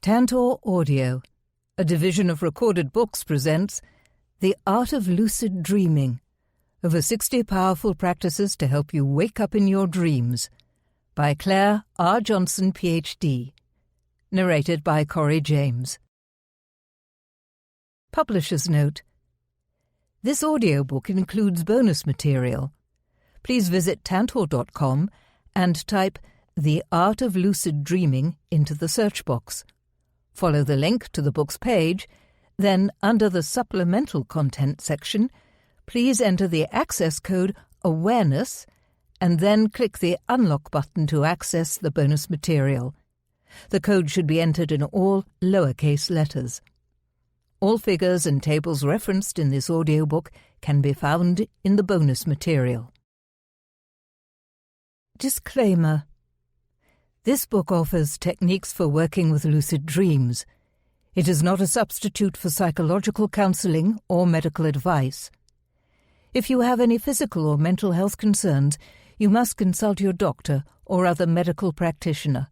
Tantor Audio, a division of Recorded Books, presents The Art of Lucid Dreaming, over 60 powerful practices to help you wake up in your dreams, by Clare R. Johnson, Ph.D., narrated by Corey James. Publisher's Note: this audiobook includes bonus material. Please visit tantor.com and type The Art of Lucid Dreaming into the search box. Follow the link to the book's page, then under the supplemental content section, please enter the access code AWARENESS and then click the unlock button to access the bonus material. The code should be entered in all lowercase letters. All figures and tables referenced in this audiobook can be found in the bonus material. Disclaimer: this book offers techniques for working with lucid dreams. It is not a substitute for psychological counseling or medical advice. If you have any physical or mental health concerns, you must consult your doctor or other medical practitioner.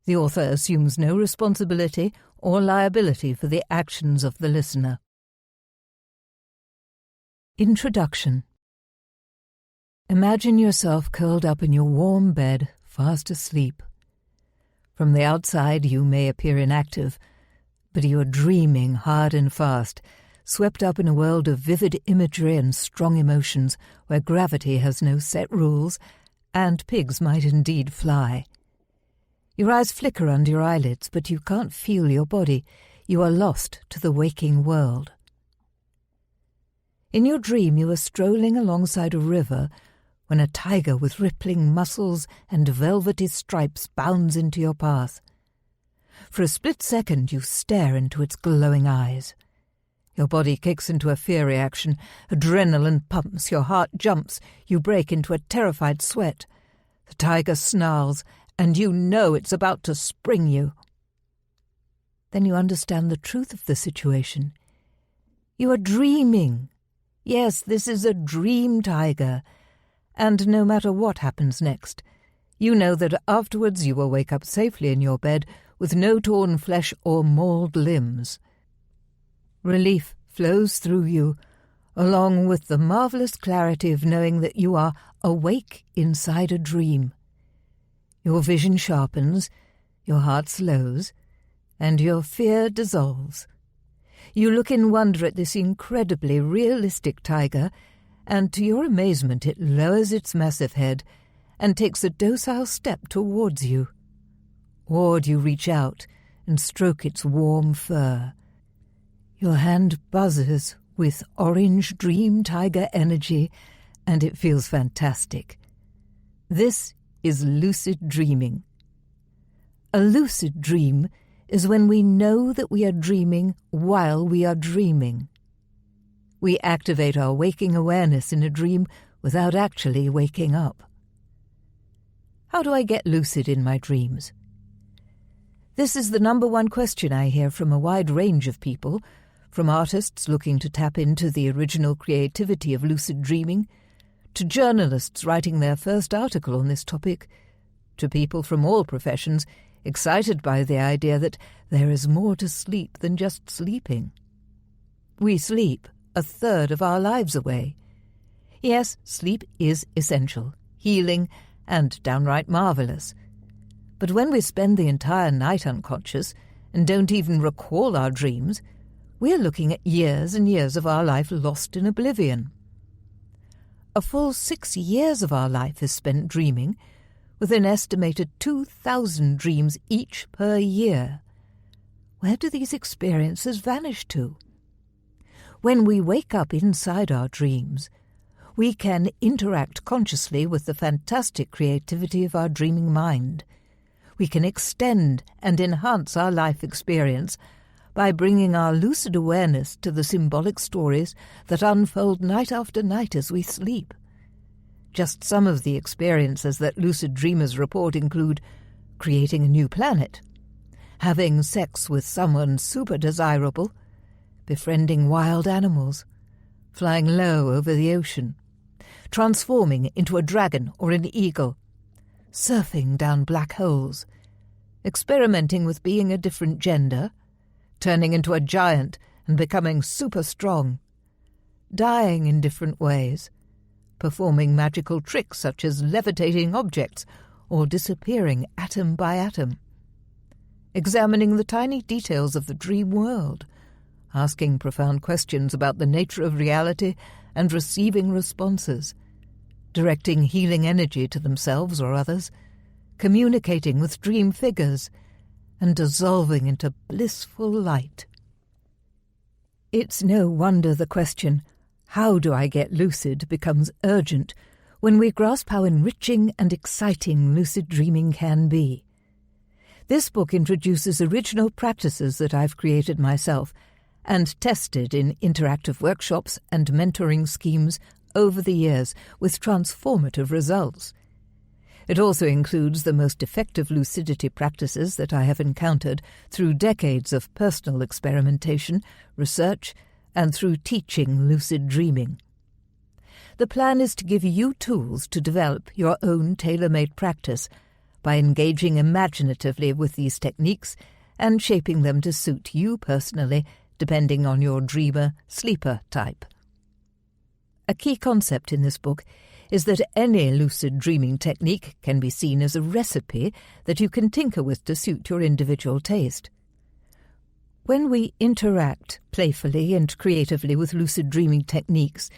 The author assumes no responsibility or liability for the actions of the listener. Introduction. Imagine yourself curled up in your warm bed, fast asleep. From the outside you may appear inactive, but you are dreaming hard and fast, swept up in a world of vivid imagery and strong emotions where gravity has no set rules, and pigs might indeed fly. Your eyes flicker under your eyelids, but you can't feel your body. You are lost to the waking world. In your dream you are strolling alongside a river when a tiger with rippling muscles and velvety stripes bounds into your path. For a split second you stare into its glowing eyes. Your body kicks into a fear reaction, adrenaline pumps, your heart jumps, you break into a terrified sweat. The tiger snarls, and you know it's about to spring you. Then you understand the truth of the situation. You are dreaming. Yes, this is a dream tiger. And no matter what happens next, you know that afterwards you will wake up safely in your bed with no torn flesh or mauled limbs. Relief flows through you, along with the marvelous clarity of knowing that you are awake inside a dream. Your vision sharpens, your heart slows, and your fear dissolves. You look in wonder at this incredibly realistic tiger, and to your amazement it lowers its massive head and takes a docile step towards you. Awed, you reach out and stroke its warm fur. Your hand buzzes with orange dream tiger energy, and it feels fantastic. This is lucid dreaming. A lucid dream is when we know that we are dreaming while we are dreaming. We activate our waking awareness in a dream without actually waking up. How do I get lucid in my dreams? This is the number one question I hear from a wide range of people, from artists looking to tap into the original creativity of lucid dreaming, to journalists writing their first article on this topic, to people from all professions excited by the idea that there is more to sleep than just sleeping. We sleep a third of our lives away. Yes, sleep is essential, healing, and downright marvelous. But when we spend the entire night unconscious and don't even recall our dreams, we're looking at years and years of our life lost in oblivion. A full 6 years of our life is spent dreaming, with an estimated 2,000 dreams each per year. Where do these experiences vanish to? When we wake up inside our dreams, we can interact consciously with the fantastic creativity of our dreaming mind. We can extend and enhance our life experience by bringing our lucid awareness to the symbolic stories that unfold night after night as we sleep. Just some of the experiences that lucid dreamers report include creating a new planet, having sex with someone super desirable, befriending wild animals, flying low over the ocean, transforming into a dragon or an eagle, surfing down black holes, experimenting with being a different gender, turning into a giant and becoming super strong, dying in different ways, performing magical tricks such as levitating objects or disappearing atom by atom, examining the tiny details of the dream world, asking profound questions about the nature of reality and receiving responses, directing healing energy to themselves or others, communicating with dream figures, and dissolving into blissful light. It's no wonder the question, "How do I get lucid?" becomes urgent when we grasp how enriching and exciting lucid dreaming can be. This book introduces original practices that I've created myself and tested in interactive workshops and mentoring schemes over the years with transformative results. It also includes the most effective lucidity practices that I have encountered through decades of personal experimentation, research, and through teaching lucid dreaming. The plan is to give you tools to develop your own tailor-made practice by engaging imaginatively with these techniques and shaping them to suit you personally, depending on your dreamer-sleeper type. A key concept in this book is that any lucid dreaming technique can be seen as a recipe that you can tinker with to suit your individual taste. When we interact playfully and creatively with lucid dreaming techniques,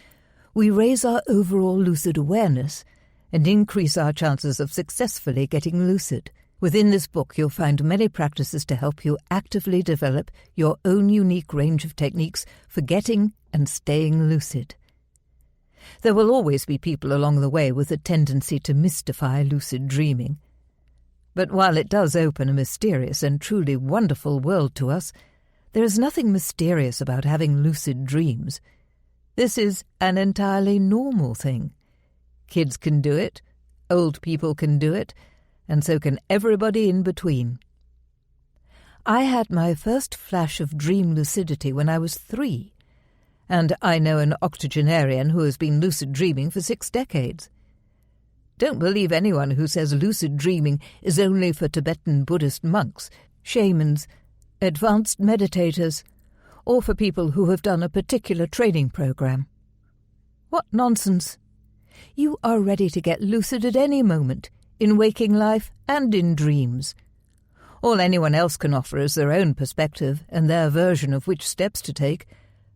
we raise our overall lucid awareness and increase our chances of successfully getting lucid. Within this book, you'll find many practices to help you actively develop your own unique range of techniques for getting and staying lucid. There will always be people along the way with a tendency to mystify lucid dreaming. But while it does open a mysterious and truly wonderful world to us, there is nothing mysterious about having lucid dreams. This is an entirely normal thing. Kids can do it, old people can do it, and so can everybody in between. I had my first flash of dream lucidity when I was 3, and I know an octogenarian who has been lucid dreaming for 6 decades. Don't believe anyone who says lucid dreaming is only for Tibetan Buddhist monks, shamans, advanced meditators, or for people who have done a particular training program. What nonsense! You are ready to get lucid at any moment, in waking life and in dreams. All anyone else can offer is their own perspective and their version of which steps to take,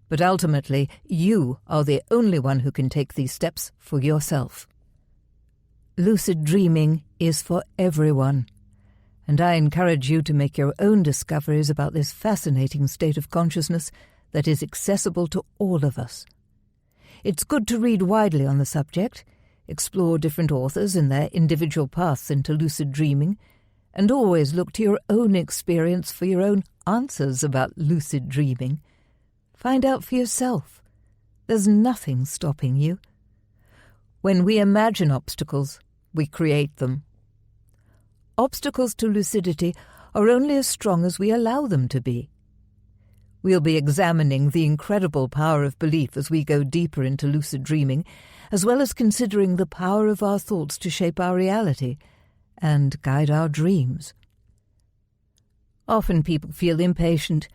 but ultimately you are the only one who can take these steps for yourself. Lucid dreaming is for everyone, and I encourage you to make your own discoveries about this fascinating state of consciousness that is accessible to all of us. It's good to read widely on the subject, explore different authors and their individual paths into lucid dreaming, and always look to your own experience for your own answers about lucid dreaming. Find out for yourself. There's nothing stopping you. When we imagine obstacles, we create them. Obstacles to lucidity are only as strong as we allow them to be. We'll be examining the incredible power of belief as we go deeper into lucid dreaming, as well as considering the power of our thoughts to shape our reality and guide our dreams. Often people feel impatient,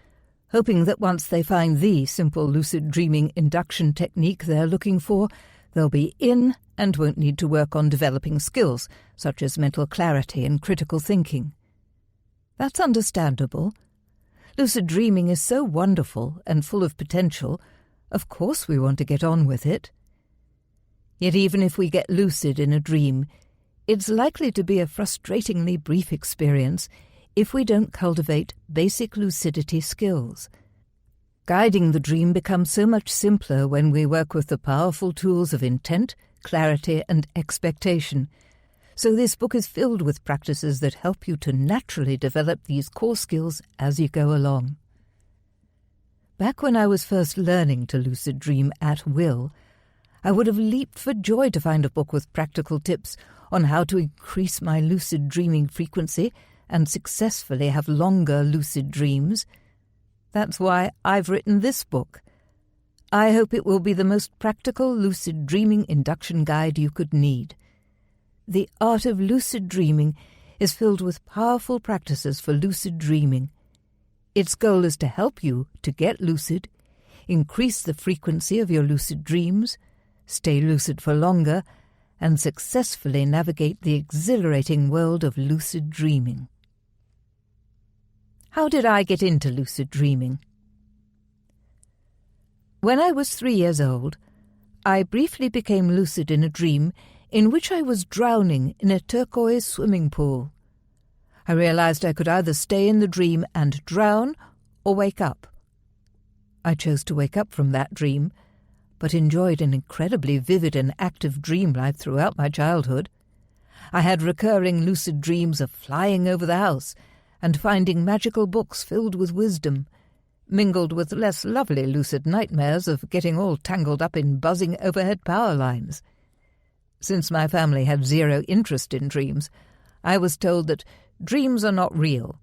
hoping that once they find the simple lucid dreaming induction technique they're looking for, they'll be in and won't need to work on developing skills such as mental clarity and critical thinking. That's understandable. Lucid dreaming is so wonderful and full of potential, of course we want to get on with it. Yet even if we get lucid in a dream, it's likely to be a frustratingly brief experience if we don't cultivate basic lucidity skills. Guiding the dream becomes so much simpler when we work with the powerful tools of intent, clarity, and expectation. So this book is filled with practices that help you to naturally develop these core skills as you go along. Back when I was first learning to lucid dream at will, I would have leaped for joy to find a book with practical tips on how to increase my lucid dreaming frequency and successfully have longer lucid dreams. That's why I've written this book. I hope it will be the most practical lucid dreaming induction guide you could need. The Art of Lucid Dreaming is filled with powerful practices for lucid dreaming. Its goal is to help you to get lucid, increase the frequency of your lucid dreams, stay lucid for longer, and successfully navigate the exhilarating world of lucid dreaming. How did I get into lucid dreaming? When I was 3 years old, I briefly became lucid in a dream in which I was drowning in a turquoise swimming pool. I realized I could either stay in the dream and drown or wake up. I chose to wake up from that dream, but enjoyed an incredibly vivid and active dream life throughout my childhood. I had recurring lucid dreams of flying over the house and finding magical books filled with wisdom, mingled with less lovely lucid nightmares of getting all tangled up in buzzing overhead power lines. Since my family had zero interest in dreams, I was told that dreams are not real,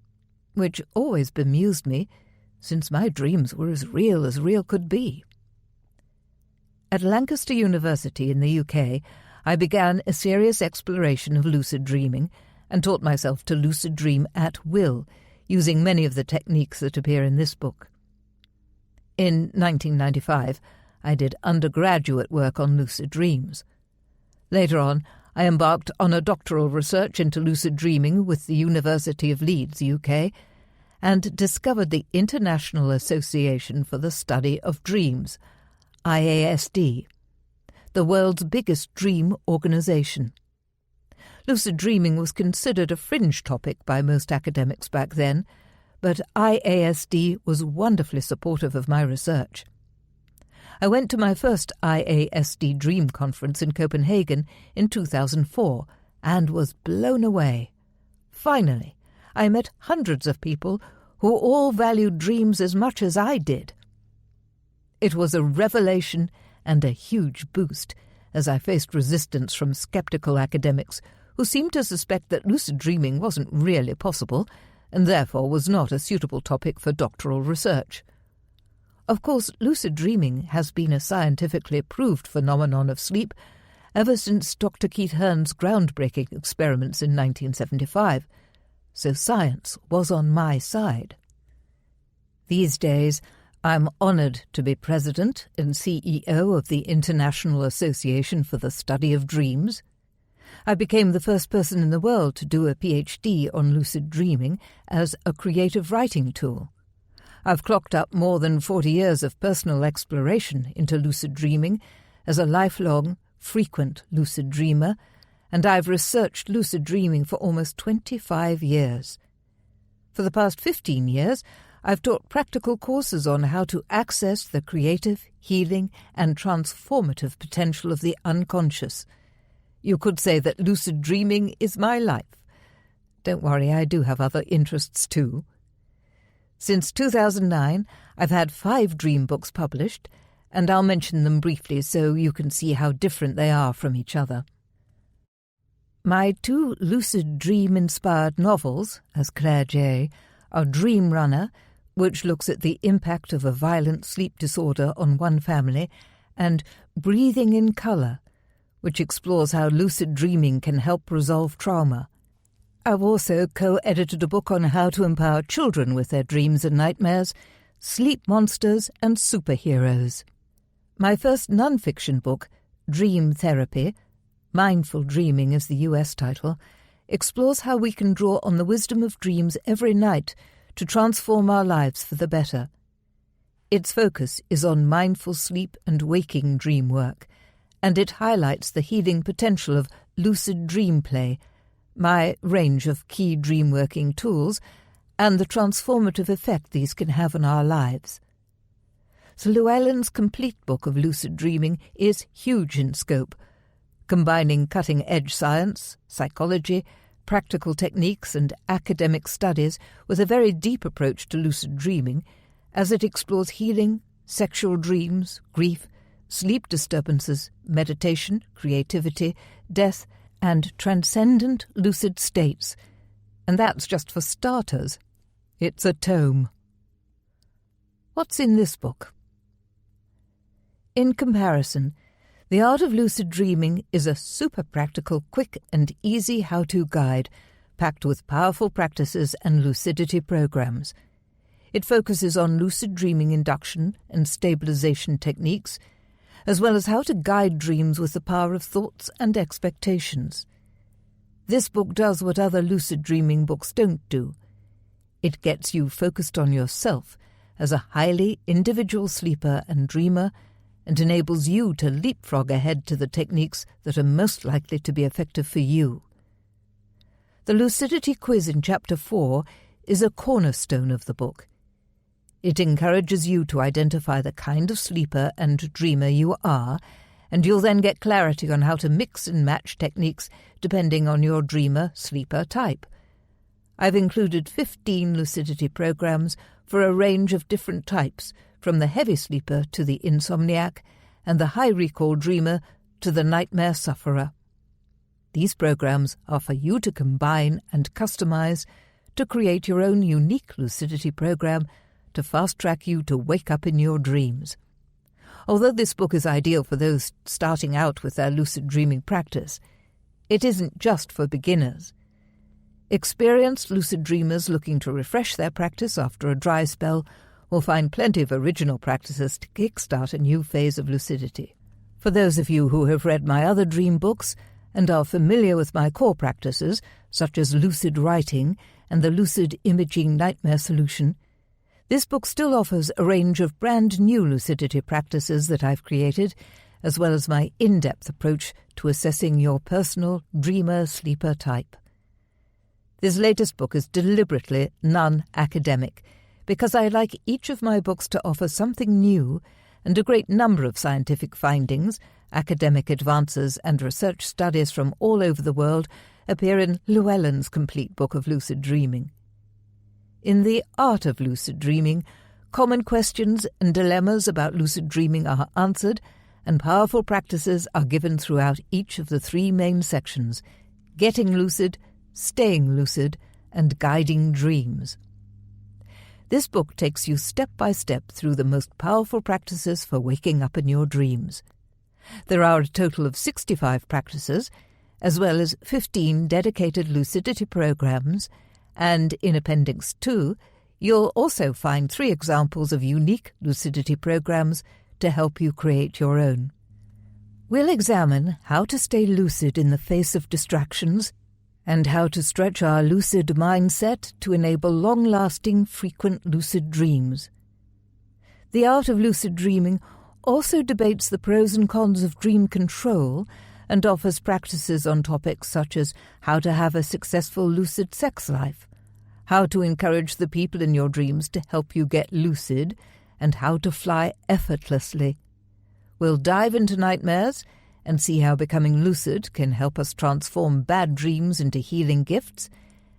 which always bemused me, since my dreams were as real could be. At Lancaster University in the UK, I began a serious exploration of lucid dreaming and taught myself to lucid dream at will, using many of the techniques that appear in this book. In 1995, I did undergraduate work on lucid dreams. Later on, I embarked on a doctoral research into lucid dreaming with the University of Leeds, UK, and discovered the International Association for the Study of Dreams, IASD, the world's biggest dream organisation. Lucid dreaming was considered a fringe topic by most academics back then, but IASD was wonderfully supportive of my research. I went to my first IASD Dream Conference in Copenhagen in 2004 and was blown away. Finally, I met hundreds of people who all valued dreams as much as I did. It was a revelation and a huge boost as I faced resistance from skeptical academics who seemed to suspect that lucid dreaming wasn't really possible and therefore was not a suitable topic for doctoral research. Of course, lucid dreaming has been a scientifically proved phenomenon of sleep ever since Dr. Keith Hearn's groundbreaking experiments in 1975, so science was on my side. These days, I'm honoured to be President and CEO of the International Association for the Study of Dreams. I became the first person in the world to do a PhD on lucid dreaming as a creative writing tool. I've clocked up more than 40 years of personal exploration into lucid dreaming as a lifelong, frequent lucid dreamer, and I've researched lucid dreaming for almost 25 years. For the past 15 years, I've taught practical courses on how to access the creative, healing, and transformative potential of the unconscious. You could say that lucid dreaming is my life. Don't worry, I do have other interests too. Since 2009, I've had 5 dream books published, and I'll mention them briefly so you can see how different they are from each other. My 2 lucid dream-inspired novels, as Clare J., are Dream Runner, which looks at the impact of a violent sleep disorder on one family, and Breathing in Colour, which explores how lucid dreaming can help resolve trauma. I've also co-edited a book on how to empower children with their dreams and nightmares, Sleep Monsters and Superheroes. My first non-fiction book, Dream Therapy, Mindful Dreaming is the US title, explores how we can draw on the wisdom of dreams every night to transform our lives for the better. Its focus is on mindful sleep and waking dream work, and it highlights the healing potential of lucid dream play, my range of key dream-working tools, and the transformative effect these can have on our lives. So Llewellyn's complete book of lucid dreaming is huge in scope, combining cutting-edge science, psychology, practical techniques and academic studies with a very deep approach to lucid dreaming, as it explores healing, sexual dreams, grief, sleep disturbances, meditation, creativity, death, and transcendent lucid states. And that's just for starters. It's a tome. What's in this book? In comparison, The Art of Lucid Dreaming is a super practical, quick and easy how-to guide, packed with powerful practices and lucidity programs. It focuses on lucid dreaming induction and stabilization techniques, as well as how to guide dreams with the power of thoughts and expectations. This book does what other lucid dreaming books don't do. It gets you focused on yourself as a highly individual sleeper and dreamer, and enables you to leapfrog ahead to the techniques that are most likely to be effective for you. The Lucidity Quiz in Chapter 4 is a cornerstone of the book. It encourages you to identify the kind of sleeper and dreamer you are, and you'll then get clarity on how to mix and match techniques depending on your dreamer-sleeper type. I've included 15 lucidity programs for a range of different types, from the heavy sleeper to the insomniac, and the high-recall dreamer to the nightmare sufferer. These programs are for you to combine and customize to create your own unique lucidity program to fast-track you to wake up in your dreams. Although this book is ideal for those starting out with their lucid dreaming practice, it isn't just for beginners. Experienced lucid dreamers looking to refresh their practice after a dry spell will find plenty of original practices to kickstart a new phase of lucidity. For those of you who have read my other dream books and are familiar with my core practices, such as lucid writing and the lucid imaging nightmare solution, this book still offers a range of brand new lucidity practices that I've created, as well as my in-depth approach to assessing your personal dreamer-sleeper type. This latest book is deliberately non-academic, because I like each of my books to offer something new, and a great number of scientific findings, academic advances and research studies from all over the world appear in Llewellyn's complete book of lucid dreaming. In the Art of Lucid Dreaming, common questions and dilemmas about lucid dreaming are answered, and powerful practices are given throughout each of the 3 main sections: getting lucid, staying lucid, and guiding dreams. This book takes you step by step through the most powerful practices for waking up in your dreams. There are a total of 65 practices, as well as 15 dedicated lucidity programs, and in Appendix 2, you'll also find 3 examples of unique lucidity programs to help you create your own. We'll examine how to stay lucid in the face of distractions, and how to stretch our lucid mindset to enable long-lasting, frequent lucid dreams. The Art of Lucid Dreaming also debates the pros and cons of dream control and offers practices on topics such as how to have a successful lucid sex life, how to encourage the people in your dreams to help you get lucid, and how to fly effortlessly. We'll dive into nightmares and see how becoming lucid can help us transform bad dreams into healing gifts,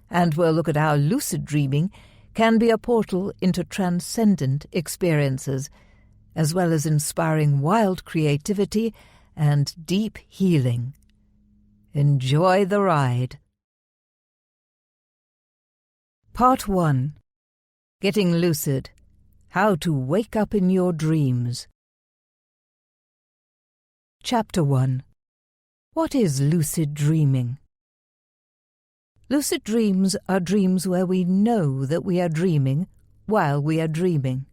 and we'll look at how lucid dreaming can be a portal into transcendent experiences, as well as inspiring wild creativity and deep healing. Enjoy the ride. Part 1. Getting Lucid. How to Wake Up in Your Dreams. Chapter 1. What is lucid dreaming? Lucid dreams are dreams where we know that we are dreaming while we are dreaming.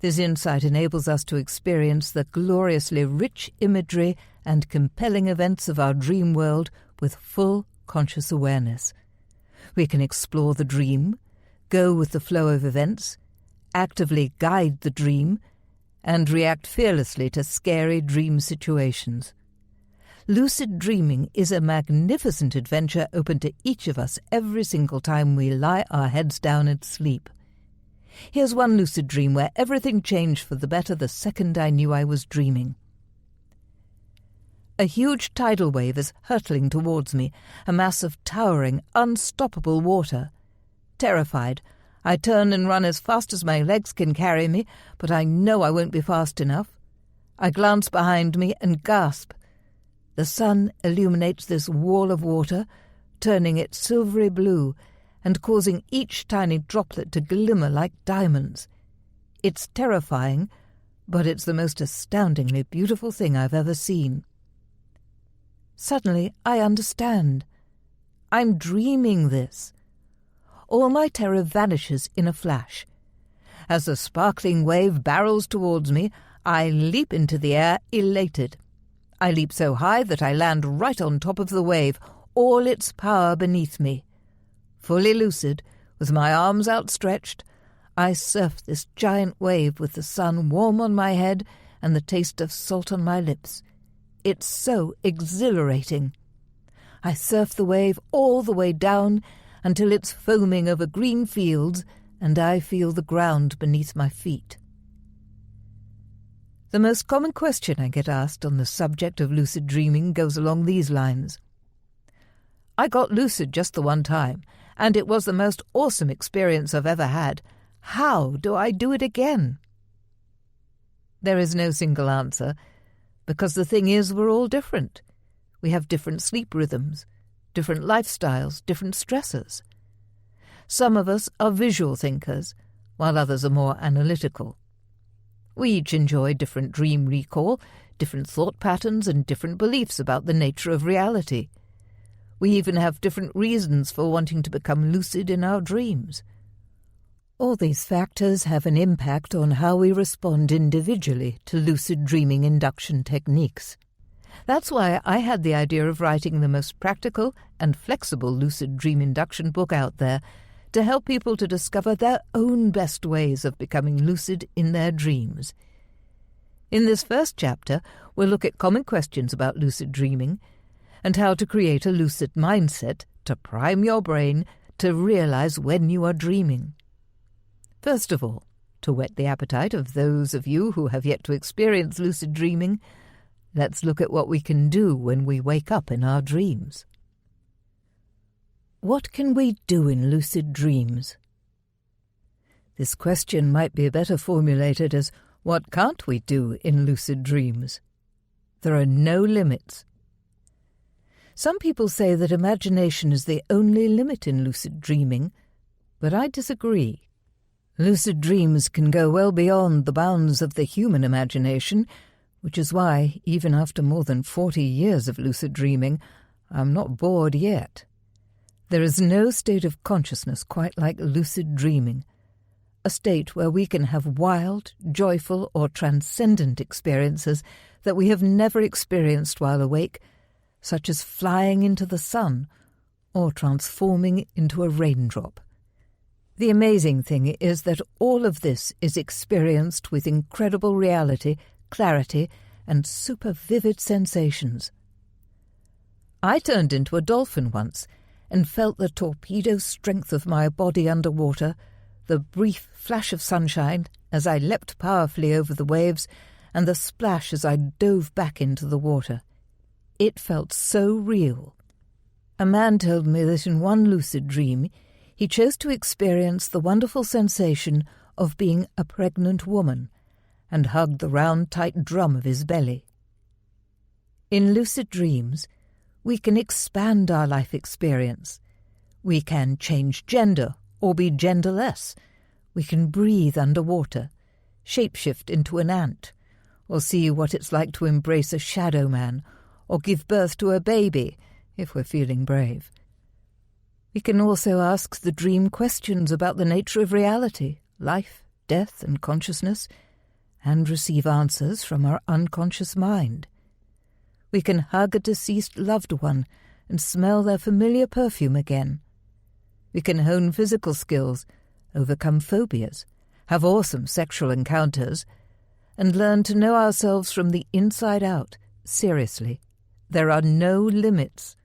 This insight enables us to experience the gloriously rich imagery and compelling events of our dream world with full conscious awareness. We can explore the dream, go with the flow of events, actively guide the dream, and react fearlessly to scary dream situations. Lucid dreaming is a magnificent adventure open to each of us every single time we lie our heads down and sleep. Here's one lucid dream where everything changed for the better the second I knew I was dreaming. A huge tidal wave is hurtling towards me, a mass of towering, unstoppable water. Terrified, I turn and run as fast as my legs can carry me, but I know I won't be fast enough. I glance behind me and gasp. The sun illuminates this wall of water, turning it silvery blue and causing each tiny droplet to glimmer like diamonds. It's terrifying, but it's the most astoundingly beautiful thing I've ever seen. Suddenly I understand. I'm dreaming this. All my terror vanishes in a flash. As the sparkling wave barrels towards me, I leap into the air, elated. I leap so high that I land right on top of the wave, all its power beneath me. Fully lucid, with my arms outstretched, I surf this giant wave with the sun warm on my head and the taste of salt on my lips. It's so exhilarating. I surf the wave all the way down until it's foaming over green fields and I feel the ground beneath my feet. The most common question I get asked on the subject of lucid dreaming goes along these lines. I got lucid just the one time, and it was the most awesome experience I've ever had. How do I do it again? There is no single answer, because the thing is we're all different. We have different sleep rhythms, different lifestyles, different stressors. Some of us are visual thinkers, while others are more analytical. We each enjoy different dream recall, different thought patterns, and different beliefs about the nature of reality. We even have different reasons for wanting to become lucid in our dreams. All these factors have an impact on how we respond individually to lucid dreaming induction techniques. That's why I had the idea of writing the most practical and flexible lucid dream induction book out there to help people to discover their own best ways of becoming lucid in their dreams. In this first chapter, we'll look at common questions about lucid dreaming and how to create a lucid mindset to prime your brain to realize when you are dreaming. First of all, to whet the appetite of those of you who have yet to experience lucid dreaming, let's look at what we can do when we wake up in our dreams. What can we do in lucid dreams? This question might be better formulated as, what can't we do in lucid dreams? There are no limits. Some people say that imagination is the only limit in lucid dreaming, but I disagree. Lucid dreams can go well beyond the bounds of the human imagination, which is why, even after more than 40 years of lucid dreaming, I'm not bored yet. There is no state of consciousness quite like lucid dreaming, a state where we can have wild, joyful, or transcendent experiences that we have never experienced while awake, such as flying into the sun or transforming into a raindrop. The amazing thing is that all of this is experienced with incredible reality, clarity, and super vivid sensations. I turned into a dolphin once and felt the torpedo strength of my body underwater, the brief flash of sunshine as I leapt powerfully over the waves, and the splash as I dove back into the water. It felt so real. A man told me that in one lucid dream he chose to experience the wonderful sensation of being a pregnant woman and hugged the round, tight drum of his belly. In lucid dreams, we can expand our life experience. We can change gender or be genderless. We can breathe underwater, shapeshift into an ant, or see what it's like to embrace a shadow man, or give birth to a baby, if we're feeling brave. We can also ask the dream questions about the nature of reality, life, death, and consciousness, and receive answers from our unconscious mind. We can hug a deceased loved one and smell their familiar perfume again. We can hone physical skills, overcome phobias, have awesome sexual encounters, and learn to know ourselves from the inside out, seriously. There are no limits.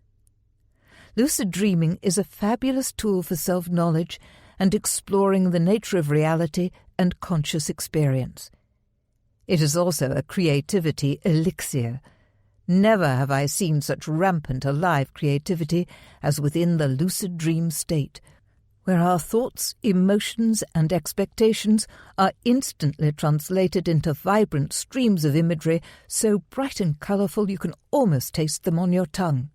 Lucid dreaming is a fabulous tool for self-knowledge and exploring the nature of reality and conscious experience. It is also a creativity elixir. Never have I seen such rampant, alive creativity as within the lucid dream state, where our thoughts, emotions, and expectations are instantly translated into vibrant streams of imagery so bright and colourful you can almost taste them on your tongue.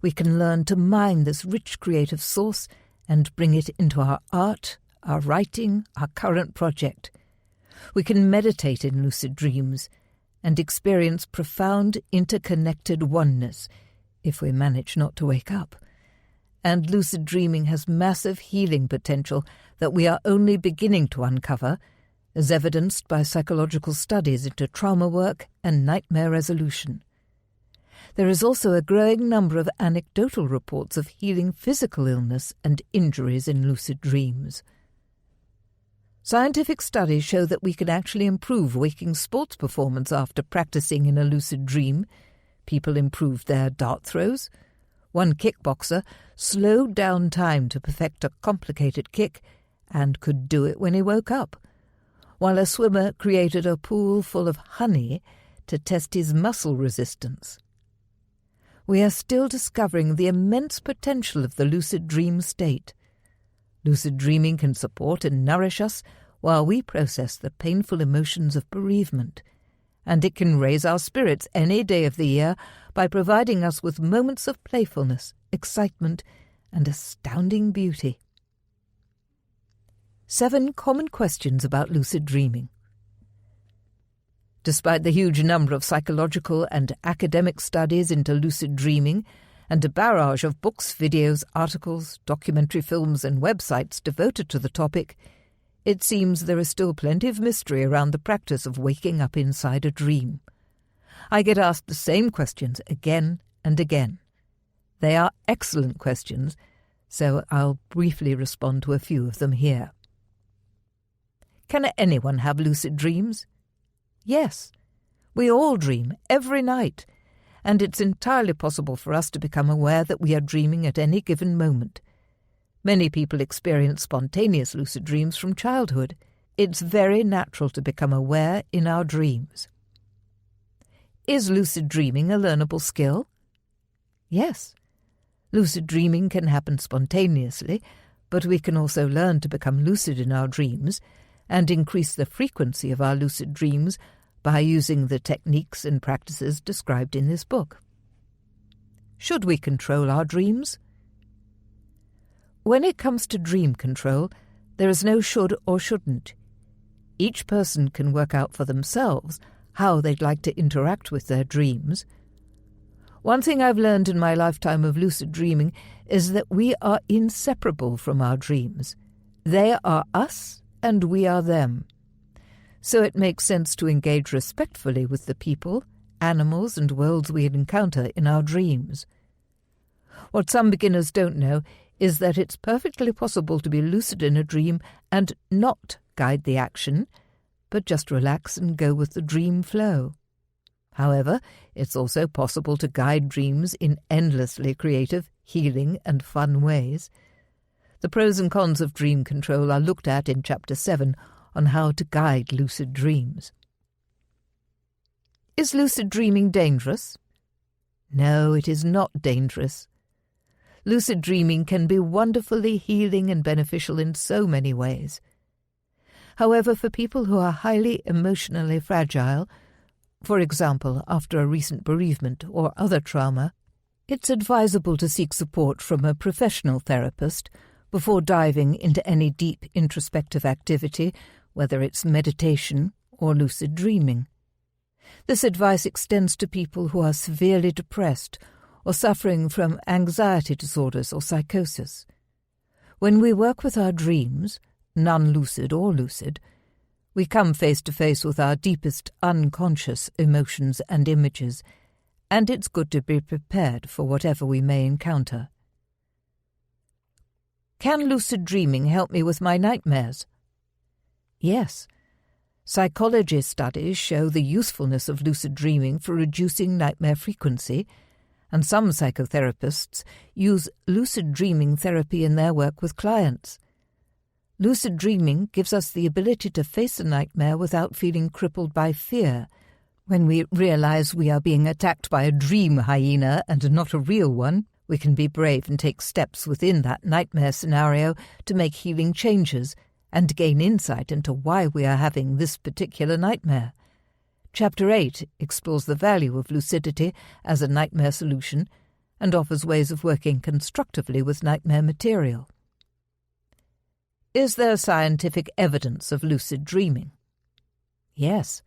We can learn to mine this rich creative source and bring it into our art, our writing, our current project. We can meditate in lucid dreams and experience profound interconnected oneness, if we manage not to wake up, And lucid dreaming has massive healing potential that we are only beginning to uncover, as evidenced by psychological studies into trauma work and nightmare resolution. There is also a growing number of anecdotal reports of healing physical illness and injuries in lucid dreams. Scientific studies show that we can actually improve waking sports performance after practicing in a lucid dream. People improved their dart throws. One kickboxer slowed down time to perfect a complicated kick and could do it when he woke up, while a swimmer created a pool full of honey to test his muscle resistance. We are still discovering the immense potential of the lucid dream state. Lucid dreaming can support and nourish us while we process the painful emotions of bereavement, and it can raise our spirits any day of the year by providing us with moments of playfulness, excitement, and astounding beauty. 7 common questions about lucid dreaming. Despite the huge number of psychological and academic studies into lucid dreaming and a barrage of books, videos, articles, documentary films and websites devoted to the topic, it seems there is still plenty of mystery around the practice of waking up inside a dream. I get asked the same questions again and again. They are excellent questions, so I'll briefly respond to a few of them here. Can anyone have lucid dreams? Yes, we all dream every night, and it's entirely possible for us to become aware that we are dreaming at any given moment. Many people experience spontaneous lucid dreams from childhood. It's very natural to become aware in our dreams. Is lucid dreaming a learnable skill? Yes. Lucid dreaming can happen spontaneously, but we can also learn to become lucid in our dreams and increase the frequency of our lucid dreams by using the techniques and practices described in this book. Should we control our dreams? When it comes to dream control, there is no should or shouldn't. Each person can work out for themselves how they'd like to interact with their dreams. One thing I've learned in my lifetime of lucid dreaming is that we are inseparable from our dreams. They are us and we are them. So it makes sense to engage respectfully with the people, animals and worlds we encounter in our dreams. What some beginners don't know is that it's perfectly possible to be lucid in a dream and not guide the action, but just relax and go with the dream flow. However, it's also possible to guide dreams in endlessly creative, healing and fun ways. The pros and cons of dream control are looked at in Chapter 7 on how to guide lucid dreams. Is lucid dreaming dangerous? No, it is not dangerous. Lucid dreaming can be wonderfully healing and beneficial in so many ways. However, for people who are highly emotionally fragile, for example, after a recent bereavement or other trauma, it's advisable to seek support from a professional therapist before diving into any deep introspective activity, whether it's meditation or lucid dreaming. This advice extends to people who are severely depressed or suffering from anxiety disorders or psychosis. When we work with our dreams, non-lucid or lucid, we come face to face with our deepest unconscious emotions and images, and it's good to be prepared for whatever we may encounter. Can lucid dreaming help me with my nightmares? Yes. Psychology studies show the usefulness of lucid dreaming for reducing nightmare frequency, and some psychotherapists use lucid dreaming therapy in their work with clients. Lucid dreaming gives us the ability to face a nightmare without feeling crippled by fear. When we realize we are being attacked by a dream hyena and not a real one, we can be brave and take steps within that nightmare scenario to make healing changes and gain insight into why we are having this particular nightmare. Chapter 8 explores the value of lucidity as a nightmare solution and offers ways of working constructively with nightmare material. Is there scientific evidence of lucid dreaming? Yes.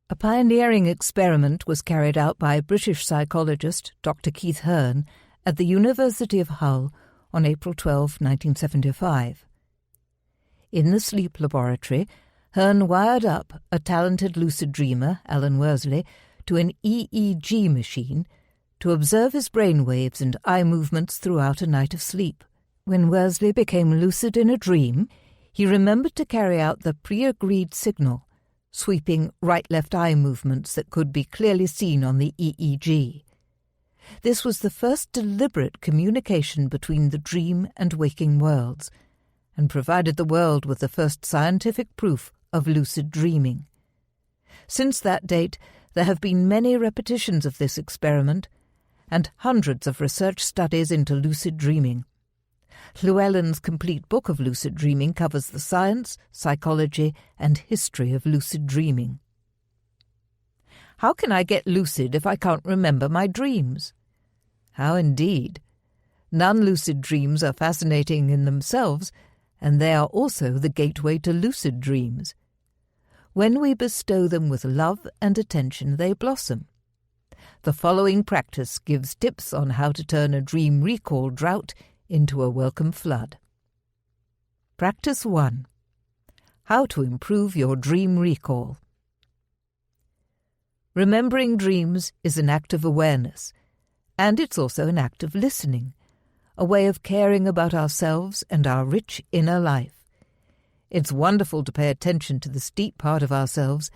A pioneering experiment was carried out by British psychologist Dr. Keith Hearn at the University of Hull on April 12, 1975. In the sleep laboratory, Hearn wired up a talented lucid dreamer, Alan Worsley, to an EEG machine to observe his brain waves and eye movements throughout a night of sleep. When Worsley became lucid in a dream, he remembered to carry out the pre-agreed signal, sweeping right-left eye movements that could be clearly seen on the EEG. This was the first deliberate communication between the dream and waking worlds, and provided the world with the first scientific proof of lucid dreaming. Since that date, there have been many repetitions of this experiment and hundreds of research studies into lucid dreaming. Llewellyn's complete book of lucid dreaming covers the science, psychology, and history of lucid dreaming. How can I get lucid if I can't remember my dreams? How indeed. Non-lucid dreams are fascinating in themselves, and they are also the gateway to lucid dreams. When we bestow them with love and attention, they blossom. The following practice gives tips on how to turn a dream recall drought into a welcome flood. Practice 1. How to improve your dream recall. Remembering dreams is an act of awareness, and it's also an act of listening, a way of caring about ourselves and our rich inner life. It's wonderful to pay attention to this deep part of ourselves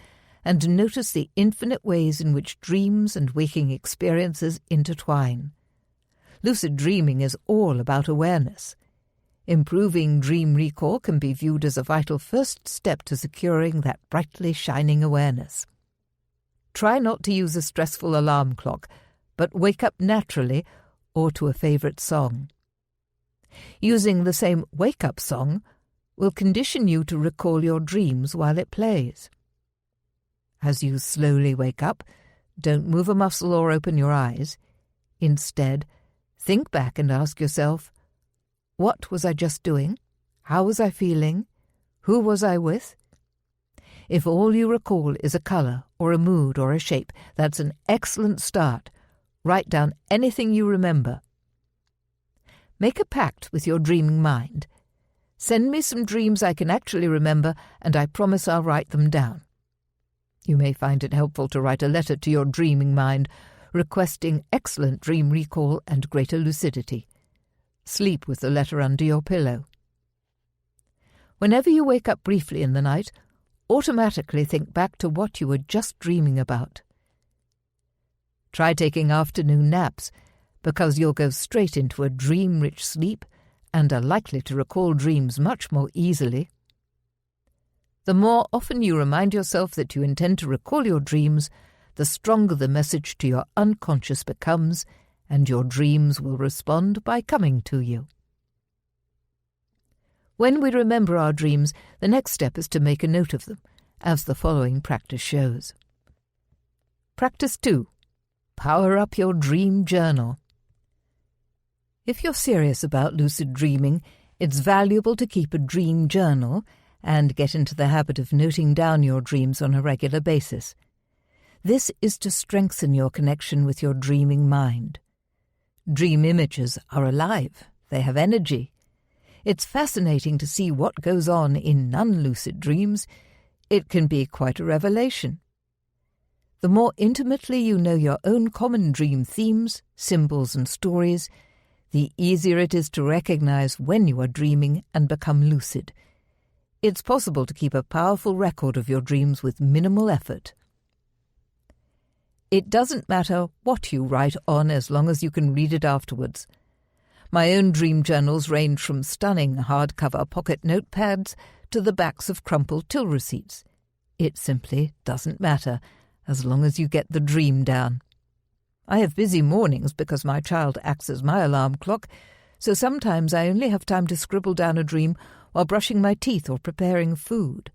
and to notice the infinite ways in which dreams and waking experiences intertwine. Lucid dreaming is all about awareness. Improving dream recall can be viewed as a vital first step to securing that brightly shining awareness. Try not to use a stressful alarm clock, but wake up naturally or to a favorite song. Using the same wake-up song will condition you to recall your dreams while it plays. As you slowly wake up, don't move a muscle or open your eyes. Instead, think back and ask yourself, what was I just doing? How was I feeling? Who was I with? If all you recall is a colour or a mood or a shape, that's an excellent start. Write down anything you remember. Make a pact with your dreaming mind. Send me some dreams I can actually remember, and I promise I'll write them down. You may find it helpful to write a letter to your dreaming mind, requesting excellent dream recall and greater lucidity. Sleep with the letter under your pillow. Whenever you wake up briefly in the night, automatically think back to what you were just dreaming about. Try taking afternoon naps, because you'll go straight into a dream-rich sleep and are likely to recall dreams much more easily. The more often you remind yourself that you intend to recall your dreams, the stronger the message to your unconscious becomes, and your dreams will respond by coming to you. When we remember our dreams, the next step is to make a note of them, as the following practice shows. Practice 2. Power up your dream journal. If you're serious about lucid dreaming, it's valuable to keep a dream journal and get into the habit of noting down your dreams on a regular basis. This is to strengthen your connection with your dreaming mind. Dream images are alive. They have energy. It's fascinating to see what goes on in non-lucid dreams. It can be quite a revelation. The more intimately you know your own common dream themes, symbols and stories, the easier it is to recognize when you are dreaming and become lucid. It's possible to keep a powerful record of your dreams with minimal effort. It doesn't matter what you write on as long as you can read it afterwards. My own dream journals range from stunning hardcover pocket notepads to the backs of crumpled till receipts. It simply doesn't matter as long as you get the dream down. I have busy mornings because my child acts as my alarm clock, so sometimes I only have time to scribble down a dream while brushing my teeth or preparing food.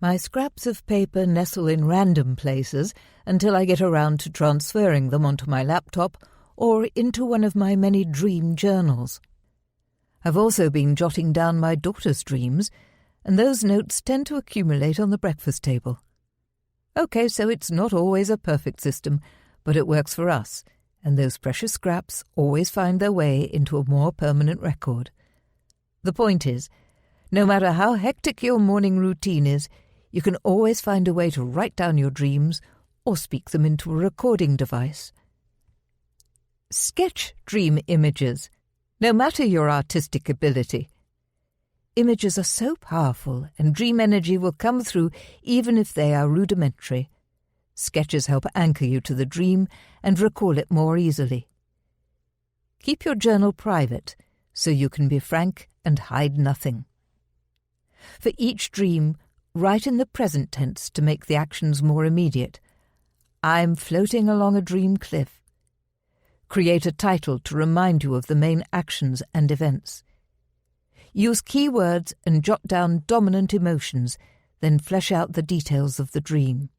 My scraps of paper nestle in random places until I get around to transferring them onto my laptop or into one of my many dream journals. I've also been jotting down my daughter's dreams, and those notes tend to accumulate on the breakfast table. Okay, so it's not always a perfect system, but it works for us, and those precious scraps always find their way into a more permanent record. The point is, no matter how hectic your morning routine is, you can always find a way to write down your dreams or speak them into a recording device. Sketch dream images, no matter your artistic ability. Images are so powerful, and dream energy will come through even if they are rudimentary. Sketches help anchor you to the dream and recall it more easily. Keep your journal private so you can be frank and hide nothing. For each dream, write in the present tense to make the actions more immediate. I'm floating along a dream cliff. Create a title to remind you of the main actions and events. Use keywords and jot down dominant emotions, then flesh out the details of the dream.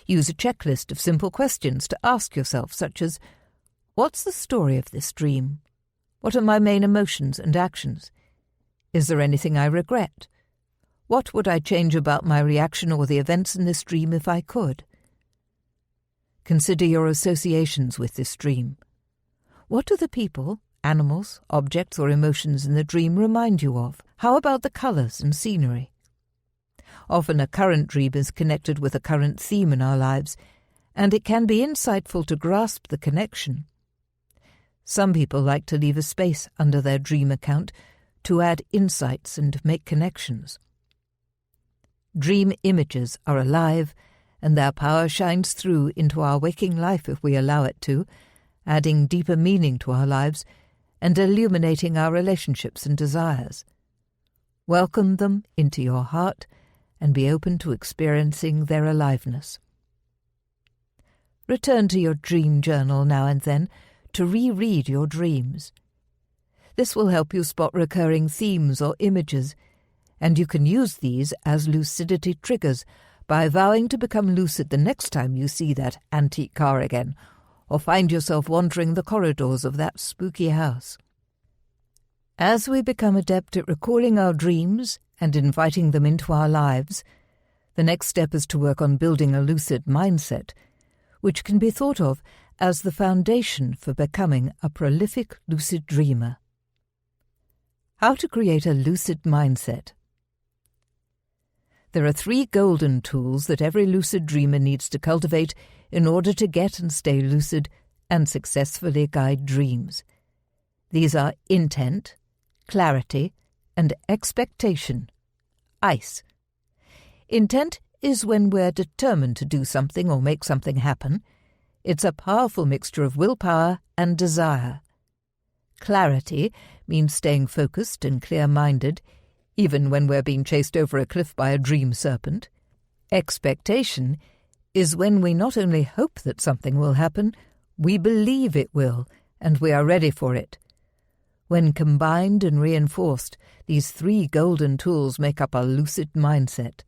Use a checklist of simple questions to ask yourself, such as, what's the story of this dream? What are my main emotions and actions? Is there anything I regret? What would I change about my reaction or the events in this dream if I could? Consider your associations with this dream. What do the people, animals, objects or emotions in the dream remind you of? How about the colours and scenery? Often a current dream is connected with a current theme in our lives, and it can be insightful to grasp the connection. Some people like to leave a space under their dream account to add insights and make connections. Dream images are alive, and their power shines through into our waking life if we allow it to, adding deeper meaning to our lives and illuminating our relationships and desires. Welcome them into your heart and be open to experiencing their aliveness. Return to your dream journal now and then to reread your dreams. This will help you spot recurring themes or images, and you can use these as lucidity triggers by vowing to become lucid the next time you see that antique car again, or find yourself wandering the corridors of that spooky house. As we become adept at recalling our dreams and inviting them into our lives, the next step is to work on building a lucid mindset, which can be thought of as the foundation for becoming a prolific lucid dreamer. How to create a lucid mindset. There are 3 golden tools that every lucid dreamer needs to cultivate in order to get and stay lucid and successfully guide dreams. These are intent, clarity, and expectation. ICE. Intent is when we're determined to do something or make something happen. It's a powerful mixture of willpower and desire. Clarity means staying focused and clear-minded, even when we're being chased over a cliff by a dream serpent. Expectation is when we not only hope that something will happen, we believe it will, and we are ready for it. When combined and reinforced, these 3 golden tools make up a lucid mindset.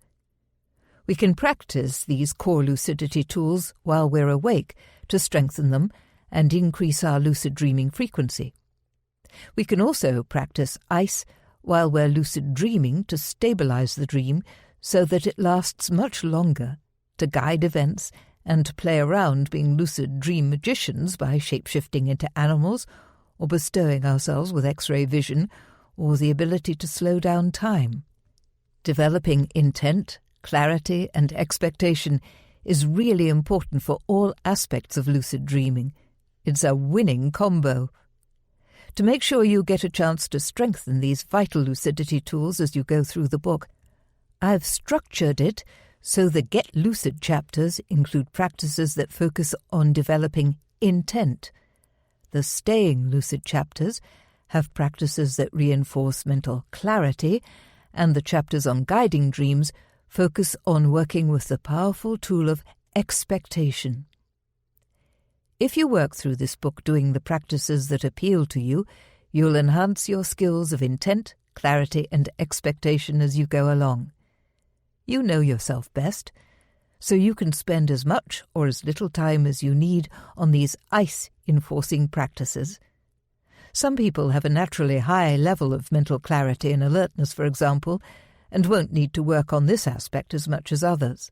We can practice these core lucidity tools while we're awake to strengthen them and increase our lucid dreaming frequency. We can also practice ICE while we're lucid dreaming to stabilize the dream so that it lasts much longer, to guide events and to play around being lucid dream magicians by shape-shifting into animals or bestowing ourselves with X-ray vision or the ability to slow down time. Developing intent, clarity and expectation is really important for all aspects of lucid dreaming. It's a winning combo. To make sure you get a chance to strengthen these vital lucidity tools as you go through the book, I've structured it so the Get Lucid chapters include practices that focus on developing intent. The Staying Lucid chapters have practices that reinforce mental clarity, and the chapters on guiding dreams focus on working with the powerful tool of expectation. If you work through this book doing the practices that appeal to you, you'll enhance your skills of intent, clarity, and expectation as you go along. You know yourself best, so you can spend as much or as little time as you need on these ICE-enforcing practices. Some people have a naturally high level of mental clarity and alertness, for example, and won't need to work on this aspect as much as others.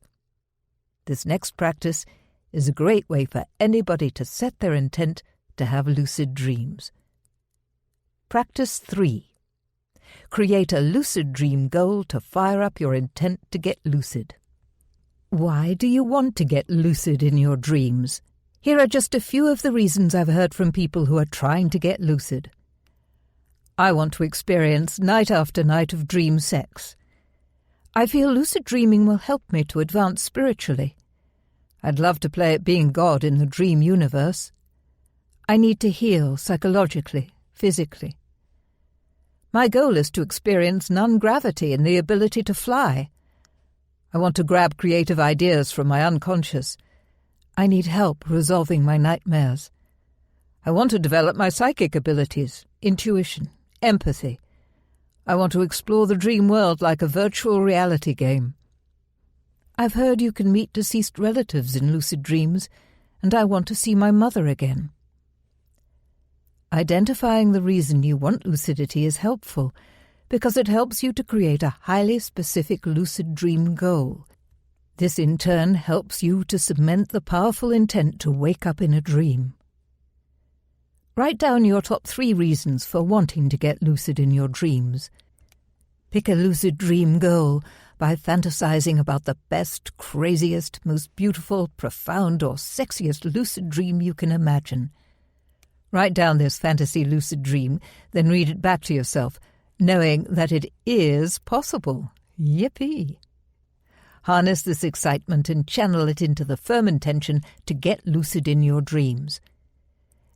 This next practice is a great way for anybody to set their intent to have lucid dreams. Practice 3. Create a lucid dream goal to fire up your intent to get lucid. Why do you want to get lucid in your dreams? Here are just a few of the reasons I've heard from people who are trying to get lucid. I want to experience night after night of dream sex. I feel lucid dreaming will help me to advance spiritually. I'd love to play at being God in the dream universe. I need to heal psychologically, physically. My goal is to experience non-gravity and the ability to fly. I want to grab creative ideas from my unconscious. I need help resolving my nightmares. I want to develop my psychic abilities, intuition, empathy. I want to explore the dream world like a virtual reality game. I've heard you can meet deceased relatives in lucid dreams, and I want to see my mother again. Identifying the reason you want lucidity is helpful because it helps you to create a highly specific lucid dream goal. This in turn helps you to cement the powerful intent to wake up in a dream. Write down your top 3 reasons for wanting to get lucid in your dreams. Pick a lucid dream goal by fantasizing about the best, craziest, most beautiful, profound, or sexiest lucid dream you can imagine. Write down this fantasy lucid dream, then read it back to yourself, knowing that it is possible. Yippee! Harness this excitement and channel it into the firm intention to get lucid in your dreams.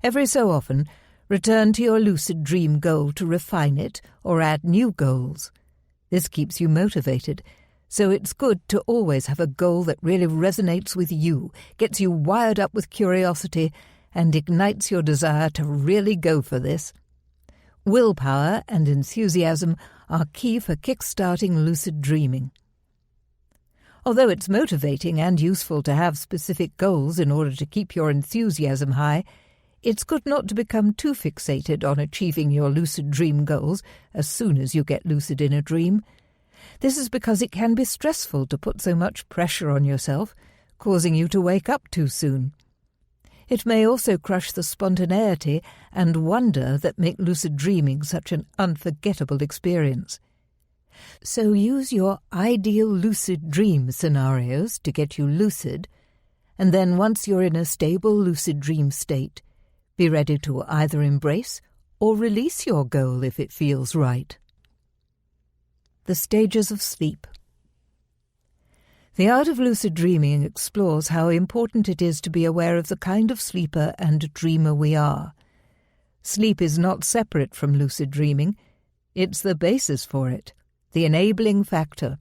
Every so often, return to your lucid dream goal to refine it or add new goals. This keeps you motivated, so it's good to always have a goal that really resonates with you, gets you wired up with curiosity, and ignites your desire to really go for this. Willpower and enthusiasm are key for kick-starting lucid dreaming. Although it's motivating and useful to have specific goals in order to keep your enthusiasm high, it's good not to become too fixated on achieving your lucid dream goals as soon as you get lucid in a dream. This is because it can be stressful to put so much pressure on yourself, causing you to wake up too soon. It may also crush the spontaneity and wonder that make lucid dreaming such an unforgettable experience. So use your ideal lucid dream scenarios to get you lucid, and then once you're in a stable lucid dream state, be ready to either embrace or release your goal if it feels right. The stages of sleep. The Art of Lucid Dreaming explores how important it is to be aware of the kind of sleeper and dreamer we are. Sleep is not separate from lucid dreaming. It's the basis for it, the enabling factor.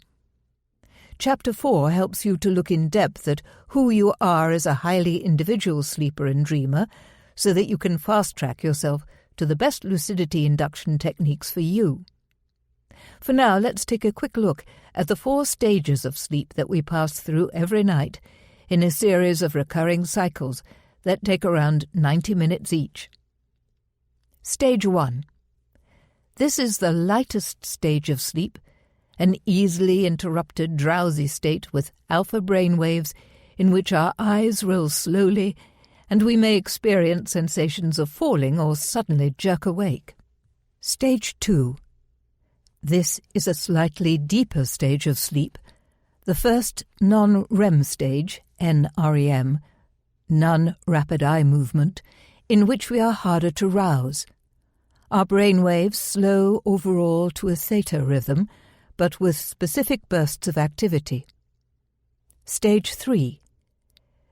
Chapter 4 helps you to look in depth at who you are as a highly individual sleeper and dreamer so that you can fast-track yourself to the best lucidity induction techniques for you. For now, let's take a quick look at the 4 stages of sleep that we pass through every night in a series of recurring cycles that take around 90 minutes each. Stage 1. This is the lightest stage of sleep, an easily interrupted drowsy state with alpha brain waves in which our eyes roll slowly and we may experience sensations of falling or suddenly jerk awake. Stage 2. This is a slightly deeper stage of sleep, the first non-REM stage, NREM, non-rapid eye movement, in which we are harder to rouse. Our brain waves slow overall to a theta rhythm, but with specific bursts of activity. Stage 3.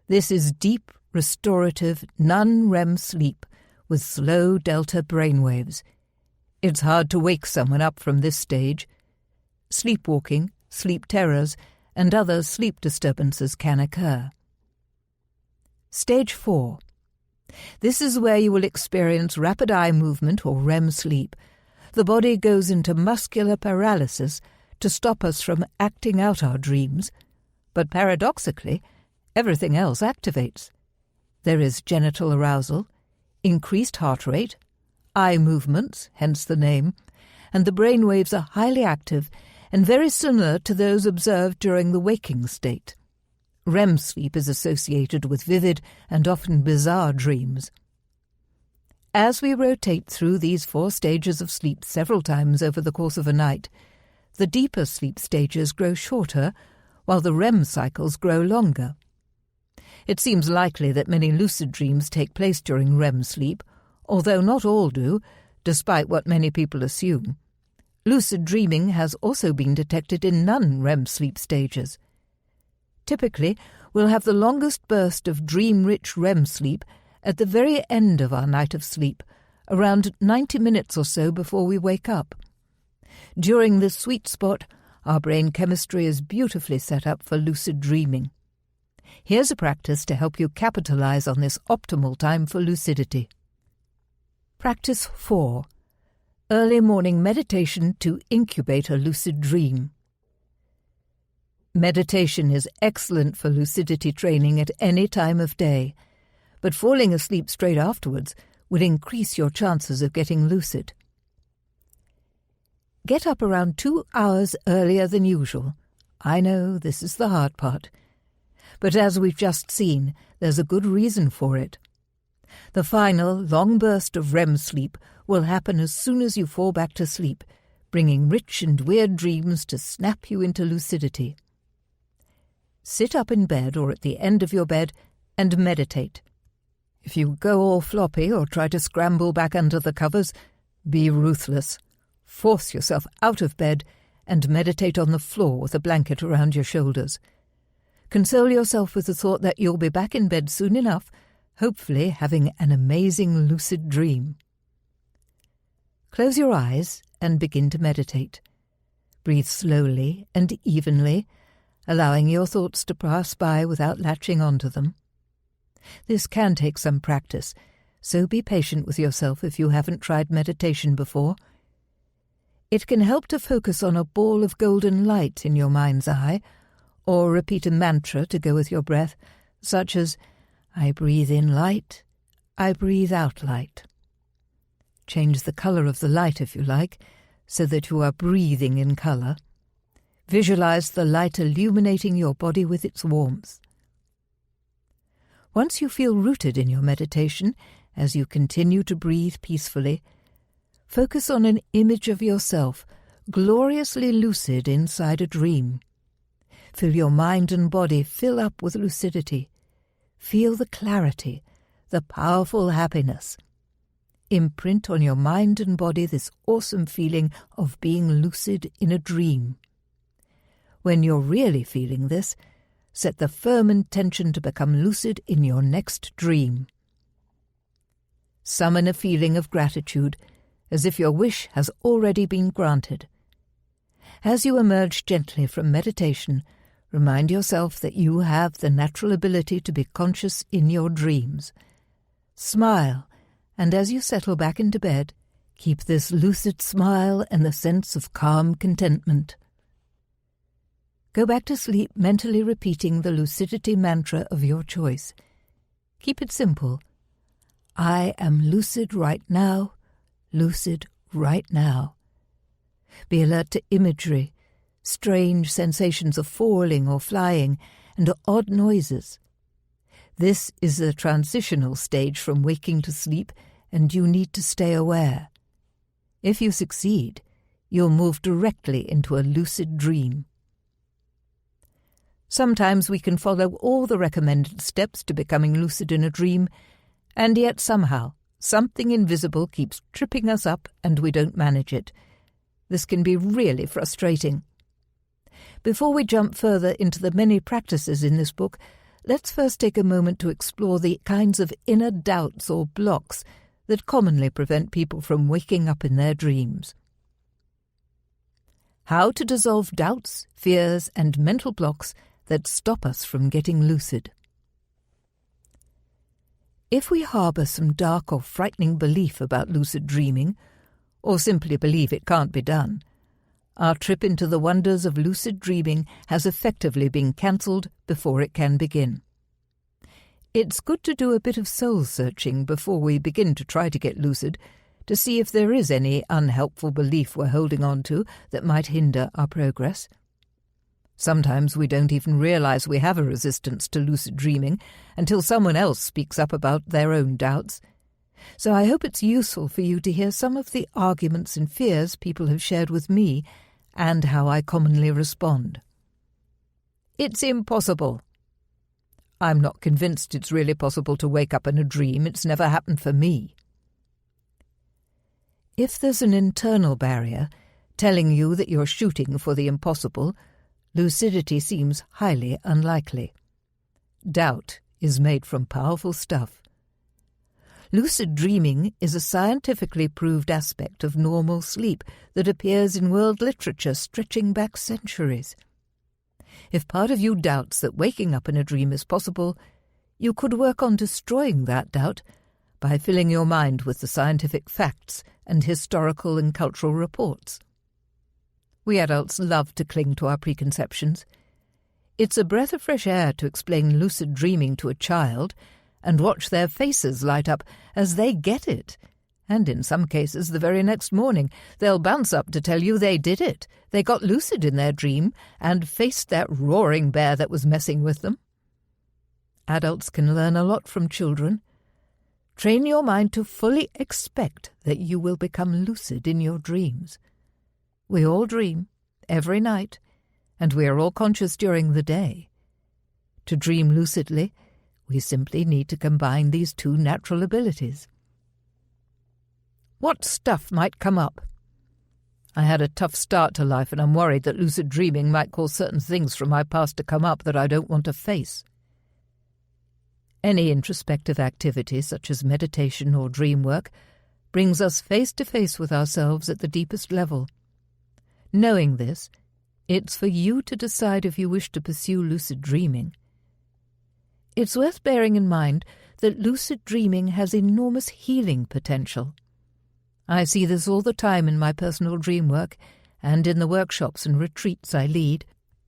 This is deep, restorative, non-REM sleep with slow delta brainwaves. It's hard to wake someone up from this stage. Sleepwalking, sleep terrors, and other sleep disturbances can occur. Stage 4. This is where you will experience rapid eye movement or REM sleep. The body goes into muscular paralysis to stop us from acting out our dreams, but paradoxically, everything else activates. There is genital arousal, increased heart rate, eye movements, hence the name, and the brain waves are highly active and very similar to those observed during the waking state. REM sleep is associated with vivid and often bizarre dreams. As we rotate through these 4 stages of sleep several times over the course of a night, the deeper sleep stages grow shorter, while the REM cycles grow longer. It seems likely that many lucid dreams take place during REM sleep, although not all do, despite what many people assume. Lucid dreaming has also been detected in non-REM sleep stages. Typically, we'll have the longest burst of dream-rich REM sleep at the very end of our night of sleep, around 90 minutes or so before we wake up. During this sweet spot, our brain chemistry is beautifully set up for lucid dreaming. Here's a practice to help you capitalize on this optimal time for lucidity. Practice 4. Early morning meditation to incubate a lucid dream. Meditation is excellent for lucidity training at any time of day, but falling asleep straight afterwards will increase your chances of getting lucid. Get up around 2 hours earlier than usual. I know this is the hard part. But as we've just seen, there's a good reason for it. The final, long burst of REM sleep will happen as soon as you fall back to sleep, bringing rich and weird dreams to snap you into lucidity. Sit up in bed or at the end of your bed and meditate. If you go all floppy or try to scramble back under the covers, be ruthless. Force yourself out of bed and meditate on the floor with a blanket around your shoulders. Console yourself with the thought that you'll be back in bed soon enough, hopefully having an amazing lucid dream. Close your eyes and begin to meditate. Breathe slowly and evenly, allowing your thoughts to pass by without latching onto them. This can take some practice, so be patient with yourself if you haven't tried meditation before. It can help to focus on a ball of golden light in your mind's eye, or repeat a mantra to go with your breath, such as, I breathe in light, I breathe out light. Change the colour of the light if you like, so that you are breathing in colour. Visualize the light illuminating your body with its warmth. Once you feel rooted in your meditation, as you continue to breathe peacefully, focus on an image of yourself, gloriously lucid inside a dream. Feel your mind and body fill up with lucidity. Feel the clarity, the powerful happiness. Imprint on your mind and body this awesome feeling of being lucid in a dream. When you're really feeling this, set the firm intention to become lucid in your next dream. Summon a feeling of gratitude, as if your wish has already been granted. As you emerge gently from meditation, remind yourself that you have the natural ability to be conscious in your dreams. Smile, and as you settle back into bed, keep this lucid smile and the sense of calm contentment. Go back to sleep mentally repeating the lucidity mantra of your choice. Keep it simple. I am lucid right now, lucid right now. Be alert to imagery, strange sensations of falling or flying, and odd noises. This is a transitional stage from waking to sleep, and you need to stay aware. If you succeed, you'll move directly into a lucid dream. Sometimes we can follow all the recommended steps to becoming lucid in a dream, and yet somehow something invisible keeps tripping us up and we don't manage it. This can be really frustrating. Before we jump further into the many practices in this book, let's first take a moment to explore the kinds of inner doubts or blocks that commonly prevent people from waking up in their dreams. How to dissolve doubts, fears, and mental blocks that stop us from getting lucid. If we harbour some dark or frightening belief about lucid dreaming, or simply believe it can't be done, our trip into the wonders of lucid dreaming has effectively been cancelled before it can begin. It's good to do a bit of soul-searching before we begin to try to get lucid, to see if there is any unhelpful belief we're holding on to that might hinder our progress. Sometimes we don't even realize we have a resistance to lucid dreaming until someone else speaks up about their own doubts. So I hope it's useful for you to hear some of the arguments and fears people have shared with me and how I commonly respond. It's impossible. I'm not convinced it's really possible to wake up in a dream. It's never happened for me. If there's an internal barrier telling you that you're shooting for the impossible, lucidity seems highly unlikely. Doubt is made from powerful stuff. Lucid dreaming is a scientifically proved aspect of normal sleep that appears in world literature stretching back centuries. If part of you doubts that waking up in a dream is possible, you could work on destroying that doubt by filling your mind with the scientific facts and historical and cultural reports. We adults love to cling to our preconceptions. It's a breath of fresh air to explain lucid dreaming to a child and watch their faces light up as they get it. And in some cases, the very next morning, they'll bounce up to tell you they did it. They got lucid in their dream and faced that roaring bear that was messing with them. Adults can learn a lot from children. Train your mind to fully expect that you will become lucid in your dreams. We all dream, every night, and we are all conscious during the day. To dream lucidly, we simply need to combine these two natural abilities. What stuff might come up? I had a tough start to life, and I'm worried that lucid dreaming might cause certain things from my past to come up that I don't want to face. Any introspective activity, such as meditation or dream work, brings us face to face with ourselves at the deepest level. Knowing this, it's for you to decide if you wish to pursue lucid dreaming. It's worth bearing in mind that lucid dreaming has enormous healing potential. I see this all the time in my personal dream work and in the workshops and retreats I lead,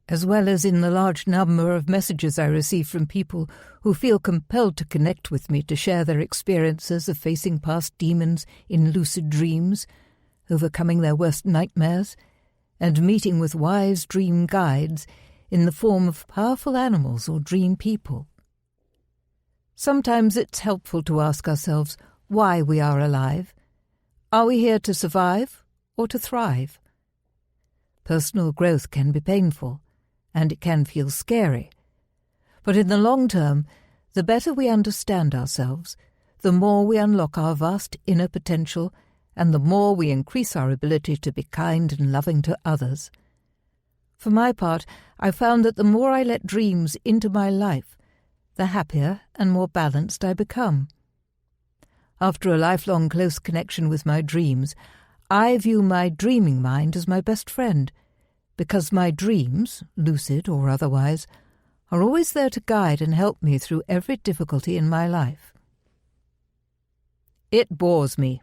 as well as in the large number of messages I receive from people who feel compelled to connect with me to share their experiences of facing past demons in lucid dreams, overcoming their worst nightmares, and meeting with wise dream guides in the form of powerful animals or dream people. Sometimes it's helpful to ask ourselves why we are alive. Are we here to survive or to thrive? Personal growth can be painful, and it can feel scary. But in the long term, the better we understand ourselves, the more we unlock our vast inner potential, and the more we increase our ability to be kind and loving to others. For my part, I found that the more I let dreams into my life, the happier and more balanced I become. After a lifelong close connection with my dreams, I view my dreaming mind as my best friend, because my dreams, lucid or otherwise, are always there to guide and help me through every difficulty in my life. It bores me.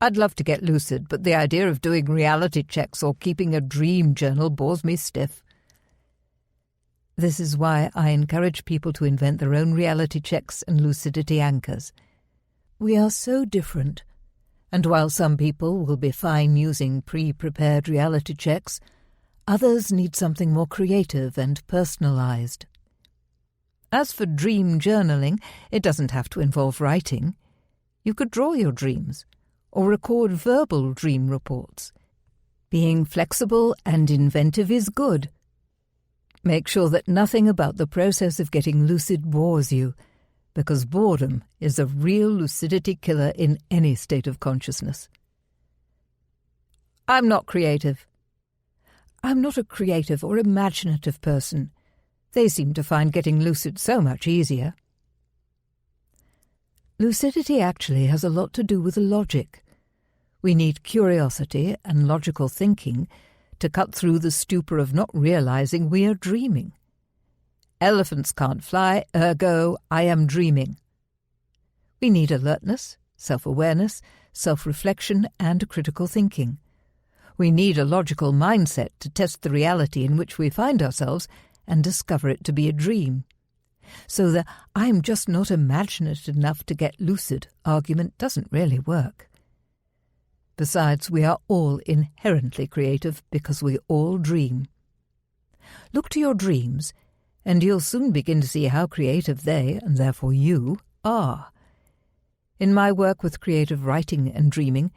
I'd love to get lucid, but the idea of doing reality checks or keeping a dream journal bores me stiff. This is why I encourage people to invent their own reality checks and lucidity anchors. We are so different, and while some people will be fine using pre-prepared reality checks, others need something more creative and personalized. As for dream journaling, it doesn't have to involve writing. You could draw your dreams, or record verbal dream reports. Being flexible and inventive is good. Make sure that nothing about the process of getting lucid bores you, because boredom is a real lucidity killer in any state of consciousness. I'm not creative. I'm not a creative or imaginative person. They seem to find getting lucid so much easier. Lucidity actually has a lot to do with logic. We need curiosity and logical thinking to cut through the stupor of not realizing we are dreaming. Elephants can't fly, ergo, I am dreaming. We need alertness, self-awareness, self-reflection, and critical thinking. We need a logical mindset to test the reality in which we find ourselves and discover it to be a dream. So the I'm just not imaginative enough to get lucid argument doesn't really work. Besides, we are all inherently creative because we all dream. Look to your dreams, and you'll soon begin to see how creative they, and therefore you, are. In my work with creative writing and dreaming,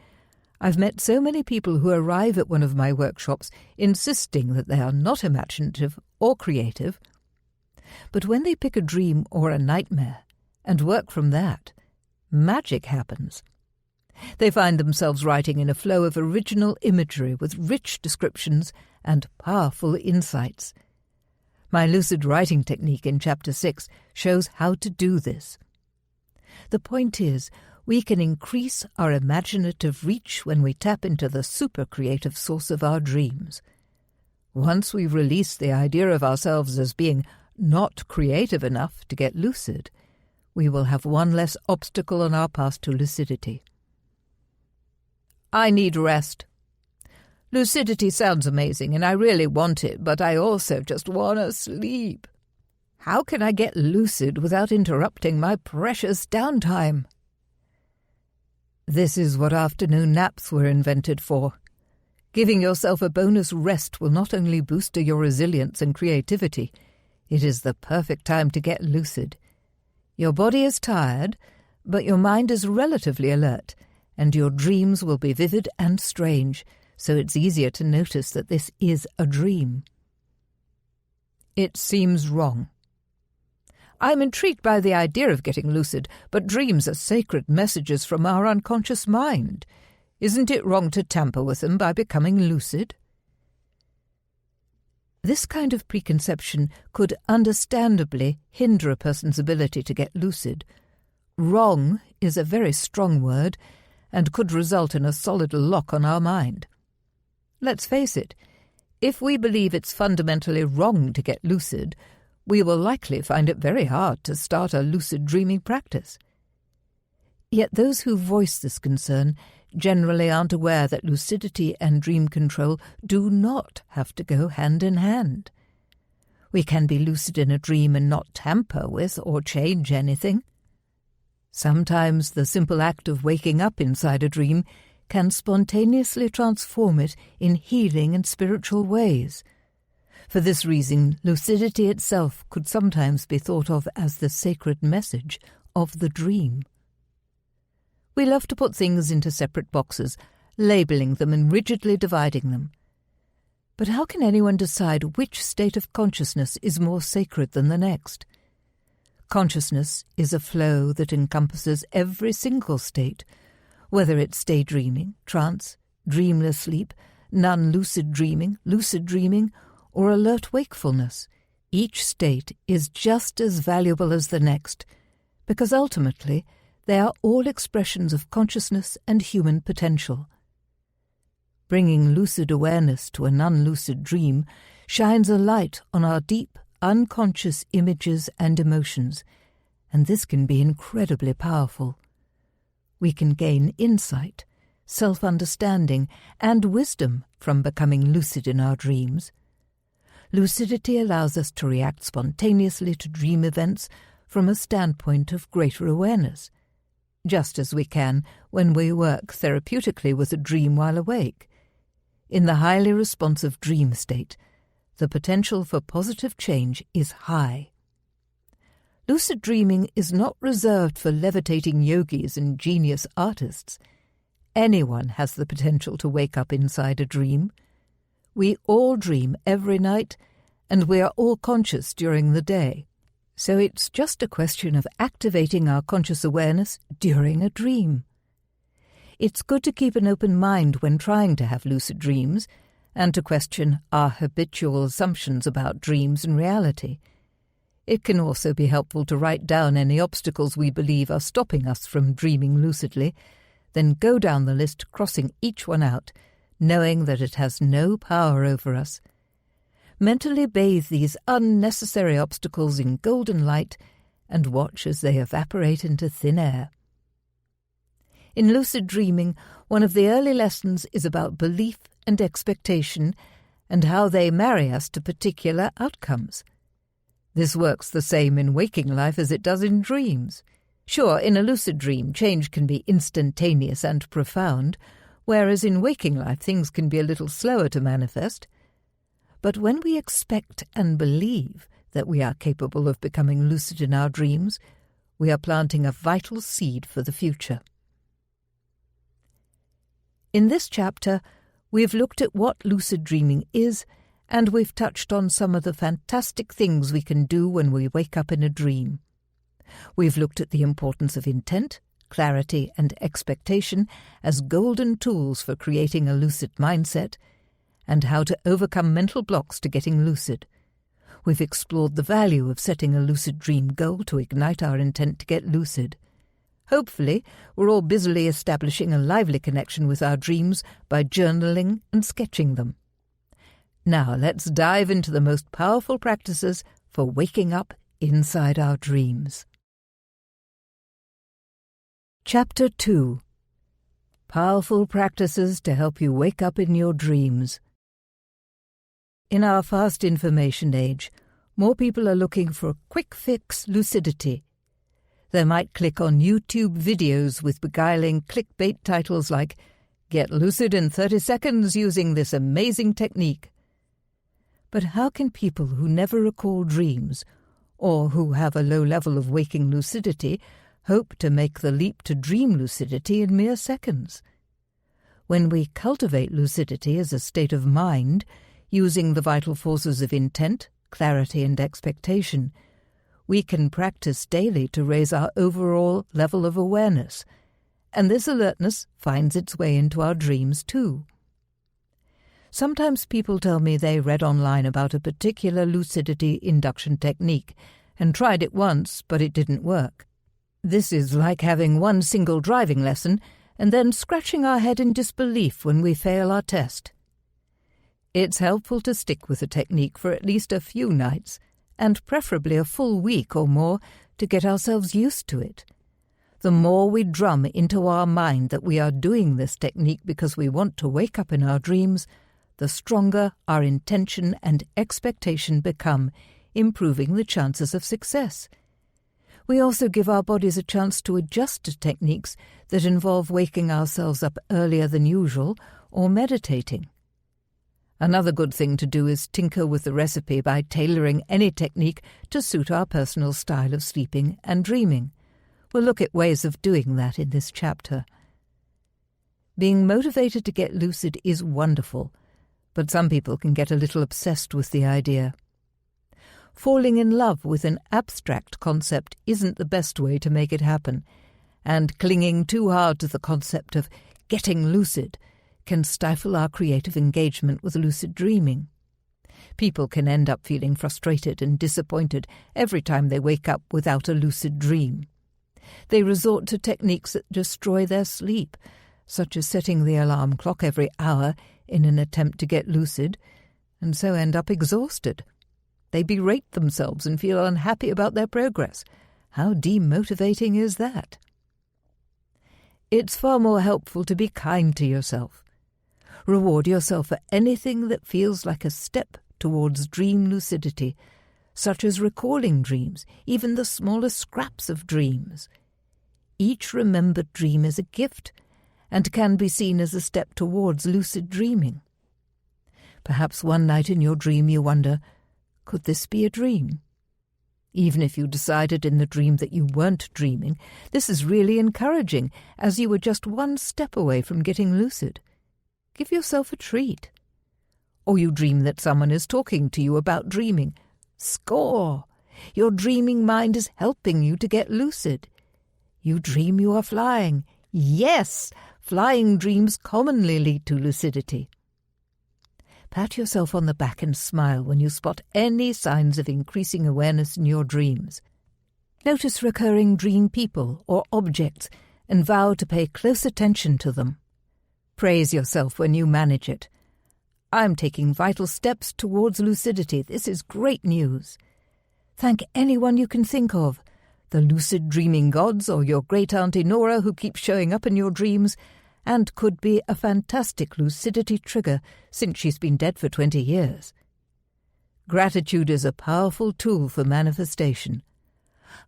I've met so many people who arrive at one of my workshops insisting that they are not imaginative or creative. But when they pick a dream or a nightmare and work from that, magic happens. They find themselves writing in a flow of original imagery with rich descriptions and powerful insights. My lucid writing technique in Chapter 6 shows how to do this. The point is, we can increase our imaginative reach when we tap into the super-creative source of our dreams. Once we've released the idea of ourselves as being not creative enough to get lucid, we will have one less obstacle on our path to lucidity. I need rest. Lucidity sounds amazing, and I really want it, but I also just want to sleep. How can I get lucid without interrupting my precious downtime? This is what afternoon naps were invented for. Giving yourself a bonus rest will not only boost your resilience and creativity, it is the perfect time to get lucid. Your body is tired, but your mind is relatively alert, and your dreams will be vivid and strange, so it's easier to notice that this is a dream. It seems wrong. I'm intrigued by the idea of getting lucid, but dreams are sacred messages from our unconscious mind. Isn't it wrong to tamper with them by becoming lucid? This kind of preconception could understandably hinder a person's ability to get lucid. Wrong is a very strong word and could result in a solid lock on our mind. Let's face it, if we believe it's fundamentally wrong to get lucid, we will likely find it very hard to start a lucid dreaming practice. Yet those who voice this concern generally aren't aware that lucidity and dream control do not have to go hand in hand. We can be lucid in a dream and not tamper with or change anything. Sometimes the simple act of waking up inside a dream can spontaneously transform it in healing and spiritual ways. For this reason, lucidity itself could sometimes be thought of as the sacred message of the dream. We love to put things into separate boxes, labelling them and rigidly dividing them. But how can anyone decide which state of consciousness is more sacred than the next? Consciousness is a flow that encompasses every single state, whether it's daydreaming, trance, dreamless sleep, non-lucid dreaming, lucid dreaming, or alert wakefulness. Each state is just as valuable as the next, because ultimately they are all expressions of consciousness and human potential. Bringing lucid awareness to a non-lucid dream shines a light on our deep, unconscious images and emotions, and this can be incredibly powerful. We can gain insight, self-understanding, and wisdom from becoming lucid in our dreams. Lucidity allows us to react spontaneously to dream events from a standpoint of greater awareness, just as we can when we work therapeutically with a dream while awake. In the highly responsive dream state, the potential for positive change is high. Lucid dreaming is not reserved for levitating yogis and genius artists. Anyone has the potential to wake up inside a dream. We all dream every night, and we are all conscious during the day. So it's just a question of activating our conscious awareness during a dream. It's good to keep an open mind when trying to have lucid dreams, and to question our habitual assumptions about dreams and reality. It can also be helpful to write down any obstacles we believe are stopping us from dreaming lucidly, then go down the list, crossing each one out, knowing that it has no power over us. Mentally bathe these unnecessary obstacles in golden light and watch as they evaporate into thin air. In lucid dreaming, one of the early lessons is about belief and expectation and how they marry us to particular outcomes. This works the same in waking life as it does in dreams. Sure, in a lucid dream, change can be instantaneous and profound, whereas in waking life things can be a little slower to manifest. But when we expect and believe that we are capable of becoming lucid in our dreams, we are planting a vital seed for the future. In this chapter, we've looked at what lucid dreaming is, and we've touched on some of the fantastic things we can do when we wake up in a dream. We've looked at the importance of intent, clarity, and expectation as golden tools for creating a lucid mindset, and how to overcome mental blocks to getting lucid. We've explored the value of setting a lucid dream goal to ignite our intent to get lucid. Hopefully, we're all busily establishing a lively connection with our dreams by journaling and sketching them. Now let's dive into the most powerful practices for waking up inside our dreams. Chapter 2. Powerful practices to help you wake up in your dreams. In our fast information age, more people are looking for a quick-fix lucidity. They might click on YouTube videos with beguiling clickbait titles like, "Get lucid in 30 seconds using this amazing technique." But how can people who never recall dreams, or who have a low level of waking lucidity, hope to make the leap to dream lucidity in mere seconds? When we cultivate lucidity as a state of mind, using the vital forces of intent, clarity, and expectation, we can practice daily to raise our overall level of awareness, and this alertness finds its way into our dreams too. Sometimes people tell me they read online about a particular lucidity induction technique and tried it once, but it didn't work. This is like having one single driving lesson and then scratching our head in disbelief when we fail our test. It's helpful to stick with a technique for at least a few nights, and preferably a full week or more, to get ourselves used to it. The more we drum into our mind that we are doing this technique because we want to wake up in our dreams, the stronger our intention and expectation become, improving the chances of success. We also give our bodies a chance to adjust to techniques that involve waking ourselves up earlier than usual or meditating. Another good thing to do is tinker with the recipe by tailoring any technique to suit our personal style of sleeping and dreaming. We'll look at ways of doing that in this chapter. Being motivated to get lucid is wonderful, but some people can get a little obsessed with the idea. Falling in love with an abstract concept isn't the best way to make it happen, and clinging too hard to the concept of getting lucid can stifle our creative engagement with lucid dreaming. People can end up feeling frustrated and disappointed every time they wake up without a lucid dream. They resort to techniques that destroy their sleep, such as setting the alarm clock every hour in an attempt to get lucid, and so end up exhausted. They berate themselves and feel unhappy about their progress. How demotivating is that? It's far more helpful to be kind to yourself. Reward yourself for anything that feels like a step towards dream lucidity, such as recalling dreams, even the smallest scraps of dreams. Each remembered dream is a gift and can be seen as a step towards lucid dreaming. Perhaps one night in your dream you wonder, could this be a dream? Even if you decided in the dream that you weren't dreaming, this is really encouraging, as you were just one step away from getting lucid. Give yourself a treat. Or you dream that someone is talking to you about dreaming. Score! Your dreaming mind is helping you to get lucid. You dream you are flying. Yes! Flying dreams commonly lead to lucidity. Pat yourself on the back and smile when you spot any signs of increasing awareness in your dreams. Notice recurring dream people or objects and vow to pay close attention to them. Praise yourself when you manage it. I'm taking vital steps towards lucidity. This is great news. Thank anyone you can think of, the lucid dreaming gods or your great auntie Nora who keeps showing up in your dreams and could be a fantastic lucidity trigger since she's been dead for 20 years. Gratitude is a powerful tool for manifestation.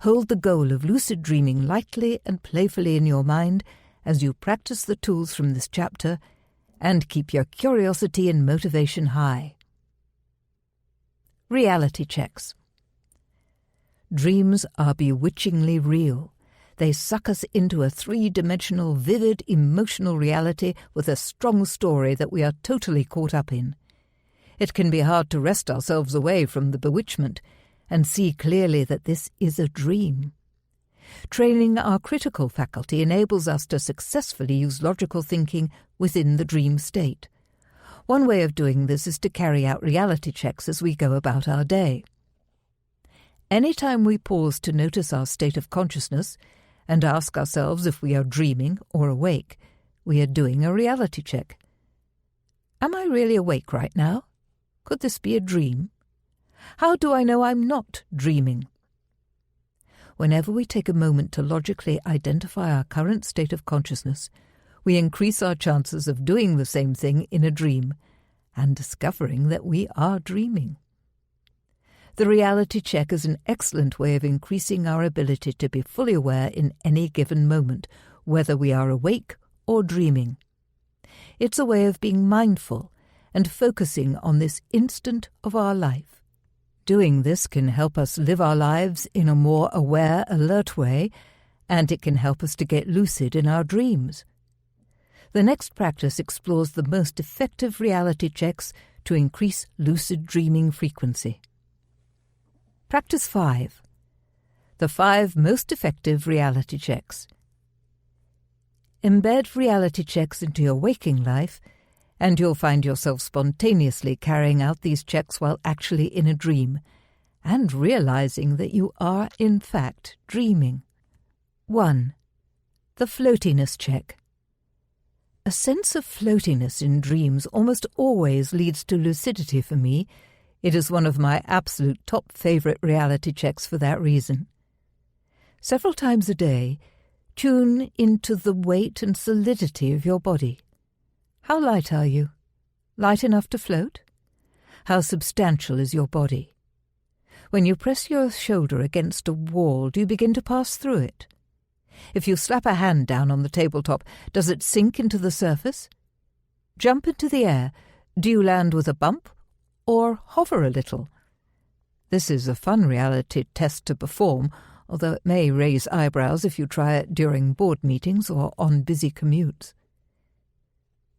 Hold the goal of lucid dreaming lightly and playfully in your mind as you practice the tools from this chapter, and keep your curiosity and motivation high. Reality checks. Dreams are bewitchingly real. They suck us into a three-dimensional, vivid, emotional reality with a strong story that we are totally caught up in. It can be hard to wrest ourselves away from the bewitchment and see clearly that this is a dream. Training our critical faculty enables us to successfully use logical thinking within the dream state. One way of doing this is to carry out reality checks as we go about our day. Anytime we pause to notice our state of consciousness and ask ourselves if we are dreaming or awake, we are doing a reality check. Am I really awake right now? Could this be a dream? How do I know I'm not dreaming? Whenever we take a moment to logically identify our current state of consciousness, we increase our chances of doing the same thing in a dream and discovering that we are dreaming. The reality check is an excellent way of increasing our ability to be fully aware in any given moment, whether we are awake or dreaming. It's a way of being mindful and focusing on this instant of our life. Doing this can help us live our lives in a more aware, alert way, and it can help us to get lucid in our dreams. The next practice explores the most effective reality checks to increase lucid dreaming frequency. Practice 5. The 5 most effective reality checks. Embed reality checks into your waking life, and you'll find yourself spontaneously carrying out these checks while actually in a dream, and realizing that you are, in fact, dreaming. 1. The floatiness check. A sense of floatiness in dreams almost always leads to lucidity for me. It is one of my absolute top favourite reality checks for that reason. Several times a day, tune into the weight and solidity of your body. How light are you? Light enough to float? How substantial is your body? When you press your shoulder against a wall, do you begin to pass through it? If you slap a hand down on the tabletop, does it sink into the surface? Jump into the air. Do you land with a bump or hover a little? This is a fun reality test to perform, although it may raise eyebrows if you try it during board meetings or on busy commutes.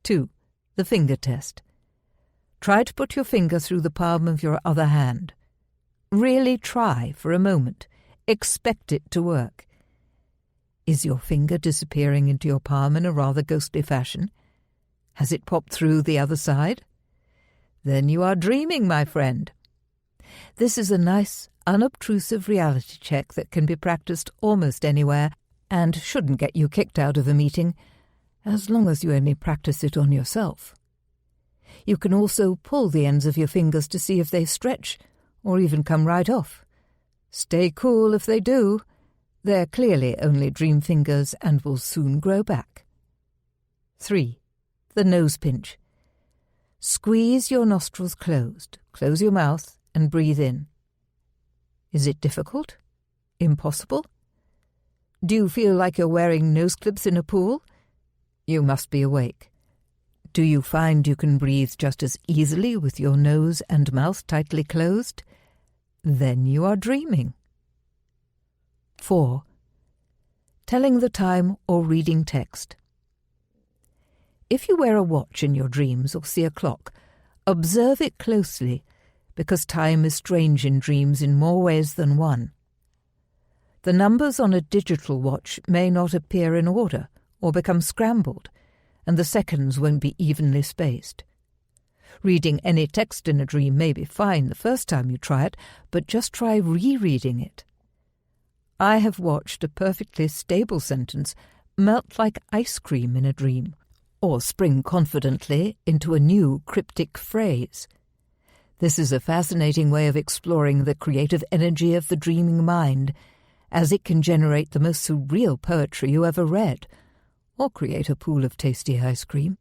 2. The finger test. Try to put your finger through the palm of your other hand. Really try for a moment. Expect it to work. Is your finger disappearing into your palm in a rather ghostly fashion? Has it popped through the other side? Then you are dreaming, my friend. This is a nice, unobtrusive reality check that can be practiced almost anywhere and shouldn't get you kicked out of a meeting, as long as you only practice it on yourself. You can also pull the ends of your fingers to see if they stretch or even come right off. Stay cool if they do. They're clearly only dream fingers and will soon grow back. 3. The nose pinch. Squeeze your nostrils closed, close your mouth and breathe in. Is it difficult? Impossible? Do you feel like you're wearing nose clips in a pool? You must be awake. Do you find you can breathe just as easily with your nose and mouth tightly closed? Then you are dreaming. 4. Telling the time or reading text. If you wear a watch in your dreams or see a clock, observe it closely, because time is strange in dreams in more ways than one. The numbers on a digital watch may not appear in order or become scrambled, and the seconds won't be evenly spaced. Reading any text in a dream may be fine the first time you try it, but just try rereading it. I have watched a perfectly stable sentence melt like ice cream in a dream, or spring confidently into a new cryptic phrase. This is a fascinating way of exploring the creative energy of the dreaming mind, as it can generate the most surreal poetry you ever read, or create a pool of tasty ice cream.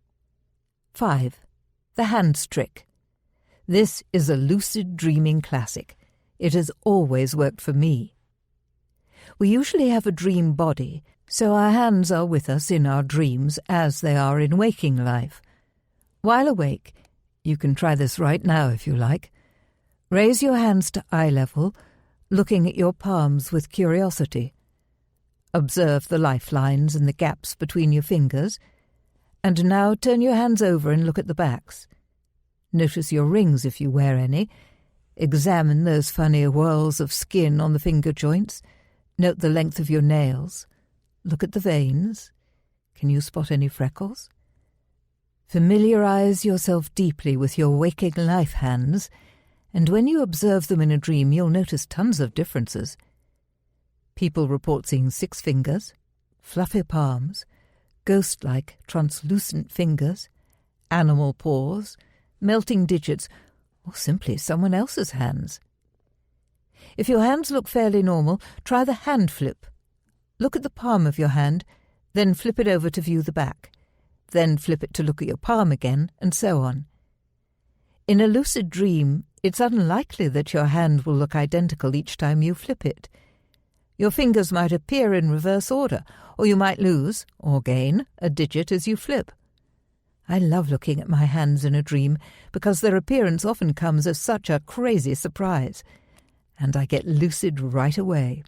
5. The hands trick. This is a lucid dreaming classic. It has always worked for me. We usually have a dream body, so our hands are with us in our dreams as they are in waking life. While awake, you can try this right now if you like, Raise your hands to eye level, looking at your palms with curiosity. Observe the lifelines and the gaps between your fingers, and now turn your hands over and look at the backs. Notice your rings if you wear any. Examine those funny whorls of skin on the finger joints. Note the length of your nails. Look at the veins. Can you spot any freckles? Familiarize yourself deeply with your waking life hands, and when you observe them in a dream, you'll notice tons of differences. People report seeing 6 fingers, fluffy palms, ghost-like translucent fingers, animal paws, melting digits, or simply someone else's hands. If your hands look fairly normal, try the hand flip. Look at the palm of your hand, then flip it over to view the back. Then flip it to look at your palm again, and so on. In a lucid dream, it's unlikely that your hand will look identical each time you flip it. Your fingers might appear in reverse order, or you might lose, or gain, a digit as you flip. I love looking at my hands in a dream because their appearance often comes as such a crazy surprise, and I get lucid right away.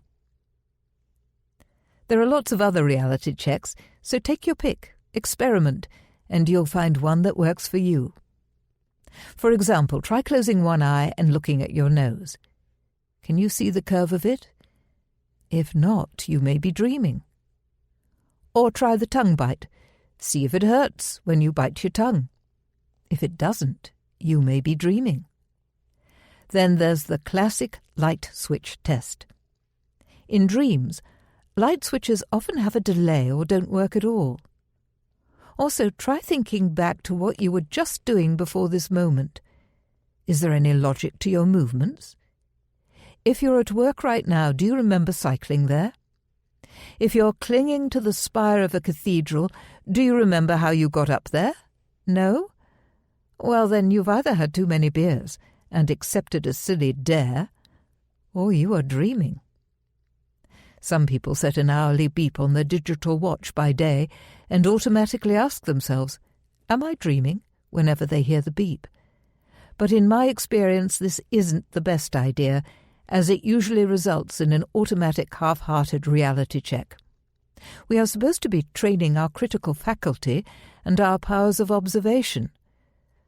There are lots of other reality checks, so take your pick, experiment, and you'll find one that works for you. For example, try closing one eye and looking at your nose. Can you see the curve of it? If not, you may be dreaming. Or try the tongue bite. See if it hurts when you bite your tongue. If it doesn't, you may be dreaming. Then there's the classic light switch test. In dreams, light switches often have a delay or don't work at all. Also, try thinking back to what you were just doing before this moment. Is there any logic to your movements? If you're at work right now, do you remember cycling there? If you're clinging to the spire of a cathedral, do you remember how you got up there? No? Well, then you've either had too many beers and accepted a silly dare, or you are dreaming. Some people set an hourly beep on their digital watch by day and automatically ask themselves, "Am I dreaming?" whenever they hear the beep. But in my experience, this isn't the best idea, as it usually results in an automatic half-hearted reality check. We are supposed to be training our critical faculty and our powers of observation,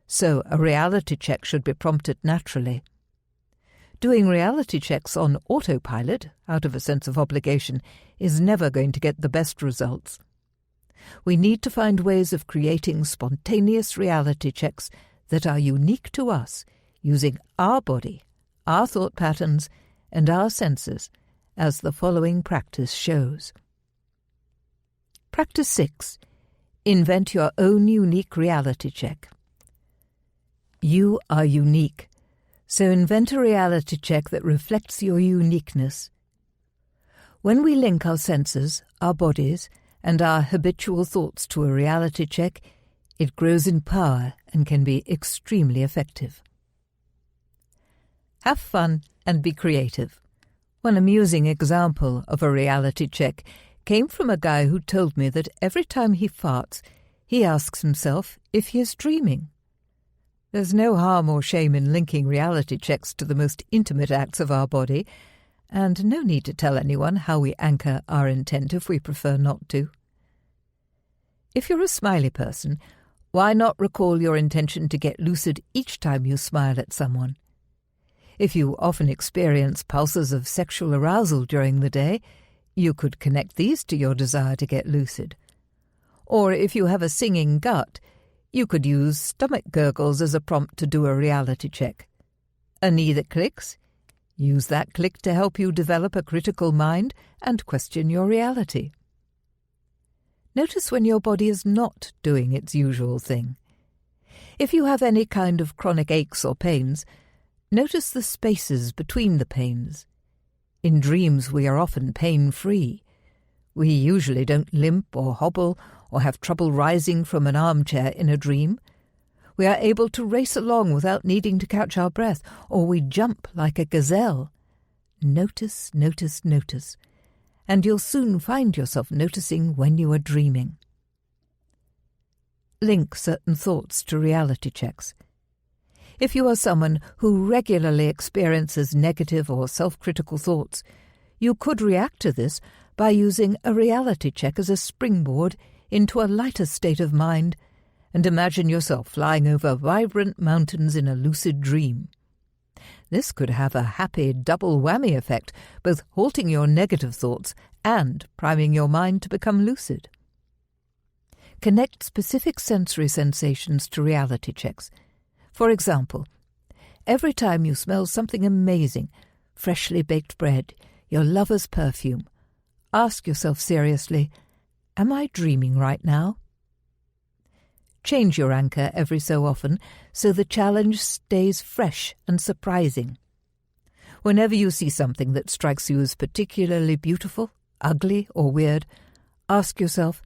so a reality check should be prompted naturally. Doing reality checks on autopilot, out of a sense of obligation, is never going to get the best results. We need to find ways of creating spontaneous reality checks that are unique to us, using our body, our thought patterns, and our senses, as the following practice shows. Practice 6. Invent your own unique reality check. You are unique, so invent a reality check that reflects your uniqueness. When we link our senses, our bodies, and our habitual thoughts to a reality check, it grows in power and can be extremely effective. Have fun and be creative. One amusing example of a reality check came from a guy who told me that every time he farts, he asks himself if he is dreaming. There's no harm or shame in linking reality checks to the most intimate acts of our body, and no need to tell anyone how we anchor our intent if we prefer not to. If you're a smiley person, why not recall your intention to get lucid each time you smile at someone? If you often experience pulses of sexual arousal during the day, you could connect these to your desire to get lucid. Or if you have a singing gut, you could use stomach gurgles as a prompt to do a reality check. A knee that clicks? Use that click to help you develop a critical mind and question your reality. Notice when your body is not doing its usual thing. If you have any kind of chronic aches or pains, notice the spaces between the pains. In dreams, we are often pain-free. We usually don't limp or hobble or have trouble rising from an armchair in a dream. We are able to race along without needing to catch our breath, or we jump like a gazelle. Notice, notice, notice, and you'll soon find yourself noticing when you are dreaming. Link certain thoughts to reality checks. If you are someone who regularly experiences negative or self-critical thoughts, you could react to this by using a reality check as a springboard into a lighter state of mind and imagine yourself flying over vibrant mountains in a lucid dream. This could have a happy double whammy effect, both halting your negative thoughts and priming your mind to become lucid. Connect specific sensory sensations to reality checks. For example, every time you smell something amazing, freshly baked bread, your lover's perfume, ask yourself seriously, am I dreaming right now? Change your anchor every so often so the challenge stays fresh and surprising. Whenever you see something that strikes you as particularly beautiful, ugly, or weird, ask yourself,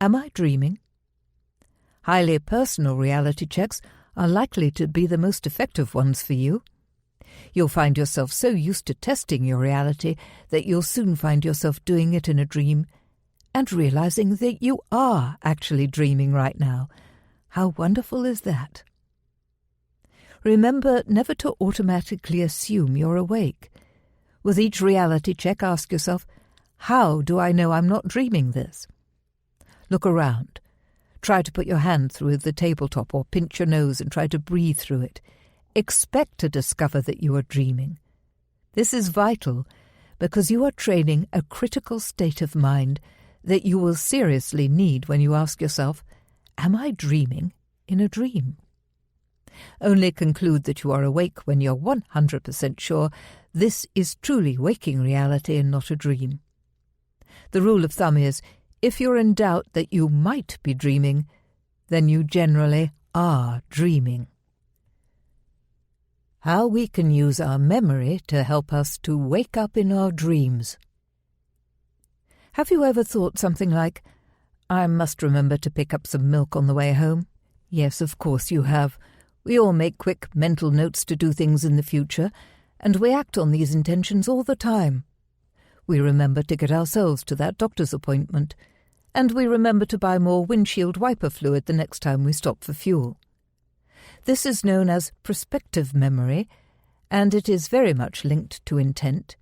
am I dreaming? Highly personal reality checks are likely to be the most effective ones for you. You'll find yourself so used to testing your reality that you'll soon find yourself doing it in a dream and realizing that you are actually dreaming right now. How wonderful is that? Remember never to automatically assume you're awake. With each reality check, ask yourself, how do I know I'm not dreaming this? Look around. Try to put your hand through the tabletop or pinch your nose and try to breathe through it. Expect to discover that you are dreaming. This is vital because you are training a critical state of mind that you will seriously need when you ask yourself, am I dreaming in a dream? Only conclude that you are awake when you're 100% sure this is truly waking reality and not a dream. The rule of thumb is, if you're in doubt that you might be dreaming, then you generally are dreaming. How we can use our memory to help us to wake up in our dreams. Have you ever thought something like, I must remember to pick up some milk on the way home? Yes, of course you have. We all make quick mental notes to do things in the future, and we act on these intentions all the time. We remember to get ourselves to that doctor's appointment, and we remember to buy more windshield wiper fluid the next time we stop for fuel. This is known as prospective memory, and it is very much linked to intent.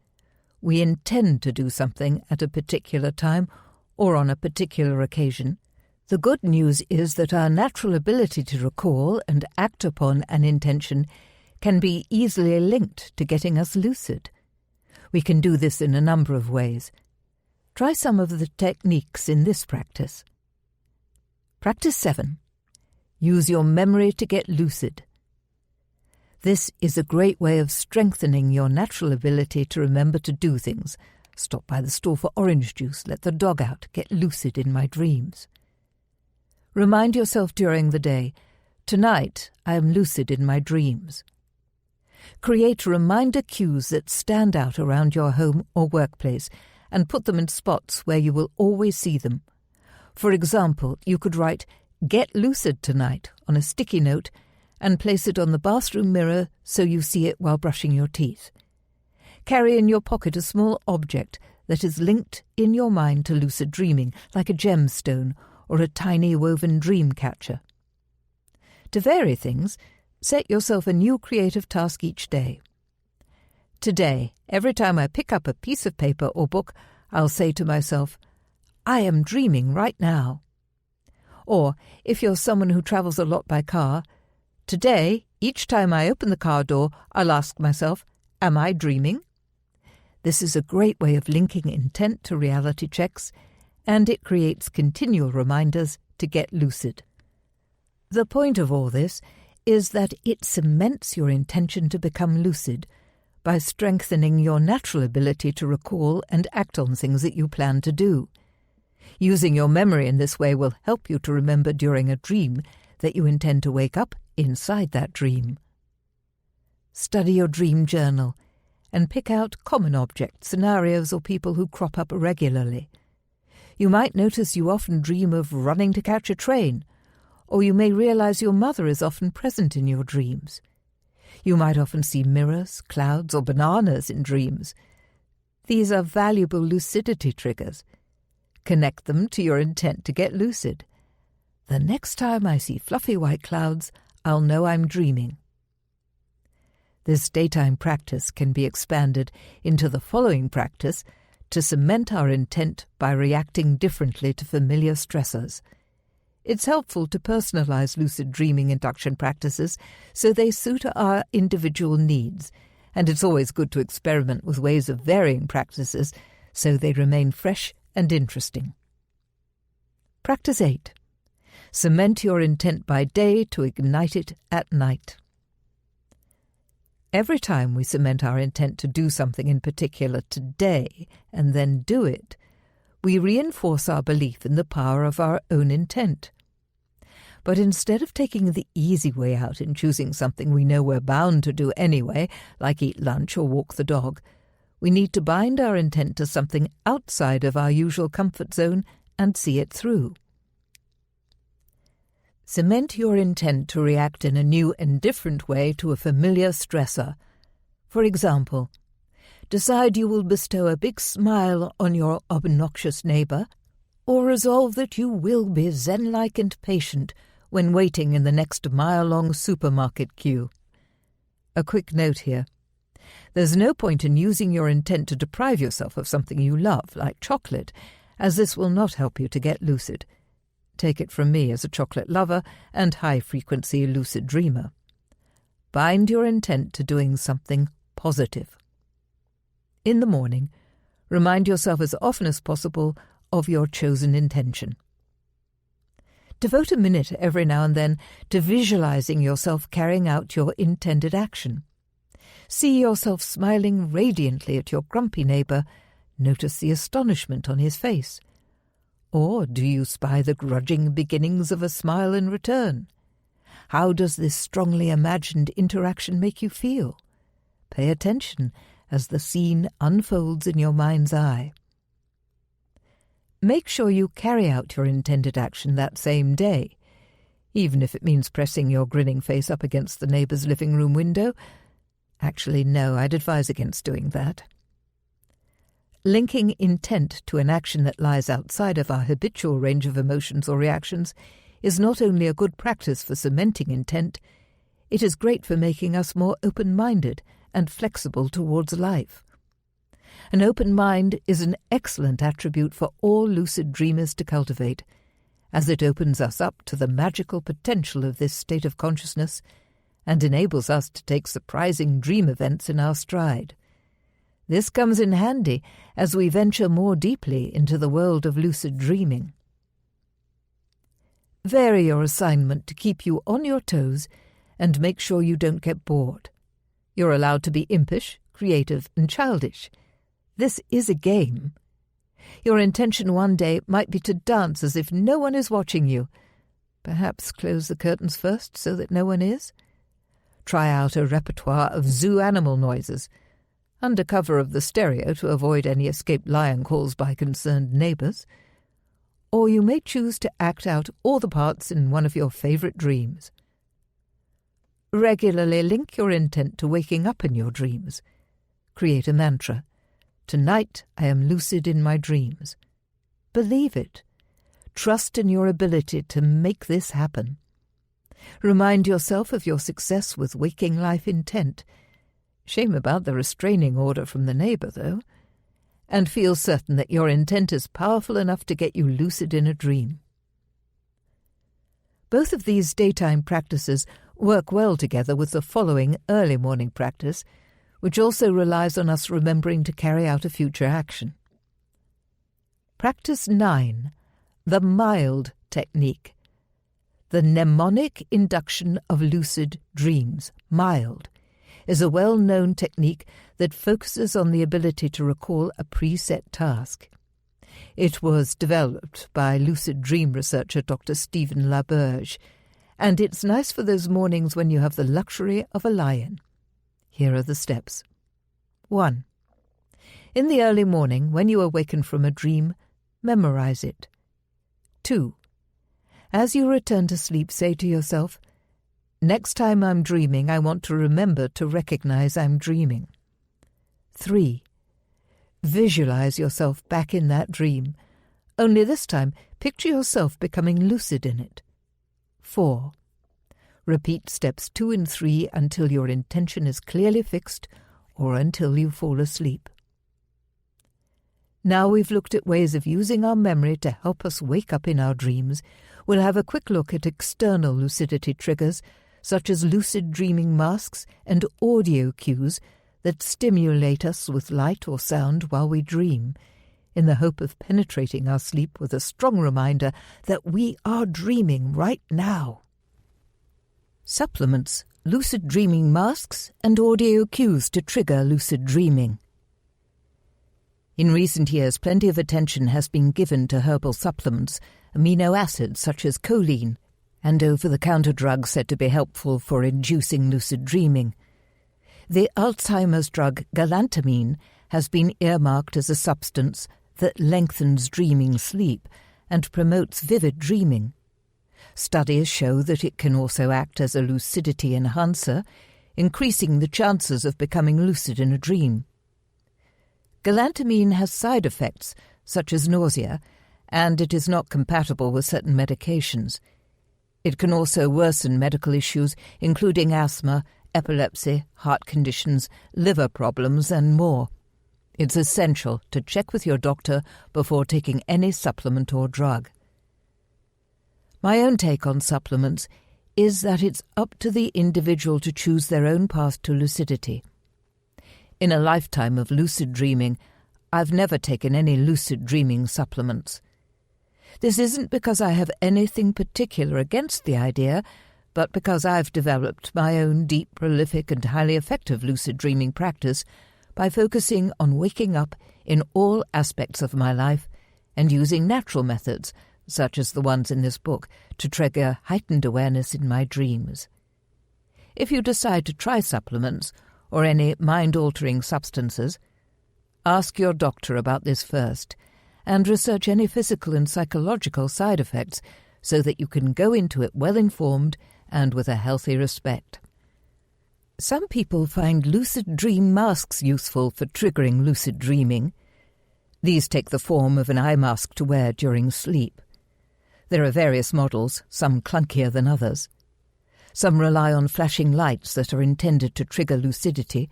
We intend to do something at a particular time or on a particular occasion. The good news is that our natural ability to recall and act upon an intention can be easily linked to getting us lucid. We can do this in a number of ways. Try some of the techniques in this practice. Practice 7. Use your memory to get lucid. This is a great way of strengthening your natural ability to remember to do things. Stop by the store for orange juice, let the dog out, get lucid in my dreams. Remind yourself during the day, tonight I am lucid in my dreams. Create reminder cues that stand out around your home or workplace and put them in spots where you will always see them. For example, you could write, "Get lucid tonight" on a sticky note and place it on the bathroom mirror so you see it while brushing your teeth. Carry in your pocket a small object that is linked in your mind to lucid dreaming, like a gemstone or a tiny woven dream catcher. To vary things, set yourself a new creative task each day. Today, every time I pick up a piece of paper or book, I'll say to myself, I am dreaming right now. Or, if you're someone who travels a lot by car, today, each time I open the car door, I'll ask myself, am I dreaming? This is a great way of linking intent to reality checks, and it creates continual reminders to get lucid. The point of all this is that it cements your intention to become lucid by strengthening your natural ability to recall and act on things that you plan to do. Using your memory in this way will help you to remember during a dream that you intend to wake up inside that dream. Study your dream journal and pick out common objects, scenarios, or people who crop up regularly. You might notice you often dream of running to catch a train, or you may realize your mother is often present in your dreams. You might often see mirrors, clouds, or bananas in dreams. These are valuable lucidity triggers. Connect them to your intent to get lucid. The next time I see fluffy white clouds, I'll know I'm dreaming. This daytime practice can be expanded into the following practice to cement our intent by reacting differently to familiar stressors. It's helpful to personalize lucid dreaming induction practices so they suit our individual needs, and it's always good to experiment with ways of varying practices so they remain fresh and interesting. Practice 8. Cement your intent by day to ignite it at night. Every time we cement our intent to do something in particular today and then do it, we reinforce our belief in the power of our own intent. But instead of taking the easy way out in choosing something we know we're bound to do anyway, like eat lunch or walk the dog, we need to bind our intent to something outside of our usual comfort zone and see it through. Cement your intent to react in a new and different way to a familiar stressor. For example, decide you will bestow a big smile on your obnoxious neighbour, or resolve that you will be zen-like and patient when waiting in the next mile-long supermarket queue. A quick note here. There's no point in using your intent to deprive yourself of something you love, like chocolate, as this will not help you to get lucid. Take it from me as a chocolate lover and high-frequency lucid dreamer. Bind your intent to doing something positive. In the morning, remind yourself as often as possible of your chosen intention. Devote a minute every now and then to visualizing yourself carrying out your intended action. See yourself smiling radiantly at your grumpy neighbour. Notice the astonishment on his face. Or do you spy the grudging beginnings of a smile in return? How does this strongly imagined interaction make you feel? Pay attention as the scene unfolds in your mind's eye. Make sure you carry out your intended action that same day, even if it means pressing your grinning face up against the neighbour's living room window. Actually, no, I'd advise against doing that. Linking intent to an action that lies outside of our habitual range of emotions or reactions is not only a good practice for cementing intent, it is great for making us more open-minded and flexible towards life. An open mind is an excellent attribute for all lucid dreamers to cultivate, as it opens us up to the magical potential of this state of consciousness and enables us to take surprising dream events in our stride. This comes in handy as we venture more deeply into the world of lucid dreaming. Vary your assignment to keep you on your toes and make sure you don't get bored. You're allowed to be impish, creative, and childish. This is a game. Your intention one day might be to dance as if no one is watching you. Perhaps close the curtains first so that no one is. Try out a repertoire of zoo animal noises, under cover of the stereo to avoid any escaped lion calls by concerned neighbours. Or you may choose to act out all the parts in one of your favourite dreams. Regularly link your intent to waking up in your dreams. Create a mantra. Tonight I am lucid in my dreams. Believe it. Trust in your ability to make this happen. Remind yourself of your success with waking life intent. Shame about the restraining order from the neighbour, though. And feel certain that your intent is powerful enough to get you lucid in a dream. Both of these daytime practices work well together with the following early morning practice, which also relies on us remembering to carry out a future action. Practice 9. The mild technique. The mnemonic induction of lucid dreams, mild, is a well-known technique that focuses on the ability to recall a preset task. It was developed by lucid dream researcher Dr. Stephen LaBerge, and it's nice for those mornings when you have the luxury of a lie-in. Here are the steps. 1. In the early morning, when you awaken from a dream, memorize it. 2. As you return to sleep, say to yourself, "Next time I'm dreaming, I want to remember to recognize I'm dreaming." 3. Visualize yourself back in that dream, only this time picture yourself becoming lucid in it. 4. Repeat steps 2 and 3 until your intention is clearly fixed or until you fall asleep. Now we've looked at ways of using our memory to help us wake up in our dreams. We'll have a quick look at external lucidity triggers, such as lucid dreaming masks and audio cues that stimulate us with light or sound while we dream, in the hope of penetrating our sleep with a strong reminder that we are dreaming right now. Supplements, lucid dreaming masks and audio cues to trigger lucid dreaming. In recent years, plenty of attention has been given to herbal supplements, amino acids such as choline, and over-the-counter drugs said to be helpful for inducing lucid dreaming. The Alzheimer's drug galantamine has been earmarked as a substance that lengthens dreaming sleep and promotes vivid dreaming. Studies show that it can also act as a lucidity enhancer, increasing the chances of becoming lucid in a dream. Galantamine has side effects, such as nausea, and it is not compatible with certain medications. It can also worsen medical issues, including asthma, epilepsy, heart conditions, liver problems, and more. It's essential to check with your doctor before taking any supplement or drug. My own take on supplements is that it's up to the individual to choose their own path to lucidity. In a lifetime of lucid dreaming, I've never taken any lucid dreaming supplements. This isn't because I have anything particular against the idea, but because I've developed my own deep, prolific and highly effective lucid dreaming practice by focusing on waking up in all aspects of my life and using natural methods, such as the ones in this book, to trigger heightened awareness in my dreams. If you decide to try supplements or any mind-altering substances, ask your doctor about this first and research any physical and psychological side effects so that you can go into it well-informed and with a healthy respect. Some people find lucid dream masks useful for triggering lucid dreaming. These take the form of an eye mask to wear during sleep. There are various models, some clunkier than others. Some rely on flashing lights that are intended to trigger lucidity,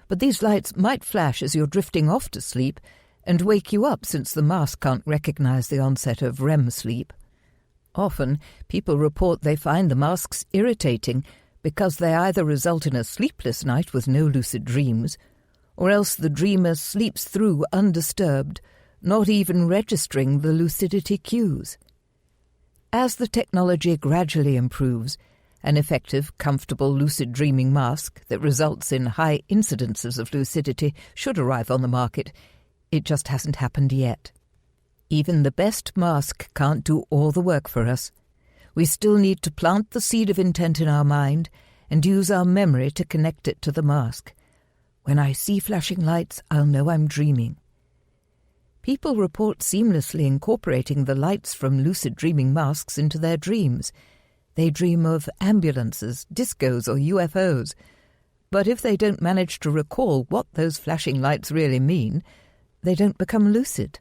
but these lights might flash as you're drifting off to sleep and wake you up since the mask can't recognize the onset of REM sleep. Often, people report they find the masks irritating because they either result in a sleepless night with no lucid dreams, or else the dreamer sleeps through undisturbed, not even registering the lucidity cues. As the technology gradually improves, an effective, comfortable lucid dreaming mask that results in high incidences of lucidity should arrive on the market. It just hasn't happened yet. Even the best mask can't do all the work for us. We still need to plant the seed of intent in our mind and use our memory to connect it to the mask. When I see flashing lights, I'll know I'm dreaming. People report seamlessly incorporating the lights from lucid dreaming masks into their dreams. They dream of ambulances, discos, or UFOs. But if they don't manage to recall what those flashing lights really mean, they don't become lucid.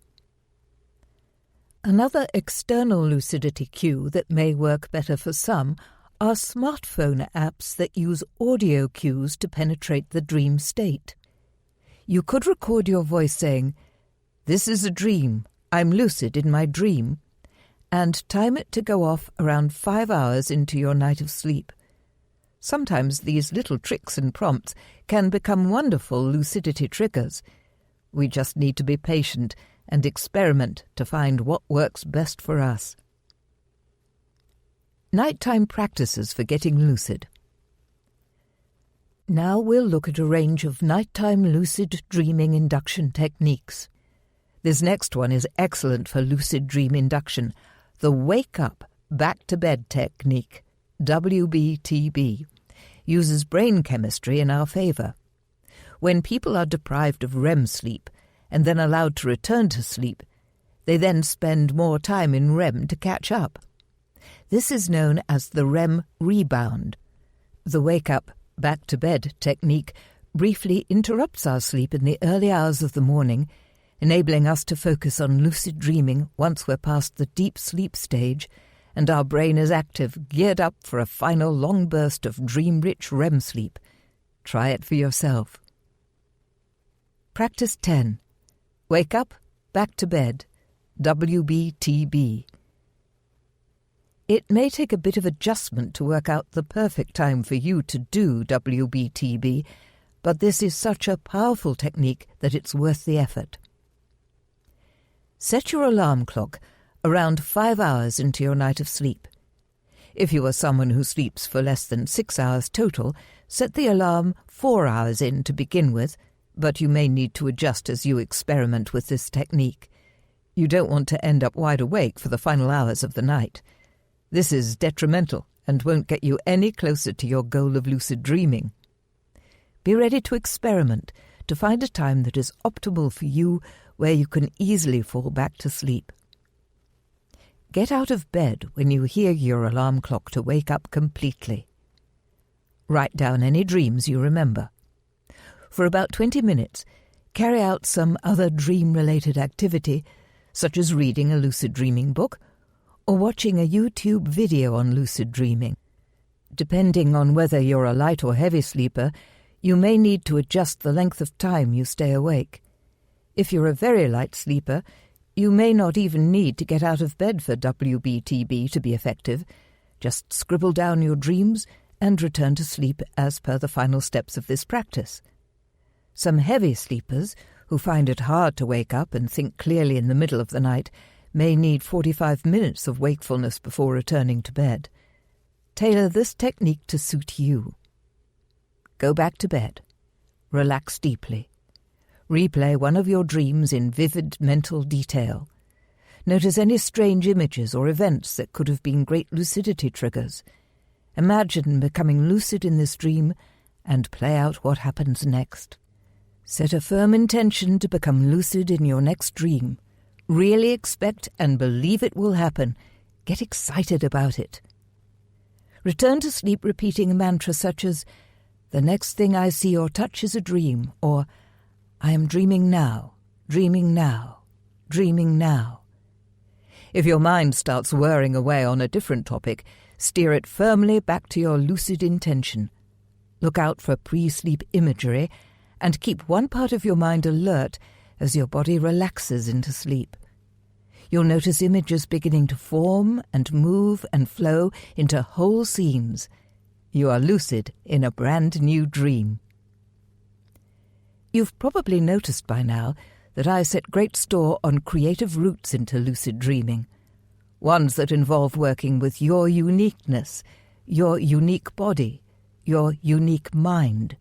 Another external lucidity cue that may work better for some are smartphone apps that use audio cues to penetrate the dream state. You could record your voice saying, "This is a dream, I'm lucid in my dream," and time it to go off around 5 hours into your night of sleep. Sometimes these little tricks and prompts can become wonderful lucidity triggers. We just need to be patient and experiment to find what works best for us. Nighttime practices for getting lucid. Now we'll look at a range of nighttime lucid dreaming induction techniques. This next one is excellent for lucid dream induction, the Wake Up, Back to Bed technique, WBTB, uses brain chemistry in our favor. When people are deprived of REM sleep and then allowed to return to sleep, they then spend more time in REM to catch up. This is known as the REM rebound. The Wake Up, Back to Bed technique briefly interrupts our sleep in the early hours of the morning, enabling us to focus on lucid dreaming once we're past the deep sleep stage and our brain is active, geared up for a final long burst of dream-rich REM sleep. Try it for yourself. Practice 10. Wake up, back to bed. WBTB. It may take a bit of adjustment to work out the perfect time for you to do WBTB, but this is such a powerful technique that it's worth the effort. Set your alarm clock around 5 hours into your night of sleep. If you are someone who sleeps for less than 6 hours total, set the alarm 4 hours in to begin with, but you may need to adjust as you experiment with this technique. You don't want to end up wide awake for the final hours of the night. This is detrimental and won't get you any closer to your goal of lucid dreaming. Be ready to experiment, to find a time that is optimal for you where you can easily fall back to sleep. Get out of bed when you hear your alarm clock to wake up completely. Write down any dreams you remember. For about 20 minutes, carry out some other dream-related activity, such as reading a lucid dreaming book or watching a YouTube video on lucid dreaming. Depending on whether you're a light or heavy sleeper, you may need to adjust the length of time you stay awake. If you're a very light sleeper, you may not even need to get out of bed for WBTB to be effective. Just scribble down your dreams and return to sleep as per the final steps of this practice. Some heavy sleepers, who find it hard to wake up and think clearly in the middle of the night, may need 45 minutes of wakefulness before returning to bed. Tailor this technique to suit you. Go back to bed. Relax deeply. Replay one of your dreams in vivid mental detail. Notice any strange images or events that could have been great lucidity triggers. Imagine becoming lucid in this dream and play out what happens next. Set a firm intention to become lucid in your next dream. Really expect and believe it will happen. Get excited about it. Return to sleep repeating a mantra such as, "The next thing I see or touch is a dream," or "I am dreaming now, dreaming now, dreaming now." If your mind starts whirring away on a different topic, steer it firmly back to your lucid intention. Look out for pre-sleep imagery and keep one part of your mind alert as your body relaxes into sleep. You'll notice images beginning to form and move and flow into whole scenes. You are lucid in a brand new dream. You've probably noticed by now that I set great store on creative routes into lucid dreaming, ones that involve working with your uniqueness, your unique body, your unique mind.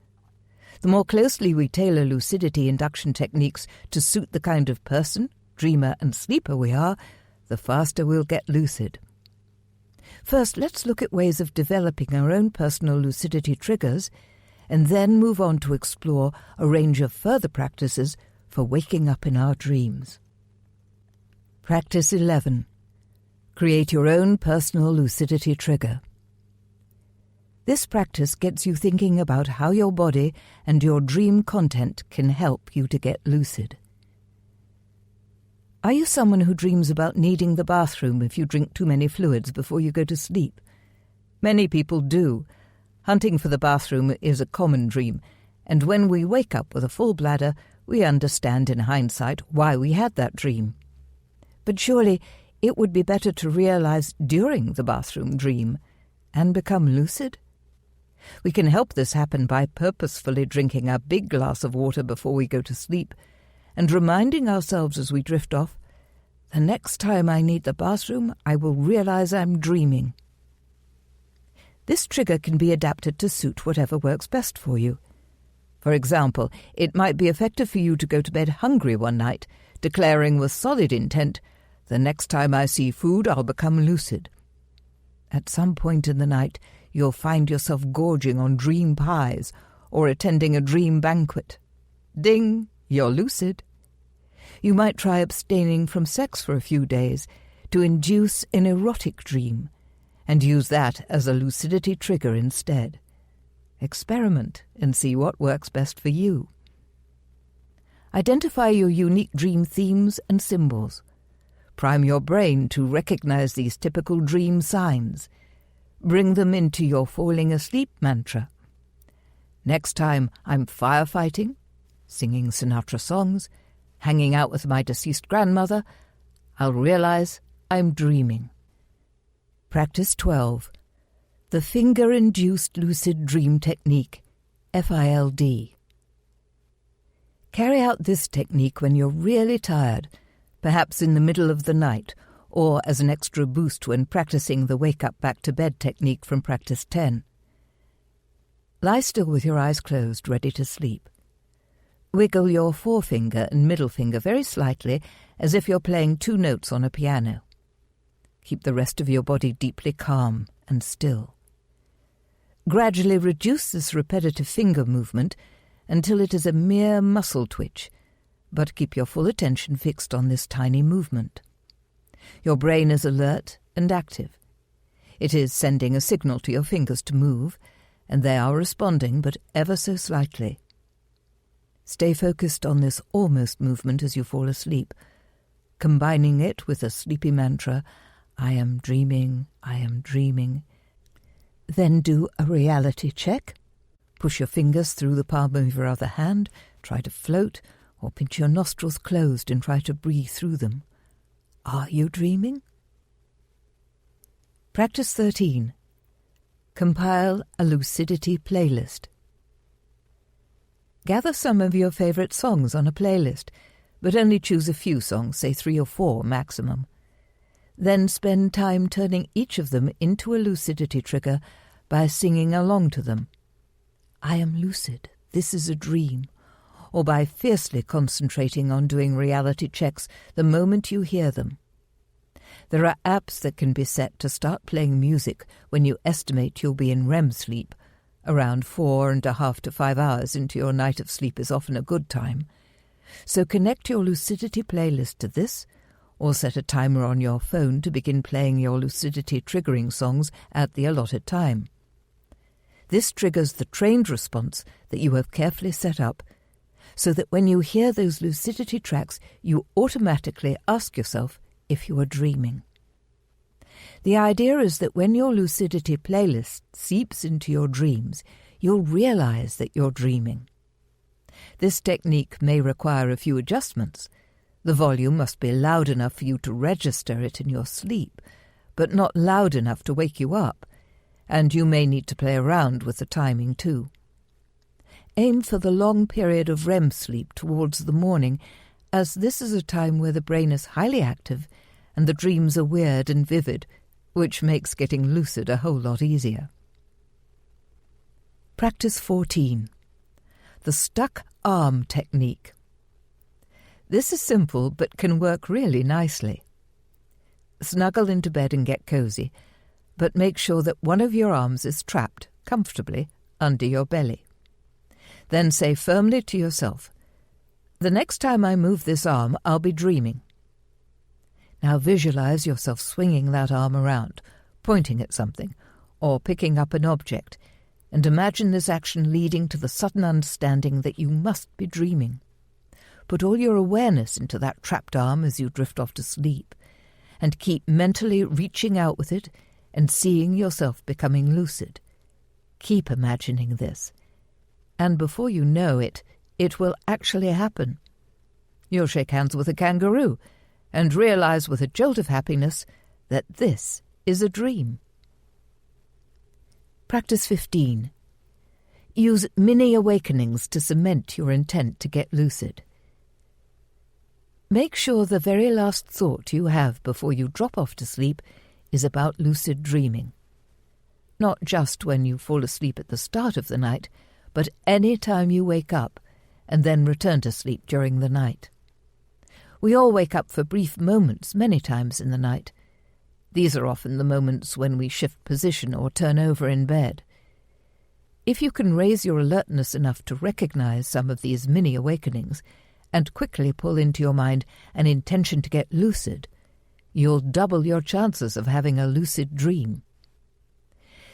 The more closely we tailor lucidity induction techniques to suit the kind of person, dreamer and sleeper we are, the faster we'll get lucid. First, let's look at ways of developing our own personal lucidity triggers, and then move on to explore a range of further practices for waking up in our dreams. Practice 11. Create your own personal lucidity trigger. This practice gets you thinking about how your body and your dream content can help you to get lucid. Are you someone who dreams about needing the bathroom if you drink too many fluids before you go to sleep? Many people do. Hunting for the bathroom is a common dream, and when we wake up with a full bladder, we understand in hindsight why we had that dream. But surely it would be better to realize during the bathroom dream and become lucid? We can help this happen by purposefully drinking a big glass of water before we go to sleep and reminding ourselves as we drift off, "The next time I need the bathroom, I will realize I'm dreaming." This trigger can be adapted to suit whatever works best for you. For example, it might be effective for you to go to bed hungry one night, declaring with solid intent, "The next time I see food, I'll become lucid." At some point in the night, you'll find yourself gorging on dream pies or attending a dream banquet. Ding! You're lucid. You might try abstaining from sex for a few days to induce an erotic dream and use that as a lucidity trigger instead. Experiment and see what works best for you. Identify your unique dream themes and symbols. Prime your brain to recognize these typical dream signs. Bring them into your falling asleep mantra. Next time I'm firefighting, singing Sinatra songs, hanging out with my deceased grandmother, I'll realize I'm dreaming. Practice 12. The Finger-Induced Lucid Dream Technique, FILD. Carry out this technique when you're really tired, perhaps in the middle of the night, or as an extra boost when practicing the wake-up back-to-bed technique from practice 10. Lie still with your eyes closed, ready to sleep. Wiggle your forefinger and middle finger very slightly, as if you're playing 2 notes on a piano. Keep the rest of your body deeply calm and still. Gradually reduce this repetitive finger movement until it is a mere muscle twitch, but keep your full attention fixed on this tiny movement. Your brain is alert and active. It is sending a signal to your fingers to move, and they are responding, but ever so slightly. Stay focused on this almost movement as you fall asleep, combining it with a sleepy mantra, I am dreaming, I am dreaming. Then do a reality check. Push your fingers through the palm of your other hand, try to float, or pinch your nostrils closed and try to breathe through them. Are you dreaming? Practice 13. Compile a Lucidity playlist. Gather some of your favourite songs on a playlist, but only choose a few songs, say 3 or 4 maximum. Then spend time turning each of them into a lucidity trigger by singing along to them. I am lucid, this is a dream, or by fiercely concentrating on doing reality checks the moment you hear them. There are apps that can be set to start playing music when you estimate you'll be in REM sleep. Around 4.5 to 5 hours into your night of sleep is often a good time. So connect your lucidity playlist to this, or set a timer on your phone to begin playing your lucidity triggering songs at the allotted time. This triggers the trained response that you have carefully set up, so that when you hear those lucidity tracks, you automatically ask yourself if you are dreaming. The idea is that when your lucidity playlist seeps into your dreams, you'll realize that you're dreaming. This technique may require a few adjustments. The volume must be loud enough for you to register it in your sleep, but not loud enough to wake you up, and you may need to play around with the timing too. Aim for the long period of REM sleep towards the morning, as this is a time where the brain is highly active and the dreams are weird and vivid, which makes getting lucid a whole lot easier. Practice 14. The stuck arm technique. This is simple but can work really nicely. Snuggle into bed and get cozy, but make sure that one of your arms is trapped comfortably under your belly. Then say firmly to yourself, "The next time I move this arm, I'll be dreaming." Now visualize yourself swinging that arm around, pointing at something, or picking up an object, and imagine this action leading to the sudden understanding that you must be dreaming. Put all your awareness into that trapped arm as you drift off to sleep, and keep mentally reaching out with it and seeing yourself becoming lucid. Keep imagining this, and before you know it, it will actually happen. You'll shake hands with a kangaroo and realize with a jolt of happiness that this is a dream. Practice 15. Use mini-awakenings to cement your intent to get lucid. Make sure the very last thought you have before you drop off to sleep is about lucid dreaming. Not just when you fall asleep at the start of the night, but any time you wake up and then return to sleep during the night. We all wake up for brief moments many times in the night. These are often the moments when we shift position or turn over in bed. If you can raise your alertness enough to recognize some of these mini-awakenings and quickly pull into your mind an intention to get lucid, you'll double your chances of having a lucid dream.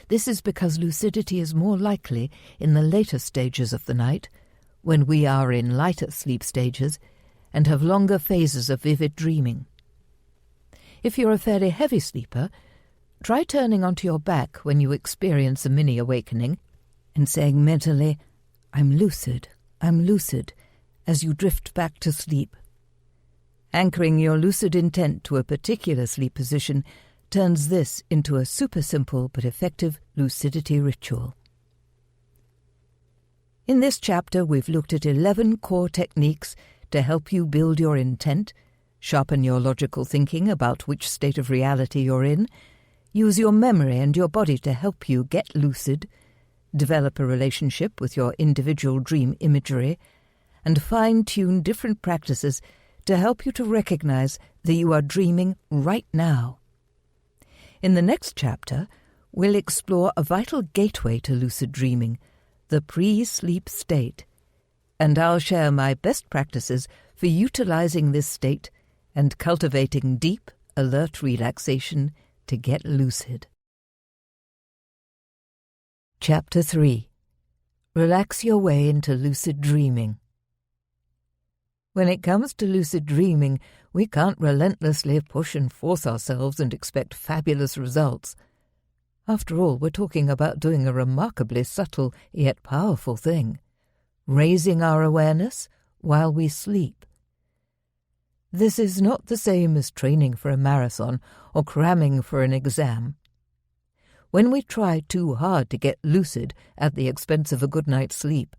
This is because lucidity is more likely in the later stages of the night, when we are in lighter sleep stages and have longer phases of vivid dreaming. If you're a fairly heavy sleeper, try turning onto your back when you experience a mini-awakening and saying mentally, I'm lucid, as you drift back to sleep. Anchoring your lucid intent to a particular sleep position turns this into a super simple but effective lucidity ritual. In this chapter, we've looked at 11 core techniques to help you build your intent, sharpen your logical thinking about which state of reality you're in, use your memory and your body to help you get lucid, develop a relationship with your individual dream imagery, and fine-tune different practices to help you to recognize that you are dreaming right now. In the next chapter, we'll explore a vital gateway to lucid dreaming, the pre-sleep state, and I'll share my best practices for utilizing this state and cultivating deep, alert relaxation to get lucid. Chapter 3. Relax your way into lucid dreaming. When it comes to lucid dreaming, we can't relentlessly push and force ourselves and expect fabulous results. After all, we're talking about doing a remarkably subtle yet powerful thing, raising our awareness while we sleep. This is not the same as training for a marathon or cramming for an exam. When we try too hard to get lucid at the expense of a good night's sleep,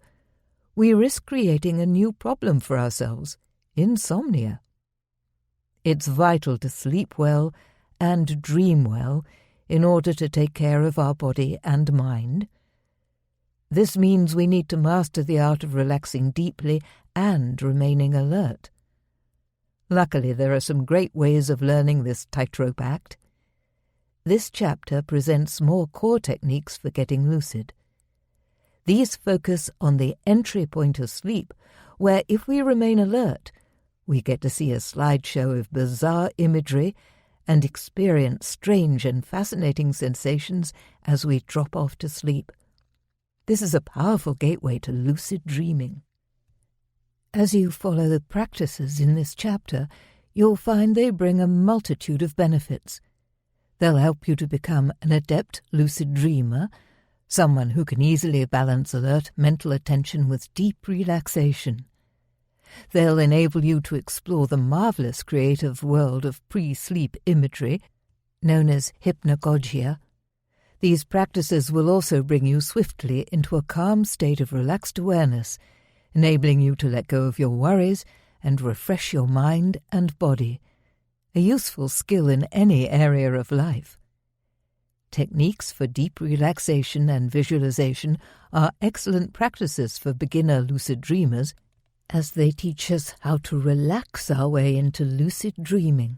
we risk creating a new problem for ourselves, insomnia. It's vital to sleep well and dream well in order to take care of our body and mind. This means we need to master the art of relaxing deeply and remaining alert. Luckily, there are some great ways of learning this tightrope act. This chapter presents more core techniques for getting lucid. These focus on the entry point of sleep, where if we remain alert, we get to see a slideshow of bizarre imagery and experience strange and fascinating sensations as we drop off to sleep. This is a powerful gateway to lucid dreaming. As you follow the practices in this chapter, you'll find they bring a multitude of benefits. They'll help you to become an adept lucid dreamer, someone who can easily balance alert mental attention with deep relaxation. They'll enable you to explore the marvelous creative world of pre-sleep imagery, known as hypnagogia. These practices will also bring you swiftly into a calm state of relaxed awareness, enabling you to let go of your worries and refresh your mind and body, a useful skill in any area of life. Techniques for deep relaxation and visualization are excellent practices for beginner lucid dreamers, as they teach us how to relax our way into lucid dreaming.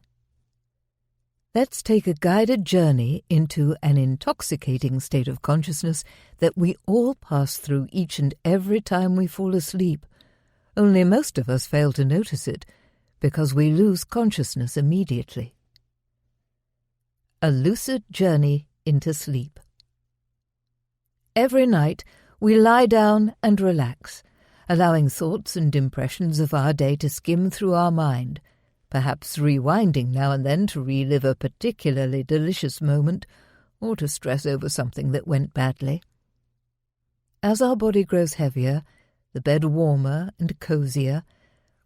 Let's take a guided journey into an intoxicating state of consciousness that we all pass through each and every time we fall asleep, only most of us fail to notice it because we lose consciousness immediately. A lucid journey into sleep. Every night we lie down and relax, allowing thoughts and impressions of our day to skim through our mind, perhaps rewinding now and then to relive a particularly delicious moment or to stress over something that went badly. As our body grows heavier, the bed warmer and cozier,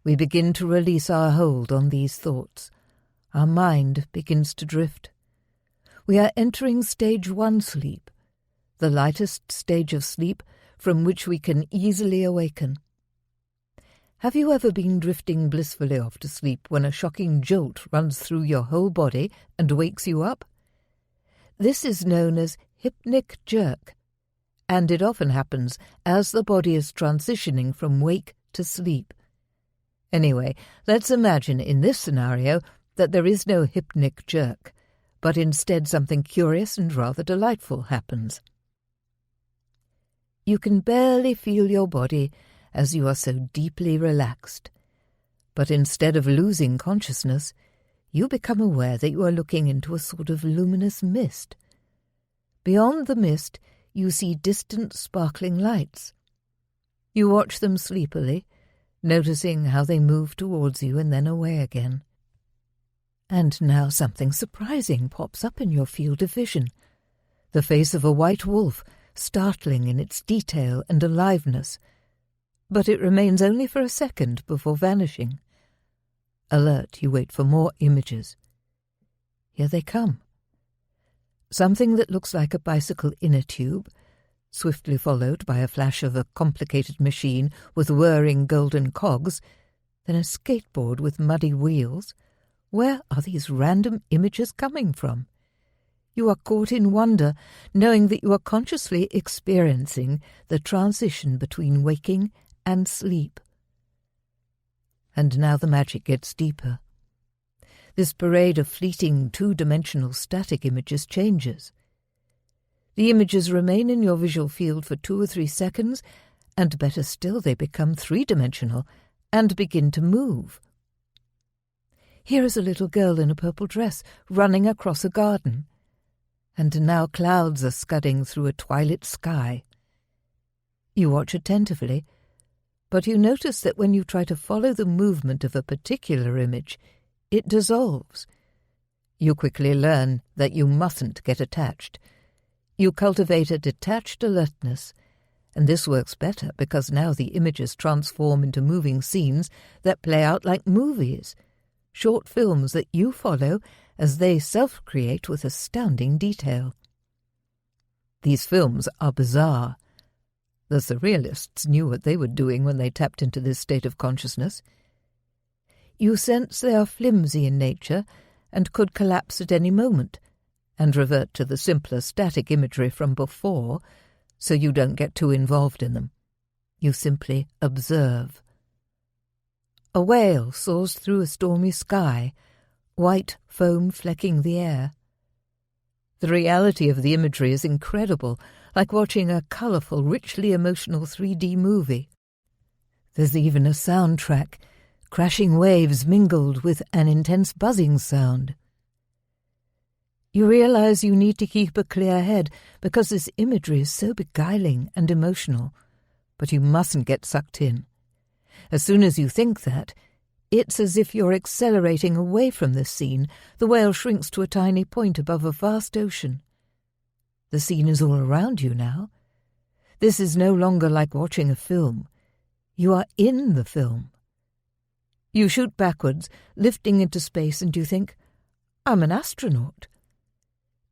we begin to release our hold on these thoughts. Our mind begins to drift. We are entering stage 1 sleep, the lightest stage of sleep from which we can easily awaken. Have you ever been drifting blissfully off to sleep when a shocking jolt runs through your whole body and wakes you up? This is known as hypnic jerk, and it often happens as the body is transitioning from wake to sleep. Anyway, let's imagine in this scenario that there is no hypnic jerk, but instead something curious and rather delightful happens. You can barely feel your body as you are so deeply relaxed, but instead of losing consciousness, you become aware that you are looking into a sort of luminous mist. Beyond the mist, you see distant sparkling lights. You watch them sleepily, noticing how they move towards you and then away again. And now something surprising pops up in your field of vision. The face of a white wolf, startling in its detail and aliveness. But it remains only for a second before vanishing. Alert, you wait for more images. Here they come. Something that looks like a bicycle inner tube, swiftly followed by a flash of a complicated machine with whirring golden cogs, then a skateboard with muddy wheels. Where are these random images coming from? You are caught in wonder, knowing that you are consciously experiencing the transition between waking and sleep. And now the magic gets deeper. This parade of fleeting two-dimensional static images changes. The images remain in your visual field for 2 or 3 seconds, and better still, they become three-dimensional and begin to move. Here is a little girl in a purple dress running across a garden. And now clouds are scudding through a twilit sky. You watch attentively, but you notice that when you try to follow the movement of a particular image, it dissolves. You quickly learn that you mustn't get attached. You cultivate a detached alertness, and this works better because now the images transform into moving scenes that play out like movies, short films that you follow as they self-create with astounding detail. These films are bizarre. The surrealists knew what they were doing when they tapped into this state of consciousness. You sense they are flimsy in nature and could collapse at any moment, and revert to the simpler static imagery from before, so you don't get too involved in them. You simply observe. A whale soars through a stormy sky, white foam flecking the air. The reality of the imagery is incredible, like watching a colourful, richly emotional 3D movie. There's even a soundtrack, crashing waves mingled with an intense buzzing sound. You realize you need to keep a clear head because this imagery is so beguiling and emotional, but you mustn't get sucked in. As soon as you think that, it's as if you're accelerating away from this scene. The whale shrinks to a tiny point above a vast ocean. The scene is all around you now. This is no longer like watching a film. You are in the film. You shoot backwards, lifting into space, and you think, I'm an astronaut.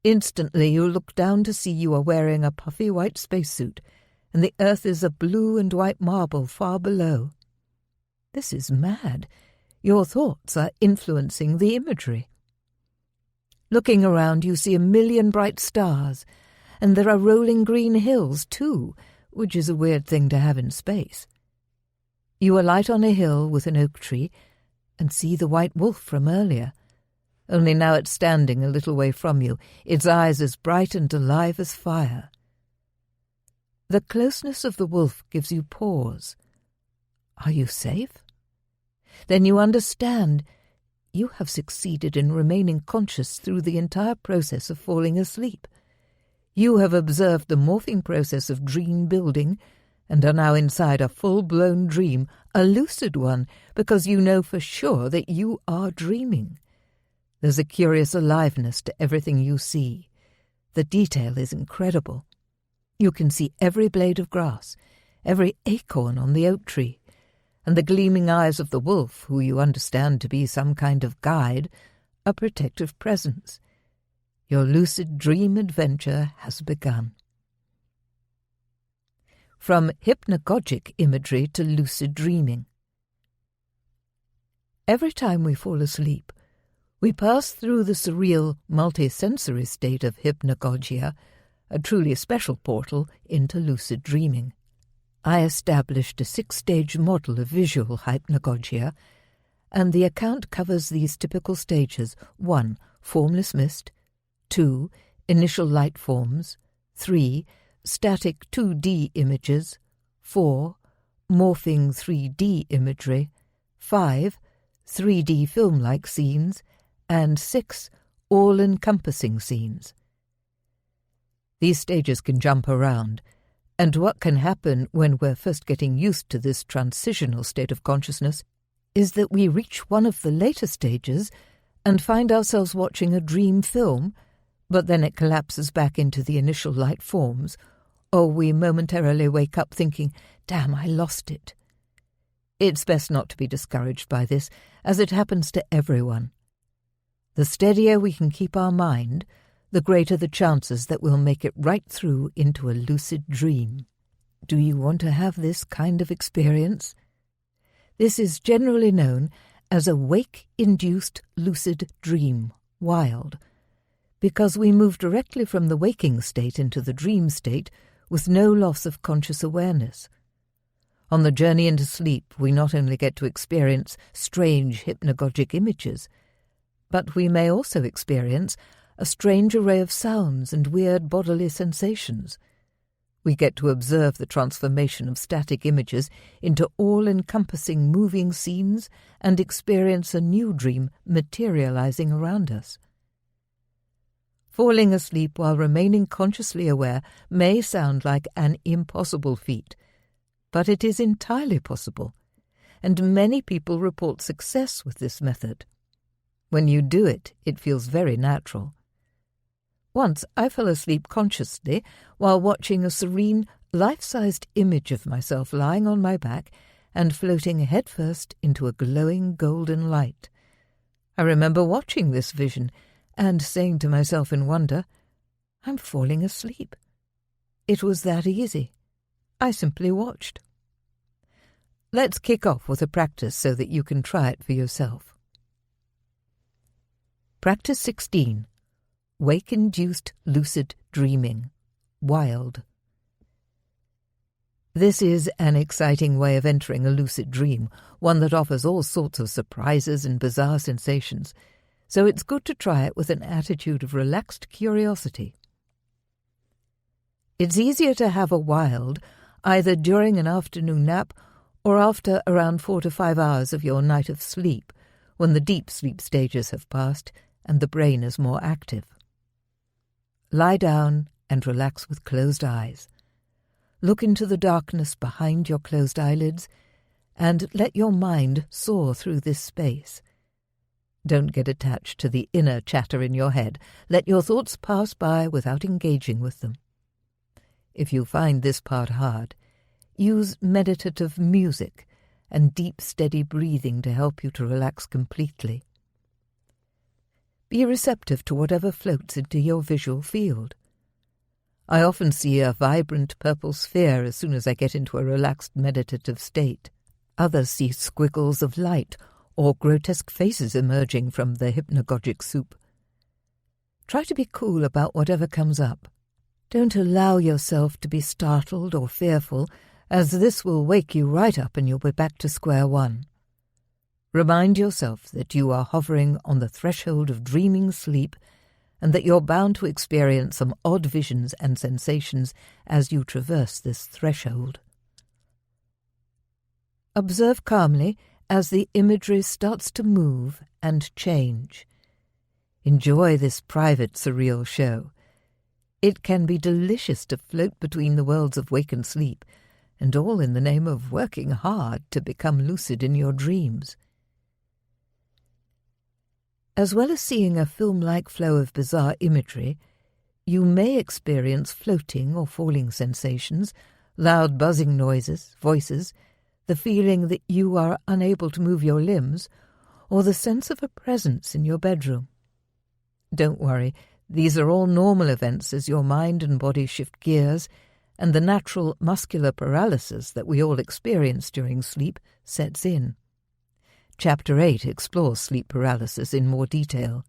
Instantly you look down to see you are wearing a puffy white spacesuit, and the Earth is a blue and white marble far below. This is mad. Your thoughts are influencing the imagery. Looking around, you see a million bright stars, and there are rolling green hills too, which is a weird thing to have in space. You alight on a hill with an oak tree and see the white wolf from earlier, only now it's standing a little way from you, its eyes as bright and alive as fire. The closeness of the wolf gives you pause. Are you safe? Then you understand you have succeeded in remaining conscious through the entire process of falling asleep. You have observed the morphing process of dream building and are now inside a full-blown dream, a lucid one, because you know for sure that you are dreaming. There's a curious aliveness to everything you see. The detail is incredible. You can see every blade of grass, every acorn on the oak tree, and the gleaming eyes of the wolf, who you understand to be some kind of guide, a protective presence. Your lucid dream adventure has begun. From hypnagogic imagery to lucid dreaming. Every time we fall asleep, we pass through the surreal, multi-sensory state of hypnagogia, a truly special portal into lucid dreaming. I established a 6-stage model of visual hypnagogia, and the account covers these typical stages: 1. Formless mist, 2. Initial light forms, 3. Static 2D images, 4. Morphing 3D imagery, 5. 3D film-like scenes, and 6. All-encompassing scenes. These stages can jump around, and what can happen when we're first getting used to this transitional state of consciousness is that we reach one of the later stages and find ourselves watching a dream film, but then it collapses back into the initial light forms, or we momentarily wake up thinking, "Damn, I lost it." It's best not to be discouraged by this, as it happens to everyone. The steadier we can keep our mind, the greater the chances that we'll make it right through into a lucid dream. Do you want to have this kind of experience? This is generally known as a wake-induced lucid dream, WILD, because we move directly from the waking state into the dream state with no loss of conscious awareness. On the journey into sleep, we not only get to experience strange hypnagogic images, but we may also experience a strange array of sounds and weird bodily sensations. We get to observe the transformation of static images into all-encompassing moving scenes and experience a new dream materializing around us. Falling asleep while remaining consciously aware may sound like an impossible feat, but it is entirely possible, and many people report success with this method. When you do it, it feels very natural. Once I fell asleep consciously while watching a serene, life-sized image of myself lying on my back and floating headfirst into a glowing golden light. I remember watching this vision and saying to myself in wonder, "I'm falling asleep." It was that easy. I simply watched. Let's kick off with a practice so that you can try it for yourself. Practice 16. Wake-induced lucid dreaming, WILD. This is an exciting way of entering a lucid dream, one that offers all sorts of surprises and bizarre sensations, so it's good to try it with an attitude of relaxed curiosity. It's easier to have a WILD either during an afternoon nap or after around 4 to 5 hours of your night of sleep, when the deep sleep stages have passed and the brain is more active. Lie down and relax with closed eyes. Look into the darkness behind your closed eyelids and let your mind soar through this space. Don't get attached to the inner chatter in your head. Let your thoughts pass by without engaging with them. If you find this part hard, use meditative music and deep, steady breathing to help you to relax completely. Be receptive to whatever floats into your visual field. I often see a vibrant purple sphere as soon as I get into a relaxed meditative state. Others see squiggles of light or grotesque faces emerging from the hypnagogic soup. Try to be cool about whatever comes up. Don't allow yourself to be startled or fearful, as this will wake you right up and you'll be back to square one. Remind yourself that you are hovering on the threshold of dreaming sleep and that you're bound to experience some odd visions and sensations as you traverse this threshold. Observe calmly as the imagery starts to move and change. Enjoy this private, surreal show. It can be delicious to float between the worlds of wake and sleep, and all in the name of working hard to become lucid in your dreams. As well as seeing a film-like flow of bizarre imagery, you may experience floating or falling sensations, loud buzzing noises, voices, the feeling that you are unable to move your limbs, or the sense of a presence in your bedroom. Don't worry, these are all normal events as your mind and body shift gears, and the natural muscular paralysis that we all experience during sleep sets in. Chapter 8 explores sleep paralysis in more detail.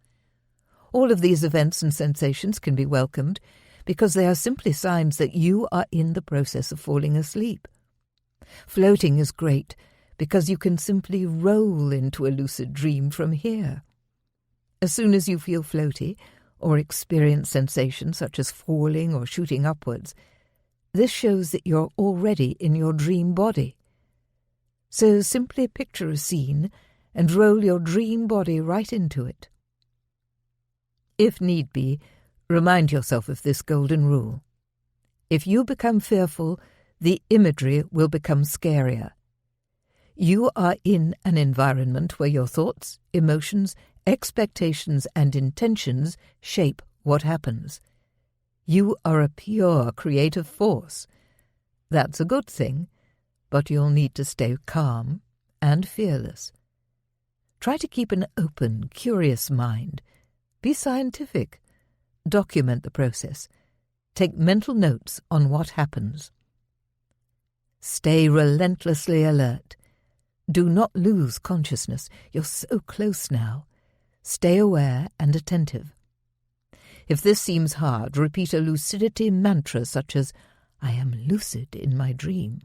All of these events and sensations can be welcomed because they are simply signs that you are in the process of falling asleep. Floating is great because you can simply roll into a lucid dream from here. As soon as you feel floaty or experience sensations such as falling or shooting upwards, this shows that you're already in your dream body. So simply picture a scene and roll your dream body right into it. If need be, remind yourself of this golden rule. If you become fearful, the imagery will become scarier. You are in an environment where your thoughts, emotions, expectations and intentions shape what happens. You are a pure creative force. That's a good thing, but you'll need to stay calm and fearless. Try to keep an open, curious mind. Be scientific. Document the process. Take mental notes on what happens. Stay relentlessly alert. Do not lose consciousness. You're so close now. Stay aware and attentive. If this seems hard, repeat a lucidity mantra such as, I am lucid in my dream,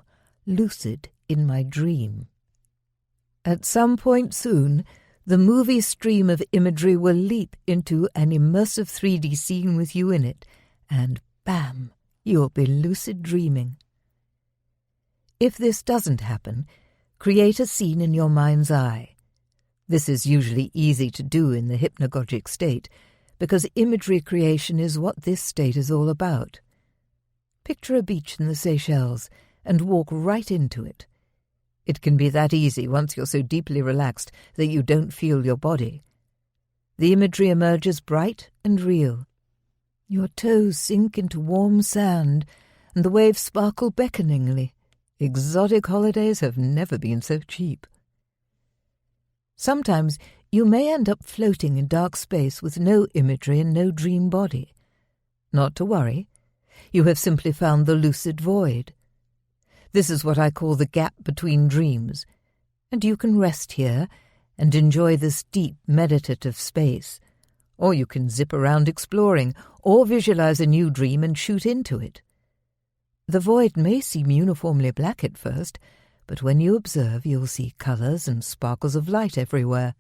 lucid in my dream. At some point soon, the movie stream of imagery will leap into an immersive 3D scene with you in it, and bam, you'll be lucid dreaming. If this doesn't happen, create a scene in your mind's eye. This is usually easy to do in the hypnagogic state, because imagery creation is what this state is all about. Picture a beach in the Seychelles and walk right into it. It can be that easy once you're so deeply relaxed that you don't feel your body. The imagery emerges bright and real. Your toes sink into warm sand, and the waves sparkle beckoningly. Exotic holidays have never been so cheap. Sometimes you may end up floating in dark space with no imagery and no dream body. Not to worry. You have simply found the lucid void. This is what I call the gap between dreams, and you can rest here and enjoy this deep meditative space, or you can zip around exploring, or visualize a new dream and shoot into it. The void may seem uniformly black at first, but when you observe you'll see colours and sparkles of light everywhere.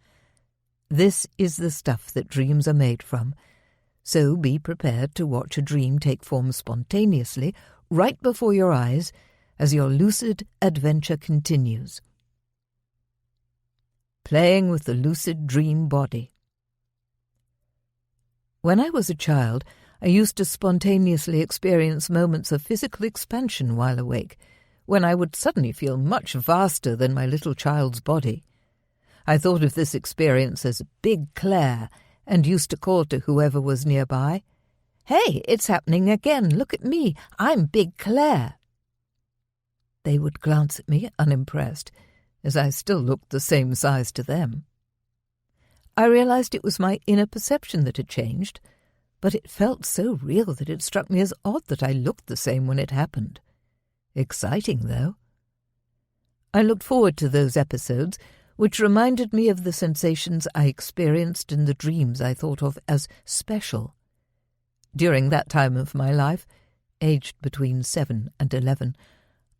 This is the stuff that dreams are made from, so be prepared to watch a dream take form spontaneously right before your eyes as your lucid adventure continues. Playing with the lucid dream body. When I was a child, I used to spontaneously experience moments of physical expansion while awake, when I would suddenly feel much vaster than my little child's body. I thought of this experience as Big Clare, and used to call to whoever was nearby, "Hey, it's happening again, look at me, I'm Big Clare." They would glance at me unimpressed, as I still looked the same size to them. I realized it was my inner perception that had changed, but it felt so real that it struck me as odd that I looked the same when it happened. Exciting, though. I looked forward to those episodes, which reminded me of the sensations I experienced in the dreams I thought of as special. During that time of my life, aged between 7 and 11,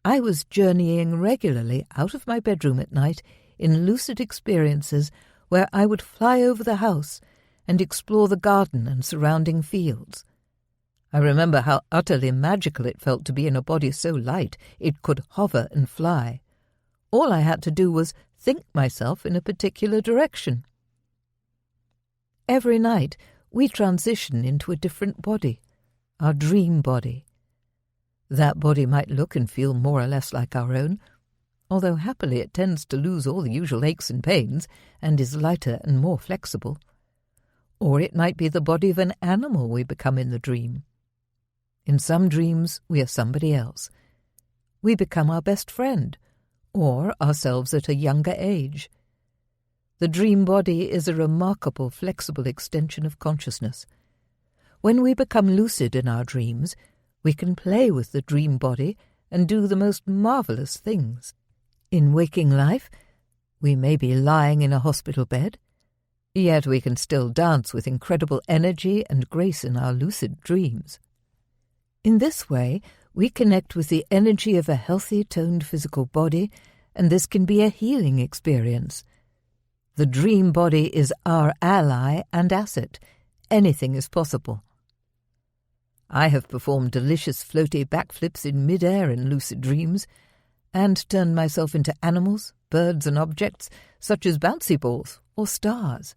I was journeying regularly out of my bedroom at night in lucid experiences where I would fly over the house and explore the garden and surrounding fields. I remember how utterly magical it felt to be in a body so light it could hover and fly. All I had to do was think myself in a particular direction. Every night we transition into a different body, our dream body. That body might look and feel more or less like our own, although happily it tends to lose all the usual aches and pains and is lighter and more flexible. Or it might be the body of an animal we become in the dream. In some dreams we are somebody else. We become our best friend, or ourselves at a younger age. The dream body is a remarkable, flexible extension of consciousness. When we become lucid in our dreams, we can play with the dream body and do the most marvelous things. In waking life, we may be lying in a hospital bed, yet we can still dance with incredible energy and grace in our lucid dreams. In this way, we connect with the energy of a healthy, toned physical body, and this can be a healing experience. The dream body is our ally and asset. Anything is possible. I have performed delicious floaty backflips in mid-air in lucid dreams, and turned myself into animals, birds and objects, such as bouncy balls or stars.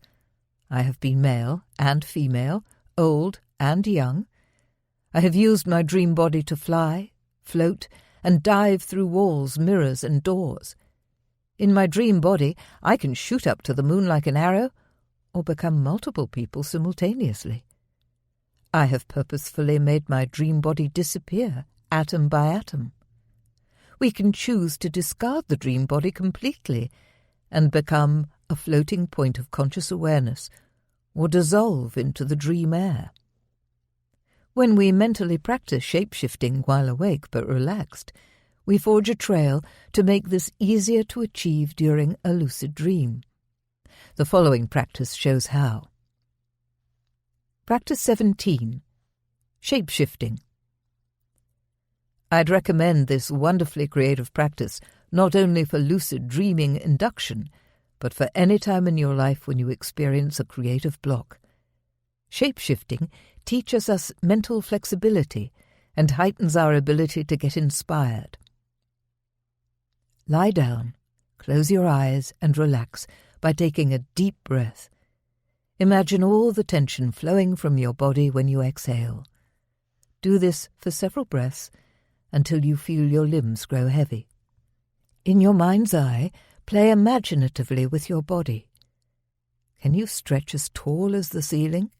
I have been male and female, old and young. I have used my dream body to fly, float, and dive through walls, mirrors, and doors. In my dream body, I can shoot up to the moon like an arrow, or become multiple people simultaneously. I have purposefully made my dream body disappear, atom by atom. We can choose to discard the dream body completely and become a floating point of conscious awareness, or dissolve into the dream air. When we mentally practice shape-shifting while awake but relaxed, we forge a trail to make this easier to achieve during a lucid dream. The following practice shows how. Practice 17. Shape-shifting. I'd recommend this wonderfully creative practice not only for lucid dreaming induction, but for any time in your life when you experience a creative block. Shape-shifting teaches us mental flexibility and heightens our ability to get inspired. Lie down, close your eyes and relax by taking a deep breath. Imagine all the tension flowing from your body when you exhale. Do this for several breaths until you feel your limbs grow heavy. In your mind's eye, play imaginatively with your body. Can you stretch as tall as the ceiling?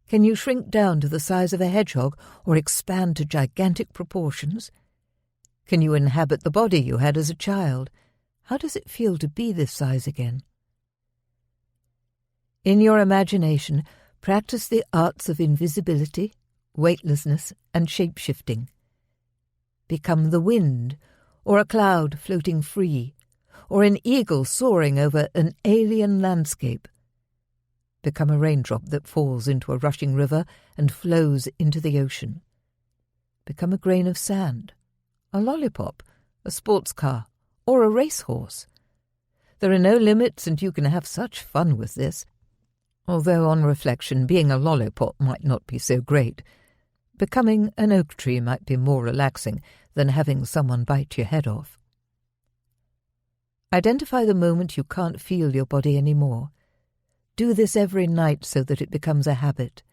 Can you shrink down to the size of a hedgehog or expand to gigantic proportions? Can you inhabit the body you had as a child? How does it feel to be this size again? In your imagination, practice the arts of invisibility, weightlessness, and shape-shifting. Become the wind, or a cloud floating free, or an eagle soaring over an alien landscape. Become a raindrop that falls into a rushing river and flows into the ocean. Become a grain of sand, a lollipop, a sports car, or a racehorse. There are no limits, and you can have such fun with this. Although on reflection, being a lollipop might not be so great. Becoming an oak tree might be more relaxing than having someone bite your head off. Identify the moment you can't feel your body anymore. Do this every night so that it becomes a habit.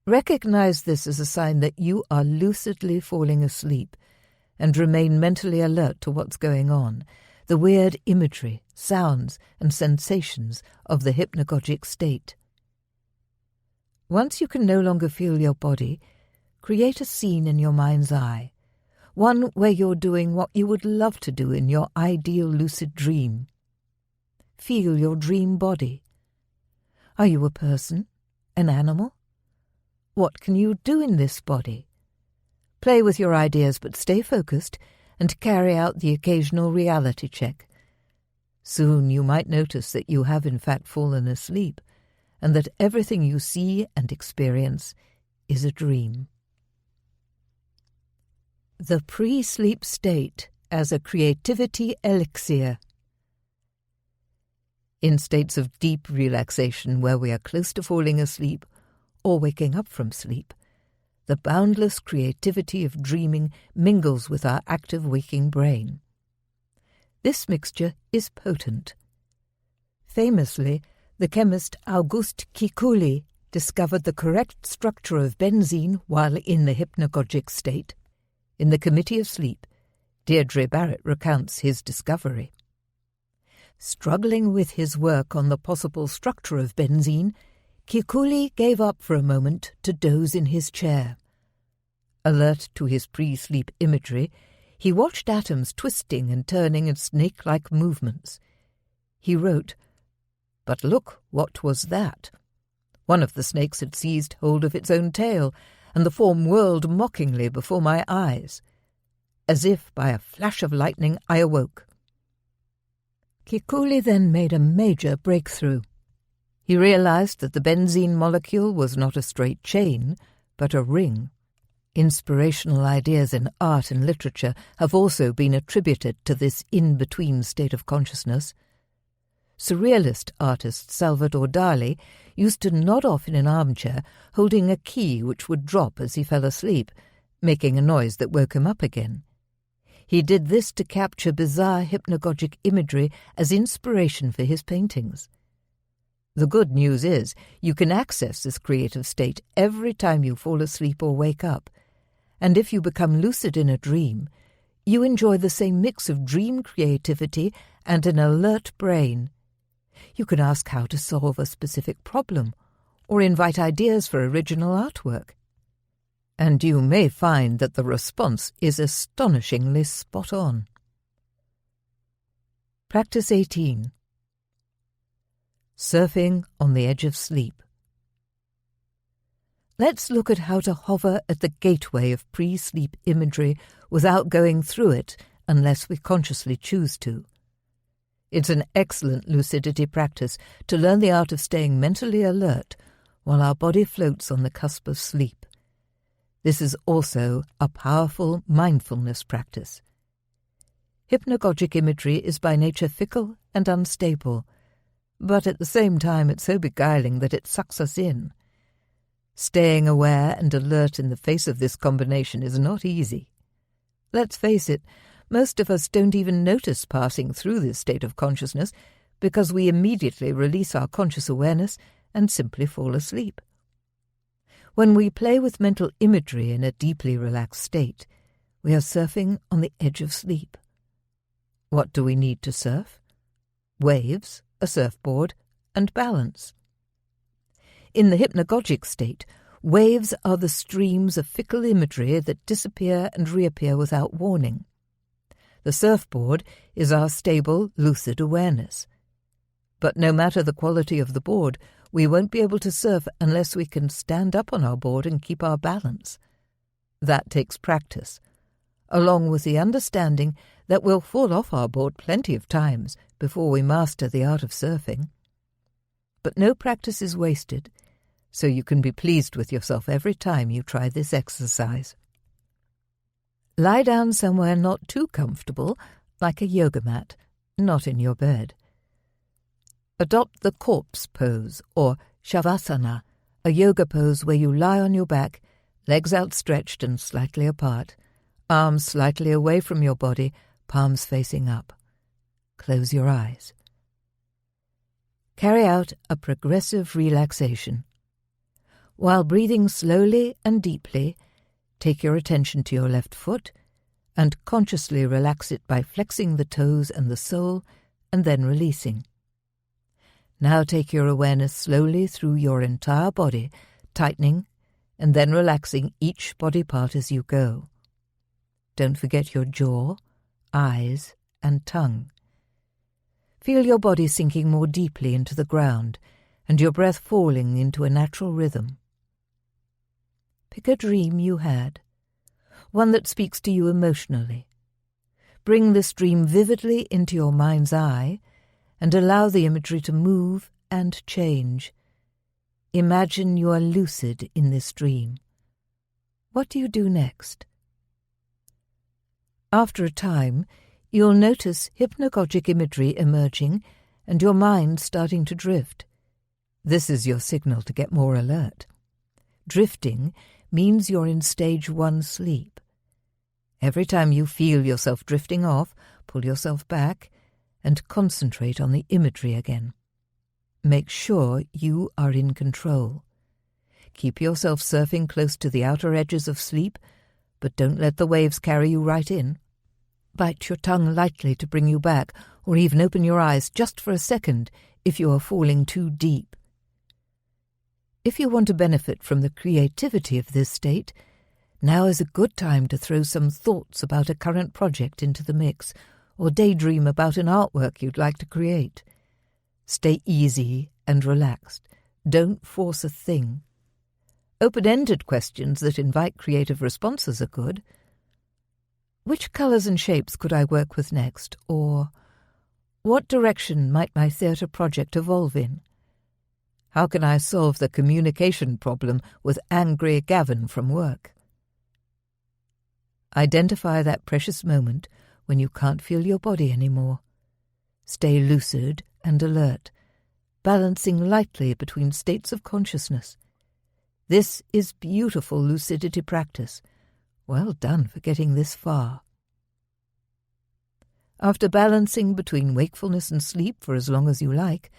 Recognize this as a sign that you are lucidly falling asleep, and remain mentally alert to what's going on, the weird imagery, sounds, and sensations of the hypnagogic state. Once you can no longer feel your body, create a scene in your mind's eye, one where you're doing what you would love to do in your ideal lucid dream. Feel your dream body. Are you a person? An animal? What can you do in this body? Play with your ideas, but stay focused and carry out the occasional reality check. Soon you might notice that you have in fact fallen asleep, and that everything you see and experience is a dream. The pre-sleep state as a creativity elixir. In states of deep relaxation where we are close to falling asleep or waking up from sleep, the boundless creativity of dreaming mingles with our active waking brain. This mixture is potent. Famously, the chemist Auguste Kikuli discovered the correct structure of benzene while in the hypnagogic state. In The Committee of Sleep, Deirdre Barrett recounts his discovery. Struggling with his work on the possible structure of benzene, Kikuli gave up for a moment to doze in his chair. Alert to his pre-sleep imagery, he watched atoms twisting and turning in snake-like movements. He wrote, "But look, what was that? One of the snakes had seized hold of its own tail, and the form whirled mockingly before my eyes. As if by a flash of lightning I awoke." Kikuli then made a major breakthrough. He realized that the benzene molecule was not a straight chain, but a ring. Inspirational ideas in art and literature have also been attributed to this in-between state of consciousness. Surrealist artist Salvador Dali used to nod off in an armchair, holding a key which would drop as he fell asleep, making a noise that woke him up again. He did this to capture bizarre hypnagogic imagery as inspiration for his paintings. The good news is you can access this creative state every time you fall asleep or wake up, and if you become lucid in a dream, you enjoy the same mix of dream creativity and an alert brain. You can ask how to solve a specific problem, or invite ideas for original artwork. And you may find that the response is astonishingly spot on. Practice 18. Surfing on the edge of sleep. Let's look at how to hover at the gateway of pre-sleep imagery without going through it unless we consciously choose to. It's an excellent lucidity practice to learn the art of staying mentally alert while our body floats on the cusp of sleep. This is also a powerful mindfulness practice. Hypnagogic imagery is by nature fickle and unstable, but at the same time it's so beguiling that it sucks us in. Staying aware and alert in the face of this combination is not easy. Let's face it, most of us don't even notice passing through this state of consciousness because we immediately release our conscious awareness and simply fall asleep. When we play with mental imagery in a deeply relaxed state, we are surfing on the edge of sleep. What do we need to surf? Waves, a surfboard, and balance. In the hypnagogic state, waves are the streams of fickle imagery that disappear and reappear without warning. The surfboard is our stable, lucid awareness. But no matter the quality of the board, we won't be able to surf unless we can stand up on our board and keep our balance. That takes practice, along with the understanding that we'll fall off our board plenty of times before we master the art of surfing. But no practice is wasted, so you can be pleased with yourself every time you try this exercise. Lie down somewhere not too comfortable, like a yoga mat, not in your bed. Adopt the corpse pose, or shavasana, a yoga pose where you lie on your back, legs outstretched and slightly apart, arms slightly away from your body, palms facing up. Close your eyes. Carry out a progressive relaxation. While breathing slowly and deeply, take your attention to your left foot and consciously relax it by flexing the toes and the sole and then releasing. Now take your awareness slowly through your entire body, tightening and then relaxing each body part as you go. Don't forget your jaw, eyes, and tongue. Feel your body sinking more deeply into the ground and your breath falling into a natural rhythm. Pick a dream you had, one that speaks to you emotionally. Bring this dream vividly into your mind's eye and allow the imagery to move and change. Imagine you are lucid in this dream. What do you do next? After a time, you'll notice hypnagogic imagery emerging and your mind starting to drift. This is your signal to get more alert. Drifting means you're in stage 1 sleep. Every time you feel yourself drifting off, pull yourself back and concentrate on the imagery again. Make sure you are in control. Keep yourself surfing close to the outer edges of sleep, but don't let the waves carry you right in. Bite your tongue lightly to bring you back, or even open your eyes just for a second if you are falling too deep. If you want to benefit from the creativity of this state, now is a good time to throw some thoughts about a current project into the mix, or daydream about an artwork you'd like to create. Stay easy and relaxed. Don't force a thing. Open-ended questions that invite creative responses are good. Which colours and shapes could I work with next? Or, what direction might my theatre project evolve in? How can I solve the communication problem with angry Gavin from work? Identify that precious moment when you can't feel your body anymore. Stay lucid and alert, balancing lightly between states of consciousness. This is beautiful lucidity practice. Well done for getting this far. After balancing between wakefulness and sleep for as long as you like,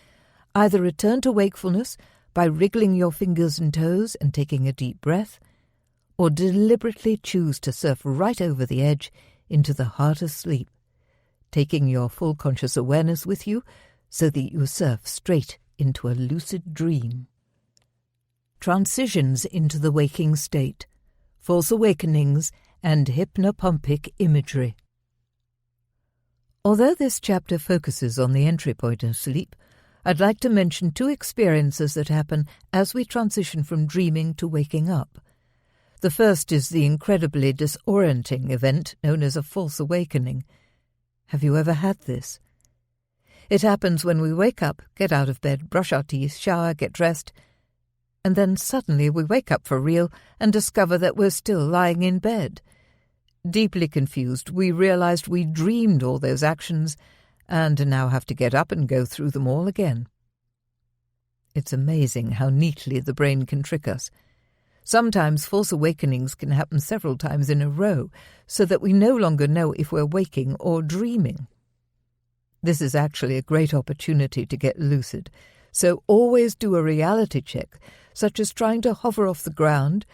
either return to wakefulness by wriggling your fingers and toes and taking a deep breath, or deliberately choose to surf right over the edge into the heart of sleep, taking your full conscious awareness with you so that you surf straight into a lucid dream. Transitions into the waking state, false awakenings, and hypnopompic imagery. Although this chapter focuses on the entry point of sleep, I'd like to mention two experiences that happen as we transition from dreaming to waking up. The first is the incredibly disorienting event known as a false awakening. Have you ever had this? It happens when we wake up, get out of bed, brush our teeth, shower, get dressed, and then suddenly we wake up for real and discover that we're still lying in bed. Deeply confused, we realized we dreamed all those actions and now have to get up and go through them all again. It's amazing how neatly the brain can trick us. Sometimes false awakenings can happen several times in a row, so that we no longer know if we're waking or dreaming. This is actually a great opportunity to get lucid, so always do a reality check, such as trying to hover off the ground,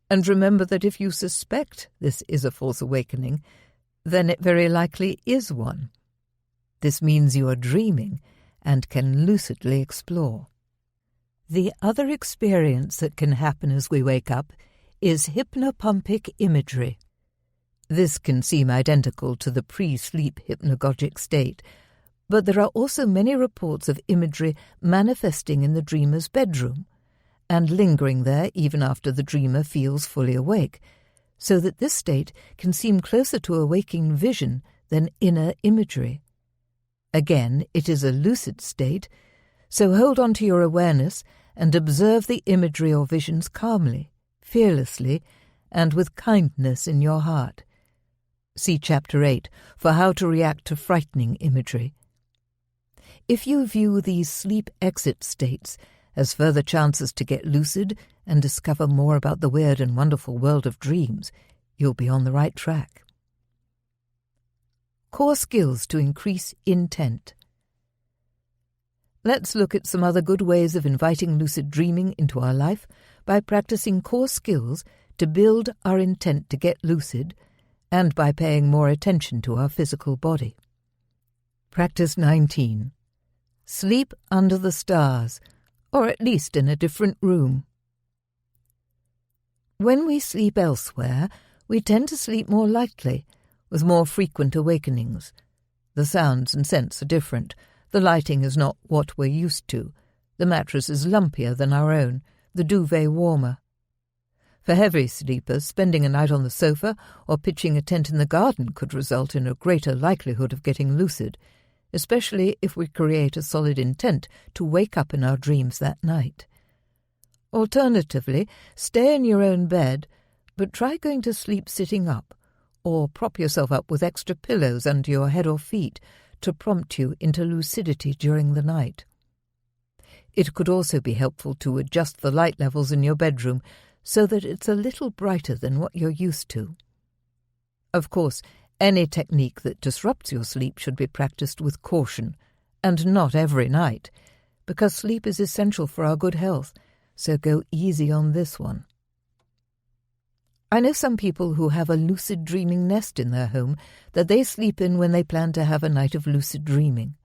and remember that if you suspect this is a false awakening, then it very likely is one. This means you are dreaming and can lucidly explore. The other experience that can happen as we wake up is hypnopompic imagery. This can seem identical to the pre-sleep hypnagogic state, but there are also many reports of imagery manifesting in the dreamer's bedroom and lingering there even after the dreamer feels fully awake, so that this state can seem closer to a waking vision than inner imagery. Again, it is a lucid state, so hold on to your awareness and observe the imagery or visions calmly, fearlessly, and with kindness in your heart. See Chapter 8 for how to react to frightening imagery. If you view these sleep exit states as further chances to get lucid and discover more about the weird and wonderful world of dreams, you'll be on the right track. Core skills to increase intent. Let's look at some other good ways of inviting lucid dreaming into our life by practicing core skills to build our intent to get lucid and by paying more attention to our physical body. Practice 19. Sleep under the stars, or at least in a different room. When we sleep elsewhere, we tend to sleep more lightly, with more frequent awakenings. The sounds and scents are different. The lighting is not what we're used to. The mattress is lumpier than our own, the duvet warmer. For heavy sleepers, spending a night on the sofa or pitching a tent in the garden could result in a greater likelihood of getting lucid, especially if we create a solid intent to wake up in our dreams that night. Alternatively, stay in your own bed, but try going to sleep sitting up, or prop yourself up with extra pillows under your head or feet to prompt you into lucidity during the night. It could also be helpful to adjust the light levels in your bedroom so that it's a little brighter than what you're used to. Of course, any technique that disrupts your sleep should be practiced with caution, and not every night, because sleep is essential for our good health, so go easy on this one. I know some people who have a lucid dreaming nest in their home that they sleep in when they plan to have a night of lucid dreaming.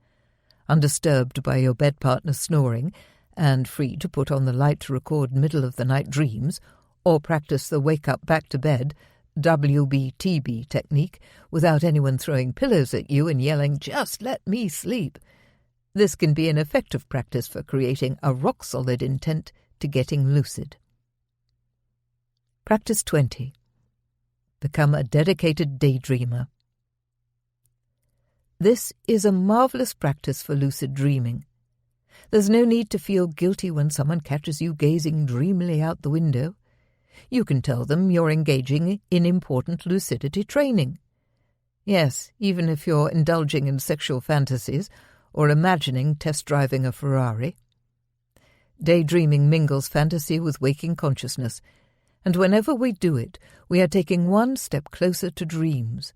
Undisturbed by your bed partner snoring, and free to put on the light to record middle-of-the-night dreams, or practice the wake-up back-to-bed, WBTB technique, without anyone throwing pillows at you and yelling, "Just let me sleep." This can be an effective practice for creating a rock-solid intent to getting lucid. Practice 20. Become a dedicated daydreamer. This is a marvelous practice for lucid dreaming. There's no need to feel guilty when someone catches you gazing dreamily out the window. You can tell them you're engaging in important lucidity training. Yes, even if you're indulging in sexual fantasies or imagining test-driving a Ferrari. Daydreaming mingles fantasy with waking consciousness, and whenever we do it, we are taking one step closer to dreams.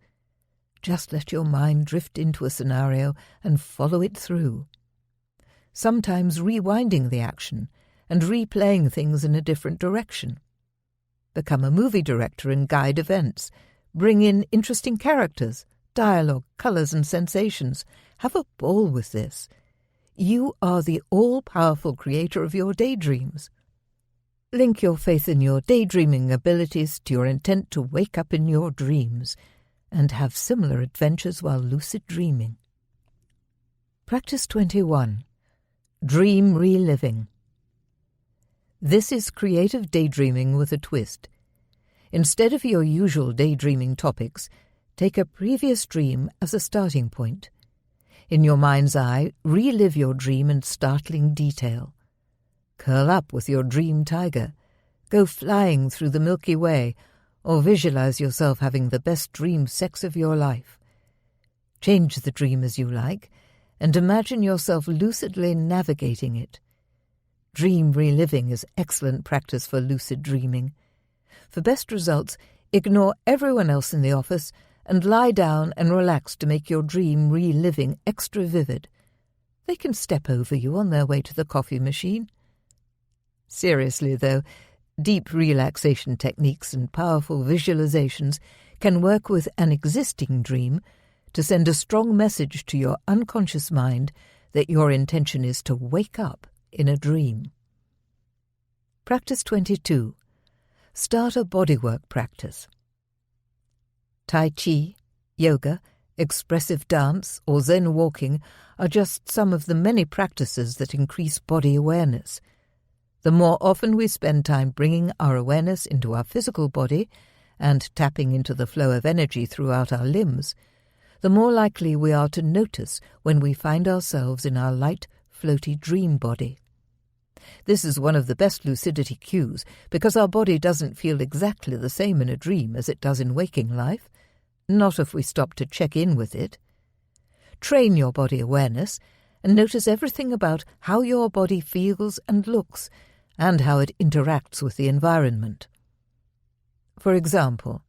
Just let your mind drift into a scenario and follow it through. Sometimes rewinding the action and replaying things in a different direction. Become a movie director and guide events. Bring in interesting characters, dialogue, colours and sensations. Have a ball with this. You are the all-powerful creator of your daydreams. Link your faith in your daydreaming abilities to your intent to wake up in your dreams and have similar adventures while lucid dreaming. Practice 21. Dream reliving. This is creative daydreaming with a twist. Instead of your usual daydreaming topics, take a previous dream as a starting point. In your mind's eye, relive your dream in startling detail. Curl up with your dream tiger, go flying through the Milky Way, or visualize yourself having the best dream sex of your life. Change the dream as you like, and imagine yourself lucidly navigating it. Dream reliving is excellent practice for lucid dreaming. For best results, ignore everyone else in the office and lie down and relax to make your dream reliving extra vivid. They can step over you on their way to the coffee machine. Seriously, though, deep relaxation techniques and powerful visualizations can work with an existing dream to send a strong message to your unconscious mind that your intention is to wake up in a dream. Practice 22. Start a bodywork practice. Tai Chi, yoga, expressive dance, or Zen walking are just some of the many practices that increase body awareness. The more often we spend time bringing our awareness into our physical body and tapping into the flow of energy throughout our limbs, the more likely we are to notice when we find ourselves in our light, floaty dream body. This is one of the best lucidity cues because our body doesn't feel exactly the same in a dream as it does in waking life, not if we stop to check in with it. Train your body awareness and notice everything about how your body feels and looks, and how it interacts with the environment. For example,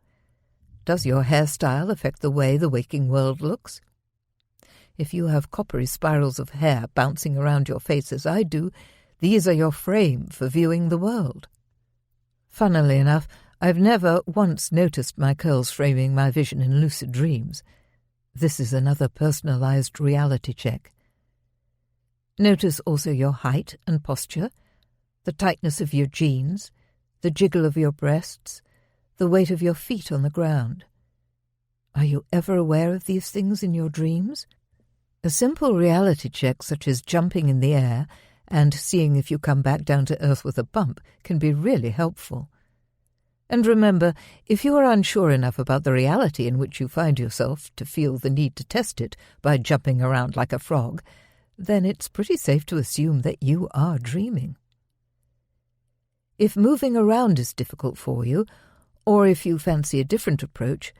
does your hairstyle affect the way the waking world looks? If you have coppery spirals of hair bouncing around your face as I do, these are your frame for viewing the world. Funnily enough, I've never once noticed my curls framing my vision in lucid dreams. This is another personalized reality check. Notice also your height and posture, the tightness of your jeans, the jiggle of your breasts, the weight of your feet on the ground. Are you ever aware of these things in your dreams? A simple reality check such as jumping in the air and seeing if you come back down to earth with a bump can be really helpful. And remember, if you are unsure enough about the reality in which you find yourself to feel the need to test it by jumping around like a frog, then it's pretty safe to assume that you are dreaming. If moving around is difficult for you, or if you fancy a different approach,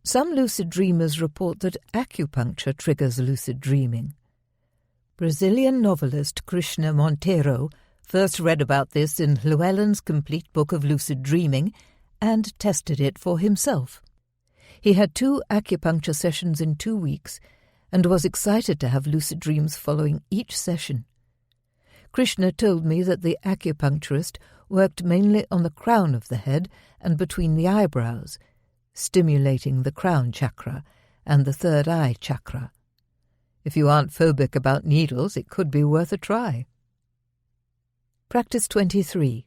some lucid dreamers report that acupuncture triggers lucid dreaming. Brazilian novelist Krishna Monteiro first read about this in Llewellyn's complete book of lucid dreaming and tested it for himself. He had 2 acupuncture sessions in 2 weeks and was excited to have lucid dreams following each session. Krishna told me that the acupuncturist worked mainly on the crown of the head and between the eyebrows, stimulating the crown chakra and the third eye chakra. If you aren't phobic about needles, it could be worth a try. Practice 23.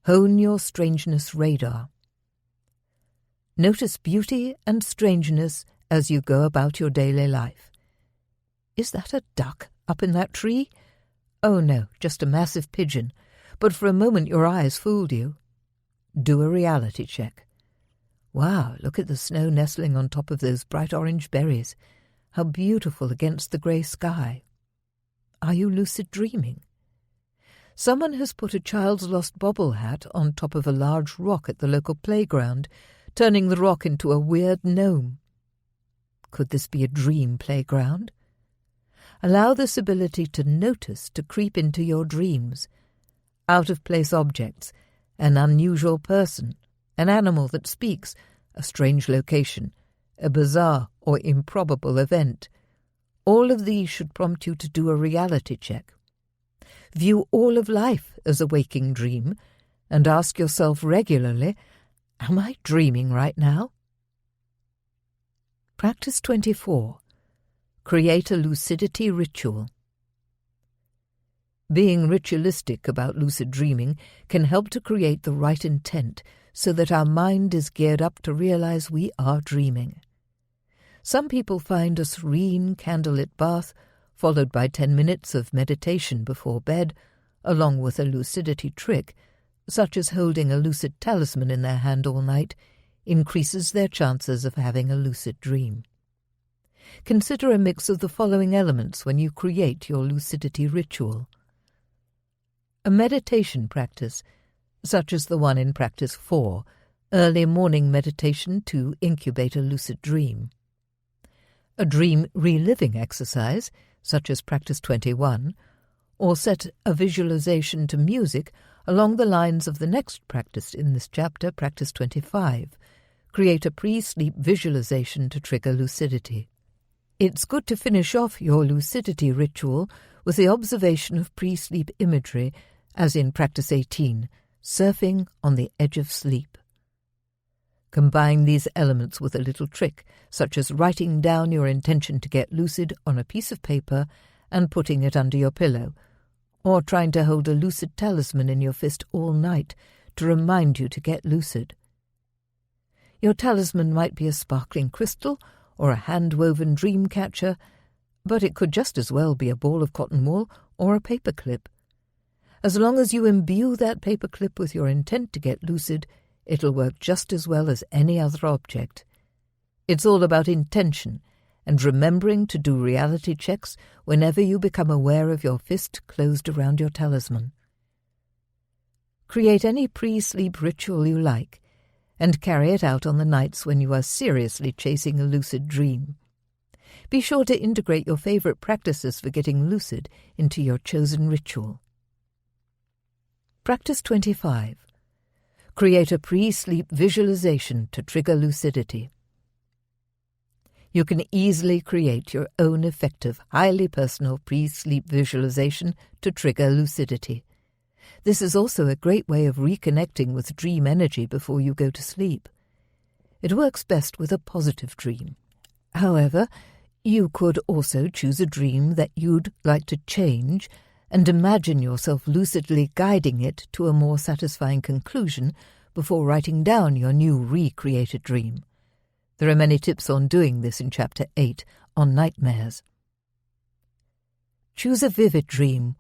Hone your strangeness radar. Notice beauty and strangeness as you go about your daily life. Is that a duck up in that tree? Oh no, just a massive pigeon. But for a moment your eyes fooled you. Do a reality check. Wow, look at the snow nestling on top of those bright orange berries. How beautiful against the grey sky. Are you lucid dreaming? Someone has put a child's lost bobble hat on top of a large rock at the local playground, turning the rock into a weird gnome. Could this be a dream playground? Allow this ability to notice to creep into your dreams. Out-of-place objects, an unusual person, an animal that speaks, a strange location, a bizarre or improbable event. All of these should prompt you to do a reality check. View all of life as a waking dream and ask yourself regularly, am I dreaming right now? Practice 24. Create a lucidity ritual. Being ritualistic about lucid dreaming can help to create the right intent so that our mind is geared up to realize we are dreaming. Some people find a serene candlelit bath, followed by 10 minutes of meditation before bed, along with a lucidity trick, such as holding a lucid talisman in their hand all night, increases their chances of having a lucid dream. Consider a mix of the following elements when you create your lucidity ritual. A meditation practice, such as the one in Practice 4, early morning meditation to incubate a lucid dream. A dream reliving exercise, such as Practice 21, or set a visualization to music along the lines of the next practice in this chapter, Practice 25. Create a pre-sleep visualization to trigger lucidity. It's good to finish off your lucidity ritual with the observation of pre-sleep imagery, as in Practice 18, surfing on the edge of sleep. Combine these elements with a little trick, such as writing down your intention to get lucid on a piece of paper and putting it under your pillow, or trying to hold a lucid talisman in your fist all night to remind you to get lucid. Your talisman might be a sparkling crystal or a hand-woven dream catcher, but it could just as well be a ball of cotton wool or a paperclip. As long as you imbue that paperclip with your intent to get lucid, it'll work just as well as any other object. It's all about intention and remembering to do reality checks whenever you become aware of your fist closed around your talisman. Create any pre-sleep ritual you like, and carry it out on the nights when you are seriously chasing a lucid dream. Be sure to integrate your favorite practices for getting lucid into your chosen ritual. Practice 25. Create a pre-sleep visualization to trigger lucidity. You can easily create your own effective, highly personal pre-sleep visualization to trigger lucidity. This is also a great way of reconnecting with dream energy before you go to sleep. It works best with a positive dream. However, you could also choose a dream that you'd like to change and imagine yourself lucidly guiding it to a more satisfying conclusion before writing down your new recreated dream. There are many tips on doing this in Chapter 8 on nightmares. Choose a vivid dream,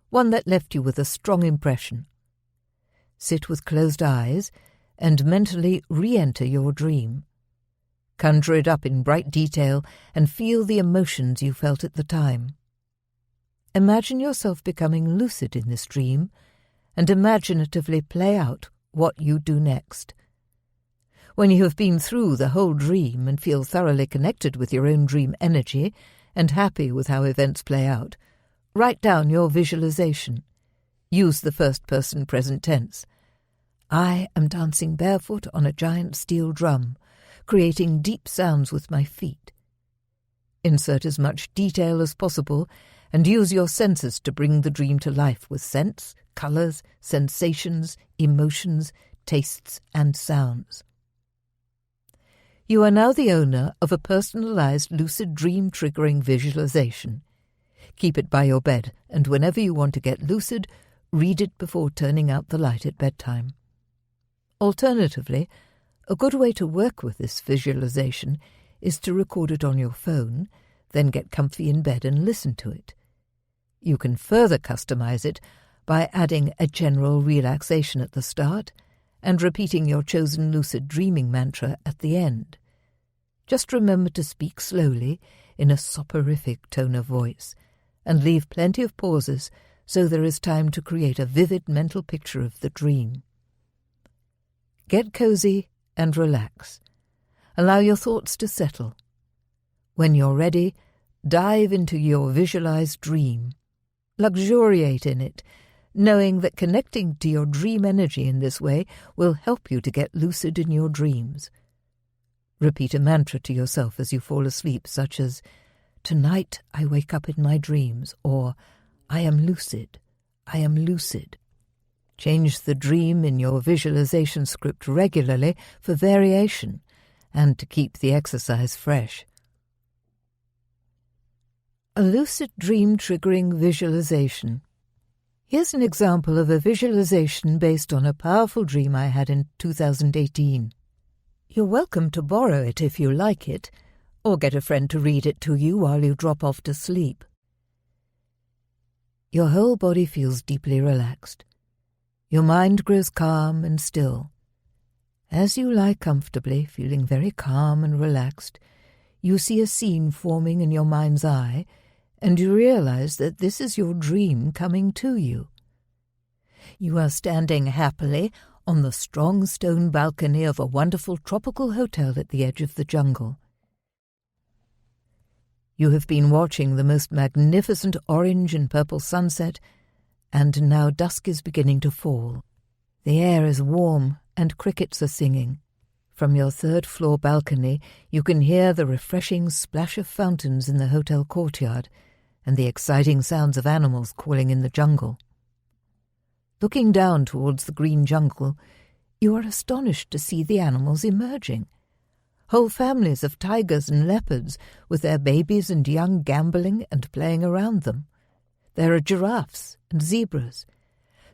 one that left you with a strong impression. Sit with closed eyes and mentally re-enter your dream. Conjure it up in bright detail and feel the emotions you felt at the time. Imagine yourself becoming lucid in this dream and imaginatively play out what you do next. When you have been through the whole dream and feel thoroughly connected with your own dream energy and happy with how events play out, write down your visualization. Use the first-person present tense. I am dancing barefoot on a giant steel drum, creating deep sounds with my feet. Insert as much detail as possible and use your senses to bring the dream to life with scents, colours, sensations, emotions, tastes and sounds. You are now the owner of a personalised lucid dream-triggering visualization. Keep it by your bed, and whenever you want to get lucid, read it before turning out the light at bedtime. Alternatively, a good way to work with this visualization is to record it on your phone, then get comfy in bed and listen to it. You can further customize it by adding a general relaxation at the start and repeating your chosen lucid dreaming mantra at the end. Just remember to speak slowly in a soporific tone of voice and leave plenty of pauses so there is time to create a vivid mental picture of the dream. Get cozy and relax. Allow your thoughts to settle. When you're ready, dive into your visualized dream. Luxuriate in it, knowing that connecting to your dream energy in this way will help you to get lucid in your dreams. Repeat a mantra to yourself as you fall asleep, such as, "Tonight I wake up in my dreams," or "I am lucid, I am lucid." Change the dream in your visualization script regularly for variation and to keep the exercise fresh. A lucid dream triggering visualization. Here's an example of a visualization based on a powerful dream I had in 2018. You're welcome to borrow it if you like it, or get a friend to read it to you while you drop off to sleep. Your whole body feels deeply relaxed. Your mind grows calm and still. As you lie comfortably, feeling very calm and relaxed, you see a scene forming in your mind's eye, and you realize that this is your dream coming to you. You are standing happily on the strong stone balcony of a wonderful tropical hotel at the edge of the jungle. You have been watching the most magnificent orange and purple sunset, and now dusk is beginning to fall. The air is warm and crickets are singing. From your third-floor balcony you can hear the refreshing splash of fountains in the hotel courtyard and the exciting sounds of animals calling in the jungle. Looking down towards the green jungle, you are astonished to see the animals emerging. Whole families of tigers and leopards with their babies and young gambolling and playing around them. There are giraffes and zebras.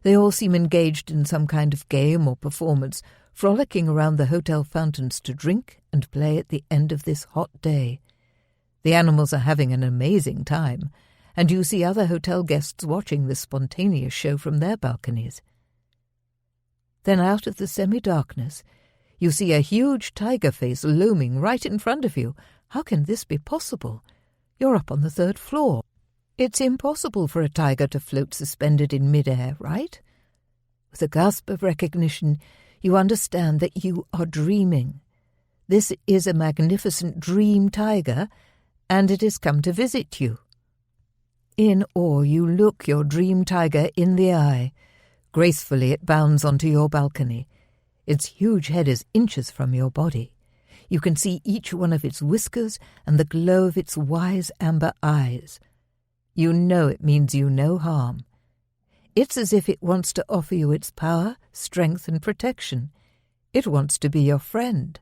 They all seem engaged in some kind of game or performance, frolicking around the hotel fountains to drink and play at the end of this hot day. The animals are having an amazing time, and you see other hotel guests watching this spontaneous show from their balconies. Then out of the semi-darkness, you see a huge tiger face looming right in front of you. How can this be possible? You're up on the third floor. It's impossible for a tiger to float suspended in mid-air, right? With a gasp of recognition, you understand that you are dreaming. This is a magnificent dream tiger, and it has come to visit you. In awe, you look your dream tiger in the eye. Gracefully it bounds onto your balcony. Its huge head is inches from your body. You can see each one of its whiskers and the glow of its wise amber eyes. You know it means you no harm. It's as if it wants to offer you its power, strength, and protection. It wants to be your friend.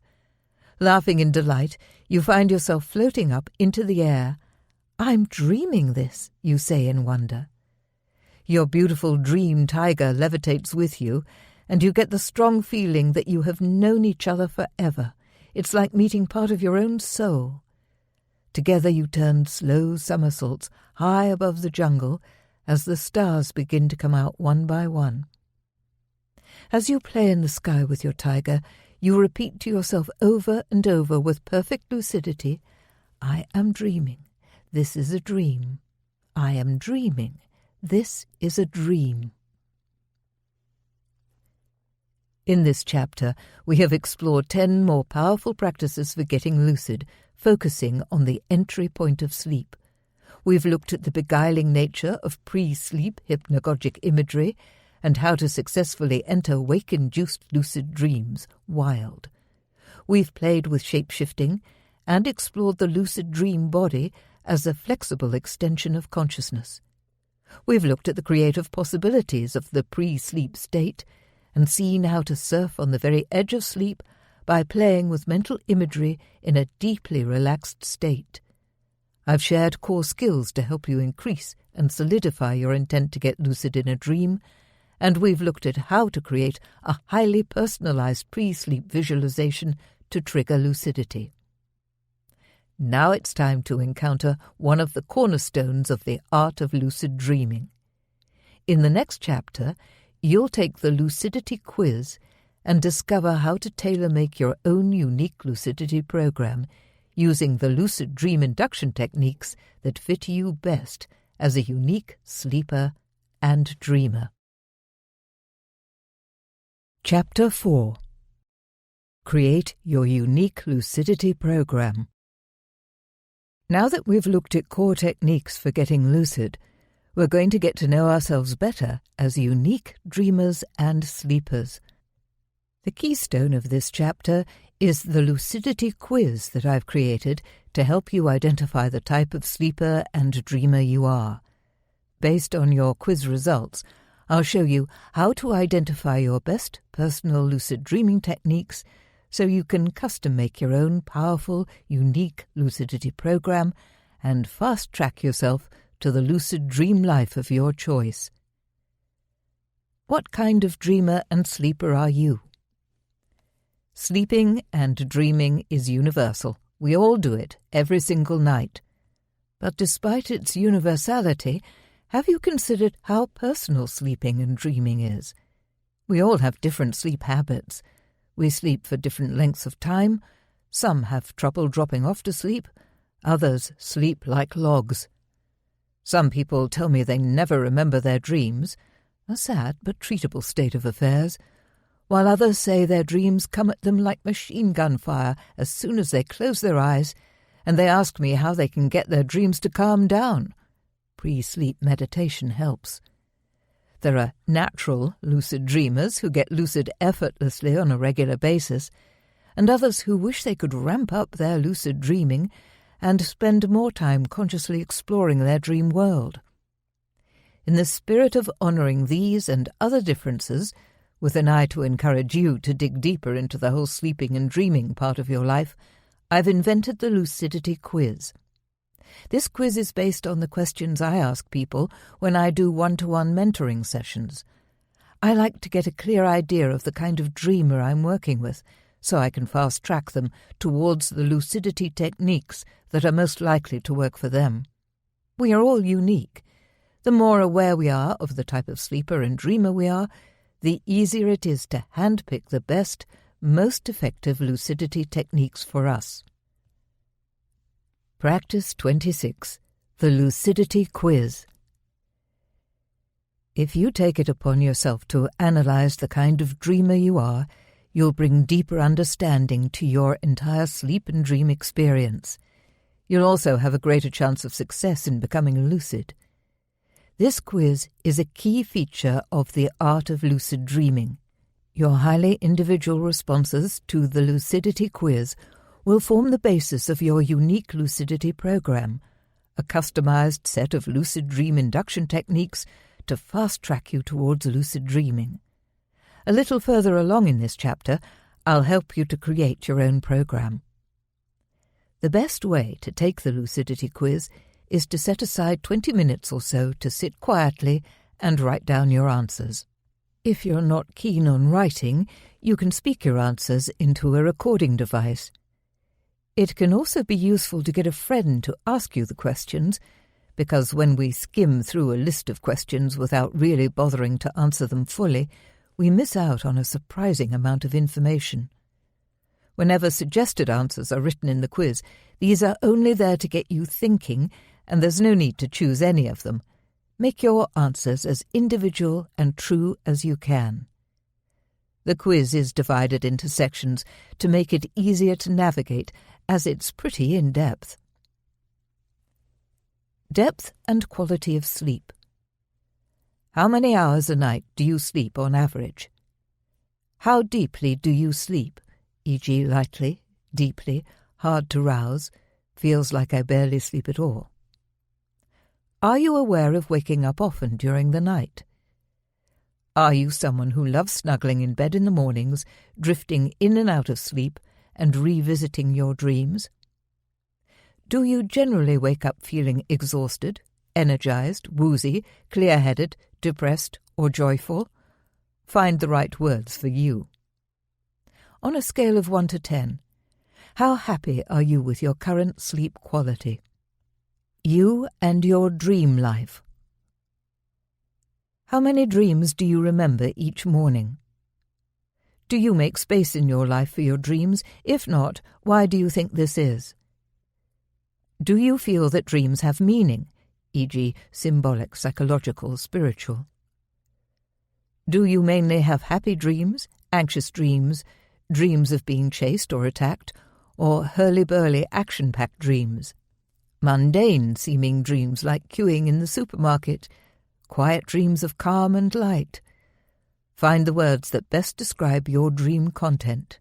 Laughing in delight, you find yourself floating up into the air. "I'm dreaming this," you say in wonder. Your beautiful dream tiger levitates with you, and you get the strong feeling that you have known each other forever. It's like meeting part of your own soul. Together you turn slow somersaults high above the jungle as the stars begin to come out one by one. As you play in the sky with your tiger, you repeat to yourself over and over with perfect lucidity, "I am dreaming. This is a dream. I am dreaming. This is a dream." In this chapter, we have explored 10 more powerful practices for getting lucid, focusing on the entry point of sleep. We've looked at the beguiling nature of pre-sleep hypnagogic imagery and how to successfully enter wake-induced lucid dreams, wild. We've played with shape-shifting and explored the lucid dream body as a flexible extension of consciousness. We've looked at the creative possibilities of the pre-sleep state and seen how to surf on the very edge of sleep by playing with mental imagery in a deeply relaxed state. I've shared core skills to help you increase and solidify your intent to get lucid in a dream, and we've looked at how to create a highly personalized pre-sleep visualization to trigger lucidity. Now it's time to encounter one of the cornerstones of the Art of Lucid Dreaming. In the next chapter, you'll take the Lucidity Quiz and discover how to tailor-make your own unique lucidity program using the lucid dream induction techniques that fit you best as a unique sleeper and dreamer. Chapter 4. Create your unique lucidity program. Now that we've looked at core techniques for getting lucid, we're going to get to know ourselves better as unique dreamers and sleepers. The keystone of this chapter is the Lucidity Quiz that I've created to help you identify the type of sleeper and dreamer you are. Based on your quiz results, I'll show you how to identify your best personal lucid dreaming techniques so you can custom-make your own powerful, unique lucidity program and fast-track yourself to the lucid dream life of your choice. What kind of dreamer and sleeper are you? Sleeping and dreaming is universal. We all do it, every single night. But despite its universality, have you considered how personal sleeping and dreaming is? We all have different sleep habits. We sleep for different lengths of time. Some have trouble dropping off to sleep. Others sleep like logs. Some people tell me they never remember their dreams, a sad but treatable state of affairs, while others say their dreams come at them like machine gun fire as soon as they close their eyes, and they ask me how they can get their dreams to calm down. Pre-sleep meditation helps. There are natural lucid dreamers who get lucid effortlessly on a regular basis, and others who wish they could ramp up their lucid dreaming and spend more time consciously exploring their dream world. In the spirit of honouring these and other differences, with an eye to encourage you to dig deeper into the whole sleeping and dreaming part of your life, I've invented the Lucidity Quiz. This quiz is based on the questions I ask people when I do one-to-one mentoring sessions. I like to get a clear idea of the kind of dreamer I'm working with, so I can fast-track them towards the lucidity techniques that are most likely to work for them. We are all unique. The more aware we are of the type of sleeper and dreamer we are, the easier it is to handpick the best, most effective lucidity techniques for us. Practice 26. The Lucidity Quiz. If you take it upon yourself to analyze the kind of dreamer you are, you'll bring deeper understanding to your entire sleep and dream experience. You'll also have a greater chance of success in becoming lucid. This quiz is a key feature of the Art of Lucid Dreaming. Your highly individual responses to the Lucidity Quiz will form the basis of your unique lucidity program, a customized set of lucid dream induction techniques to fast-track you towards lucid dreaming. A little further along in this chapter, I'll help you to create your own program. The best way to take the Lucidity Quiz is to set aside 20 minutes or so to sit quietly and write down your answers. If you're not keen on writing, you can speak your answers into a recording device. It can also be useful to get a friend to ask you the questions, because when we skim through a list of questions without really bothering to answer them fully, we miss out on a surprising amount of information. Whenever suggested answers are written in the quiz, these are only there to get you thinking, and there's no need to choose any of them. Make your answers as individual and true as you can. The quiz is divided into sections to make it easier to navigate, as it's pretty in-depth. Depth and quality of sleep. How many hours a night do you sleep on average? How deeply do you sleep, e.g. lightly, deeply, hard to rouse, feels like I barely sleep at all? Are you aware of waking up often during the night? Are you someone who loves snuggling in bed in the mornings, drifting in and out of sleep, and revisiting your dreams? Do you generally wake up feeling exhausted, energized, woozy, clear-headed, depressed, or joyful? Find the right words for you. On a scale of 1 to 10, how happy are you with your current sleep quality? You and your dream life. How many dreams do you remember each morning? Do you make space in your life for your dreams? If not, why do you think this is? Do you feel that dreams have meaning, e.g. symbolic, psychological, spiritual? Do you mainly have happy dreams, anxious dreams, dreams of being chased or attacked, or hurly-burly action-packed dreams? Mundane-seeming dreams like queuing in the supermarket, quiet dreams of calm and light. Find the words that best describe your dream content.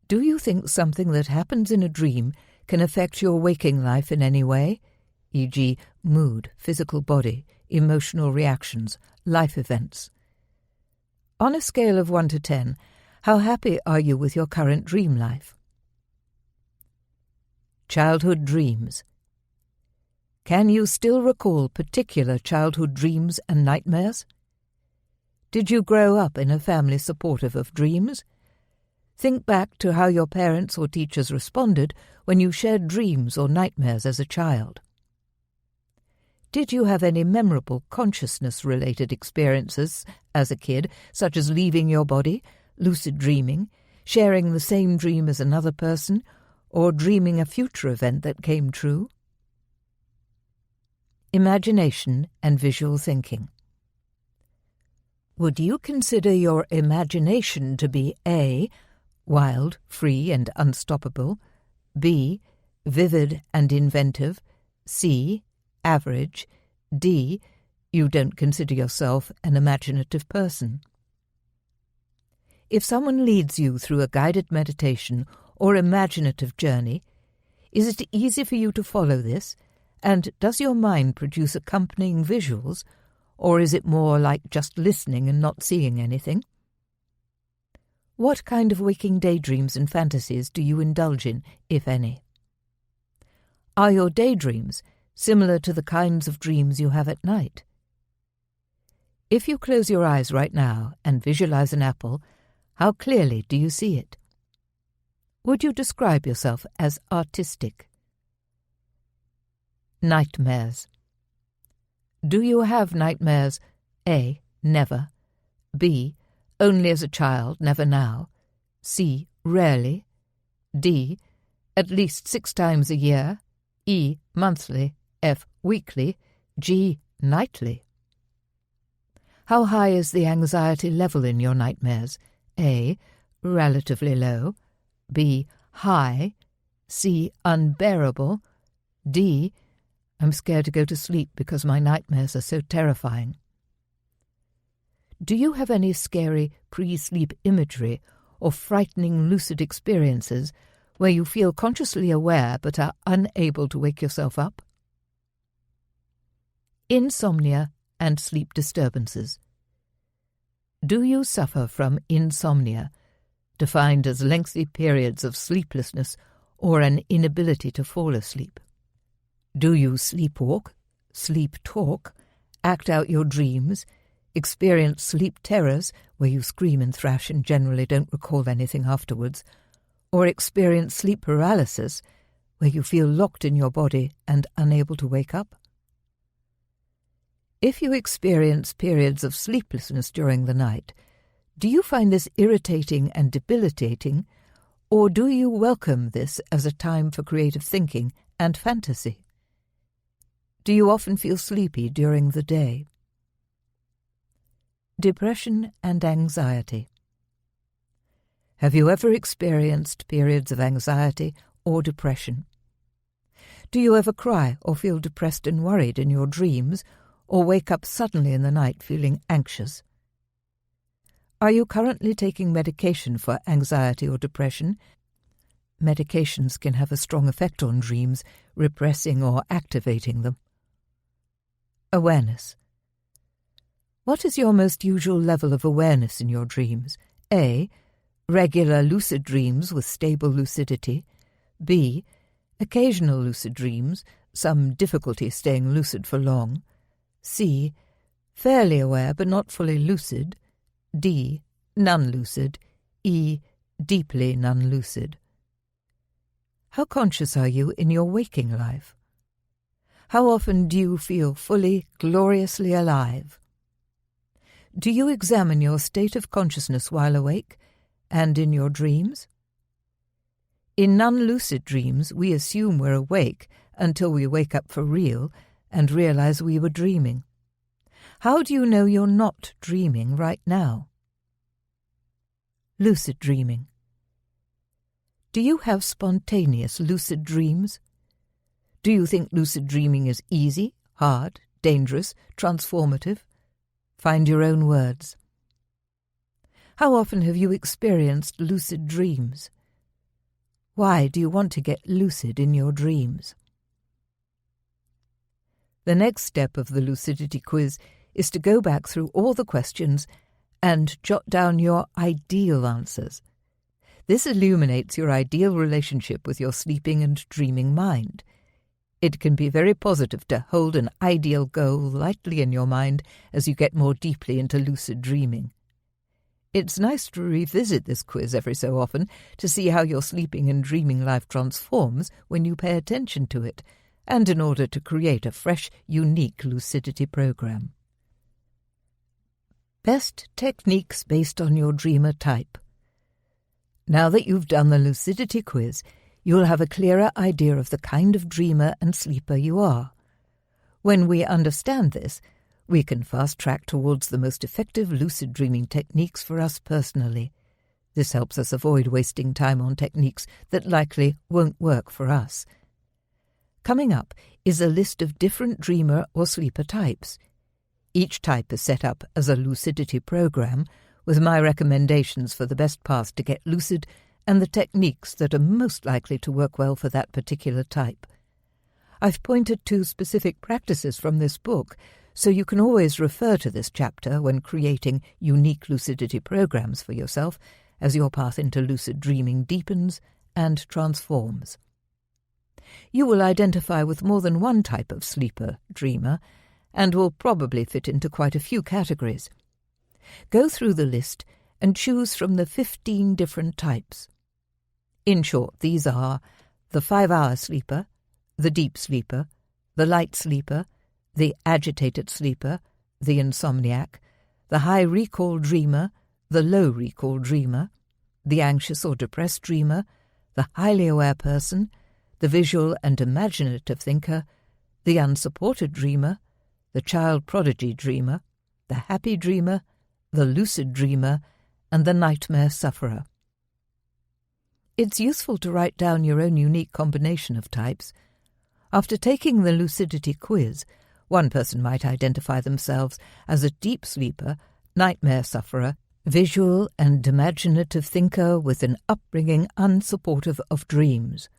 Do you think something that happens in a dream can affect your waking life in any way, e.g. mood, physical body, emotional reactions, life events? On a scale of 1 to 10, how happy are you with your current dream life? Childhood dreams. Can you still recall particular childhood dreams and nightmares? Did you grow up in a family supportive of dreams? Think back to how your parents or teachers responded when you shared dreams or nightmares as a child. Did you have any memorable consciousness-related experiences as a kid, such as leaving your body, lucid dreaming, sharing the same dream as another person, or dreaming a future event that came true? Imagination and visual thinking. Would you consider your imagination to be A, wild, free and unstoppable, B, vivid and inventive, C, average, D, you don't consider yourself an imaginative person? If someone leads you through a guided meditation or imaginative journey, is it easy for you to follow this, and does your mind produce accompanying visuals, or is it more like just listening and not seeing anything? What kind of waking daydreams and fantasies do you indulge in, if any? Are your daydreams similar to the kinds of dreams you have at night? If you close your eyes right now and visualize an apple, how clearly do you see it? Would you describe yourself as artistic? Nightmares. Do you have nightmares? A, never. B, only as a child, never now. C, rarely. D, at least 6 times a year. E, monthly. F, weekly. G, nightly. How high is the anxiety level in your nightmares? A, relatively low. B, high. C, unbearable. D, I'm scared to go to sleep because my nightmares are so terrifying. Do you have any scary pre-sleep imagery or frightening lucid experiences where you feel consciously aware but are unable to wake yourself up? Insomnia and sleep disturbances. Do you suffer from insomnia, defined as lengthy periods of sleeplessness or an inability to fall asleep? Do you sleepwalk, sleep talk, act out your dreams, experience sleep terrors where you scream and thrash and generally don't recall anything afterwards, or experience sleep paralysis where you feel locked in your body and unable to wake up? If you experience periods of sleeplessness during the night, do you find this irritating and debilitating, or do you welcome this as a time for creative thinking and fantasy? Do you often feel sleepy during the day? Depression and anxiety. Have you ever experienced periods of anxiety or depression? Do you ever cry or feel depressed and worried in your dreams, or wake up suddenly in the night feeling anxious? Are you currently taking medication for anxiety or depression? Medications can have a strong effect on dreams, repressing or activating them. Awareness. What is your most usual level of awareness in your dreams? A, regular lucid dreams with stable lucidity. B, occasional lucid dreams, some difficulty staying lucid for long. C, fairly aware but not fully lucid. D, non-lucid. E, deeply non-lucid. How conscious are you in your waking life? How often do you feel fully, gloriously alive? Do you examine your state of consciousness while awake and in your dreams? In non-lucid dreams, we assume we're awake until we wake up for real and realize we were dreaming. How do you know you're not dreaming right now? Lucid dreaming. Do you have spontaneous lucid dreams? Do you think lucid dreaming is easy, hard, dangerous, transformative? Find your own words. How often have you experienced lucid dreams? Why do you want to get lucid in your dreams? The next step of the Lucidity Quiz is to go back through all the questions and jot down your ideal answers. This illuminates your ideal relationship with your sleeping and dreaming mind. It can be very positive to hold an ideal goal lightly in your mind as you get more deeply into lucid dreaming. It's nice to revisit this quiz every so often to see how your sleeping and dreaming life transforms when you pay attention to it, and in order to create a fresh, unique lucidity program. Best techniques based on your dreamer type. Now that you've done the Lucidity Quiz, you'll have a clearer idea of the kind of dreamer and sleeper you are. When we understand this, we can fast-track towards the most effective lucid dreaming techniques for us personally. This helps us avoid wasting time on techniques that likely won't work for us. Coming up is a list of different dreamer or sleeper types. Each type is set up as a lucidity program, with my recommendations for the best path to get lucid and the techniques that are most likely to work well for that particular type. I've pointed to specific practices from this book, so you can always refer to this chapter when creating unique lucidity programs for yourself as your path into lucid dreaming deepens and transforms. You will identify with more than one type of sleeper dreamer, and will probably fit into quite a few categories. Go through the list and choose from the 15 different types. In short, these are the 5-hour sleeper, the deep sleeper, the light sleeper, the agitated sleeper, the insomniac, the high recall dreamer, the low recall dreamer, the anxious or depressed dreamer, the highly aware person, the visual and imaginative thinker, the unsupported dreamer, the child prodigy dreamer, the happy dreamer, the lucid dreamer, and the nightmare sufferer. It's useful to write down your own unique combination of types. After taking the Lucidity Quiz, one person might identify themselves as a deep sleeper, nightmare sufferer, visual and imaginative thinker with an upbringing unsupportive of dreams.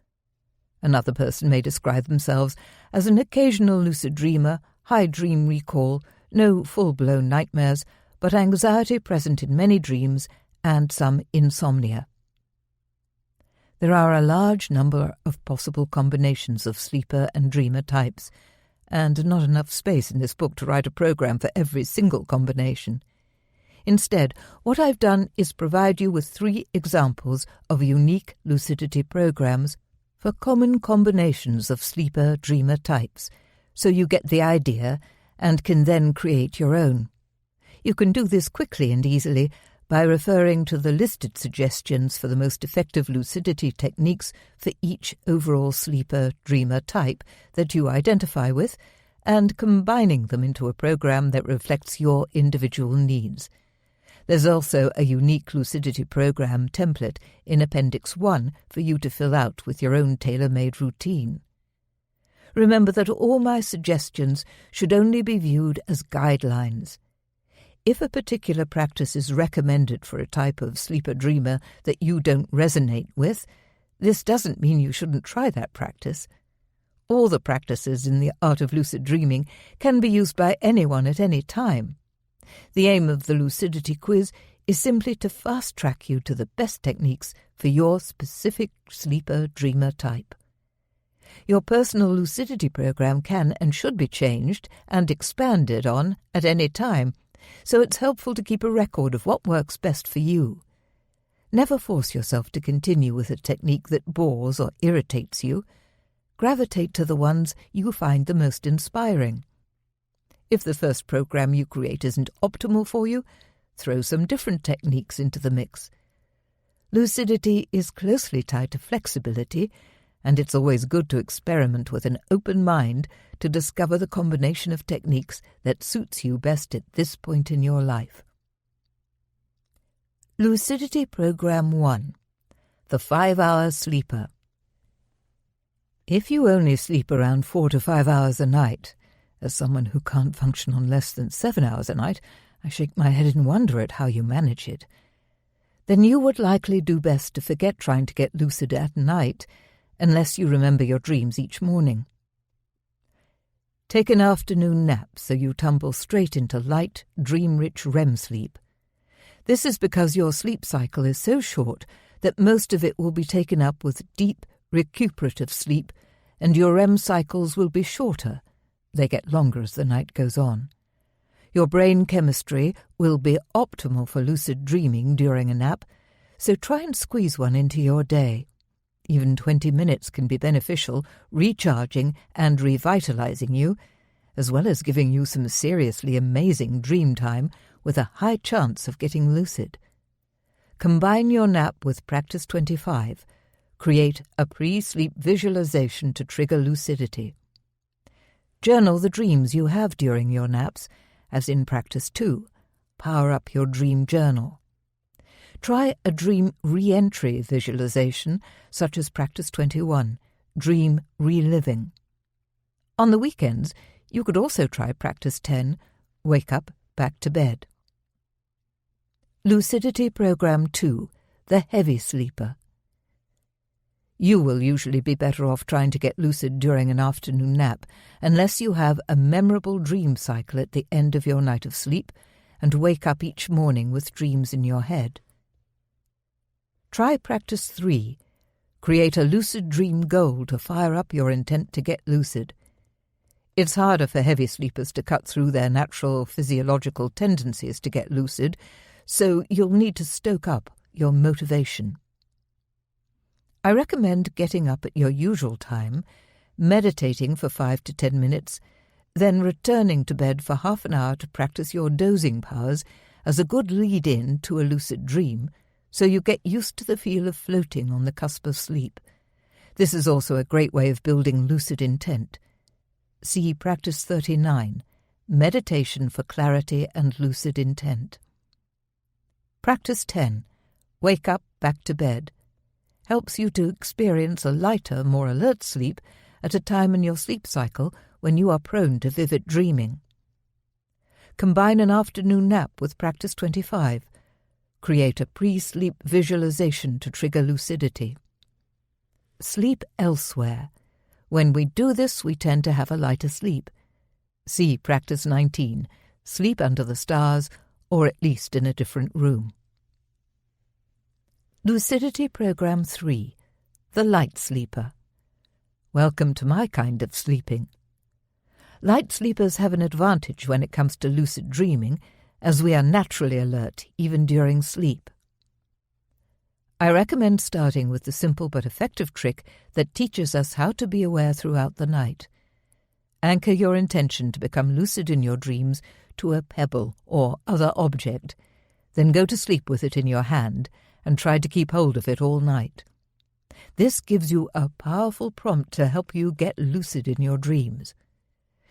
Another person may describe themselves as an occasional lucid dreamer, high dream recall, no full-blown nightmares, but anxiety present in many dreams and some insomnia. There are a large number of possible combinations of sleeper and dreamer types, and not enough space in this book to write a program for every single combination. Instead, what I've done is provide you with 3 examples of unique lucidity programs for common combinations of sleeper-dreamer types, so you get the idea and can then create your own. You can do this quickly and easily by referring to the listed suggestions for the most effective lucidity techniques for each overall sleeper-dreamer type that you identify with, and combining them into a program that reflects your individual needs. There's also a unique lucidity program template in Appendix 1 for you to fill out with your own tailor-made routine. Remember that all my suggestions should only be viewed as guidelines. If a particular practice is recommended for a type of sleeper-dreamer that you don't resonate with, this doesn't mean you shouldn't try that practice. All the practices in the Art of Lucid Dreaming can be used by anyone at any time. The aim of the Lucidity Quiz is simply to fast-track you to the best techniques for your specific sleeper-dreamer type. Your personal lucidity program can and should be changed and expanded on at any time, so it's helpful to keep a record of what works best for you. Never force yourself to continue with a technique that bores or irritates you. Gravitate to the ones you find the most inspiring. If the first program you create isn't optimal for you, throw some different techniques into the mix. Lucidity is closely tied to flexibility, and it's always good to experiment with an open mind to discover the combination of techniques that suits you best at this point in your life. Lucidity Program 1. The 5-Hour Sleeper. If you only sleep around 4 to 5 hours a night, as someone who can't function on less than 7 hours a night, I shake my head in wonder at how you manage it, then you would likely do best to forget trying to get lucid at night, unless you remember your dreams each morning. Take an afternoon nap so you tumble straight into light, dream-rich REM sleep. This is because your sleep cycle is so short that most of it will be taken up with deep, recuperative sleep and your REM cycles will be shorter. They get longer as the night goes on. Your brain chemistry will be optimal for lucid dreaming during a nap, so try and squeeze one into your day. Even 20 minutes can be beneficial, recharging and revitalizing you, as well as giving you some seriously amazing dream time with a high chance of getting lucid. Combine your nap with Practice 25. Create a pre-sleep visualization to trigger lucidity. Journal the dreams you have during your naps, as in Practice 2. Power up your dream journal. Try a dream re-entry visualization, such as Practice 21, Dream Reliving. On the weekends, you could also try Practice 10, Wake Up, Back to Bed. Lucidity Program 2, The Heavy Sleeper. You will usually be better off trying to get lucid during an afternoon nap, unless you have a memorable dream cycle at the end of your night of sleep and wake up each morning with dreams in your head. Try Practice 3. Create a lucid dream goal to fire up your intent to get lucid. It's harder for heavy sleepers to cut through their natural physiological tendencies to get lucid, so you'll need to stoke up your motivation. I recommend getting up at your usual time, meditating for 5 to 10 minutes, then returning to bed for half an hour to practice your dozing powers as a good lead-in to a lucid dream, so you get used to the feel of floating on the cusp of sleep. This is also a great way of building lucid intent. See Practice 39, Meditation for Clarity and Lucid Intent. Practice 10, Wake Up, Back to Bed, helps you to experience a lighter, more alert sleep at a time in your sleep cycle when you are prone to vivid dreaming. Combine an afternoon nap with Practice 25. Create a pre-sleep visualization to trigger lucidity. Sleep elsewhere. When we do this, we tend to have a lighter sleep. See Practice 19, Sleep Under the Stars, or at least in a different room. Lucidity Program 3, The Light Sleeper. Welcome to my kind of sleeping. Light sleepers have an advantage when it comes to lucid dreaming, as we are naturally alert even during sleep. I recommend starting with the simple but effective trick that teaches us how to be aware throughout the night. Anchor your intention to become lucid in your dreams to a pebble or other object, then go to sleep with it in your hand and try to keep hold of it all night. This gives you a powerful prompt to help you get lucid in your dreams.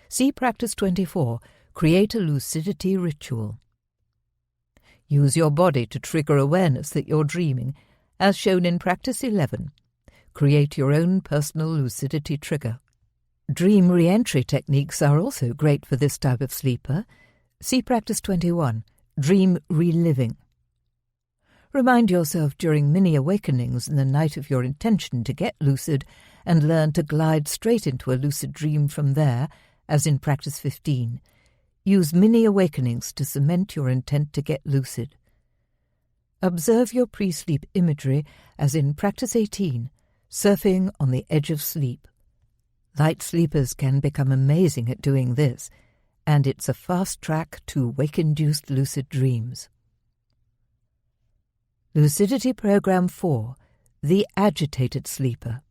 See Practice 24, Create a Lucidity Ritual. Use your body to trigger awareness that you're dreaming, as shown in Practice 11. Create your own personal lucidity trigger. Dream re-entry techniques are also great for this type of sleeper. See Practice 21, Dream Reliving. Remind yourself during mini-awakenings in the night of your intention to get lucid and learn to glide straight into a lucid dream from there, as in Practice 15. Use mini-awakenings to cement your intent to get lucid. Observe your pre-sleep imagery, as in Practice 18, Surfing on the Edge of Sleep. Light sleepers can become amazing at doing this, and it's a fast track to wake-induced lucid dreams. Lucidity Program 4, The Agitated Sleeper.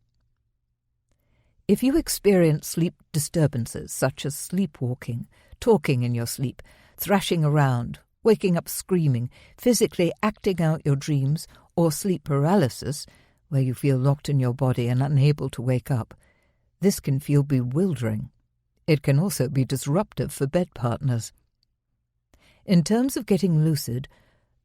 If you experience sleep disturbances such as sleepwalking, talking in your sleep, thrashing around, waking up screaming, physically acting out your dreams, or sleep paralysis, where you feel locked in your body and unable to wake up, this can feel bewildering. It can also be disruptive for bed partners. In terms of getting lucid,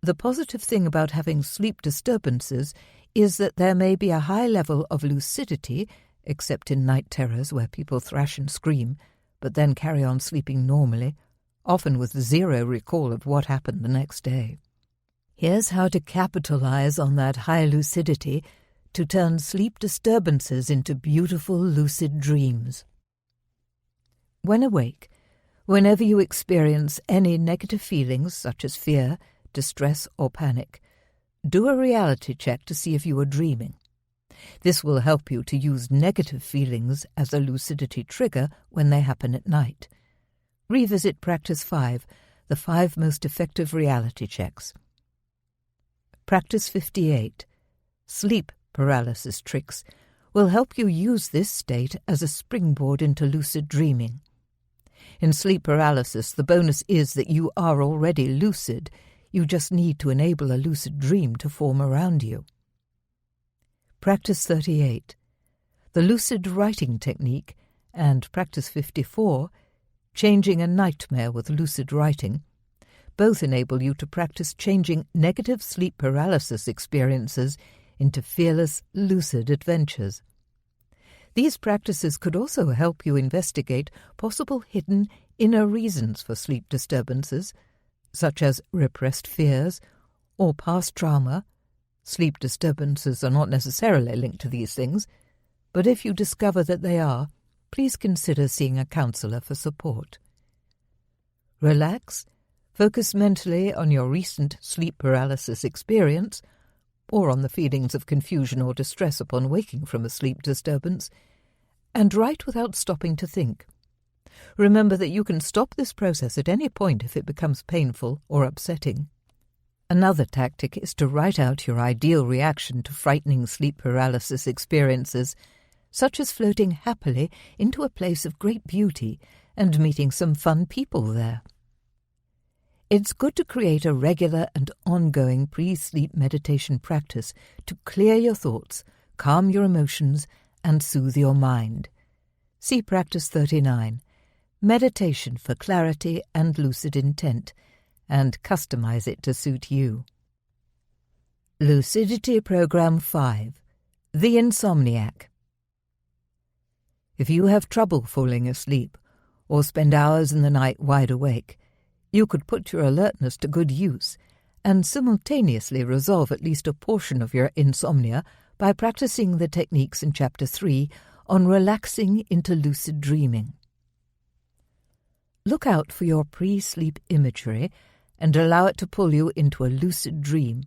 the positive thing about having sleep disturbances is that there may be a high level of lucidity, except in night terrors where people thrash and scream, but then carry on sleeping normally, often with zero recall of what happened the next day. Here's how to capitalize on that high lucidity to turn sleep disturbances into beautiful lucid dreams. When awake, whenever you experience any negative feelings such as fear, distress or panic, do a reality check to see if you are dreaming. This will help you to use negative feelings as a lucidity trigger when they happen at night. Revisit Practice 5, the 5 most effective reality checks. Practice 58, Sleep Paralysis Tricks, will help you use this state as a springboard into lucid dreaming. In sleep paralysis, the bonus is that you are already lucid. You just need to enable a lucid dream to form around you. Practice 38, the lucid writing technique, and Practice 54, changing a nightmare with lucid writing, both enable you to practice changing negative sleep paralysis experiences into fearless, lucid adventures. These practices could also help you investigate possible hidden inner reasons for sleep disturbances, such as repressed fears or past trauma. Sleep disturbances are not necessarily linked to these things, but if you discover that they are, please consider seeing a counselor for support. Relax, focus mentally on your recent sleep paralysis experience, or on the feelings of confusion or distress upon waking from a sleep disturbance, and write without stopping to think. Remember that you can stop this process at any point if it becomes painful or upsetting. Another tactic is to write out your ideal reaction to frightening sleep paralysis experiences, such as floating happily into a place of great beauty and meeting some fun people there. It's good to create a regular and ongoing pre-sleep meditation practice to clear your thoughts, calm your emotions, and soothe your mind. See Practice 39, Meditation for Clarity and Lucid Intent, and customize it to suit you. Lucidity Program 5, The Insomniac. If you have trouble falling asleep, or spend hours in the night wide awake, you could put your alertness to good use and simultaneously resolve at least a portion of your insomnia by practicing the techniques in Chapter 3 on relaxing into lucid dreaming. Look out for your pre-sleep imagery and allow it to pull you into a lucid dream,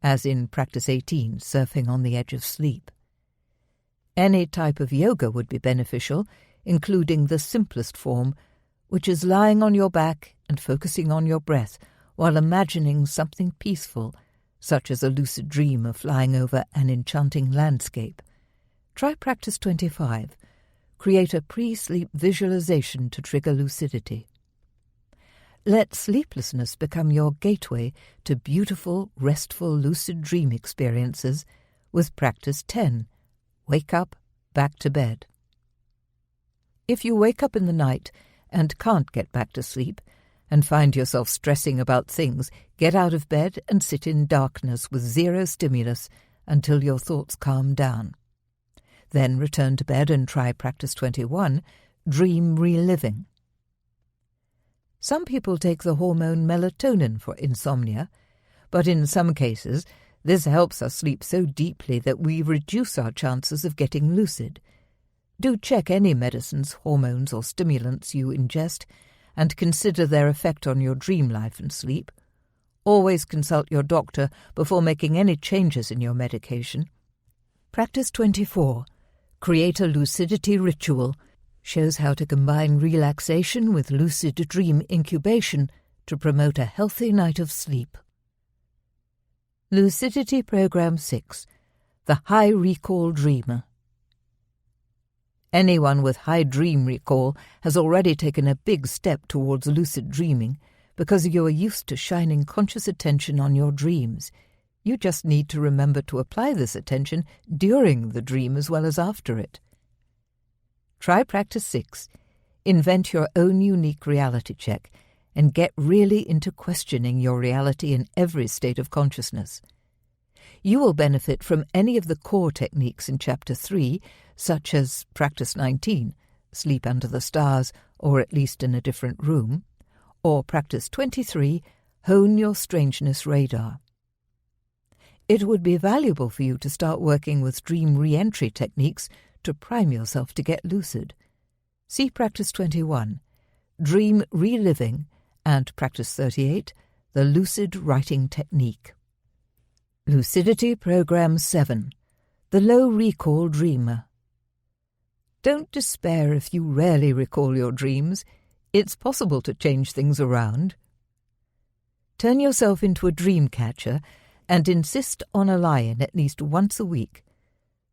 as in Practice 18, Surfing on the Edge of Sleep. Any type of yoga would be beneficial, including the simplest form, which is lying on your back and focusing on your breath while imagining something peaceful, such as a lucid dream of flying over an enchanting landscape. Try Practice 25. Create a pre-sleep visualization to trigger lucidity. Let sleeplessness become your gateway to beautiful, restful, lucid dream experiences with Practice 10. Wake up, back to bed. If you wake up in the night and can't get back to sleep, and find yourself stressing about things, get out of bed and sit in darkness with zero stimulus until your thoughts calm down. Then return to bed and try Practice 21, Dream Reliving. Some people take the hormone melatonin for insomnia, but in some cases this helps us sleep so deeply that we reduce our chances of getting lucid. Do check any medicines, hormones, or stimulants you ingest and consider their effect on your dream life and sleep. Always consult your doctor before making any changes in your medication. Practice 24, Create a Lucidity Ritual, shows how to combine relaxation with lucid dream incubation to promote a healthy night of sleep. Lucidity Program 6, The High Recall Dreamer. Anyone with high dream recall has already taken a big step towards lucid dreaming because you are used to shining conscious attention on your dreams. You just need to remember to apply this attention during the dream as well as after it. Try Practice 6. Invent your own unique reality check and get really into questioning your reality in every state of consciousness. You will benefit from any of the core techniques in Chapter 3, such as Practice 19, Sleep Under the Stars or at least in a different room, or Practice 23, Hone Your Strangeness Radar. It would be valuable for you to start working with dream re-entry techniques to prime yourself to get lucid. See Practice 21, Dream Reliving, and Practice 38, the Lucid Writing Technique. Lucidity Program 7, The low recall dreamer. Don't despair if you rarely recall your dreams. It's possible to change things around. Turn yourself into a dream catcher and insist on a lie-in at least once a week.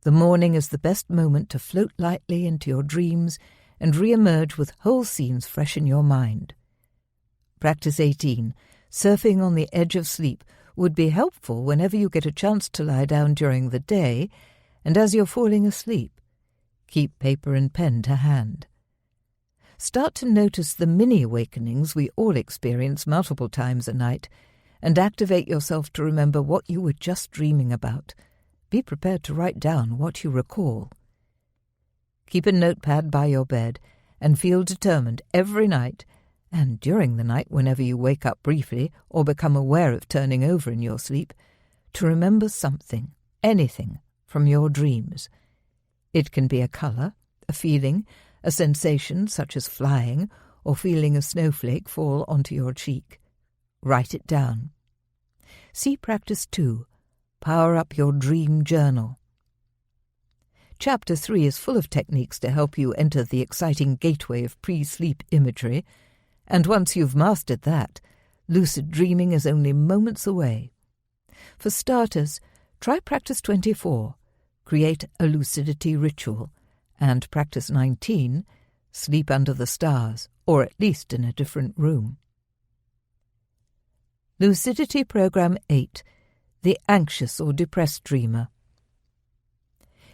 The morning is the best moment to float lightly into your dreams and re-emerge with whole scenes fresh in your mind. Practice 18. Surfing on the edge of sleep would be helpful whenever you get a chance to lie down during the day and as you're falling asleep. Keep paper and pen to hand. Start to notice the mini-awakenings we all experience multiple times a night and activate yourself to remember what you were just dreaming about. Be prepared to write down what you recall. Keep a notepad by your bed and feel determined every night, and during the night whenever you wake up briefly or become aware of turning over in your sleep, to remember something, anything, from your dreams. It can be a colour, a feeling, a sensation such as flying or feeling a snowflake fall onto your cheek. Write it down. See Practice 2. Power up your dream journal. Chapter 3 is full of techniques to help you enter the exciting gateway of pre-sleep imagery, and once you've mastered that, lucid dreaming is only moments away. For starters, try Practice 24, Create a Lucidity Ritual, and Practice 19, Sleep Under the Stars, or at least in a different room. Lucidity Program 8, The Anxious or Depressed Dreamer.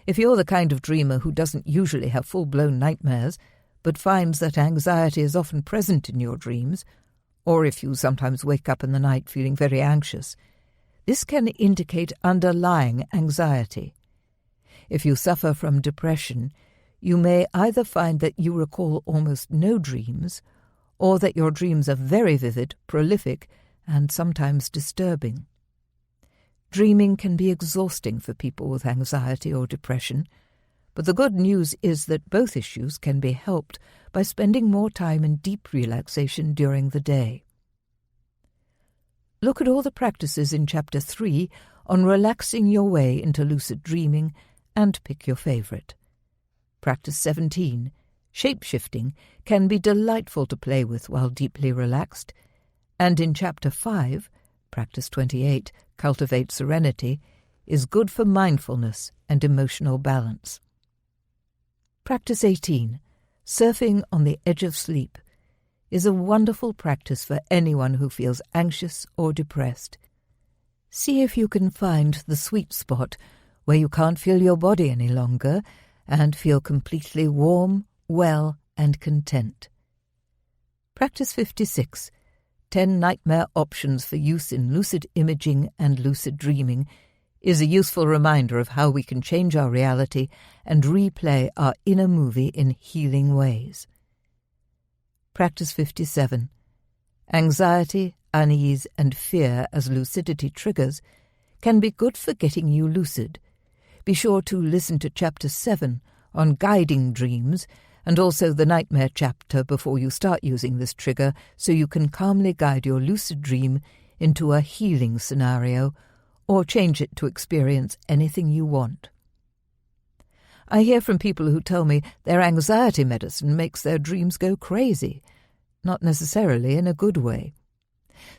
If you're the kind of dreamer who doesn't usually have full-blown nightmares, but finds that anxiety is often present in your dreams, or if you sometimes wake up in the night feeling very anxious, this can indicate underlying anxiety. If you suffer from depression, you may either find that you recall almost no dreams, or that your dreams are very vivid, prolific, and sometimes disturbing. Dreaming can be exhausting for people with anxiety or depression, but the good news is that both issues can be helped by spending more time in deep relaxation during the day. Look at all the practices in Chapter 3 on relaxing your way into lucid dreaming and pick your favourite. Practice 17, Shape-shifting, can be delightful to play with while deeply relaxed, and in Chapter 5, Practice 28, Cultivate Serenity, is good for mindfulness and emotional balance. Practice 18, Surfing on the Edge of Sleep, is a wonderful practice for anyone who feels anxious or depressed. See if you can find the sweet spot where you can't feel your body any longer and feel completely warm, well, and content. Practice 56, 10 Nightmare Options for Use in Lucid Imaging and Lucid Dreaming, is a useful reminder of how we can change our reality and replay our inner movie in healing ways. Practice 57. Anxiety, unease, and fear as lucidity triggers can be good for getting you lucid. Be sure to listen to Chapter 7 on guiding dreams and also the nightmare chapter before you start using this trigger so you can calmly guide your lucid dream into a healing scenario or change it to experience anything you want. I hear from people who tell me their anxiety medicine makes their dreams go crazy, not necessarily in a good way.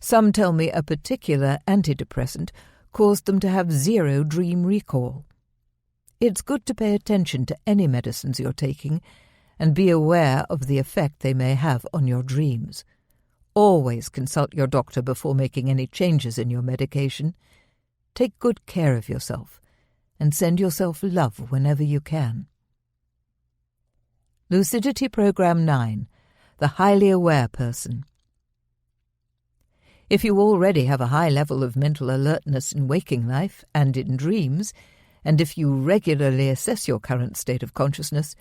Some tell me a particular antidepressant caused them to have zero dream recall. It's good to pay attention to any medicines you're taking and be aware of the effect they may have on your dreams. Always consult your doctor before making any changes in your medication. Take good care of yourself and send yourself love whenever you can. Lucidity Program 9, The Highly Aware Person. If you already have a high level of mental alertness in waking life and in dreams, and if you regularly assess your current state of consciousness,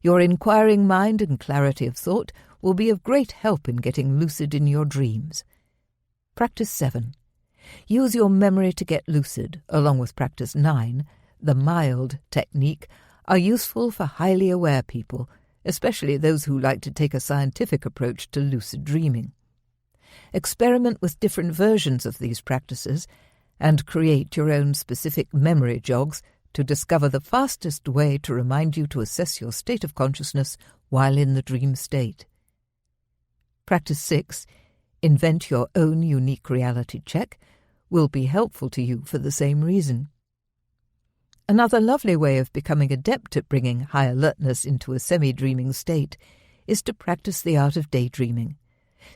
your inquiring mind and clarity of thought will be of great help in getting lucid in your dreams. Practice 7. Use your memory to get lucid, along with Practice 9, the mild technique, are useful for highly aware people, especially those who like to take a scientific approach to lucid dreaming. Experiment with different versions of these practices and create your own specific memory jogs to discover the fastest way to remind you to assess your state of consciousness while in the dream state. Practice 6, Invent Your Own Unique Reality Check, will be helpful to you for the same reason. Another lovely way of becoming adept at bringing high alertness into a semi-dreaming state is to practice the art of daydreaming.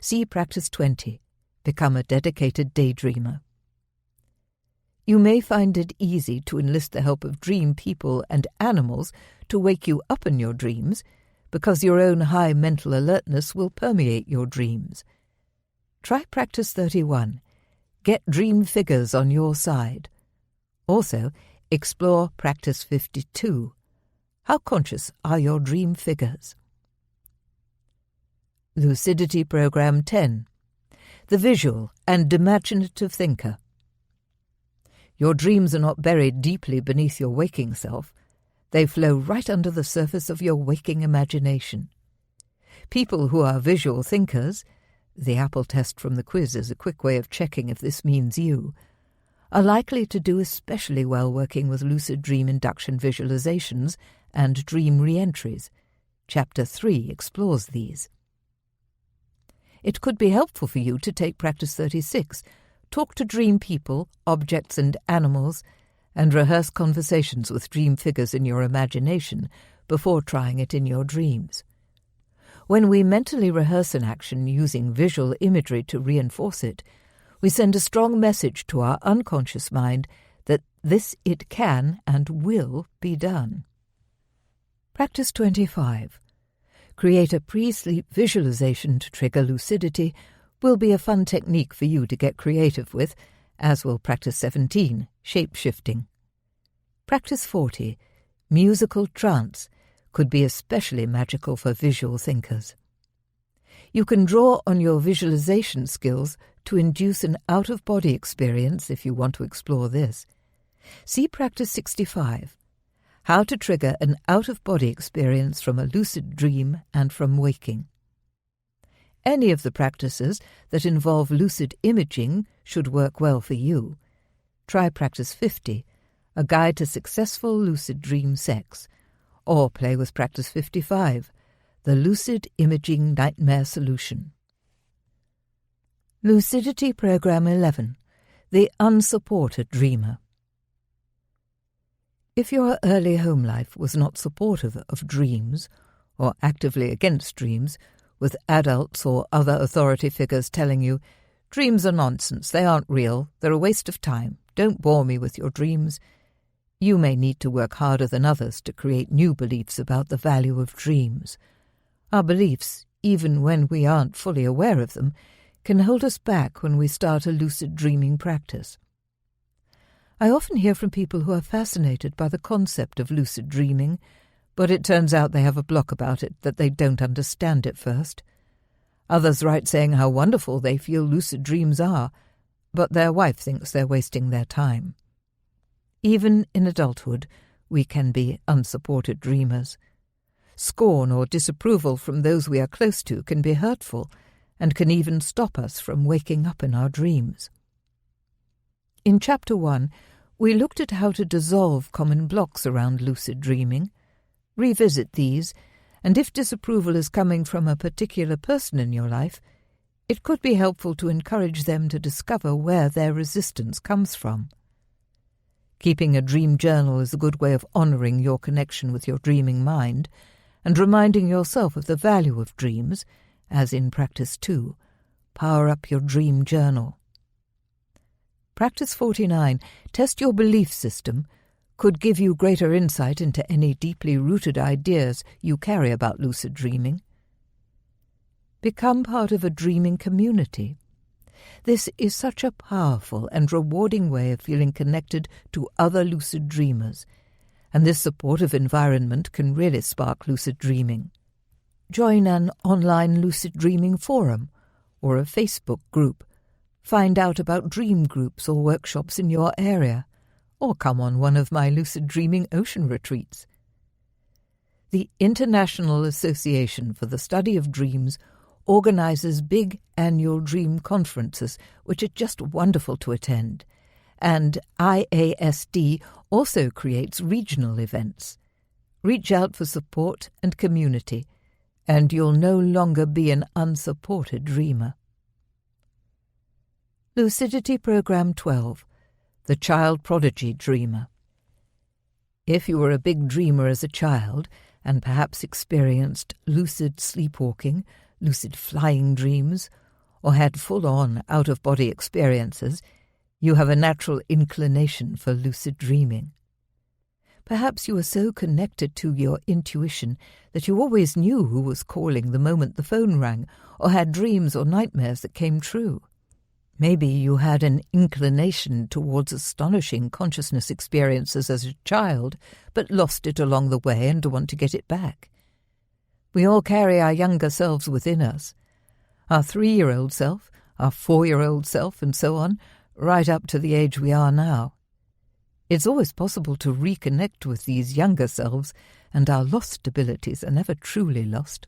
See Practice 20, Become a Dedicated Daydreamer. You may find it easy to enlist the help of dream people and animals to wake you up in your dreams, because your own high mental alertness will permeate your dreams. Try Practice 31, Get Dream Figures on Your Side. Also, explore Practice 52, How Conscious Are Your Dream Figures? Lucidity Program 10, The Visual and Imaginative Thinker. Your dreams are not buried deeply beneath your waking self. They flow right under the surface of your waking imagination. People who are visual thinkers, the Apple test from the quiz is a quick way of checking if this means you, are likely to do especially well working with lucid dream induction visualizations and dream re-entries. Chapter 3 explores these. It could be helpful for you to take Practice 36, Talk to dream people, objects and animals, and rehearse conversations with dream figures in your imagination before trying it in your dreams. When we mentally rehearse an action using visual imagery to reinforce it, we send a strong message to our unconscious mind that it can and will be done. Practice 25. Create a pre-sleep visualization to trigger lucidity will be a fun technique for you to get creative with, as will Practice 17, Shape-Shifting. Practice 40, Musical Trance, could be especially magical for visual thinkers. You can draw on your visualization skills to induce an out-of-body experience if you want to explore this. See Practice 65, How to Trigger an Out-of-Body Experience from a Lucid Dream and from Waking. Any of the practices that involve lucid imaging should work well for you. Try Practice 50, A Guide to Successful Lucid Dream Sex, or play with Practice 55, The Lucid Imaging Nightmare Solution. Lucidity Program 11, The Unsupported Dreamer. If your early home life was not supportive of dreams, or actively against dreams, with adults or other authority figures telling you, dreams are nonsense, they aren't real, they're a waste of time, don't bore me with your dreams, you may need to work harder than others to create new beliefs about the value of dreams. Our beliefs, even when we aren't fully aware of them, can hold us back when we start a lucid dreaming practice. I often hear from people who are fascinated by the concept of lucid dreaming, but it turns out they have a block about it that they don't understand at first. Others write saying how wonderful they feel lucid dreams are, but their wife thinks they're wasting their time. Even in adulthood, we can be unsupported dreamers. Scorn or disapproval from those we are close to can be hurtful and can even stop us from waking up in our dreams. In Chapter 1, we looked at how to dissolve common blocks around lucid dreaming. Revisit these, and if disapproval is coming from a particular person in your life, it could be helpful to encourage them to discover where their resistance comes from. Keeping a dream journal is a good way of honouring your connection with your dreaming mind and reminding yourself of the value of dreams, as in Practice 2, Power Up Your Dream Journal. Practice 49, Test Your Belief System, could give you greater insight into any deeply rooted ideas you carry about lucid dreaming. Become part of a dreaming community. This is such a powerful and rewarding way of feeling connected to other lucid dreamers, and this supportive environment can really spark lucid dreaming. Join an online lucid dreaming forum or a Facebook group. Find out about dream groups or workshops in your area, or come on one of my lucid dreaming ocean retreats. The International Association for the Study of Dreams organizes big annual dream conferences, which are just wonderful to attend, and IASD also creates regional events. Reach out for support and community, and you'll no longer be an unsupported dreamer. Lucidity Program 12, The Child Prodigy Dreamer. If you were a big dreamer as a child, and perhaps experienced lucid sleepwalking, lucid flying dreams, or had full-on out-of-body experiences, you have a natural inclination for lucid dreaming. Perhaps you were so connected to your intuition that you always knew who was calling the moment the phone rang, or had dreams or nightmares that came true. Maybe you had an inclination towards astonishing consciousness experiences as a child, but lost it along the way and want to get it back. We all carry our younger selves within us. Our 3-year-old self, our 4-year-old self, and so on, right up to the age we are now. It's always possible to reconnect with these younger selves, and our lost abilities are never truly lost.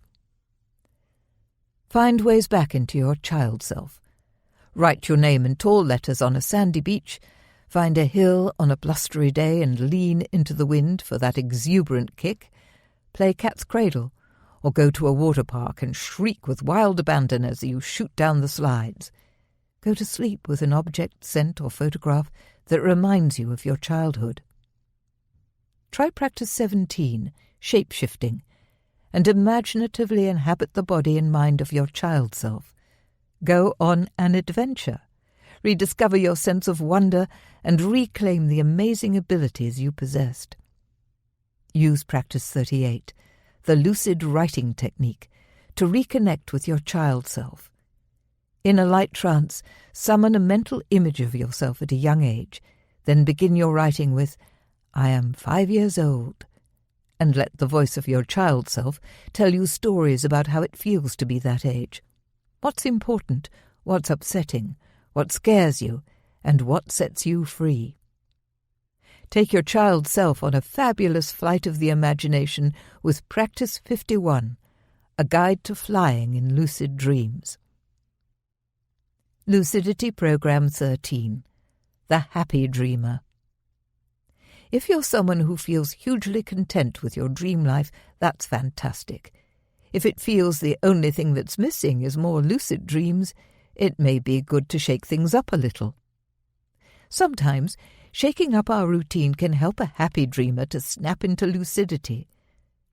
Find ways back into your child self. Write your name in tall letters on a sandy beach, find a hill on a blustery day and lean into the wind for that exuberant kick, play cat's cradle, or go to a water park and shriek with wild abandon as you shoot down the slides. Go to sleep with an object, scent, or photograph that reminds you of your childhood. Try practice 17, shape-shifting, and imaginatively inhabit the body and mind of your child self. Go on an adventure. Rediscover your sense of wonder and reclaim the amazing abilities you possessed. Use practice 38, the lucid writing technique, to reconnect with your child self. In a light trance, summon a mental image of yourself at a young age, then begin your writing with, "I am 5 years old," and let the voice of your child self tell you stories about how it feels to be that age. What's important, what's upsetting, what scares you, and what sets you free. Take your child self on a fabulous flight of the imagination with Practice 51, a guide to flying in lucid dreams. Lucidity Program 13, The Happy Dreamer. If you're someone who feels hugely content with your dream life, that's fantastic. If it feels the only thing that's missing is more lucid dreams, it may be good to shake things up a little. Sometimes, shaking up our routine can help a happy dreamer to snap into lucidity.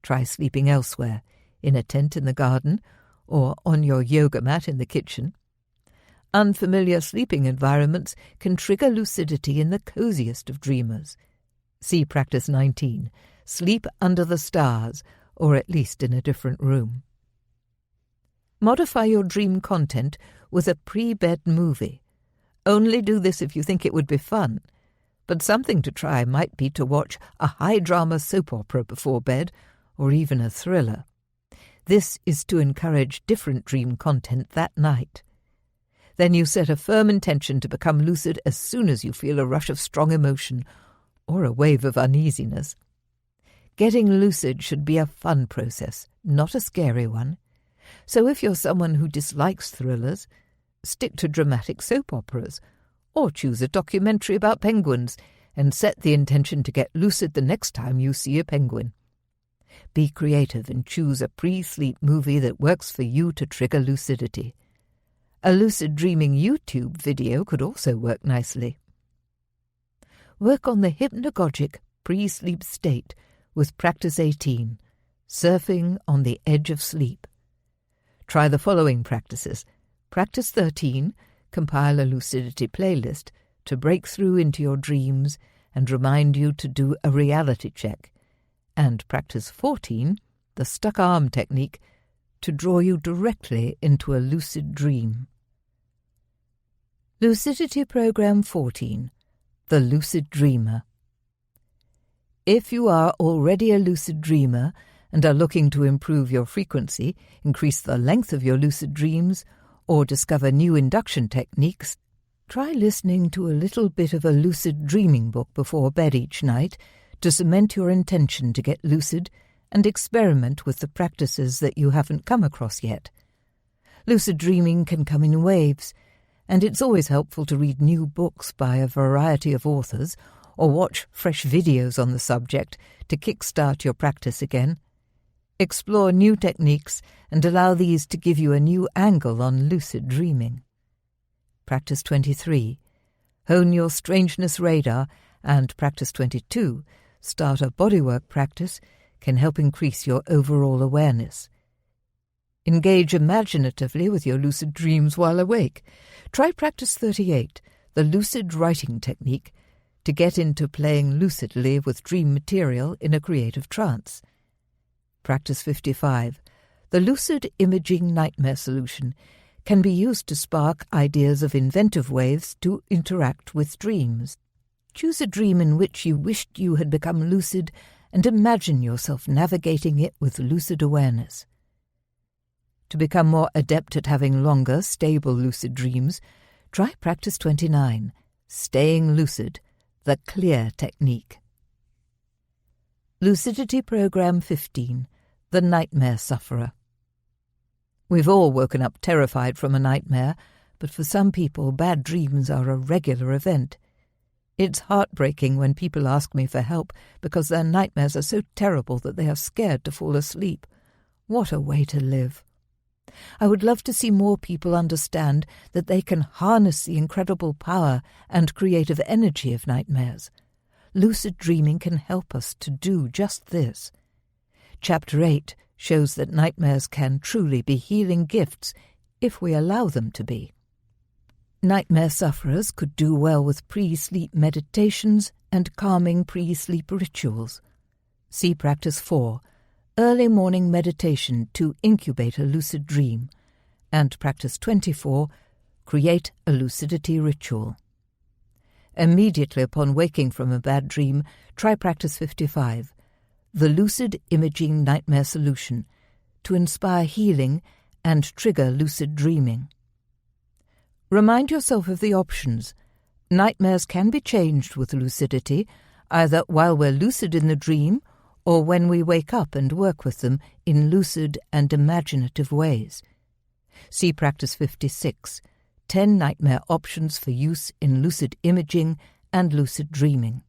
Try sleeping elsewhere, in a tent in the garden, or on your yoga mat in the kitchen. Unfamiliar sleeping environments can trigger lucidity in the coziest of dreamers. See Practice 19, Sleep Under the Stars, or at least in a different room. Modify your dream content with a pre-bed movie. Only do this if you think it would be fun, but something to try might be to watch a high-drama soap opera before bed, or even a thriller. This is to encourage different dream content that night. Then you set a firm intention to become lucid as soon as you feel a rush of strong emotion or a wave of uneasiness. Getting lucid should be a fun process, not a scary one. So if you're someone who dislikes thrillers, stick to dramatic soap operas, or choose a documentary about penguins and set the intention to get lucid the next time you see a penguin. Be creative and choose a pre-sleep movie that works for you to trigger lucidity. A lucid dreaming YouTube video could also work nicely. Work on the hypnagogic pre-sleep state with Practice 18, Surfing on the Edge of Sleep. Try the following practices. Practice 13, compile a lucidity playlist to break through into your dreams and remind you to do a reality check. And Practice 14, the stuck arm technique, to draw you directly into a lucid dream. Lucidity Program 14, The Lucid Dreamer. If you are already a lucid dreamer and are looking to improve your frequency, increase the length of your lucid dreams, or discover new induction techniques, try listening to a little bit of a lucid dreaming book before bed each night to cement your intention to get lucid and experiment with the practices that you haven't come across yet. Lucid dreaming can come in waves, and it's always helpful to read new books by a variety of authors or watch fresh videos on the subject to kickstart your practice again. Explore new techniques and allow these to give you a new angle on lucid dreaming. Practice 23. Hone your strangeness radar, and Practice 22, Start a bodywork practice, can help increase your overall awareness. Engage imaginatively with your lucid dreams while awake. Try Practice 38, the lucid writing technique, to get into playing lucidly with dream material in a creative trance. Practice 55, the lucid imaging nightmare solution, can be used to spark ideas of inventive ways to interact with dreams. Choose a dream in which you wished you had become lucid and imagine yourself navigating it with lucid awareness. To become more adept at having longer, stable lucid dreams, try Practice 29, Staying Lucid, the Clear Technique. Lucidity Program 15, the Nightmare Sufferer. We've all woken up terrified from a nightmare, but for some people bad dreams are a regular event. It's heartbreaking when people ask me for help because their nightmares are so terrible that they are scared to fall asleep. What a way to live! I would love to see more people understand that they can harness the incredible power and creative energy of nightmares. Lucid dreaming can help us to do just this. Chapter 8 shows that nightmares can truly be healing gifts if we allow them to be. Nightmare sufferers could do well with pre-sleep meditations and calming pre-sleep rituals. See Practice 4, Early Morning Meditation to Incubate a Lucid Dream, and Practice 24, Create a Lucidity Ritual. Immediately upon waking from a bad dream, try Practice 55, the Lucid Imaging Nightmare Solution, to inspire healing and trigger lucid dreaming. Remind yourself of the options. Nightmares can be changed with lucidity, either while we're lucid in the dream or when we wake up and work with them in lucid and imaginative ways. See Practice 56, 10 Nightmare Options for Use in Lucid Imaging and Lucid Dreaming.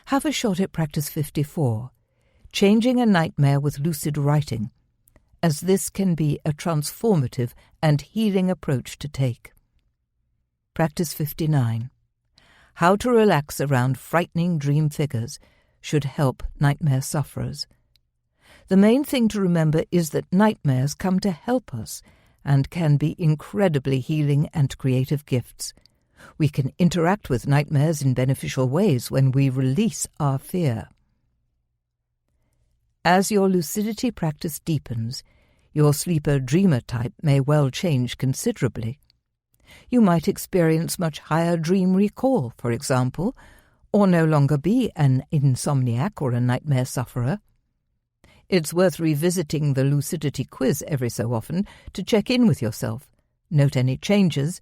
Have a shot at Practice 54, Changing a Nightmare with Lucid Writing, as this can be a transformative and healing approach to take. Practice 59, How to Relax Around Frightening Dream Figures, should help nightmare sufferers. The main thing to remember is that nightmares come to help us and can be incredibly healing and creative gifts. We can interact with nightmares in beneficial ways when we release our fear. As your lucidity practice deepens, your sleeper-dreamer type may well change considerably. You might experience much higher dream recall, for example, or no longer be an insomniac or a nightmare sufferer. It's worth revisiting the Lucidity Quiz every so often to check in with yourself, note any changes,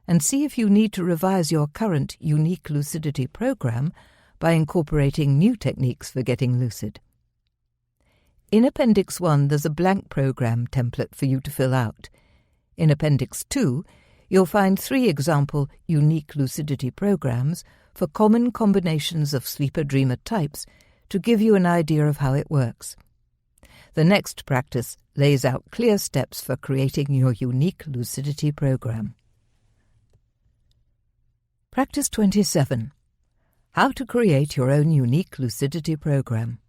and see if you need to revise your current unique lucidity program by incorporating new techniques for getting lucid. In Appendix 1, there's a blank program template for you to fill out. In Appendix 2, you'll find 3 example unique lucidity programs for common combinations of sleeper-dreamer types to give you an idea of how it works. The next practice lays out clear steps for creating your unique lucidity program. Practice 27. How to create your own unique lucidity program.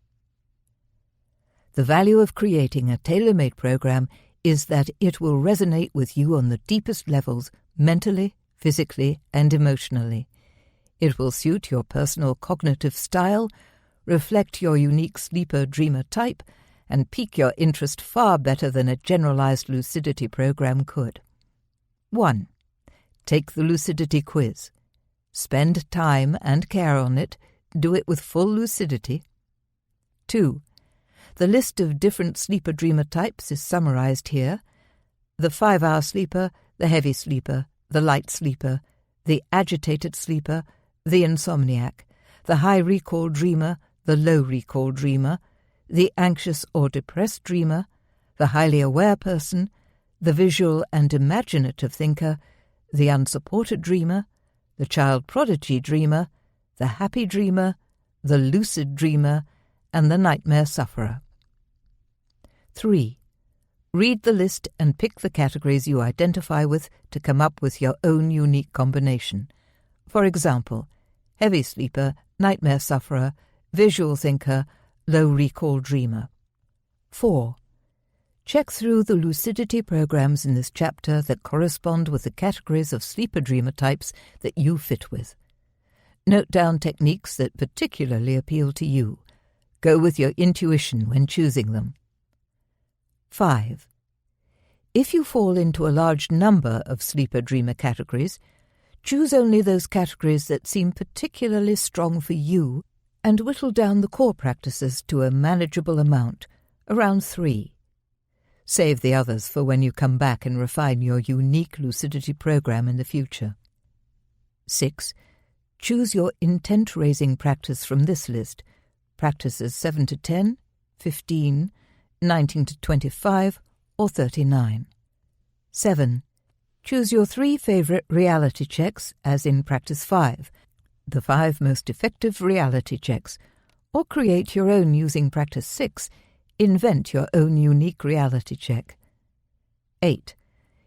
The value of creating a tailor-made program is that it will resonate with you on the deepest levels, mentally, physically, and emotionally. It will suit your personal cognitive style, reflect your unique sleeper-dreamer type, and pique your interest far better than a generalized lucidity program could. 1. Take the Lucidity Quiz. Spend time and care on it. Do it with full lucidity. 2. The list of different sleeper-dreamer types is summarized here. The 5-hour sleeper, the heavy sleeper, the light sleeper, the agitated sleeper, the insomniac, the high-recall dreamer, the low-recall dreamer, the anxious or depressed dreamer, the highly aware person, the visual and imaginative thinker, the unsupported dreamer, the child prodigy dreamer, the happy dreamer, the lucid dreamer, and the nightmare sufferer. 3. Read the list and pick the categories you identify with to come up with your own unique combination. For example, heavy sleeper, nightmare sufferer, visual thinker, low recall dreamer. 4. Check through the lucidity programs in this chapter that correspond with the categories of sleeper-dreamer types that you fit with. Note down techniques that particularly appeal to you. Go with your intuition when choosing them. 5. If you fall into a large number of sleeper-dreamer categories, choose only those categories that seem particularly strong for you and whittle down the core practices to a manageable amount, around 3. Save the others for when you come back and refine your unique lucidity program in the future. 6. Choose your intent-raising practice from this list, practices 7 to 10, 15, 19 to 25, or 39. 7. Choose your 3 favorite reality checks, as in practice 5, the 5 most effective reality checks, or create your own using practice 6, invent your own unique reality check. 8.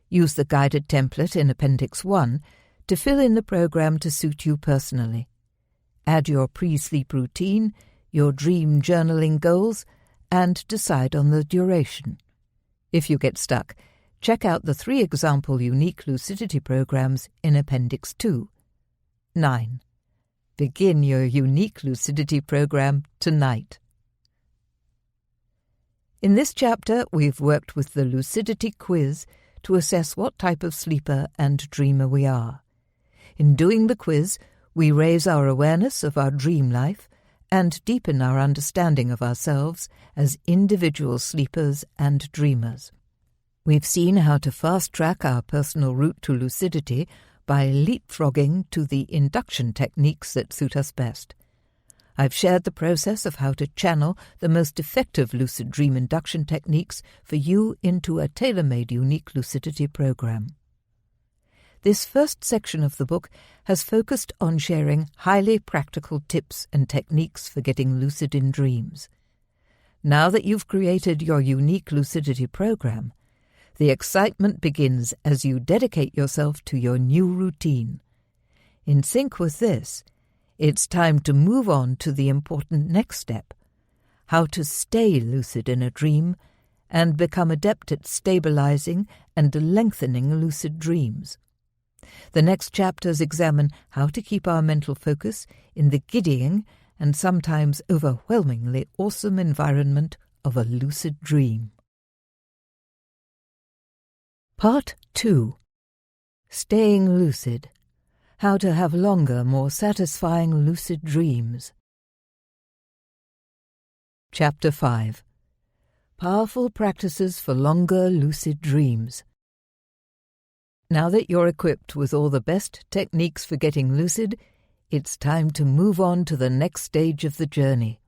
Use the guided template in Appendix 1 to fill in the program to suit you personally. Add your pre-sleep routine, your dream journaling goals, and decide on the duration. If you get stuck, check out the 3 example unique lucidity programs in Appendix 2. 9. Begin your unique lucidity program tonight. In this chapter, we've worked with the Lucidity Quiz to assess what type of sleeper and dreamer we are. In doing the quiz, we raise our awareness of our dream life and deepen our understanding of ourselves as individual sleepers and dreamers. We've seen how to fast-track our personal route to lucidity by leapfrogging to the induction techniques that suit us best. I've shared the process of how to channel the most effective lucid dream induction techniques for you into a tailor-made unique lucidity program. This first section of the book has focused on sharing highly practical tips and techniques for getting lucid in dreams. Now that you've created your unique lucidity program, the excitement begins as you dedicate yourself to your new routine. In sync with this, it's time to move on to the important next step, how to stay lucid in a dream and become adept at stabilizing and lengthening lucid dreams. The next chapters examine how to keep our mental focus in the giddying and sometimes overwhelmingly awesome environment of a lucid dream. Part 2. Staying lucid. How to have longer, more satisfying lucid dreams. Chapter 5. Powerful Practices for Longer Lucid Dreams. Now that you're equipped with all the best techniques for getting lucid, it's time to move on to the next stage of the journey.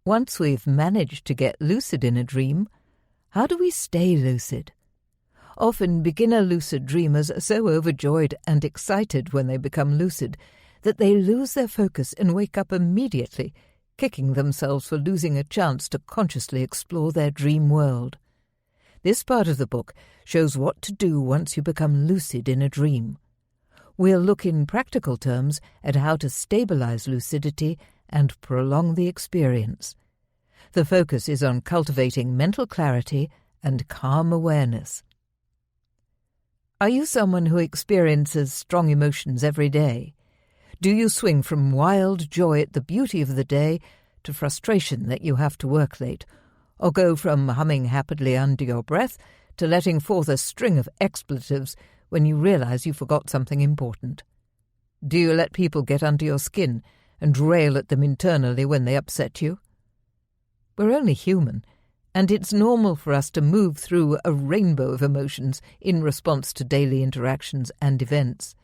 Once we've managed to get lucid in a dream, how do we stay lucid? Often beginner lucid dreamers are so overjoyed and excited when they become lucid that they lose their focus and wake up immediately, kicking themselves for losing a chance to consciously explore their dream world. This part of the book shows what to do once you become lucid in a dream. We'll look in practical terms at how to stabilize lucidity and prolong the experience. The focus is on cultivating mental clarity and calm awareness. Are you someone who experiences strong emotions every day? Do you swing from wild joy at the beauty of the day to frustration that you have to work late, or go from humming happily under your breath to letting forth a string of expletives when you realize you forgot something important? Do you let people get under your skin and rail at them internally when they upset you? We're only human, and it's normal for us to move through a rainbow of emotions in response to daily interactions and events.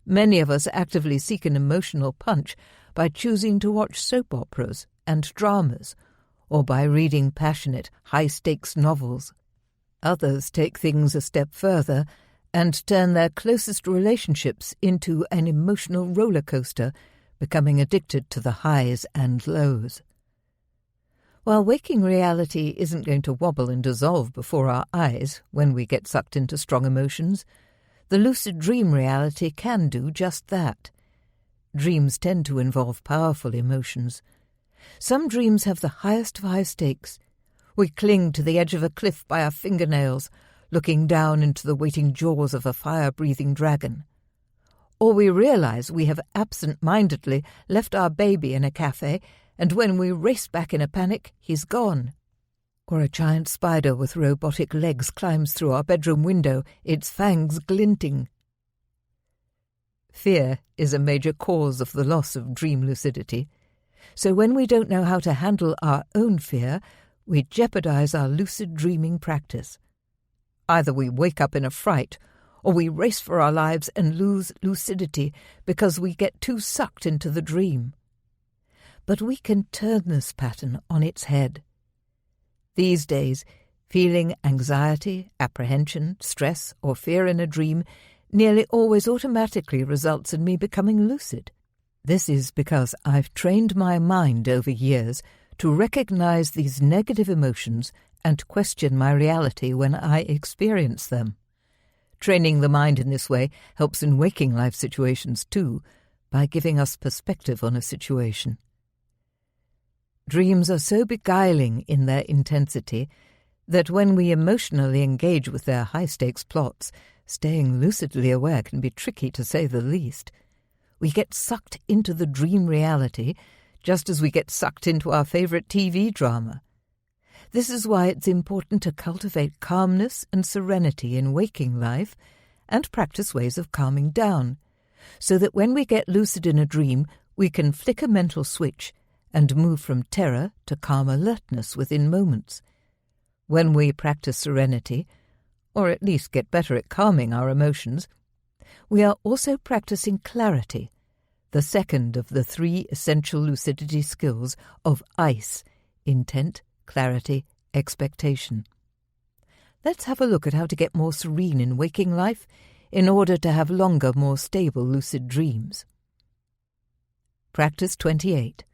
Many of us actively seek an emotional punch by choosing to watch soap operas and dramas, or by reading passionate, high-stakes novels. Others take things a step further and turn their closest relationships into an emotional roller coaster, becoming addicted to the highs and lows. While waking reality isn't going to wobble and dissolve before our eyes when we get sucked into strong emotions, the lucid dream reality can do just that. Dreams tend to involve powerful emotions. Some dreams have the highest of high stakes. We cling to the edge of a cliff by our fingernails, looking down into the waiting jaws of a fire-breathing dragon. Or we realize we have absent-mindedly left our baby in a cafe, and when we race back in a panic, he's gone. Or a giant spider with robotic legs climbs through our bedroom window, its fangs glinting. Fear is a major cause of the loss of dream lucidity. So when we don't know how to handle our own fear, we jeopardize our lucid dreaming practice. Either we wake up in a fright, or we race for our lives and lose lucidity because we get too sucked into the dream. But we can turn this pattern on its head. These days, feeling anxiety, apprehension, stress, or fear in a dream nearly always automatically results in me becoming lucid. This is because I've trained my mind over years to recognize these negative emotions and question my reality when I experience them. Training the mind in this way helps in waking life situations too, by giving us perspective on a situation. Dreams are so beguiling in their intensity that when we emotionally engage with their high-stakes plots, staying lucidly aware can be tricky to say the least. We get sucked into the dream reality just as we get sucked into our favorite TV drama. This is why it's important to cultivate calmness and serenity in waking life and practice ways of calming down, so that when we get lucid in a dream, we can flick a mental switch and move from terror to calm alertness within moments. When we practice serenity, or at least get better at calming our emotions, we are also practicing clarity, the second of the 3 essential lucidity skills of ICE: intent, clarity, expectation. Let's have a look at how to get more serene in waking life in order to have longer, more stable lucid dreams. Practice 28.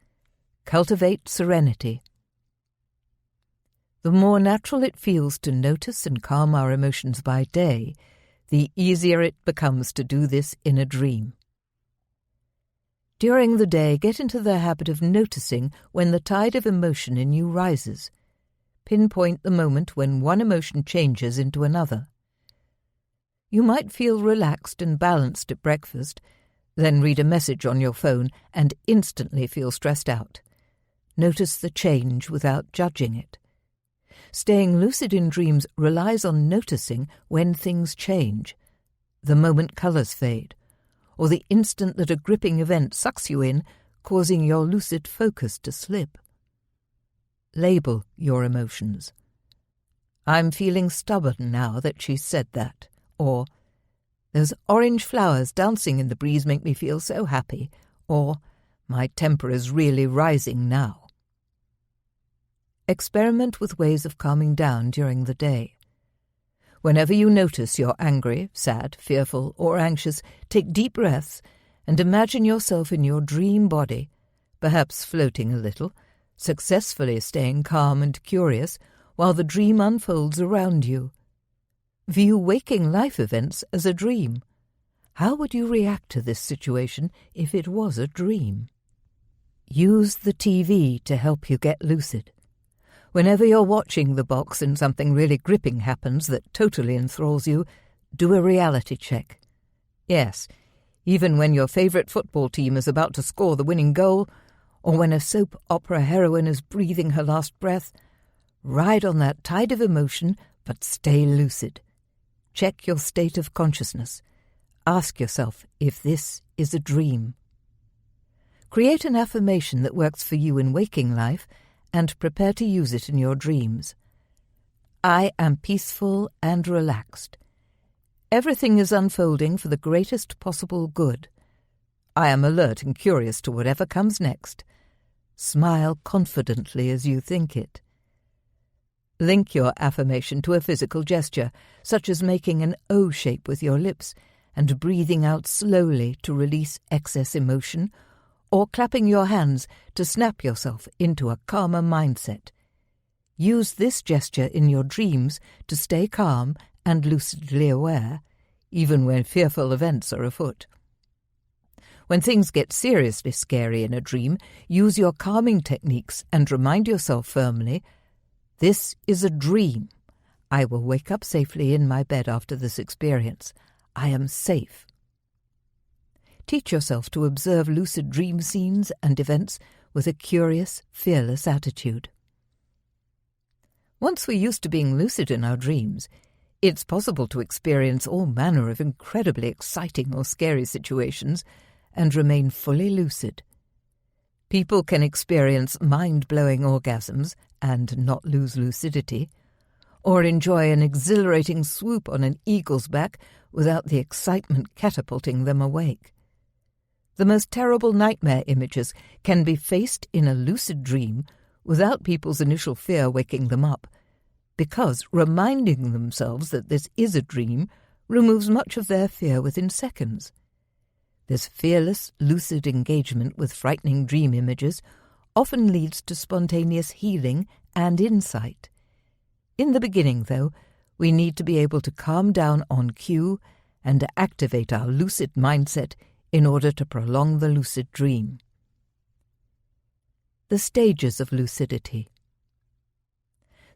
Cultivate serenity. The more natural it feels to notice and calm our emotions by day, the easier it becomes to do this in a dream. During the day, get into the habit of noticing when the tide of emotion in you rises. Pinpoint the moment when one emotion changes into another. You might feel relaxed and balanced at breakfast, then read a message on your phone and instantly feel stressed out. Notice the change without judging it. Staying lucid in dreams relies on noticing when things change, the moment colours fade, or the instant that a gripping event sucks you in, causing your lucid focus to slip. Label your emotions. I'm feeling stubborn now that she said that, or those orange flowers dancing in the breeze make me feel so happy, or my temper is really rising now. Experiment with ways of calming down during the day. Whenever you notice you're angry, sad, fearful, or anxious, take deep breaths and imagine yourself in your dream body, perhaps floating a little, successfully staying calm and curious while the dream unfolds around you. View waking life events as a dream. How would you react to this situation if it was a dream? Use the TV to help you get lucid. Whenever you're watching the box and something really gripping happens that totally enthralls you, do a reality check. Yes, even when your favourite football team is about to score the winning goal, or when a soap opera heroine is breathing her last breath, ride on that tide of emotion, but stay lucid. Check your state of consciousness. Ask yourself if this is a dream. Create an affirmation that works for you in waking life and prepare to use it in your dreams. I am peaceful and relaxed. Everything is unfolding for the greatest possible good. I am alert and curious to whatever comes next. Smile confidently as you think it. Link your affirmation to a physical gesture, such as making an O shape with your lips and breathing out slowly to release excess emotion, or clapping your hands to snap yourself into a calmer mindset. Use this gesture in your dreams to stay calm and lucidly aware, even when fearful events are afoot. When things get seriously scary in a dream, use your calming techniques and remind yourself firmly, "This is a dream. I will wake up safely in my bed after this experience. I am safe." Teach yourself to observe lucid dream scenes and events with a curious, fearless attitude. Once we're used to being lucid in our dreams, it's possible to experience all manner of incredibly exciting or scary situations and remain fully lucid. People can experience mind-blowing orgasms and not lose lucidity, or enjoy an exhilarating swoop on an eagle's back without the excitement catapulting them awake. The most terrible nightmare images can be faced in a lucid dream without people's initial fear waking them up, because reminding themselves that this is a dream removes much of their fear within seconds. This fearless, lucid engagement with frightening dream images often leads to spontaneous healing and insight. In the beginning, though, we need to be able to calm down on cue and activate our lucid mindset in order to prolong the lucid dream. The stages of lucidity.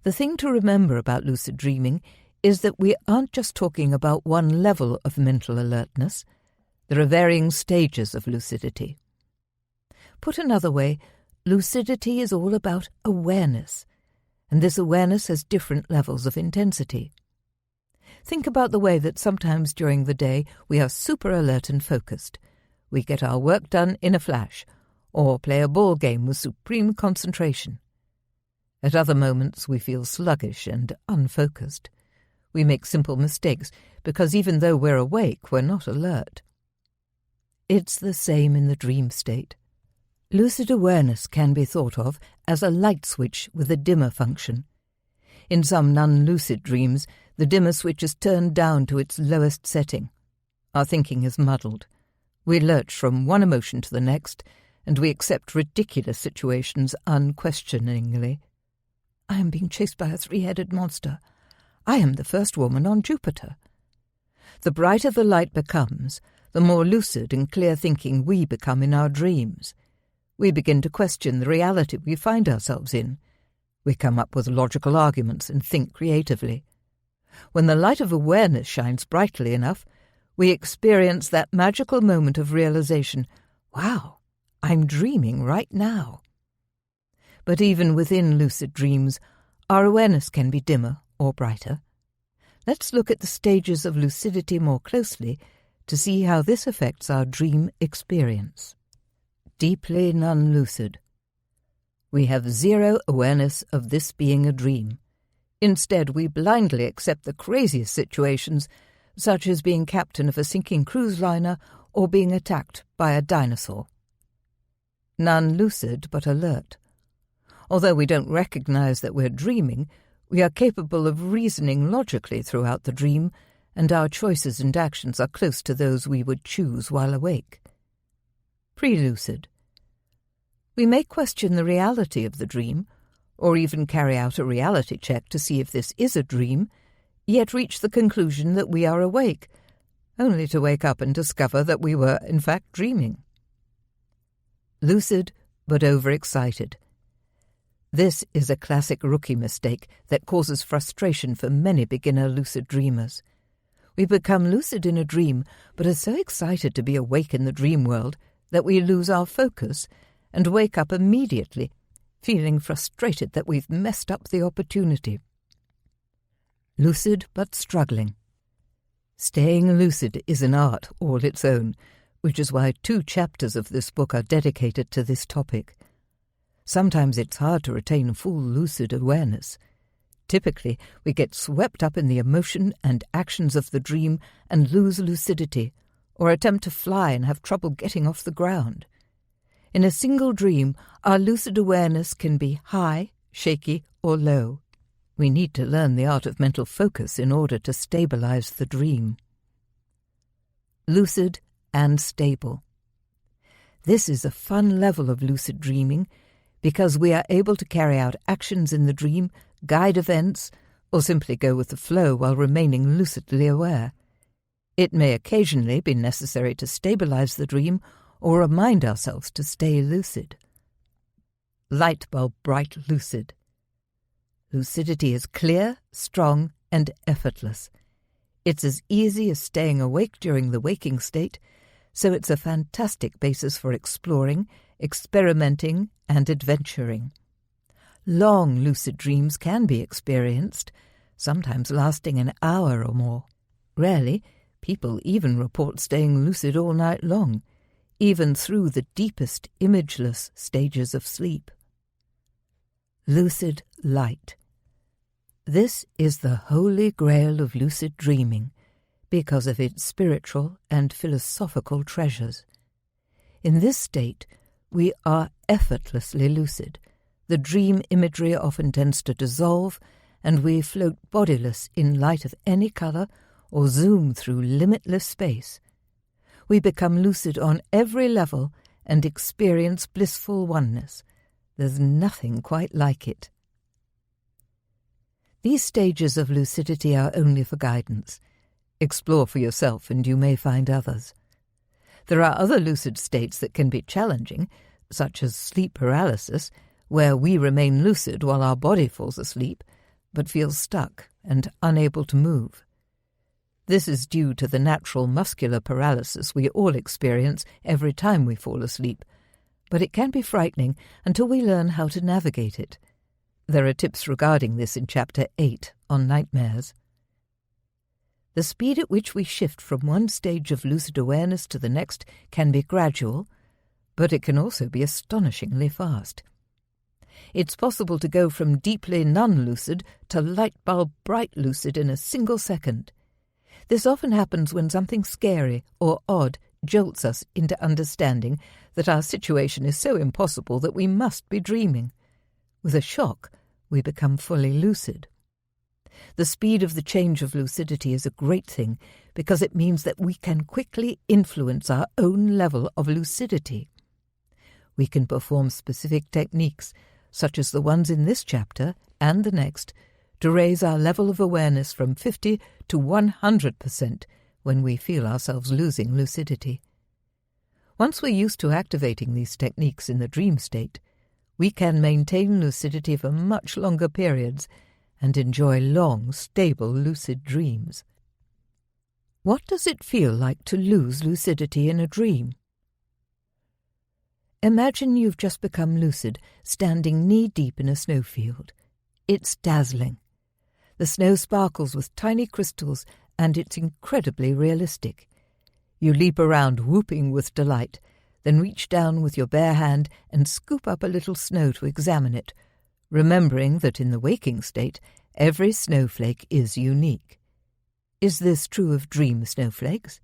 The thing to remember about lucid dreaming is that we aren't just talking about one level of mental alertness. There are varying stages of lucidity. Put another way, lucidity is all about awareness, and this awareness has different levels of intensity. Think about the way that sometimes during the day we are super alert and focused. We get our work done in a flash, or play a ball game with supreme concentration. At other moments we feel sluggish and unfocused. We make simple mistakes because even though we're awake, we're not alert. It's the same in the dream state. Lucid awareness can be thought of as a light switch with a dimmer function. In some non-lucid dreams, the dimmer switch is turned down to its lowest setting. Our thinking is muddled. We lurch from one emotion to the next, and we accept ridiculous situations unquestioningly. I am being chased by a 3-headed monster. I am the first woman on Jupiter. The brighter the light becomes, the more lucid and clear thinking we become in our dreams. We begin to question the reality we find ourselves in. We come up with logical arguments and think creatively. When the light of awareness shines brightly enough, we experience that magical moment of realization, wow, I'm dreaming right now. But even within lucid dreams, our awareness can be dimmer or brighter. Let's look at the stages of lucidity more closely to see how this affects our dream experience. Deeply non-lucid. We have zero awareness of this being a dream. Instead, we blindly accept the craziest situations, such as being captain of a sinking cruise liner or being attacked by a dinosaur. Non-lucid but alert. Although we don't recognize that we're dreaming, we are capable of reasoning logically throughout the dream, and our choices and actions are close to those we would choose while awake. Pre-lucid. We may question the reality of the dream, or even carry out a reality check to see if this is a dream, yet reach the conclusion that we are awake, only to wake up and discover that we were, in fact, dreaming. Lucid, but overexcited. This is a classic rookie mistake that causes frustration for many beginner lucid dreamers. We become lucid in a dream, but are so excited to be awake in the dream world that we lose our focus and wake up immediately, feeling frustrated that we've messed up the opportunity. Lucid but struggling. Staying lucid is an art all its own, which is why 2 chapters of this book are dedicated to this topic. Sometimes it's hard to retain full lucid awareness. Typically, we get swept up in the emotion and actions of the dream and lose lucidity, or attempt to fly and have trouble getting off the ground. In a single dream, our lucid awareness can be high, shaky, or low. We need to learn the art of mental focus in order to stabilize the dream. Lucid and stable. This is a fun level of lucid dreaming because we are able to carry out actions in the dream, guide events, or simply go with the flow while remaining lucidly aware. It may occasionally be necessary to stabilize the dream or remind ourselves to stay lucid. Light bulb bright lucid. Lucidity is clear, strong, and effortless. It's as easy as staying awake during the waking state, so it's a fantastic basis for exploring, experimenting, and adventuring. Long lucid dreams can be experienced, sometimes lasting an hour or more. Rarely, people even report staying lucid all night long, even through the deepest imageless stages of sleep. Lucid light. This is the holy grail of lucid dreaming because of its spiritual and philosophical treasures. In this state, we are effortlessly lucid. The dream imagery often tends to dissolve, and we float bodiless in light of any color or zoom through limitless space. We become lucid on every level and experience blissful oneness. There's nothing quite like it. These stages of lucidity are only for guidance. Explore for yourself and you may find others. There are other lucid states that can be challenging, such as sleep paralysis, where we remain lucid while our body falls asleep, but feels stuck and unable to move. This is due to the natural muscular paralysis we all experience every time we fall asleep, but it can be frightening until we learn how to navigate it. There are tips regarding this in Chapter 8 on nightmares. The speed at which we shift from one stage of lucid awareness to the next can be gradual, but it can also be astonishingly fast. It's possible to go from deeply non-lucid to light-bulb bright lucid in a single second. This often happens when something scary or odd jolts us into understanding that our situation is so impossible that we must be dreaming. With a shock, we become fully lucid. The speed of the change of lucidity is a great thing because it means that we can quickly influence our own level of lucidity. We can perform specific techniques, such as the ones in this chapter and the next, to raise our level of awareness from 50 to 100% when we feel ourselves losing lucidity. Once we're used to activating these techniques in the dream state, we can maintain lucidity for much longer periods and enjoy long, stable lucid dreams. What does it feel like to lose lucidity in a dream? Imagine you've just become lucid, standing knee-deep in a snowfield. It's dazzling. The snow sparkles with tiny crystals, and it's incredibly realistic. You leap around, whooping with delight, then reach down with your bare hand and scoop up a little snow to examine it, remembering that in the waking state, every snowflake is unique. Is this true of dream snowflakes?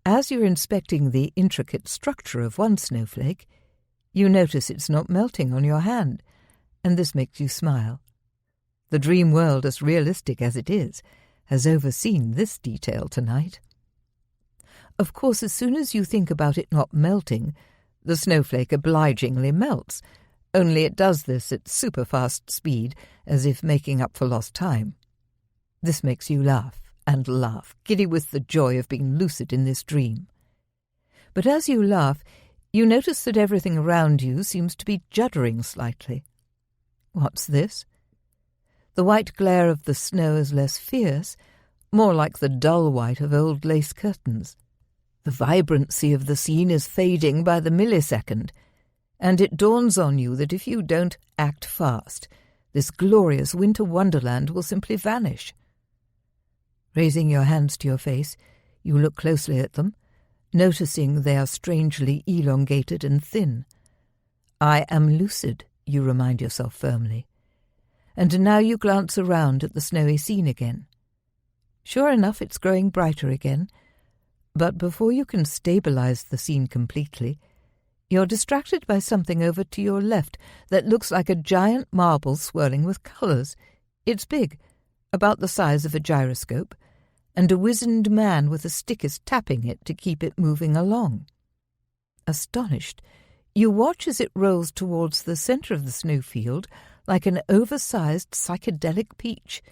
As you're inspecting the intricate structure of one snowflake, you notice it's not melting on your hand, and this makes you smile. The dream world, as realistic as it is, has overseen this detail tonight. Of course, as soon as you think about it not melting, the snowflake obligingly melts, only it does this at super-fast speed, as if making up for lost time. This makes you laugh and laugh, giddy with the joy of being lucid in this dream. But as you laugh, you notice that everything around you seems to be juddering slightly. What's this? The white glare of the snow is less fierce, more like the dull white of old lace curtains. The vibrancy of the scene is fading by the millisecond, and it dawns on you that if you don't act fast, this glorious winter wonderland will simply vanish. Raising your hands to your face, you look closely at them, noticing they are strangely elongated and thin. I am lucid, you remind yourself firmly. And now you glance around at the snowy scene again. Sure enough, it's growing brighter again, but before you can stabilize the scene completely, you're distracted by something over to your left that looks like a giant marble swirling with colors. It's big, about the size of a gyroscope, and a wizened man with a stick is tapping it to keep it moving along. Astonished, you watch as it rolls towards the centre of the snowfield like an oversized psychedelic peach.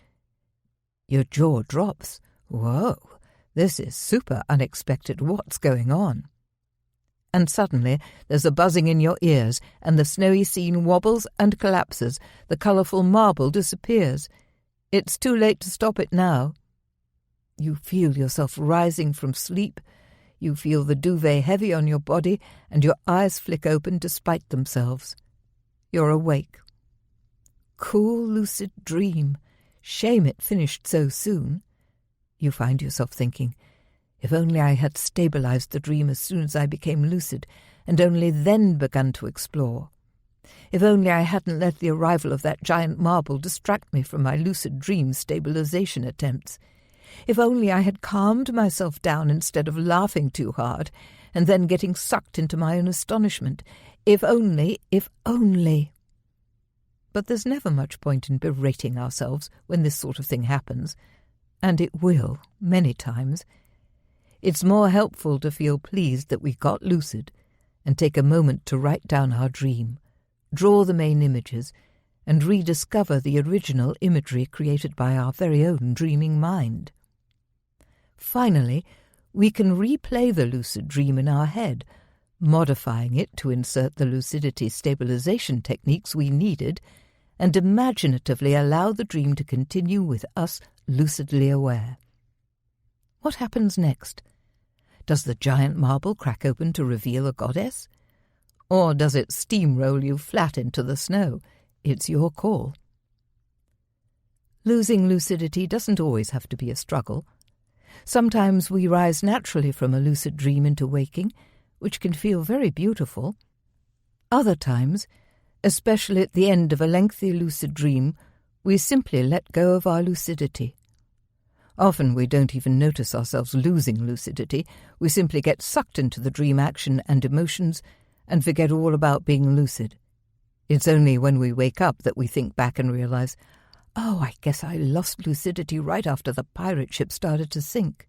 Your jaw drops. Whoa, this is super unexpected. What's going on? And suddenly there's a buzzing in your ears, and the snowy scene wobbles and collapses. The colourful marble disappears. It's too late to stop it now. You feel yourself rising from sleep. You feel the duvet heavy on your body, and your eyes flick open despite themselves. You're awake. Cool, lucid dream. Shame it finished so soon. You find yourself thinking, if only I had stabilized the dream as soon as I became lucid, and only then begun to explore. If only I hadn't let the arrival of that giant marble distract me from my lucid dream stabilization attempts. If only I had calmed myself down instead of laughing too hard, and then getting sucked into my own astonishment. If only, if only. But there's never much point in berating ourselves when this sort of thing happens, and it will, many times. It's more helpful to feel pleased that we got lucid and take a moment to write down our dream, draw the main images, and rediscover the original imagery created by our very own dreaming mind. Finally, we can replay the lucid dream in our head, modifying it to insert the lucidity stabilization techniques we needed, and imaginatively allow the dream to continue with us lucidly aware. What happens next? Does the giant marble crack open to reveal a goddess? Or does it steamroll you flat into the snow? It's your call. Losing lucidity doesn't always have to be a struggle. Sometimes we rise naturally from a lucid dream into waking, which can feel very beautiful. Other times, especially at the end of a lengthy lucid dream, we simply let go of our lucidity. Often we don't even notice ourselves losing lucidity. We simply get sucked into the dream action and emotions and forget all about being lucid. It's only when we wake up that we think back and realize, oh, I guess I lost lucidity right after the pirate ship started to sink.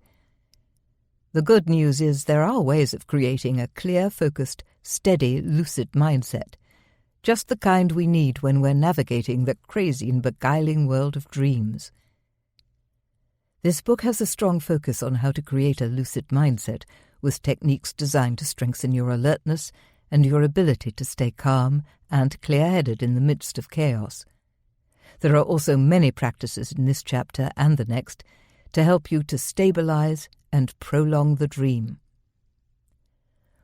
The good news is there are ways of creating a clear, focused, steady, lucid mindset, just the kind we need when we're navigating the crazy and beguiling world of dreams. This book has a strong focus on how to create a lucid mindset with techniques designed to strengthen your alertness and your ability to stay calm and clear-headed in the midst of chaos. There are also many practices in this chapter and the next to help you to stabilize and prolong the dream.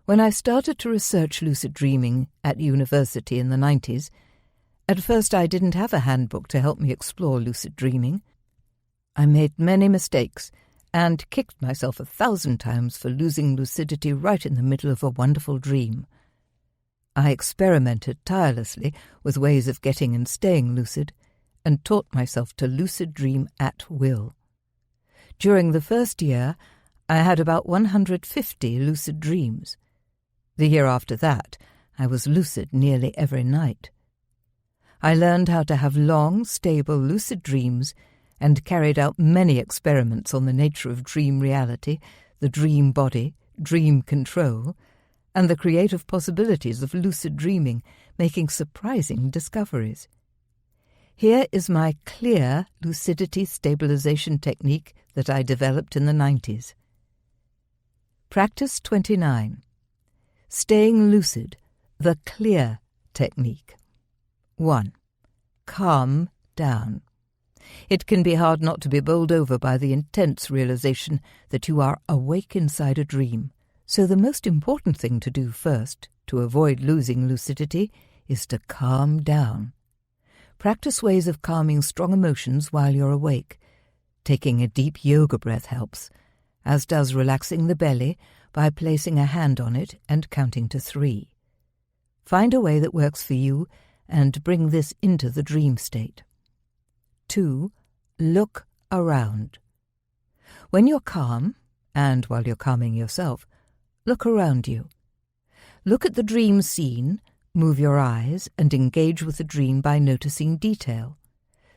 When I started to research lucid dreaming at university in the 90s, at first I didn't have a handbook to help me explore lucid dreaming. I made many mistakes and kicked myself 1,000 times for losing lucidity right in the middle of a wonderful dream. I experimented tirelessly with ways of getting and staying lucid, and taught myself to lucid dream at will. During the first year, I had about 150 lucid dreams. The year after that, I was lucid nearly every night. I learned how to have long, stable, lucid dreams and carried out many experiments on the nature of dream reality, the dream body, dream control, and the creative possibilities of lucid dreaming, making surprising discoveries. Here is my clear lucidity stabilization technique that I developed in the 90s. Practice 29. Staying lucid, the clear technique. 1. Calm down. It can be hard not to be bowled over by the intense realization that you are awake inside a dream. So the most important thing to do first, to avoid losing lucidity, is to calm down. Practice ways of calming strong emotions while you're awake. Taking a deep yoga breath helps, as does relaxing the belly by placing a hand on it and counting to 3. Find a way that works for you and bring this into the dream state. 2. Look around. When you're calm, and while you're calming yourself, look around you. Look at the dream scene, move your eyes, and engage with the dream by noticing detail.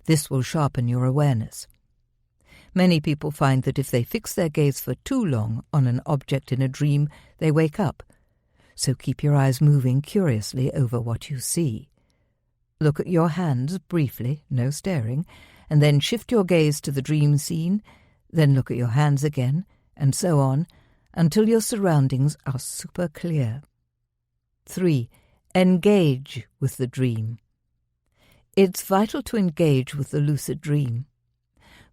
This will sharpen your awareness. Many people find that if they fix their gaze for too long on an object in a dream, they wake up. So keep your eyes moving curiously over what you see. Look at your hands briefly, no staring, and then shift your gaze to the dream scene, then look at your hands again, and so on, until your surroundings are super clear. 3. Engage with the dream. It's vital to engage with the lucid dream.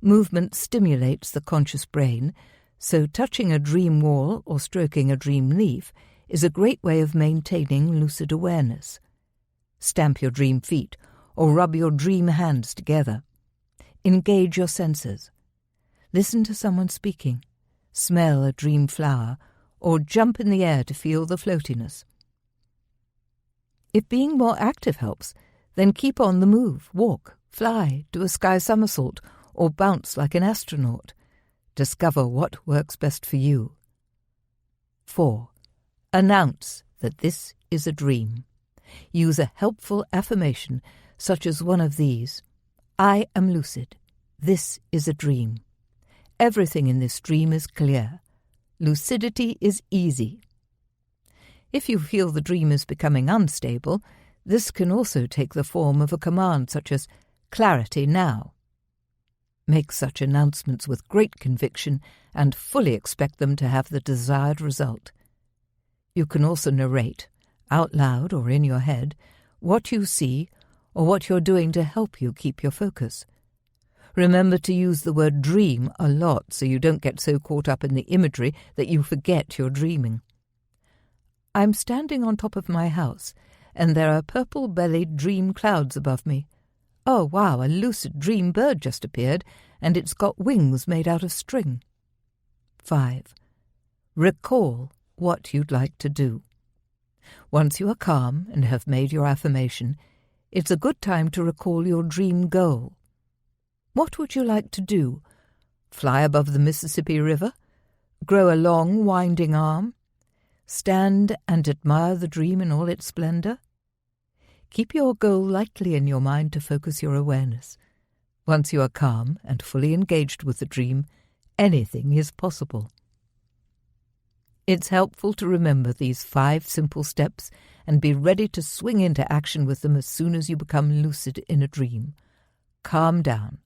Movement stimulates the conscious brain, so touching a dream wall or stroking a dream leaf is a great way of maintaining lucid awareness. Stamp your dream feet or rub your dream hands together. Engage your senses. Listen to someone speaking, smell a dream flower, or jump in the air to feel the floatiness. If being more active helps, then keep on the move, walk, fly, do a sky somersault, or bounce like an astronaut. Discover what works best for you. 4. Announce that this is a dream. Use a helpful affirmation, such as one of these. I am lucid. This is a dream. Everything in this dream is clear. Lucidity is easy. If you feel the dream is becoming unstable, this can also take the form of a command such as clarity now. Make such announcements with great conviction and fully expect them to have the desired result. You can also narrate, out loud or in your head, what you see or what you're doing to help you keep your focus. Remember to use the word dream a lot so you don't get so caught up in the imagery that you forget you're dreaming. I'm standing on top of my house, and there are purple-bellied dream clouds above me. Oh, wow, a lucid dream bird just appeared, and it's got wings made out of string. 5. Recall what you'd like to do. Once you are calm and have made your affirmation, it's a good time to recall your dream goal. What would you like to do? Fly above the Mississippi River? Grow a long, winding arm? Stand and admire the dream in all its splendor? Keep your goal lightly in your mind to focus your awareness. Once you are calm and fully engaged with the dream, anything is possible. It's helpful to remember these 5 simple steps and be ready to swing into action with them as soon as you become lucid in a dream. Calm down,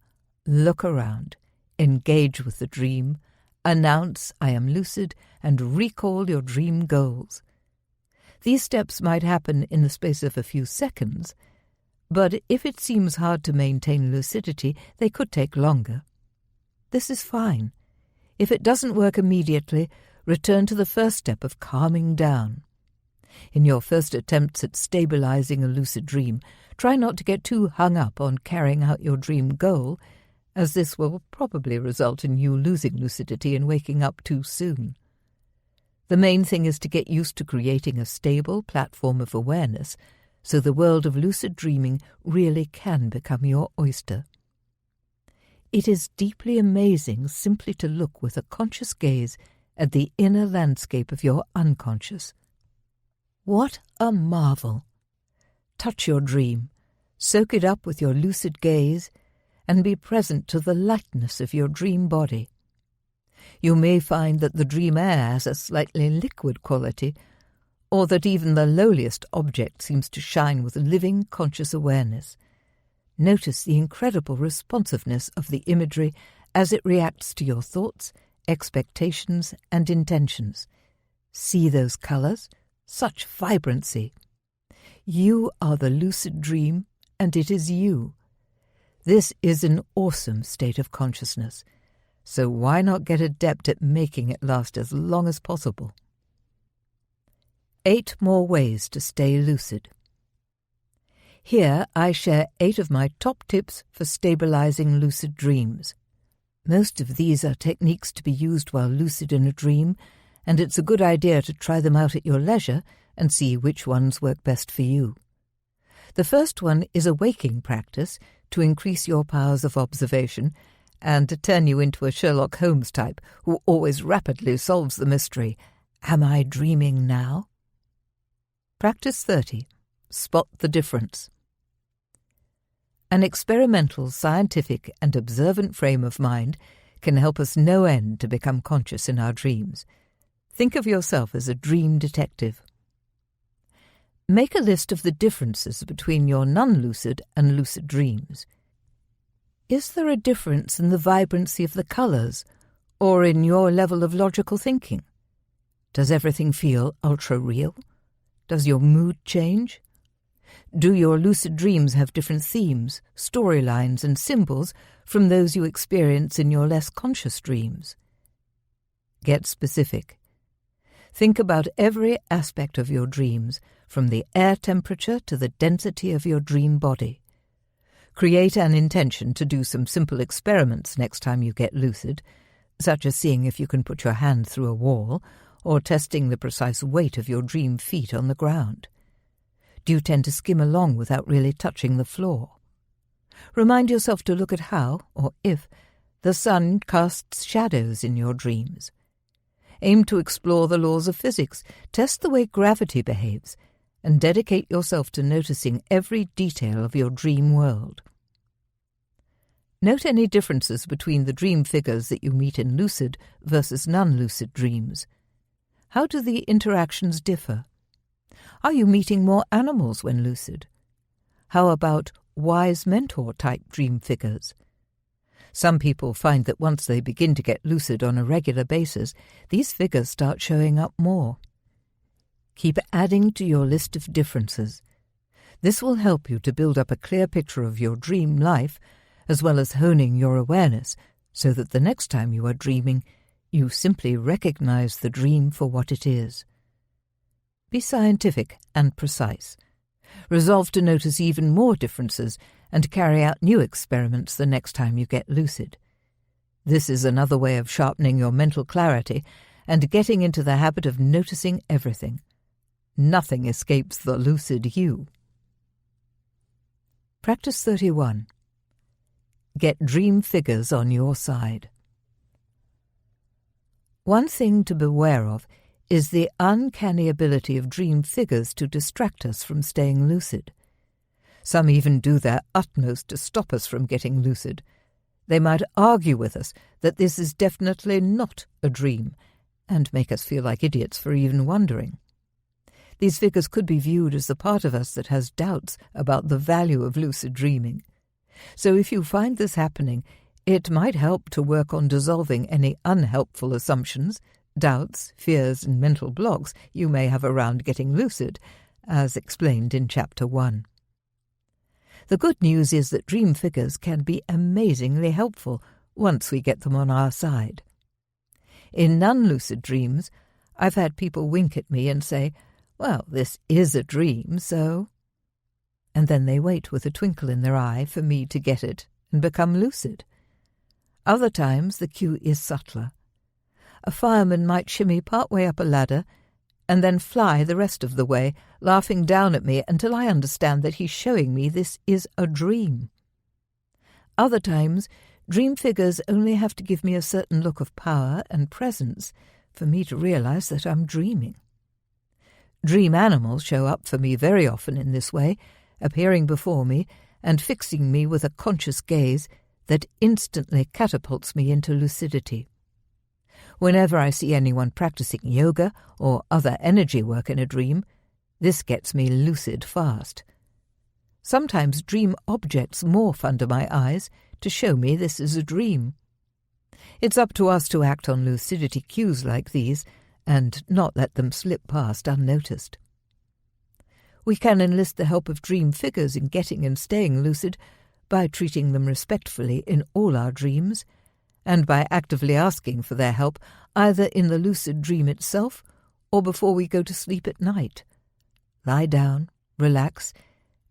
look around, engage with the dream, announce I am lucid, and recall your dream goals. These steps might happen in the space of a few seconds, but if it seems hard to maintain lucidity, they could take longer. This is fine. If it doesn't work immediately, return to the first step of calming down. In your first attempts at stabilizing a lucid dream, try not to get too hung up on carrying out your dream goal, as this will probably result in you losing lucidity and waking up too soon. The main thing is to get used to creating a stable platform of awareness so the world of lucid dreaming really can become your oyster. It is deeply amazing simply to look with a conscious gaze at the inner landscape of your unconscious. What a marvel! Touch your dream, soak it up with your lucid gaze, and be present to the lightness of your dream body. You may find that the dream air has a slightly liquid quality, or that even the lowliest object seems to shine with living conscious awareness. Notice the incredible responsiveness of the imagery as it reacts to your thoughts, expectations, and intentions. See those colours? Such vibrancy! You are the lucid dream, and it is you. This is an awesome state of consciousness, so why not get adept at making it last as long as possible? 8 more ways to stay lucid. Here I share 8 of my top tips for stabilizing lucid dreams. Most of these are techniques to be used while lucid in a dream, and it's a good idea to try them out at your leisure and see which ones work best for you. The first one is a waking practice to increase your powers of observation and to turn you into a Sherlock Holmes type who always rapidly solves the mystery, am I dreaming now? Practice 30. Spot the difference. An experimental, scientific and observant frame of mind can help us no end to become conscious in our dreams. Think of yourself as a dream detective. Make a list of the differences between your non-lucid and lucid dreams. Is there a difference in the vibrancy of the colours, or in your level of logical thinking? Does everything feel ultra-real? Does your mood change? Do your lucid dreams have different themes, storylines and symbols from those you experience in your less conscious dreams? Get specific. Think about every aspect of your dreams, from the air temperature to the density of your dream body. Create an intention to do some simple experiments next time you get lucid, such as seeing if you can put your hand through a wall, or testing the precise weight of your dream feet on the ground. Do you tend to skim along without really touching the floor? Remind yourself to look at how, or if, the sun casts shadows in your dreams. Aim to explore the laws of physics, test the way gravity behaves, and dedicate yourself to noticing every detail of your dream world. Note any differences between the dream figures that you meet in lucid versus non-lucid dreams. How do the interactions differ? Are you meeting more animals when lucid? How about wise mentor-type dream figures? Some people find that once they begin to get lucid on a regular basis, these figures start showing up more. Keep adding to your list of differences. This will help you to build up a clear picture of your dream life, as well as honing your awareness, so that the next time you are dreaming, you simply recognize the dream for what it is. Be scientific and precise. Resolve to notice even more differences and carry out new experiments the next time you get lucid. This is another way of sharpening your mental clarity and getting into the habit of noticing everything. Nothing escapes the lucid you. Practice 31. Get dream figures on your side. One thing to beware of is the uncanny ability of dream figures to distract us from staying lucid. Some even do their utmost to stop us from getting lucid. They might argue with us that this is definitely not a dream, and make us feel like idiots for even wondering. These figures could be viewed as the part of us that has doubts about the value of lucid dreaming. So if you find this happening, it might help to work on dissolving any unhelpful assumptions, doubts, fears, and mental blocks you may have around getting lucid, as explained in Chapter 1. The good news is that dream figures can be amazingly helpful once we get them on our side. In non-lucid dreams, I've had people wink at me and say, "Well, this is a dream, so..." And then they wait with a twinkle in their eye for me to get it and become lucid. Other times the cue is subtler. A fireman might shimmy part-way up a ladder and then fly the rest of the way, laughing down at me until I understand that he's showing me this is a dream. Other times, dream figures only have to give me a certain look of power and presence for me to realize that I'm dreaming. Dream animals show up for me very often in this way, appearing before me and fixing me with a conscious gaze that instantly catapults me into lucidity. Whenever I see anyone practicing yoga or other energy work in a dream, this gets me lucid fast. Sometimes dream objects morph under my eyes to show me this is a dream. It's up to us to act on lucidity cues like these and not let them slip past unnoticed. We can enlist the help of dream figures in getting and staying lucid by treating them respectfully in all our dreams, and by actively asking for their help either in the lucid dream itself or before we go to sleep at night. Lie down, relax,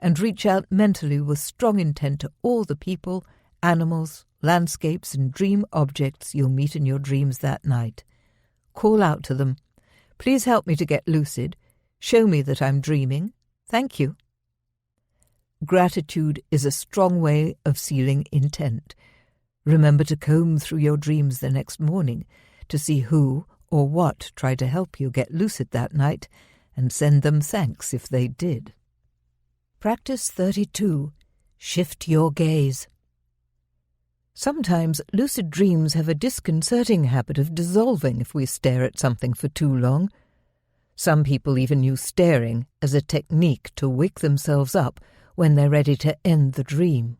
and reach out mentally with strong intent to all the people, animals, landscapes, and dream objects you'll meet in your dreams that night. Call out to them, "Please help me to get lucid. Show me that I'm dreaming. Thank you." Gratitude is a strong way of sealing intent. Remember to comb through your dreams the next morning to see who or what tried to help you get lucid that night, and send them thanks if they did. Practice 32. Shift your gaze. Sometimes lucid dreams have a disconcerting habit of dissolving if we stare at something for too long. Some people even use staring as a technique to wake themselves up when they're ready to end the dream.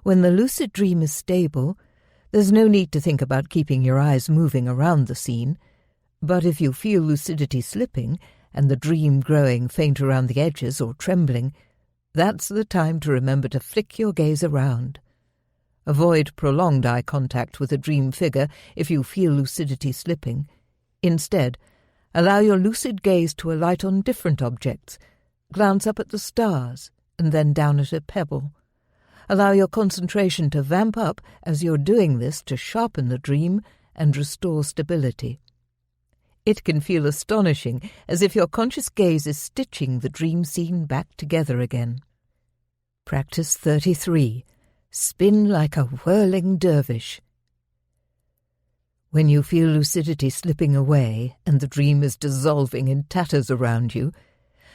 When the lucid dream is stable, there's no need to think about keeping your eyes moving around the scene, but if you feel lucidity slipping and the dream growing faint around the edges or trembling, that's the time to remember to flick your gaze around. Avoid prolonged eye contact with a dream figure if you feel lucidity slipping. Instead, allow your lucid gaze to alight on different objects. Glance up at the stars and then down at a pebble. Allow your concentration to vamp up as you're doing this to sharpen the dream and restore stability. It can feel astonishing, as if your conscious gaze is stitching the dream scene back together again. Practice 33. Spin like a whirling dervish. When you feel lucidity slipping away and the dream is dissolving in tatters around you,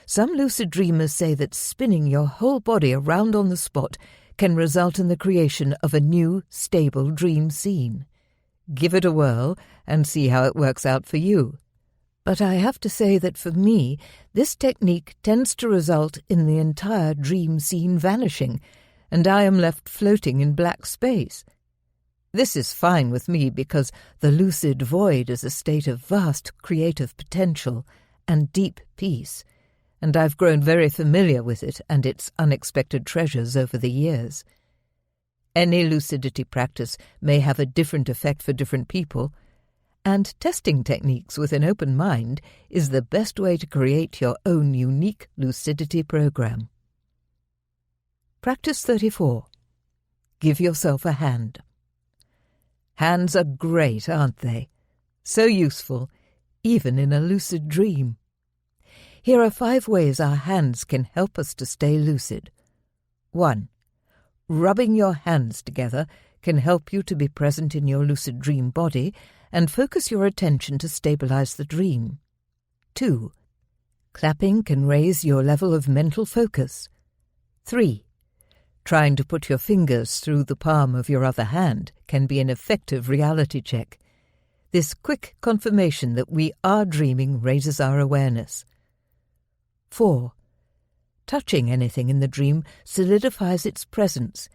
some lucid dreamers say that spinning your whole body around on the spot can result in the creation of a new, stable dream scene. Give it a whirl and see how it works out for you. But I have to say that for me, this technique tends to result in the entire dream scene vanishing, and I am left floating in black space. This is fine with me because the lucid void is a state of vast creative potential and deep peace, and I've grown very familiar with it and its unexpected treasures over the years. Any lucidity practice may have a different effect for different people, and testing techniques with an open mind is the best way to create your own unique lucidity program. Practice 34. Give yourself a hand. Hands are great, aren't they? So useful, even in a lucid dream. Here are 5 ways our hands can help us to stay lucid. 1. Rubbing your hands together can help you to be present in your lucid dream body and focus your attention to stabilize the dream. 2. Clapping can raise your level of mental focus. 3. Trying to put your fingers through the palm of your other hand can be an effective reality check. This quick confirmation that we are dreaming raises our awareness. 4. Touching anything in the dream solidifies its presence,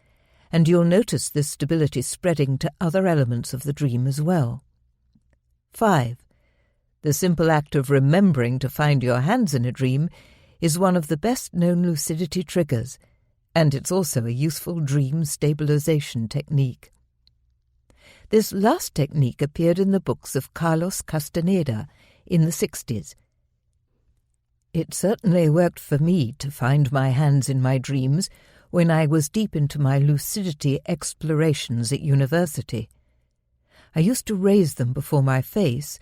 and you'll notice this stability spreading to other elements of the dream as well. 5. The simple act of remembering to find your hands in a dream is one of the best-known lucidity triggers, and it's also a useful dream stabilization technique. This last technique appeared in the books of Carlos Castaneda in the 60s. It certainly worked for me to find my hands in my dreams when I was deep into my lucidity explorations at university. I used to raise them before my face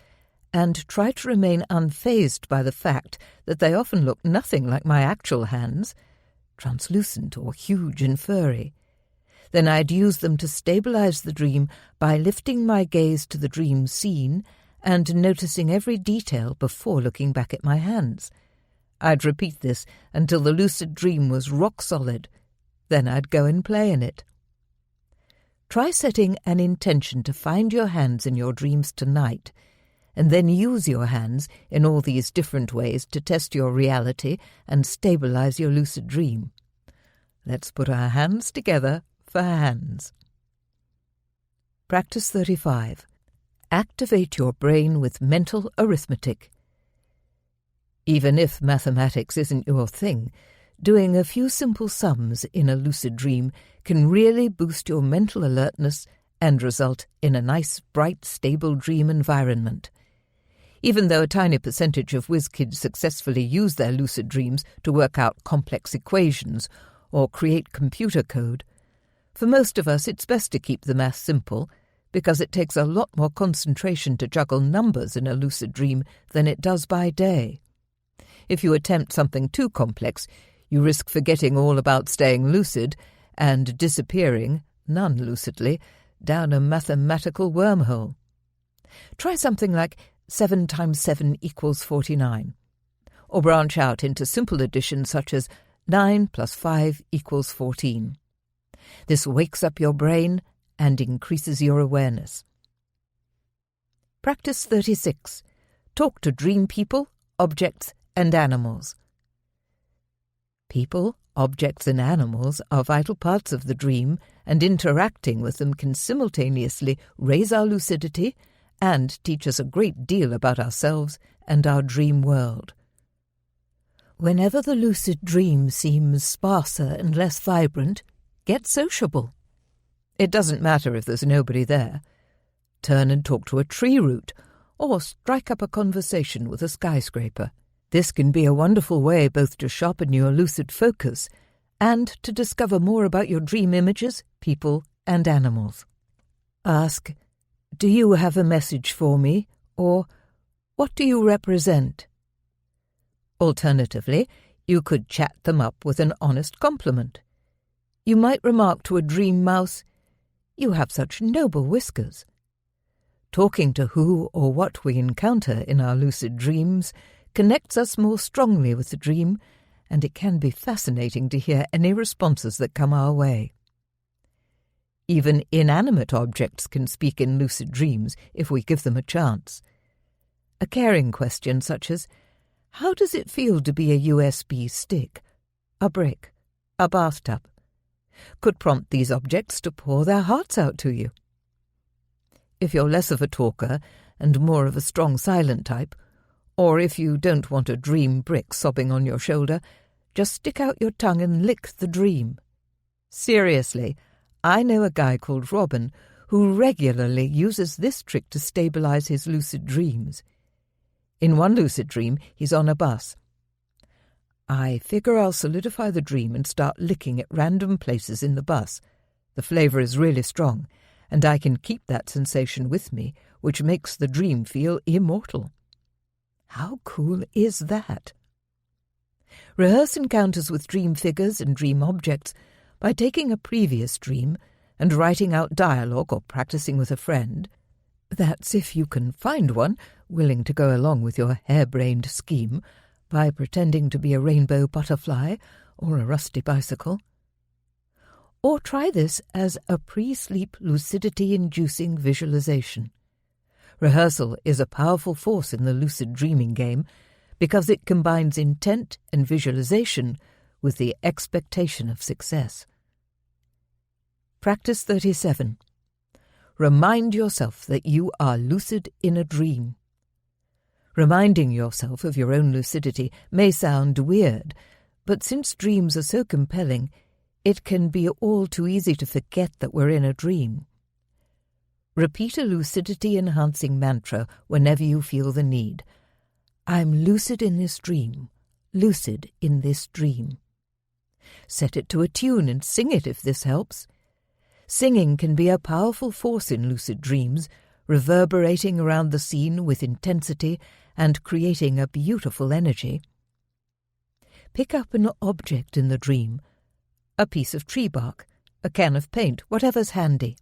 and try to remain unfazed by the fact that they often looked nothing like my actual hands, translucent or huge and furry. Then I'd use them to stabilize the dream by lifting my gaze to the dream scene and noticing every detail before looking back at my hands. I'd repeat this until the lucid dream was rock solid. Then I'd go and play in it. Try setting an intention to find your hands in your dreams tonight, and then use your hands in all these different ways to test your reality and stabilize your lucid dream. Let's put our hands together for hands. Practice 35. Activate your brain with mental arithmetic. Even if mathematics isn't your thing, doing a few simple sums in a lucid dream can really boost your mental alertness and result in a nice, bright, stable dream environment. Even though a tiny percentage of whiz kids successfully use their lucid dreams to work out complex equations or create computer code, for most of us it's best to keep the math simple because it takes a lot more concentration to juggle numbers in a lucid dream than it does by day. If you attempt something too complex, you risk forgetting all about staying lucid and disappearing, non-lucidly, down a mathematical wormhole. Try something like 7 times 7 equals 49, or branch out into simple addition such as 9 plus 5 equals 14. This wakes up your brain and increases your awareness. Practice 36. Talk to dream people, objects, and animals. People, objects, and animals are vital parts of the dream, and interacting with them can simultaneously raise our lucidity and teach us a great deal about ourselves and our dream world. Whenever the lucid dream seems sparser and less vibrant, get sociable. It doesn't matter if there's nobody there. Turn and talk to a tree root, or strike up a conversation with a skyscraper. This can be a wonderful way both to sharpen your lucid focus and to discover more about your dream images, people, and animals. Ask, "Do you have a message for me?" or "What do you represent?" Alternatively, you could chat them up with an honest compliment. You might remark to a dream mouse, "You have such noble whiskers." Talking to who or what we encounter in our lucid dreams connects us more strongly with the dream, and it can be fascinating to hear any responses that come our way. Even inanimate objects can speak in lucid dreams if we give them a chance. A caring question such as, "How does it feel to be a USB stick, a brick, a bathtub?" could prompt these objects to pour their hearts out to you. If you're less of a talker and more of a strong silent type, or if you don't want a dream brick sobbing on your shoulder, just stick out your tongue and lick the dream. Seriously, I know a guy called Robin who regularly uses this trick to stabilize his lucid dreams. In one lucid dream, he's on a bus. "I figure I'll solidify the dream and start licking at random places in the bus. The flavor is really strong, and I can keep that sensation with me, which makes the dream feel immortal." How cool is that? Rehearse encounters with dream figures and dream objects by taking a previous dream and writing out dialogue or practicing with a friend. That's if you can find one willing to go along with your harebrained scheme by pretending to be a rainbow butterfly or a rusty bicycle. Or try this as a pre-sleep lucidity-inducing visualization. Rehearsal is a powerful force in the lucid dreaming game because it combines intent and visualization with the expectation of success. Practice 37. Remind yourself that you are lucid in a dream. Reminding yourself of your own lucidity may sound weird, but since dreams are so compelling, it can be all too easy to forget that we're in a dream. Repeat a lucidity-enhancing mantra whenever you feel the need. I'm lucid in this dream, lucid in this dream. Set it to a tune and sing it if this helps. Singing can be a powerful force in lucid dreams, reverberating around the scene with intensity and creating a beautiful energy. Pick up an object in the dream, a piece of tree bark, a can of paint, whatever's handy.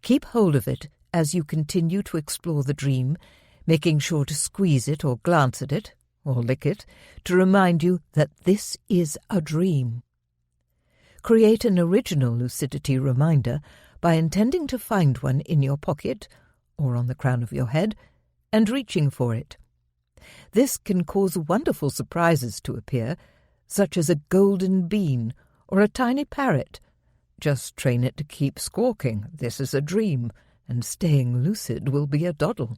Keep hold of it as you continue to explore the dream, making sure to squeeze it or glance at it, or lick it, to remind you that this is a dream. Create an original lucidity reminder by intending to find one in your pocket or on the crown of your head and reaching for it. This can cause wonderful surprises to appear, such as a golden bean or a tiny parrot. Just train it to keep squawking, "This is a dream," and staying lucid will be a doddle.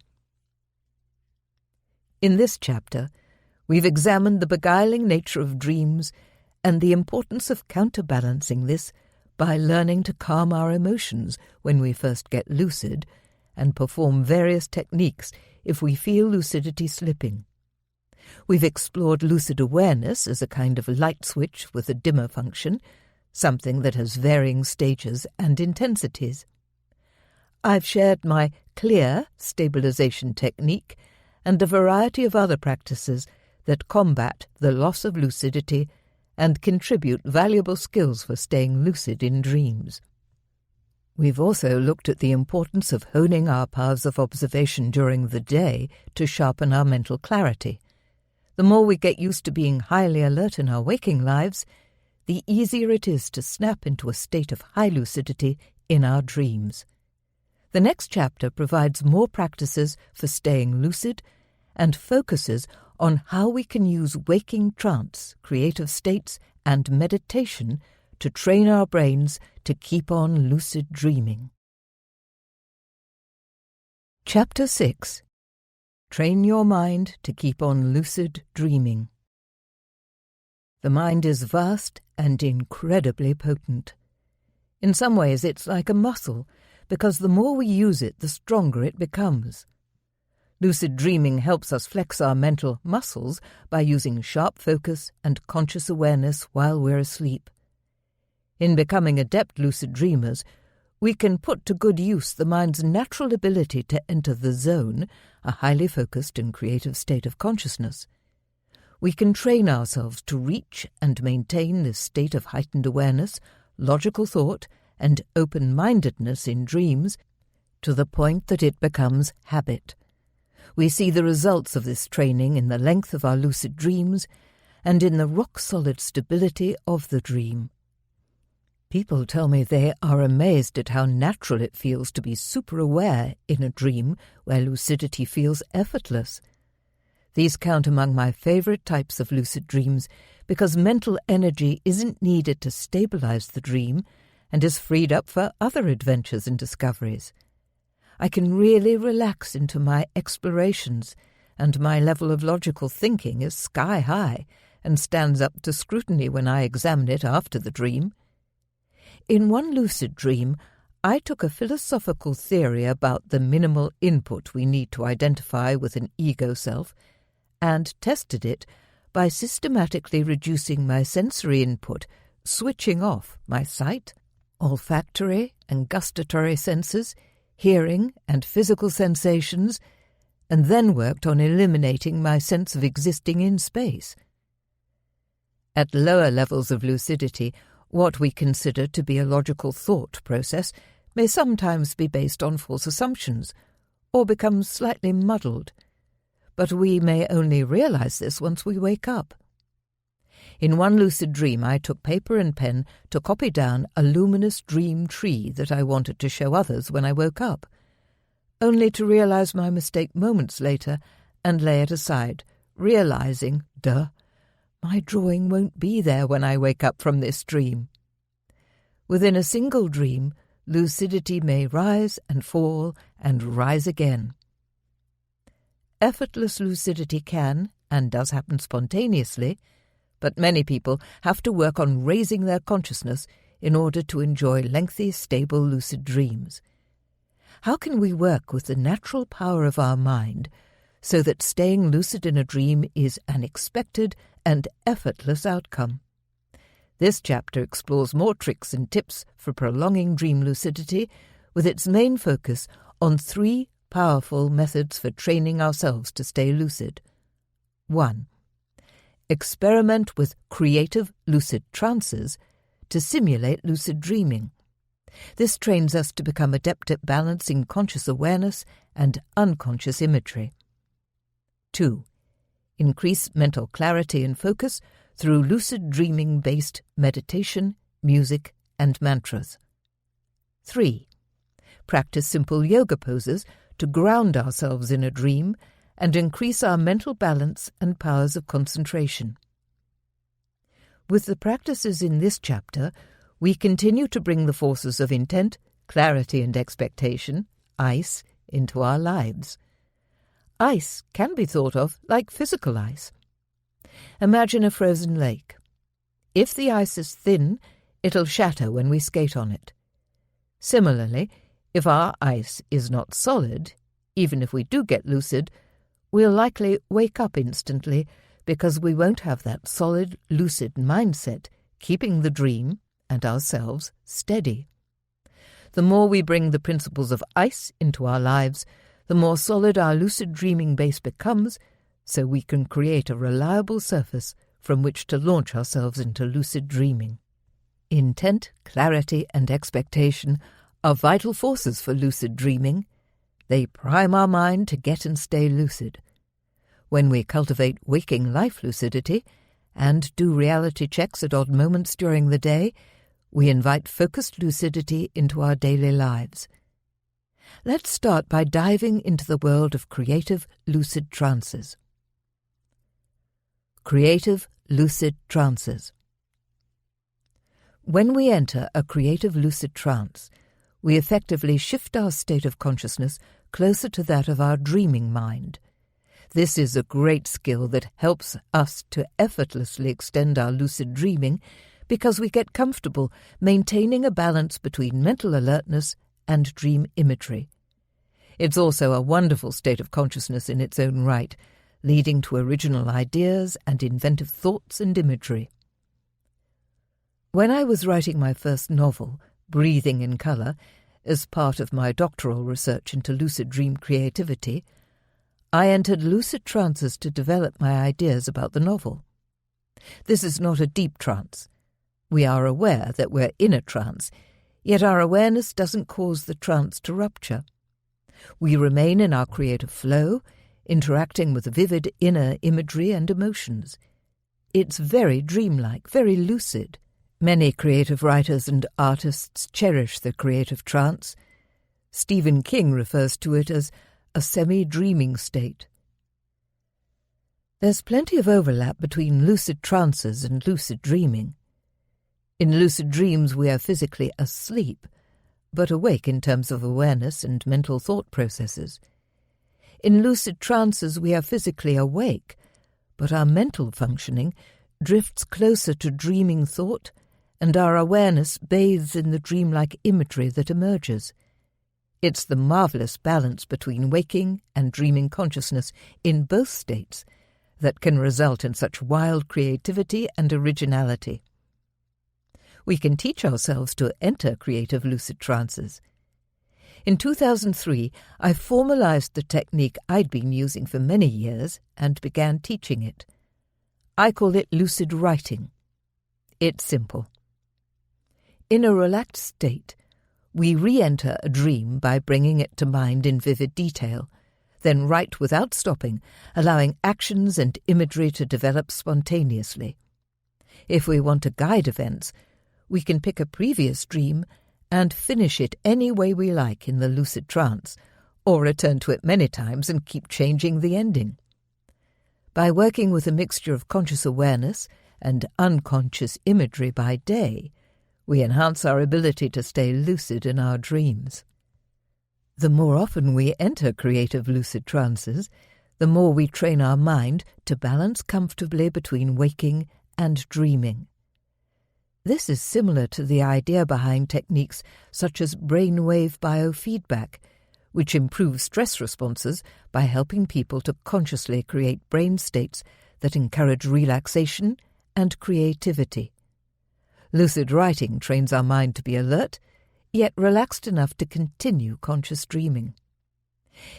In this chapter, we've examined the beguiling nature of dreams and the importance of counterbalancing this by learning to calm our emotions when we first get lucid and perform various techniques if we feel lucidity slipping. We've explored lucid awareness as a kind of light switch with a dimmer function, something that has varying stages and intensities. I've shared my clear stabilization technique and a variety of other practices that combat the loss of lucidity and contribute valuable skills for staying lucid in dreams. We've also looked at the importance of honing our paths of observation during the day to sharpen our mental clarity. The more we get used to being highly alert in our waking lives, the easier it is to snap into a state of high lucidity in our dreams. The next chapter provides more practices for staying lucid and focuses on how we can use waking trance, creative states, and meditation to train our brains to keep on lucid dreaming. Chapter 6. Train your mind to keep on lucid dreaming. The mind is vast and incredibly potent. In some ways it's like a muscle, because the more we use it, the stronger it becomes. Lucid dreaming helps us flex our mental muscles by using sharp focus and conscious awareness while we're asleep. In becoming adept lucid dreamers, we can put to good use the mind's natural ability to enter the zone, a highly focused and creative state of consciousness. We can train ourselves to reach and maintain this state of heightened awareness, logical thought, and open-mindedness in dreams to the point that it becomes habit. We see the results of this training in the length of our lucid dreams and in the rock-solid stability of the dream. People tell me they are amazed at how natural it feels to be super-aware in a dream where lucidity feels effortless. These count among my favorite types of lucid dreams because mental energy isn't needed to stabilize the dream and is freed up for other adventures and discoveries. I can really relax into my explorations, and my level of logical thinking is sky-high and stands up to scrutiny when I examine it after the dream. In one lucid dream, I took a philosophical theory about the minimal input we need to identify with an ego self and tested it by systematically reducing my sensory input, switching off my sight, olfactory and gustatory senses, hearing and physical sensations, and then worked on eliminating my sense of existing in space. At lower levels of lucidity, what we consider to be a logical thought process may sometimes be based on false assumptions or become slightly muddled, but we may only realize this once we wake up. In one lucid dream, I took paper and pen to copy down a luminous dream tree that I wanted to show others when I woke up, only to realize my mistake moments later and lay it aside, realizing, my drawing won't be there when I wake up from this dream. Within a single dream, lucidity may rise and fall and rise again. Effortless lucidity can, and does happen spontaneously, but many people have to work on raising their consciousness in order to enjoy lengthy, stable lucid dreams. How can we work with the natural power of our mind so that staying lucid in a dream is an expected and effortless outcome? This chapter explores more tricks and tips for prolonging dream lucidity, with its main focus on 3 powerful methods for training ourselves to stay lucid. 1. Experiment with creative lucid trances to simulate lucid dreaming. This trains us to become adept at balancing conscious awareness and unconscious imagery. 2. Increase mental clarity and focus through lucid dreaming-based meditation, music, and mantras. 3. Practice simple yoga poses to ground ourselves in a dream and increase our mental balance and powers of concentration. With the practices in this chapter, we continue to bring the forces of intent, clarity, and expectation, ICE, into our lives. ICE can be thought of like physical ice. Imagine a frozen lake. If the ice is thin, it'll shatter when we skate on it. Similarly, if our ice is not solid, even if we do get lucid, we'll likely wake up instantly because we won't have that solid, lucid mindset keeping the dream and ourselves steady. The more we bring the principles of ice into our lives, the more solid our lucid dreaming base becomes, so we can create a reliable surface from which to launch ourselves into lucid dreaming. Intent, clarity, and expectation are vital forces for lucid dreaming. They prime our mind to get and stay lucid. When we cultivate waking life lucidity and do reality checks at odd moments during the day, we invite focused lucidity into our daily lives. Let's start by diving into the world of creative lucid trances. Creative lucid trances. When we enter a creative lucid trance, we effectively shift our state of consciousness closer to that of our dreaming mind. This is a great skill that helps us to effortlessly extend our lucid dreaming because we get comfortable maintaining a balance between mental alertness and dream imagery. It's also a wonderful state of consciousness in its own right, leading to original ideas and inventive thoughts and imagery. When I was writing my first novel, Breathing in Colour, as part of my doctoral research into lucid dream creativity, I entered lucid trances to develop my ideas about the novel. This is not a deep trance. We are aware that we're in a trance, yet our awareness doesn't cause the trance to rupture. We remain in our creative flow, interacting with vivid inner imagery and emotions. It's very dreamlike, very lucid. Many creative writers and artists cherish the creative trance. Stephen King refers to it as a semi-dreaming state. There's plenty of overlap between lucid trances and lucid dreaming. In lucid dreams we are physically asleep, but awake in terms of awareness and mental thought processes. In lucid trances we are physically awake, but our mental functioning drifts closer to dreaming thought, and our awareness bathes in the dreamlike imagery that emerges. It's the marvellous balance between waking and dreaming consciousness in both states that can result in such wild creativity and originality. We can teach ourselves to enter creative lucid trances. In 2003, I formalized the technique I'd been using for many years and began teaching it. I call it lucid writing. It's simple. In a relaxed state, we re-enter a dream by bringing it to mind in vivid detail, then write without stopping, allowing actions and imagery to develop spontaneously. If we want to guide events, we can pick a previous dream and finish it any way we like in the lucid trance, or return to it many times and keep changing the ending. By working with a mixture of conscious awareness and unconscious imagery by day, we enhance our ability to stay lucid in our dreams. The more often we enter creative lucid trances, the more we train our mind to balance comfortably between waking and dreaming. This is similar to the idea behind techniques such as brainwave biofeedback, which improve stress responses by helping people to consciously create brain states that encourage relaxation and creativity. Lucid writing trains our mind to be alert, yet relaxed enough to continue conscious dreaming.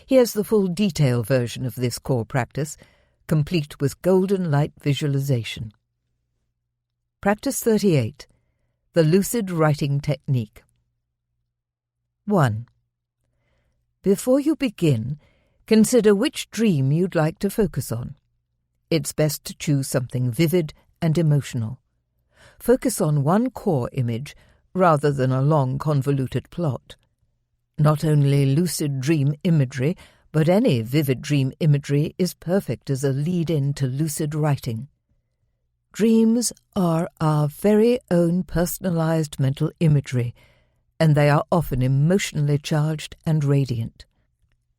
Here's the full detail version of this core practice, complete with golden light visualization. Practice 38. The Lucid Writing Technique. 1. Before you begin, consider which dream you'd like to focus on. It's best to choose something vivid and emotional. Focus on one core image rather than a long, convoluted plot. Not only lucid dream imagery, but any vivid dream imagery is perfect as a lead-in to lucid writing. Dreams are our very own personalized mental imagery, and they are often emotionally charged and radiant.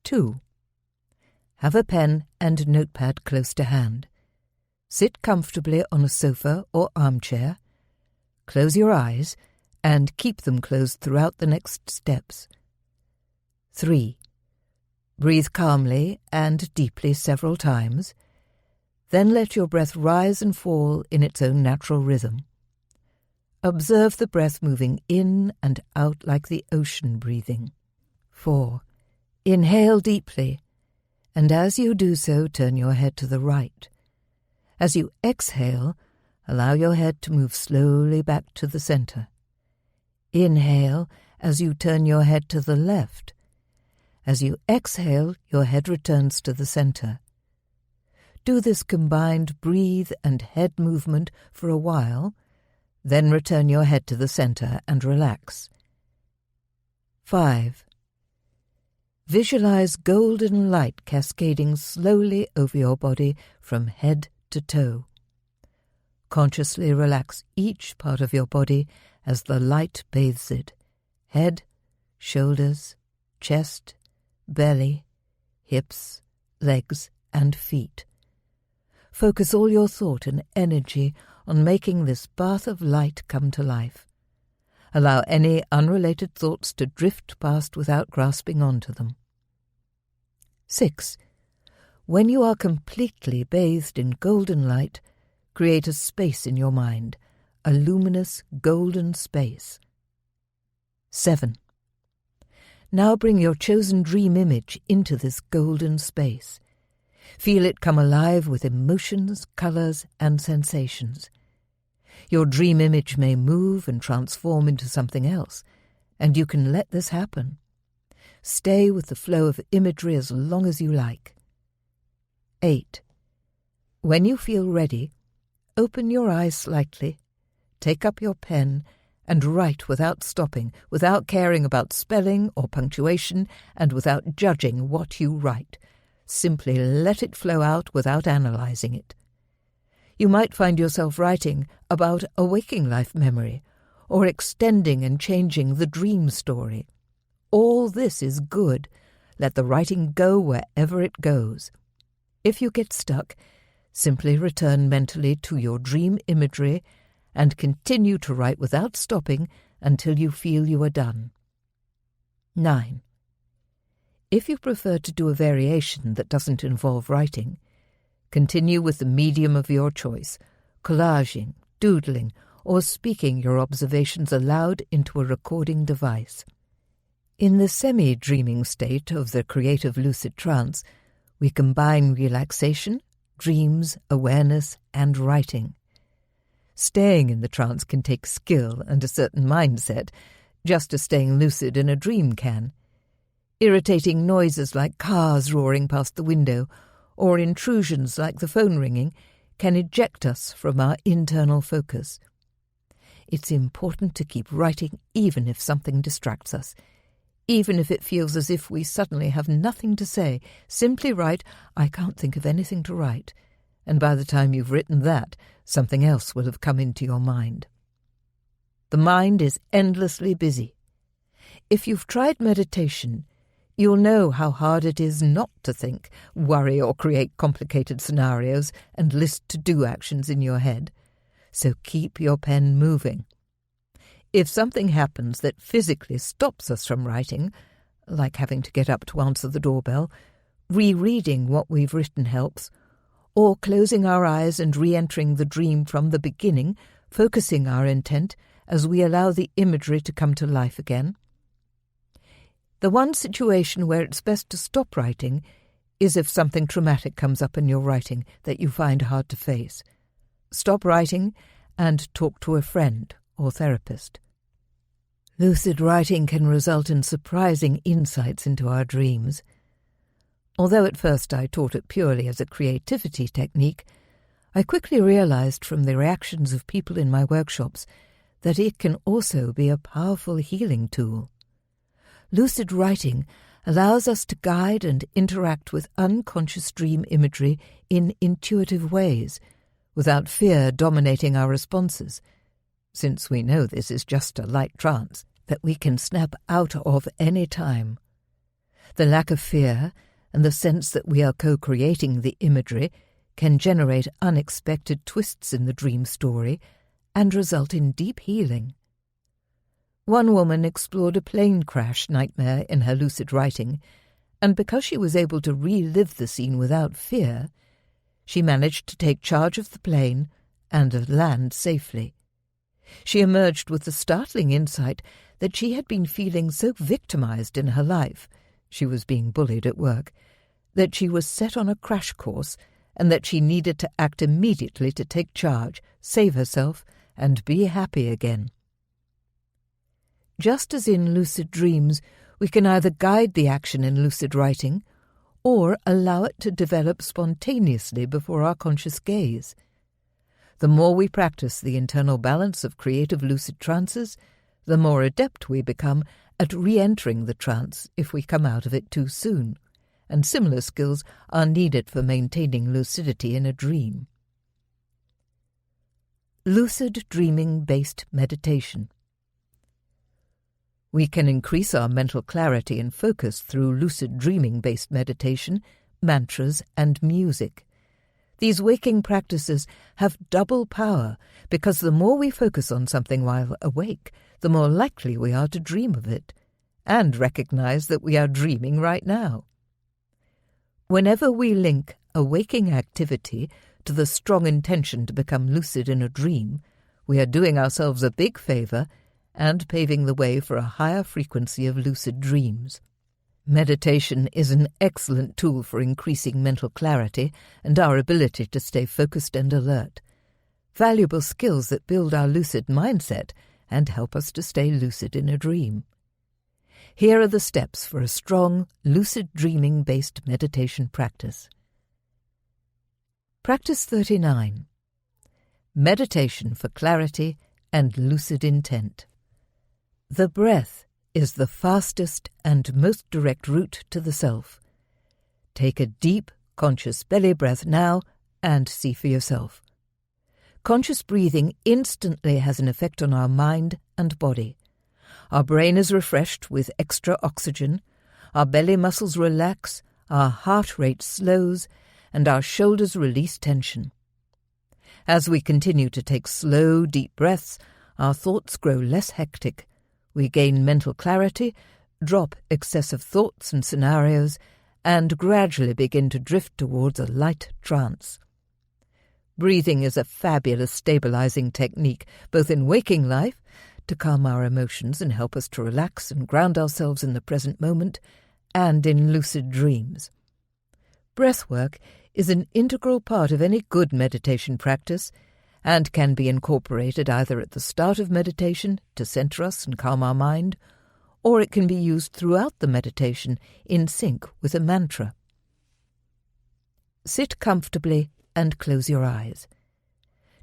2. Have a pen and notepad close to hand. Sit comfortably on a sofa or armchair. Close your eyes and keep them closed throughout the next steps. 3. Breathe calmly and deeply several times. Then let your breath rise and fall in its own natural rhythm. Observe the breath moving in and out like the ocean breathing. 4. Inhale deeply, and as you do so, turn your head to the right. As you exhale, allow your head to move slowly back to the center. Inhale as you turn your head to the left. As you exhale, your head returns to the center. Do this combined breathe and head movement for a while, then return your head to the center and relax. 5. Visualize golden light cascading slowly over your body from head to toe. Consciously relax each part of your body as the light bathes it: head, shoulders, chest, belly, hips, legs, and feet. Focus all your thought and energy on making this bath of light come to life. Allow any unrelated thoughts to drift past without grasping onto them. 6. When you are completely bathed in golden light, create a space in your mind, a luminous golden space. 7. Now bring your chosen dream image into this golden space. Feel it come alive with emotions, colors, and sensations. Your dream image may move and transform into something else, and you can let this happen. Stay with the flow of imagery as long as you like. 8. When you feel ready, open your eyes slightly, take up your pen, and write without stopping, without caring about spelling or punctuation, and without judging what you write. Simply let it flow out without analyzing it. You might find yourself writing about a waking life memory, or extending and changing the dream story. All this is good. Let the writing go wherever it goes. If you get stuck, simply return mentally to your dream imagery and continue to write without stopping until you feel you are done. 9. If you prefer to do a variation that doesn't involve writing, continue with the medium of your choice, collaging, doodling, or speaking your observations aloud into a recording device. In the semi-dreaming state of the creative lucid trance, we combine relaxation, dreams, awareness, and writing. Staying in the trance can take skill and a certain mindset, just as staying lucid in a dream can. Irritating noises like cars roaring past the window, or intrusions like the phone ringing, can eject us from our internal focus. It's important to keep writing even if something distracts us. Even if it feels as if we suddenly have nothing to say, simply write, "I can't think of anything to write," and by the time you've written that, something else will have come into your mind. The mind is endlessly busy. If you've tried meditation, you'll know how hard it is not to think, worry, or create complicated scenarios and list to-do actions in your head. So keep your pen moving. If something happens that physically stops us from writing, like having to get up to answer the doorbell, rereading what we've written helps, or closing our eyes and re-entering the dream from the beginning, focusing our intent as we allow the imagery to come to life again. The one situation where it's best to stop writing is if something traumatic comes up in your writing that you find hard to face. Stop writing and talk to a friend or therapist. Lucid writing can result in surprising insights into our dreams. Although at first I taught it purely as a creativity technique, I quickly realized from the reactions of people in my workshops that it can also be a powerful healing tool. Lucid writing allows us to guide and interact with unconscious dream imagery in intuitive ways, without fear dominating our responses, since we know this is just a light trance that we can snap out of any time. The lack of fear and the sense that we are co-creating the imagery can generate unexpected twists in the dream story and result in deep healing. One woman explored a plane crash nightmare in her lucid writing, and because she was able to relive the scene without fear, she managed to take charge of the plane and land safely. She emerged with the startling insight that she had been feeling so victimized in her life — she was being bullied at work — that she was set on a crash course and that she needed to act immediately to take charge, save herself, and be happy again. Just as in lucid dreams, we can either guide the action in lucid writing or allow it to develop spontaneously before our conscious gaze. The more we practice the internal balance of creative lucid trances, the more adept we become at re-entering the trance if we come out of it too soon, and similar skills are needed for maintaining lucidity in a dream. Lucid dreaming-based meditation. We can increase our mental clarity and focus through lucid dreaming-based meditation, mantras, and music. These waking practices have double power because the more we focus on something while awake, the more likely we are to dream of it, and recognize that we are dreaming right now. Whenever we link a waking activity to the strong intention to become lucid in a dream, we are doing ourselves a big favor and paving the way for a higher frequency of lucid dreams. Meditation is an excellent tool for increasing mental clarity and our ability to stay focused and alert. Valuable skills that build our lucid mindset and help us to stay lucid in a dream. Here are the steps for a strong, lucid dreaming-based meditation practice. Practice 39. Meditation for clarity and lucid intent. The breath is the fastest and most direct route to the self. Take a deep, conscious belly breath now and see for yourself. Conscious breathing instantly has an effect on our mind and body. Our brain is refreshed with extra oxygen, our belly muscles relax, our heart rate slows, and our shoulders release tension. As we continue to take slow, deep breaths, our thoughts grow less hectic. We gain mental clarity, drop excessive thoughts and scenarios, and gradually begin to drift towards a light trance. Breathing is a fabulous stabilizing technique, both in waking life, to calm our emotions and help us to relax and ground ourselves in the present moment, and in lucid dreams. Breathwork is an integral part of any good meditation practice and can be incorporated either at the start of meditation to center us and calm our mind, or it can be used throughout the meditation in sync with a mantra. Sit comfortably and close your eyes.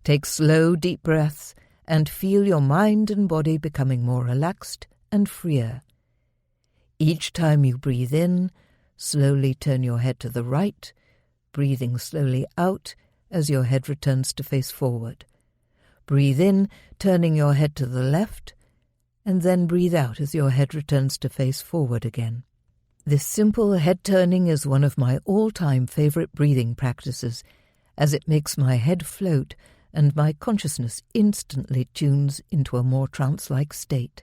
Take slow, deep breaths and feel your mind and body becoming more relaxed and freer. Each time you breathe in, slowly turn your head to the right, breathing slowly out as your head returns to face forward. Breathe in, turning your head to the left, and then breathe out as your head returns to face forward again. This simple head turning is one of my all-time favorite breathing practices, as it makes my head float and my consciousness instantly tunes into a more trance-like state.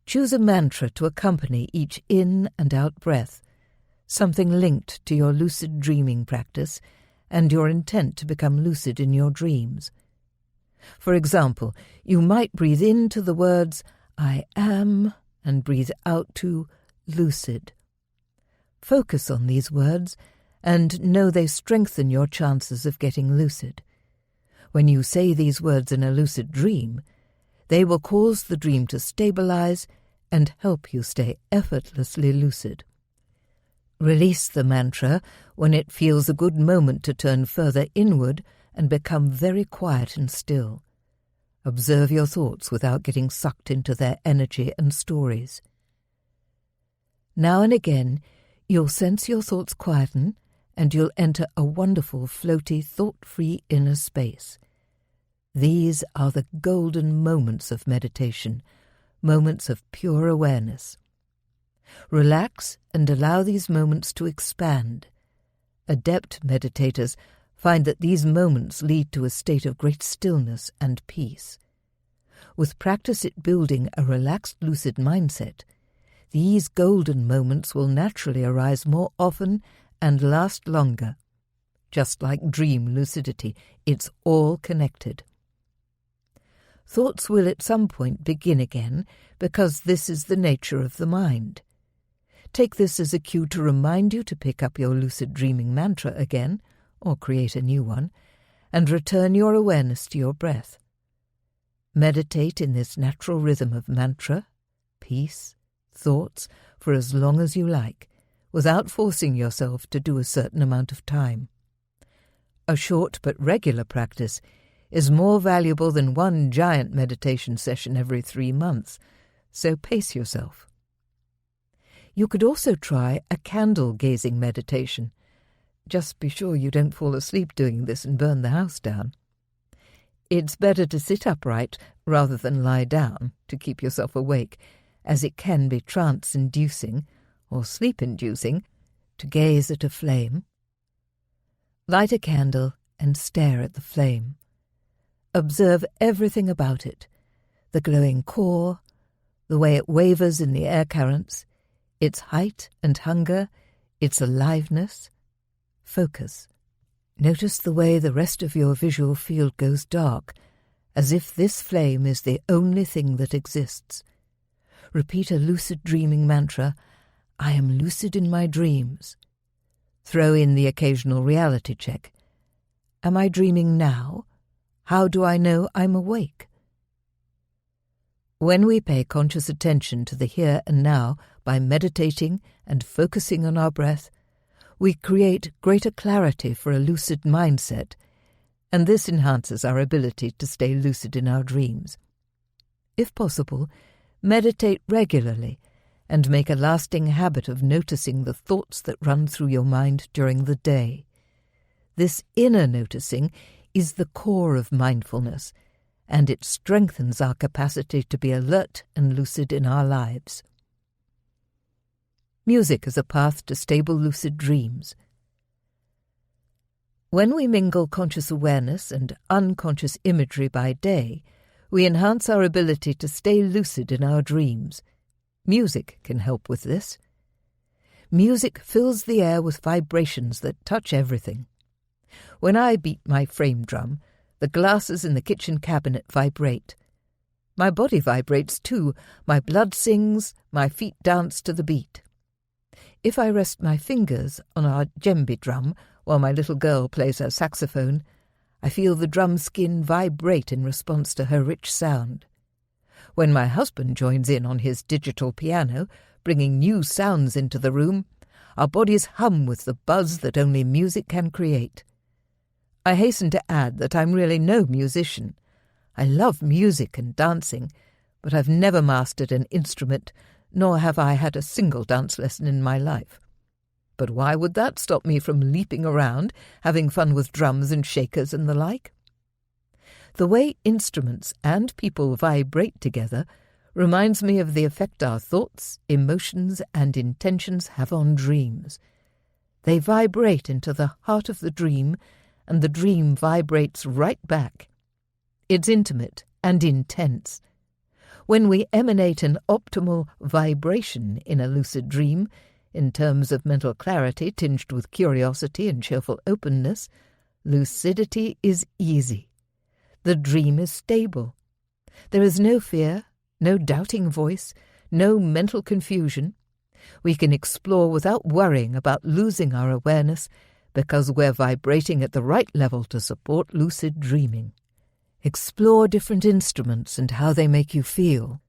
Choose a mantra to accompany each in and out breath, something linked to your lucid dreaming practice and your intent to become lucid in your dreams. For example, you might breathe into the words, I am, and breathe out to lucid. Focus on these words and know they strengthen your chances of getting lucid. When you say these words in a lucid dream, they will cause the dream to stabilize and help you stay effortlessly lucid. Release the mantra when it feels a good moment to turn further inward and become very quiet and still. Observe your thoughts without getting sucked into their energy and stories. Now and again, you'll sense your thoughts quieten and you'll enter a wonderful, floaty, thought-free inner space. These are the golden moments of meditation, moments of pure awareness. Relax and allow these moments to expand. Adept meditators find that these moments lead to a state of great stillness and peace. With practice at building a relaxed lucid mindset, these golden moments will naturally arise more often and last longer. Just like dream lucidity, it's all connected. Thoughts will at some point begin again because this is the nature of the mind. Take this as a cue to remind you to pick up your lucid dreaming mantra again, or create a new one, and return your awareness to your breath. Meditate in this natural rhythm of mantra, peace, thoughts for as long as you like, without forcing yourself to do a certain amount of time. A short but regular practice is more valuable than one giant meditation session every 3 months, so pace yourself. You could also try a candle-gazing meditation. Just be sure you don't fall asleep doing this and burn the house down. It's better to sit upright rather than lie down to keep yourself awake, as it can be trance-inducing or sleep-inducing to gaze at a flame. Light a candle and stare at the flame. Observe everything about it, the glowing core, the way it wavers in the air currents, its height and hunger, its aliveness. Focus. Notice the way the rest of your visual field goes dark, as if this flame is the only thing that exists. Repeat a lucid dreaming mantra, I am lucid in my dreams. Throw in the occasional reality check. Am I dreaming now? How do I know I'm awake? When we pay conscious attention to the here and now by meditating and focusing on our breath, we create greater clarity for a lucid mindset, and this enhances our ability to stay lucid in our dreams. If possible, meditate regularly and make a lasting habit of noticing the thoughts that run through your mind during the day. This inner noticing is the core of mindfulness, and it strengthens our capacity to be alert and lucid in our lives. Music is a path to stable lucid dreams. When we mingle conscious awareness and unconscious imagery by day, we enhance our ability to stay lucid in our dreams. Music can help with this. Music fills the air with vibrations that touch everything. When I beat my frame drum, the glasses in the kitchen cabinet vibrate. My body vibrates too. My blood sings, my feet dance to the beat. If I rest my fingers on our djembe drum while my little girl plays her saxophone, I feel the drum skin vibrate in response to her rich sound. When my husband joins in on his digital piano, bringing new sounds into the room, our bodies hum with the buzz that only music can create. I hasten to add that I'm really no musician. I love music and dancing, but I've never mastered an instrument, nor have I had a single dance lesson in my life. But why would that stop me from leaping around, having fun with drums and shakers and the like? The way instruments and people vibrate together reminds me of the effect our thoughts, emotions, and intentions have on dreams. They vibrate into the heart of the dream, and the dream vibrates right back. It's intimate and intense. When we emanate an optimal vibration in a lucid dream, in terms of mental clarity tinged with curiosity and cheerful openness, lucidity is easy. The dream is stable. There is no fear, no doubting voice, no mental confusion. We can explore without worrying about losing our awareness because we're vibrating at the right level to support lucid dreaming. Explore different instruments and how they make you feel.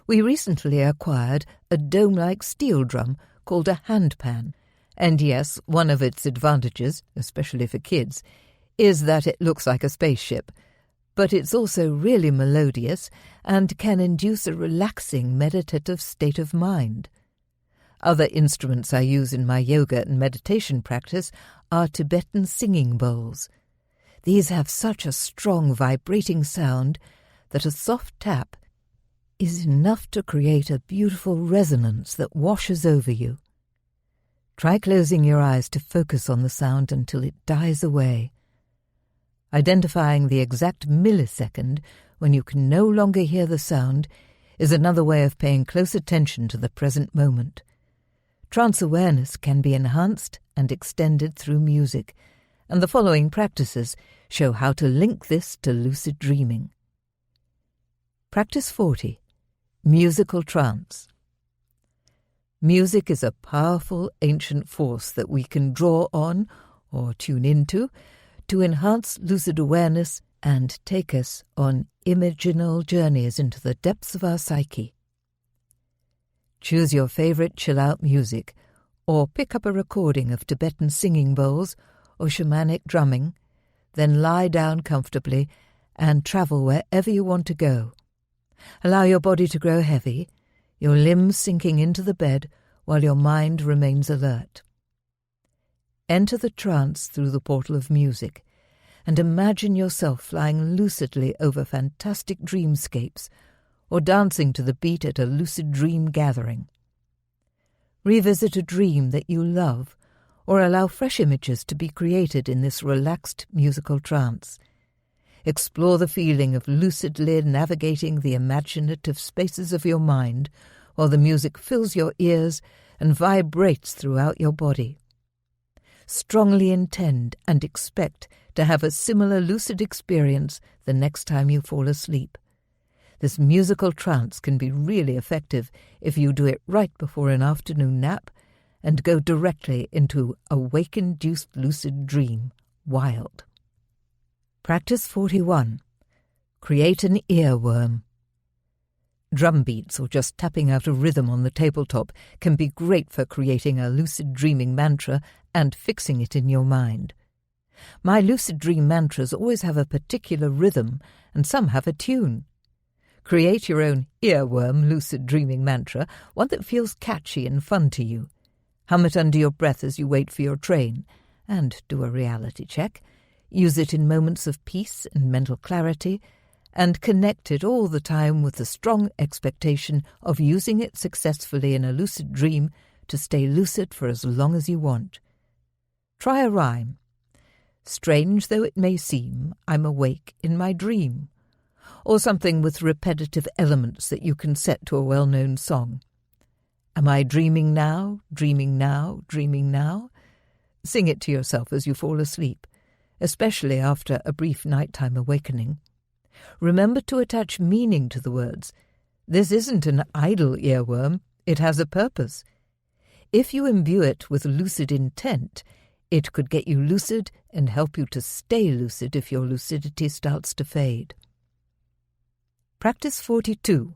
We recently acquired a dome-like steel drum called a handpan, and yes, one of its advantages, especially for kids, is that it looks like a spaceship, but it's also really melodious and can induce a relaxing meditative state of mind. Other instruments I use in my yoga and meditation practice are Tibetan singing bowls. These have such a strong vibrating sound that a soft tap is enough to create a beautiful resonance that washes over you. Try closing your eyes to focus on the sound until it dies away. Identifying the exact millisecond when you can no longer hear the sound is another way of paying close attention to the present moment. Trance awareness can be enhanced and extended through music, and the following practices show how to link this to lucid dreaming. Practice 40. Musical trance. Music is a powerful ancient force that we can draw on or tune into to enhance lucid awareness and take us on imaginal journeys into the depths of our psyche. Choose your favorite chill-out music or pick up a recording of Tibetan singing bowls or shamanic drumming, then lie down comfortably and travel wherever you want to go. Allow your body to grow heavy, your limbs sinking into the bed while your mind remains alert. Enter the trance through the portal of music and imagine yourself flying lucidly over fantastic dreamscapes or dancing to the beat at a lucid dream gathering. Revisit a dream that you love or allow fresh images to be created in this relaxed musical trance. Explore the feeling of lucidly navigating the imaginative spaces of your mind while the music fills your ears and vibrates throughout your body. Strongly intend and expect to have a similar lucid experience the next time you fall asleep. This musical trance can be really effective if you do it right before an afternoon nap and go directly into a wake-induced lucid dream, wild. Practice 41. Create an earworm. Drum beats or just tapping out a rhythm on the tabletop can be great for creating a lucid dreaming mantra and fixing it in your mind. My lucid dream mantras always have a particular rhythm, and some have a tune. Create your own earworm lucid dreaming mantra, one that feels catchy and fun to you. Hum it under your breath as you wait for your train, and do a reality check. Use it in moments of peace and mental clarity, and connect it all the time with the strong expectation of using it successfully in a lucid dream to stay lucid for as long as you want. Try a rhyme. Strange though it may seem, I'm awake in my dream. Or something with repetitive elements that you can set to a well-known song. Am I dreaming now, dreaming now, dreaming now? Sing it to yourself as you fall asleep, especially after a brief nighttime awakening. Remember to attach meaning to the words. This isn't an idle earworm, it has a purpose. If you imbue it with lucid intent, it could get you lucid and help you to stay lucid if your lucidity starts to fade. Practice 42.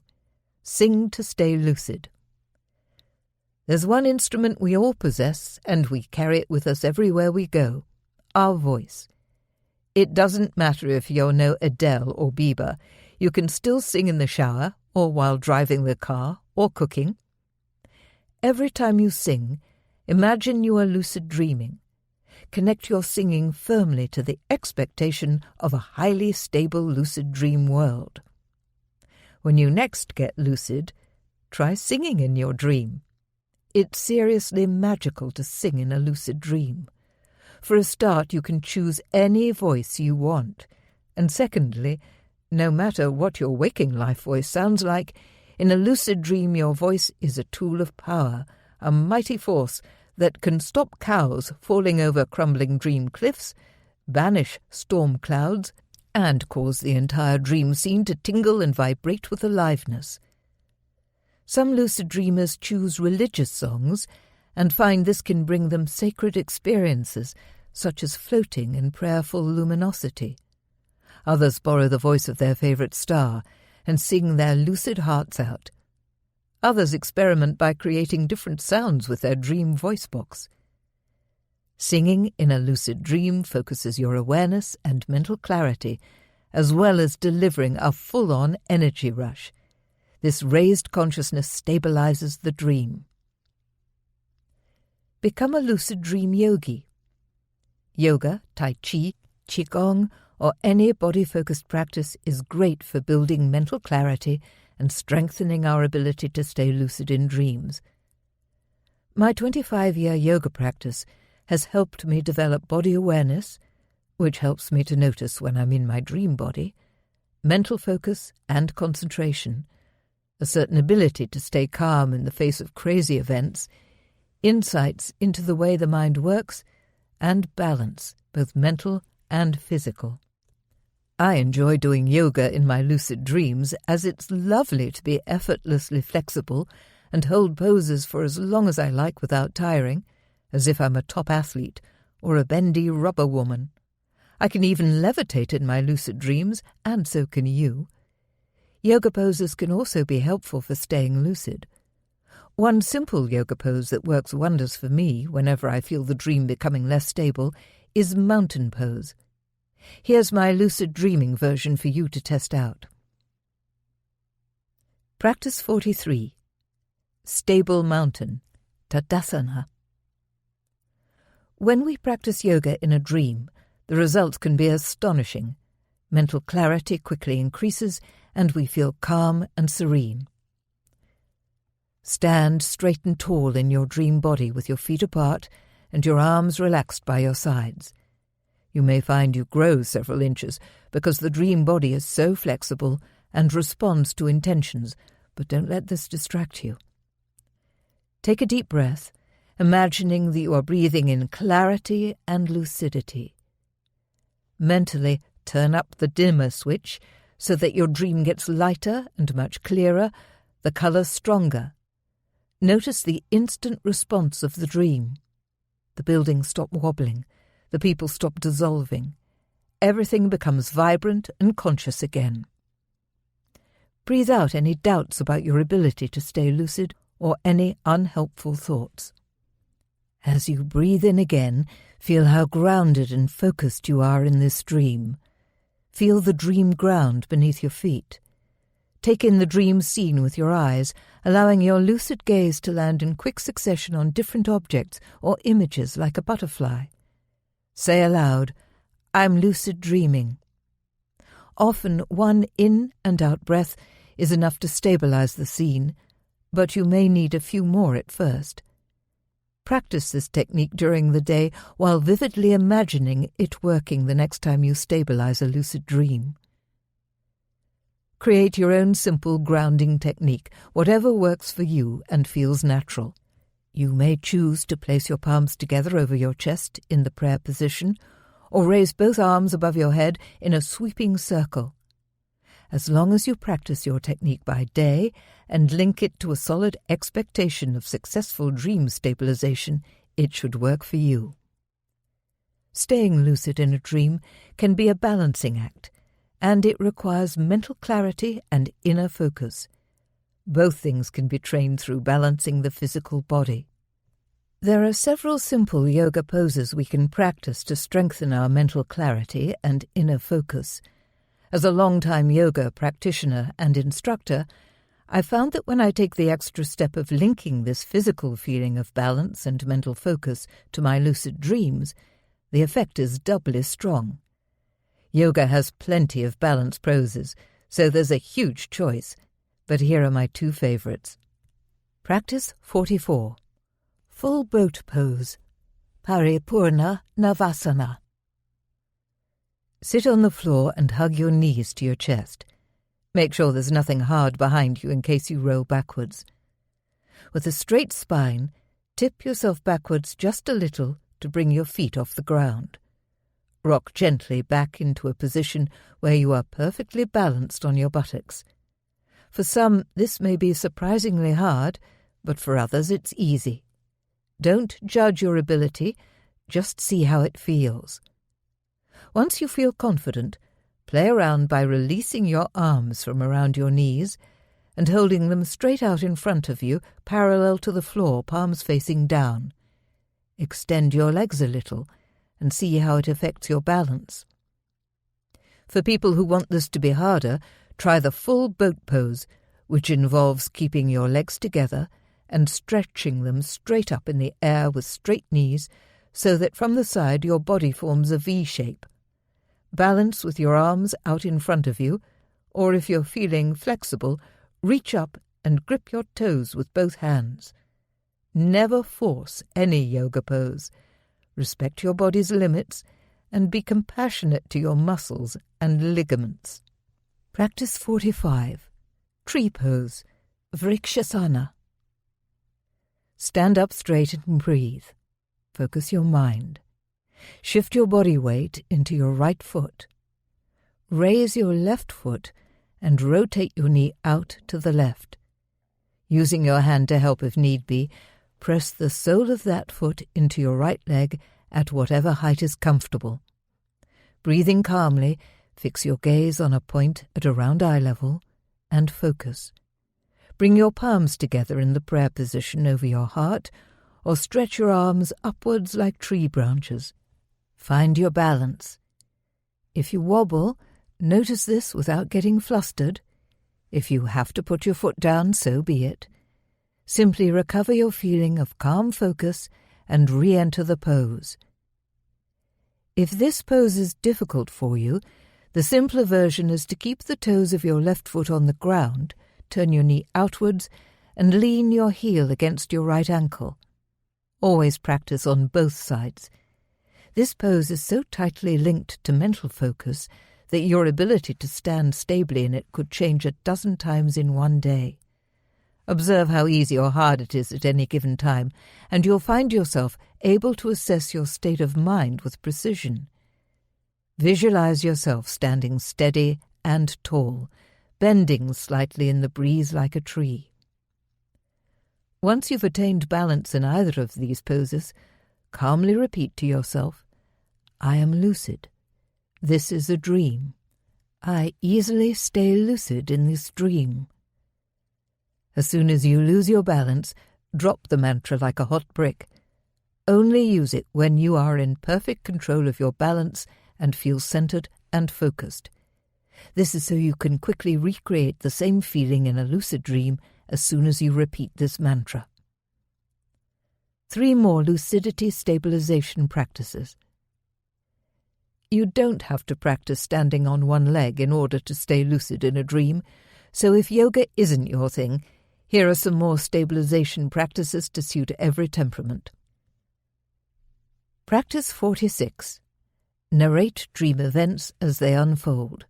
Sing to stay lucid. There's one instrument we all possess, and we carry it with us everywhere we go, our voice. It doesn't matter if you're no Adele or Bieber. You can still sing in the shower, or while driving the car, or cooking. Every time you sing, imagine you are lucid dreaming. Connect your singing firmly to the expectation of a highly stable lucid dream world. When you next get lucid, try singing in your dream. It's seriously magical to sing in a lucid dream. For a start, you can choose any voice you want. And secondly, no matter what your waking life voice sounds like, in a lucid dream your voice is a tool of power, a mighty force that can stop cows falling over crumbling dream cliffs, banish storm clouds, and cause the entire dream scene to tingle and vibrate with aliveness. Some lucid dreamers choose religious songs and find this can bring them sacred experiences, such as floating in prayerful luminosity. Others borrow the voice of their favourite star and sing their lucid hearts out. Others experiment by creating different sounds with their dream voice box. Singing in a lucid dream focuses your awareness and mental clarity, as well as delivering a full-on energy rush. This raised consciousness stabilizes the dream. Become a lucid dream yogi. Yoga, Tai Chi, Qigong, or any body-focused practice is great for building mental clarity and strengthening our ability to stay lucid in dreams. My 25-year yoga practice has helped me develop body awareness, which helps me to notice when I'm in my dream body, mental focus and concentration, a certain ability to stay calm in the face of crazy events, insights into the way the mind works, and balance, both mental and physical. I enjoy doing yoga in my lucid dreams as it's lovely to be effortlessly flexible and hold poses for as long as I like without tiring, as if I'm a top athlete or a bendy rubber woman. I can even levitate in my lucid dreams, and so can you. Yoga poses can also be helpful for staying lucid. One simple yoga pose that works wonders for me whenever I feel the dream becoming less stable is mountain pose. Here's my lucid dreaming version for you to test out. Practice 43. Stable mountain, Tadasana. When we practice yoga in a dream, the results can be astonishing. Mental clarity quickly increases, and we feel calm and serene. Stand straight and tall in your dream body with your feet apart and your arms relaxed by your sides. You may find you grow several inches because the dream body is so flexible and responds to intentions, but don't let this distract you. Take a deep breath, imagining that you are breathing in clarity and lucidity. Mentally, turn up the dimmer switch so that your dream gets lighter and much clearer, the colours stronger. Notice the instant response of the dream. The buildings stop wobbling, the people stop dissolving. Everything becomes vibrant and conscious again. Breathe out any doubts about your ability to stay lucid or any unhelpful thoughts. As you breathe in again, feel how grounded and focused you are in this dream. Feel the dream ground beneath your feet. Take in the dream scene with your eyes, allowing your lucid gaze to land in quick succession on different objects or images like a butterfly. Say aloud, "I'm lucid dreaming." Often one in and out breath is enough to stabilize the scene, but you may need a few more at first. Practice this technique during the day while vividly imagining it working the next time you stabilize a lucid dream. Create your own simple grounding technique, whatever works for you and feels natural. You may choose to place your palms together over your chest in the prayer position, or raise both arms above your head in a sweeping circle. As long as you practice your technique by day and link it to a solid expectation of successful dream stabilization, it should work for you. Staying lucid in a dream can be a balancing act, and it requires mental clarity and inner focus. Both things can be trained through balancing the physical body. There are several simple yoga poses we can practice to strengthen our mental clarity and inner focus. As a long-time yoga practitioner and instructor, I found that when I take the extra step of linking this physical feeling of balance and mental focus to my lucid dreams, the effect is doubly strong. Yoga has plenty of balance poses, so there's a huge choice, but here are my two favorites. Practice 44. Full boat pose, Paripurna Navasana. Sit on the floor and hug your knees to your chest. Make sure there's nothing hard behind you in case you roll backwards. With a straight spine, tip yourself backwards just a little to bring your feet off the ground. Rock gently back into a position where you are perfectly balanced on your buttocks. For some, this may be surprisingly hard, but for others it's easy. Don't judge your ability, just see how it feels. Once you feel confident, play around by releasing your arms from around your knees and holding them straight out in front of you, parallel to the floor, palms facing down. Extend your legs a little and see how it affects your balance. For people who want this to be harder, try the full boat pose, which involves keeping your legs together and stretching them straight up in the air with straight knees so that from the side your body forms a V shape. Balance with your arms out in front of you, or if you're feeling flexible, reach up and grip your toes with both hands. Never force any yoga pose. Respect your body's limits and be compassionate to your muscles and ligaments. Practice 45. Tree pose, Vrikshasana. Stand up straight and breathe. Focus your mind. Shift your body weight into your right foot. Raise your left foot and rotate your knee out to the left. Using your hand to help if need be, press the sole of that foot into your right leg at whatever height is comfortable. Breathing calmly, fix your gaze on a point at around eye level and focus. Bring your palms together in the prayer position over your heart, or stretch your arms upwards like tree branches. Find your balance. If you wobble, notice this without getting flustered. If you have to put your foot down, so be it. Simply recover your feeling of calm focus and re-enter the pose. If this pose is difficult for you, the simpler version is to keep the toes of your left foot on the ground, turn your knee outwards, and lean your heel against your right ankle. Always practice on both sides. This pose is so tightly linked to mental focus that your ability to stand stably in it could change 12 times in one day. Observe how easy or hard it is at any given time, and you'll find yourself able to assess your state of mind with precision. Visualize yourself standing steady and tall, bending slightly in the breeze like a tree. Once you've attained balance in either of these poses, calmly repeat to yourself, "I am lucid. This is a dream. I easily stay lucid in this dream." As soon as you lose your balance, drop the mantra like a hot brick. Only use it when you are in perfect control of your balance and feel centered and focused. This is so you can quickly recreate the same feeling in a lucid dream as soon as you repeat this mantra. 3 more lucidity stabilization practices. You don't have to practice standing on one leg in order to stay lucid in a dream, so if yoga isn't your thing, here are some more stabilization practices to suit every temperament. Practice 46. Narrate dream events as they unfold.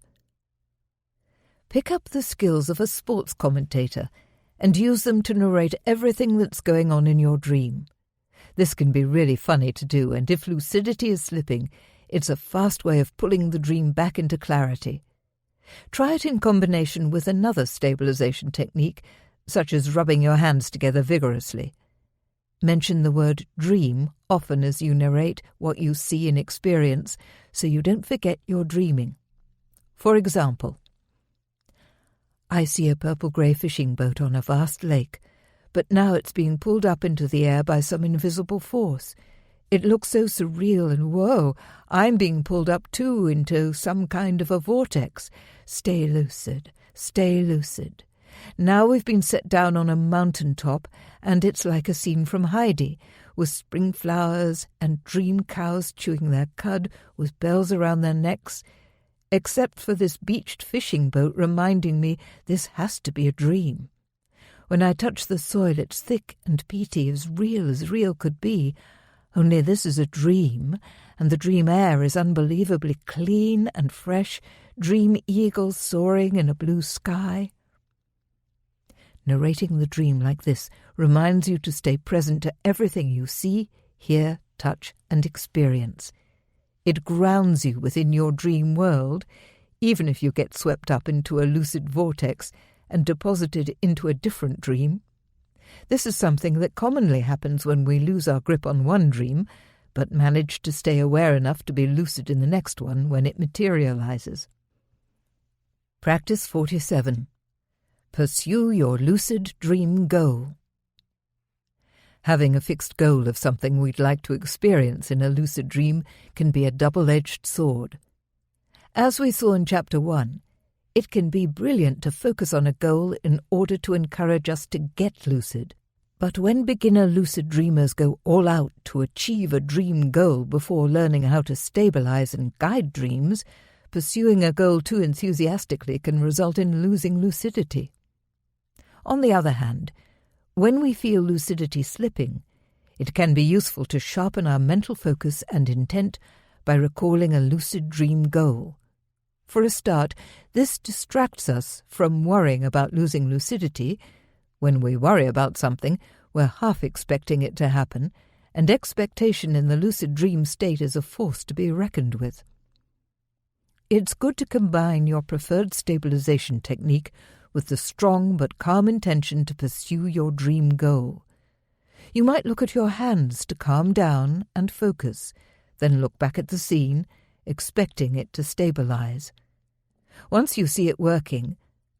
Pick up the skills of a sports commentator and use them to narrate everything that's going on in your dream. This can be really funny to do, and if lucidity is slipping, it's a fast way of pulling the dream back into clarity. Try it in combination with another stabilization technique, such as rubbing your hands together vigorously. Mention the word dream often as you narrate what you see and experience, so you don't forget you're dreaming. For example, I see a purple-grey fishing boat on a vast lake, but now it's being pulled up into the air by some invisible force. It looks so surreal, and whoa, I'm being pulled up too into some kind of a vortex. Stay lucid, stay lucid. Now we've been set down on a mountain top, and it's like a scene from Heidi, with spring flowers and dream cows chewing their cud with bells around their necks, except for this beached fishing boat reminding me this has to be a dream. When I touch the soil, it's thick and peaty, as real could be, only this is a dream, and the dream air is unbelievably clean and fresh, dream eagles soaring in a blue sky. Narrating the dream like this reminds you to stay present to everything you see, hear, touch, and experience. It grounds you within your dream world, even if you get swept up into a lucid vortex and deposited into a different dream. This is something that commonly happens when we lose our grip on one dream, but manage to stay aware enough to be lucid in the next one when it materializes. Practice 47. Pursue your lucid dream goal. Having a fixed goal of something we'd like to experience in a lucid dream can be a double-edged sword. As we saw in Chapter 1, it can be brilliant to focus on a goal in order to encourage us to get lucid. But when beginner lucid dreamers go all out to achieve a dream goal before learning how to stabilize and guide dreams, pursuing a goal too enthusiastically can result in losing lucidity. On the other hand, when we feel lucidity slipping, it can be useful to sharpen our mental focus and intent by recalling a lucid dream goal. For a start, this distracts us from worrying about losing lucidity. When we worry about something, we're half expecting it to happen, and expectation in the lucid dream state is a force to be reckoned with. It's good to combine your preferred stabilization technique with the strong but calm intention to pursue your dream goal. You might look at your hands to calm down and focus, then look back at the scene, expecting it to stabilize. Once you see it working,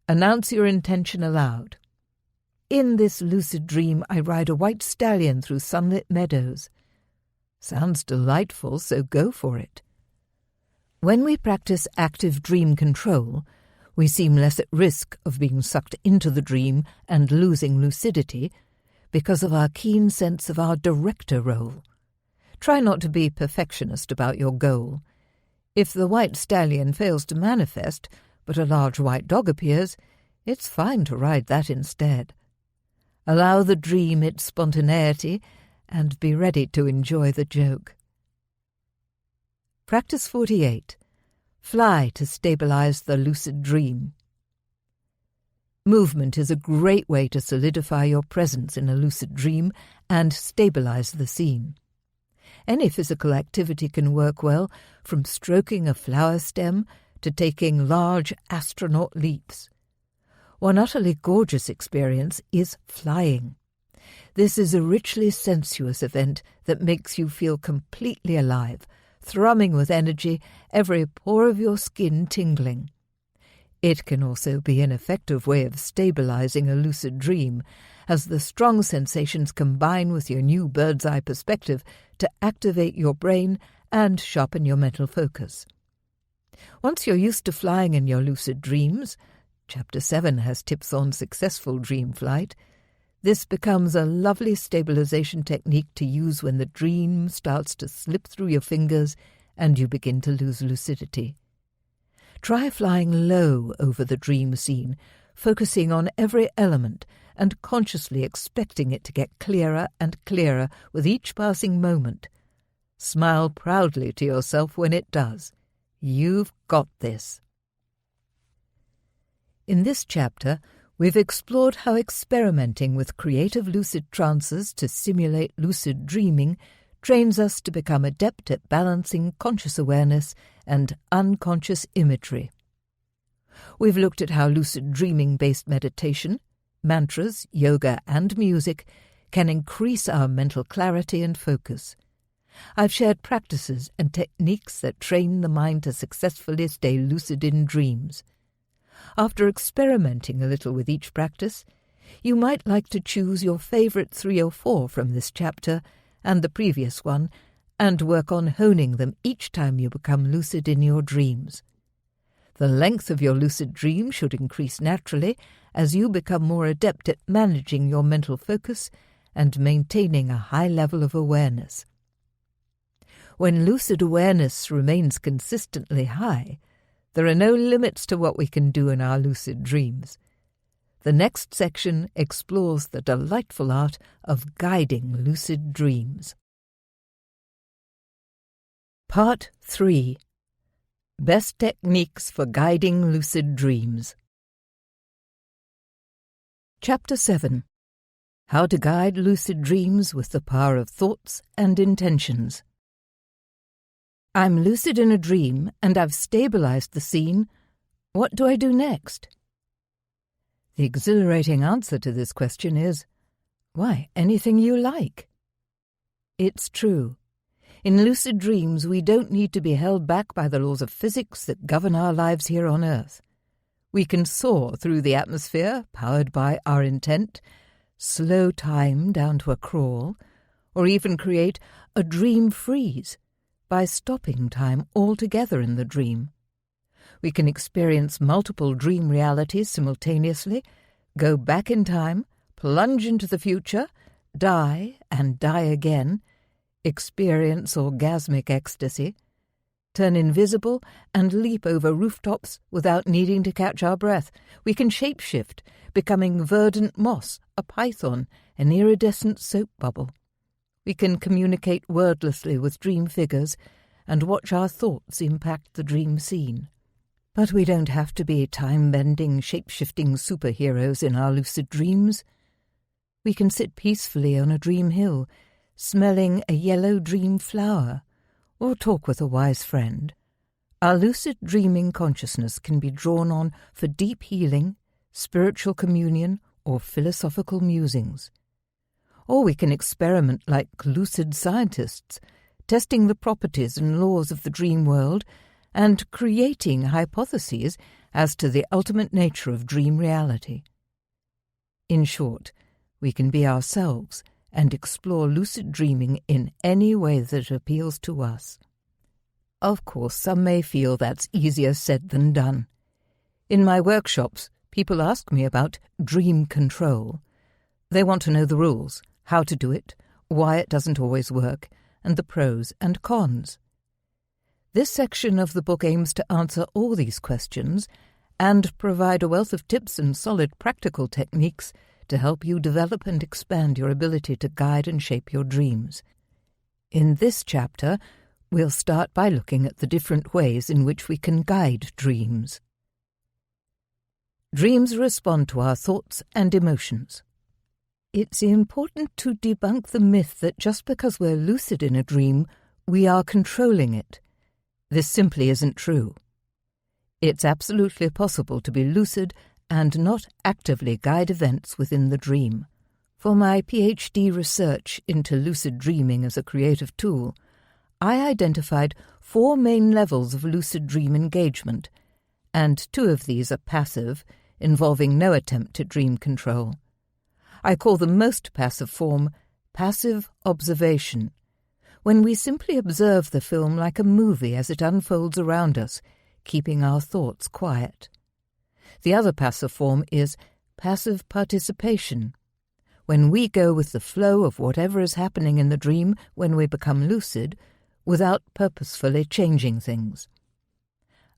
announce your intention aloud. In this lucid dream, I ride a white stallion through sunlit meadows. Sounds delightful, so go for it. When we practice active dream control, we seem less at risk of being sucked into the dream and losing lucidity because of our keen sense of our director role. Try not to be perfectionist about your goal. If the white stallion fails to manifest, but a large white dog appears, it's fine to ride that instead. Allow the dream its spontaneity and be ready to enjoy the joke. Practice 48. Fly to stabilize the lucid dream. Movement is a great way to solidify your presence in a lucid dream and stabilize the scene. Any physical activity can work well, from stroking a flower stem to taking large astronaut leaps. One utterly gorgeous experience is flying. This is a richly sensuous event that makes you feel completely alive, thrumming with energy, every pore of your skin tingling. It can also be an effective way of stabilizing a lucid dream, as the strong sensations combine with your new bird's-eye perspective to activate your brain and sharpen your mental focus. Once you're used to flying in your lucid dreams, Chapter 7 has tips on successful dream flight, this becomes a lovely stabilization technique to use when the dream starts to slip through your fingers and you begin to lose lucidity. Try flying low over the dream scene, focusing on every element and consciously expecting it to get clearer and clearer with each passing moment. Smile proudly to yourself when it does. You've got this. In this chapter, we've explored how experimenting with creative lucid trances to simulate lucid dreaming trains us to become adept at balancing conscious awareness and unconscious imagery. We've looked at how lucid dreaming-based meditation, mantras, yoga, and music can increase our mental clarity and focus. I've shared practices and techniques that train the mind to successfully stay lucid in dreams. After experimenting a little with each practice, you might like to choose your favourite 3 or 4 from this chapter and the previous one and work on honing them each time you become lucid in your dreams. The length of your lucid dream should increase naturally as you become more adept at managing your mental focus and maintaining a high level of awareness. When lucid awareness remains consistently high, there are no limits to what we can do in our lucid dreams. The next section explores the delightful art of guiding lucid dreams. Part 3. Best Techniques for Guiding Lucid Dreams. Chapter 7. How to Guide Lucid Dreams with the Power of Thoughts and Intentions. I'm lucid in a dream and I've stabilized the scene. What do I do next? The exhilarating answer to this question is, why, anything you like. It's true. In lucid dreams, we don't need to be held back by the laws of physics that govern our lives here on Earth. We can soar through the atmosphere, powered by our intent, slow time down to a crawl, or even create a dream freeze by stopping time altogether in the dream. We can experience multiple dream realities simultaneously, go back in time, plunge into the future, die and die again, experience orgasmic ecstasy, turn invisible and leap over rooftops without needing to catch our breath. We can shapeshift, becoming verdant moss, a python, an iridescent soap bubble. We can communicate wordlessly with dream figures and watch our thoughts impact the dream scene. But we don't have to be time-bending, shape-shifting superheroes in our lucid dreams. We can sit peacefully on a dream hill, smelling a yellow dream flower, or talk with a wise friend. Our lucid dreaming consciousness can be drawn on for deep healing, spiritual communion, or philosophical musings. Or we can experiment like lucid scientists, testing the properties and laws of the dream world and creating hypotheses as to the ultimate nature of dream reality. In short, We can be ourselves and explore lucid dreaming in any way that appeals to us. Of course, some may feel that's easier said than done. In my workshops, people ask me about dream control. They want to know the rules, how to do it, why it doesn't always work, and the pros and cons. This section of the book aims to answer all these questions and provide a wealth of tips and solid practical techniques to help you develop and expand your ability to guide and shape your dreams. In this chapter, we'll start by looking at the different ways in which we can guide dreams. Dreams respond to our thoughts and emotions. It's important to debunk the myth that just because we're lucid in a dream, we are controlling it. This simply isn't true. It's absolutely possible to be lucid and not actively guide events within the dream. For my PhD research into lucid dreaming as a creative tool, I identified 4 main levels of lucid dream engagement, and 2 of these are passive, involving no attempt at dream control. I call the most passive form passive observation, when we simply observe the film like a movie as it unfolds around us, keeping our thoughts quiet. The other passive form is passive participation, when we go with the flow of whatever is happening in the dream when we become lucid, without purposefully changing things.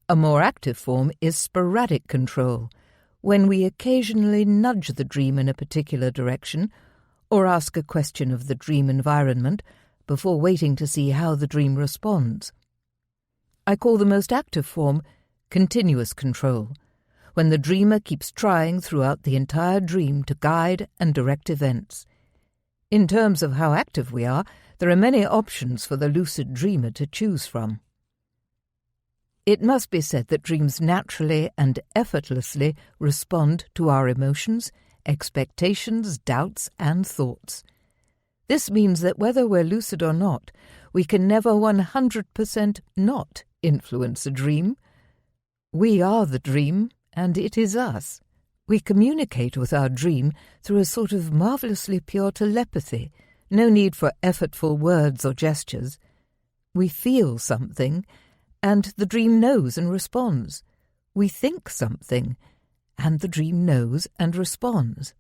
A more active form is sporadic control, when we occasionally nudge the dream in a particular direction or ask a question of the dream environment before waiting to see how the dream responds. I call the most active form continuous control, when the dreamer keeps trying throughout the entire dream to guide and direct events. In terms of how active we are, there are many options for the lucid dreamer to choose from. It must be said that dreams naturally and effortlessly respond to our emotions, expectations, doubts, and thoughts. This means that whether we're lucid or not, we can never 100% not influence a dream. We are the dream, and it is us. We communicate with our dream through a sort of marvellously pure telepathy, no need for effortful words or gestures. We feel something, and the dream knows and responds. We think something, and the dream knows and responds.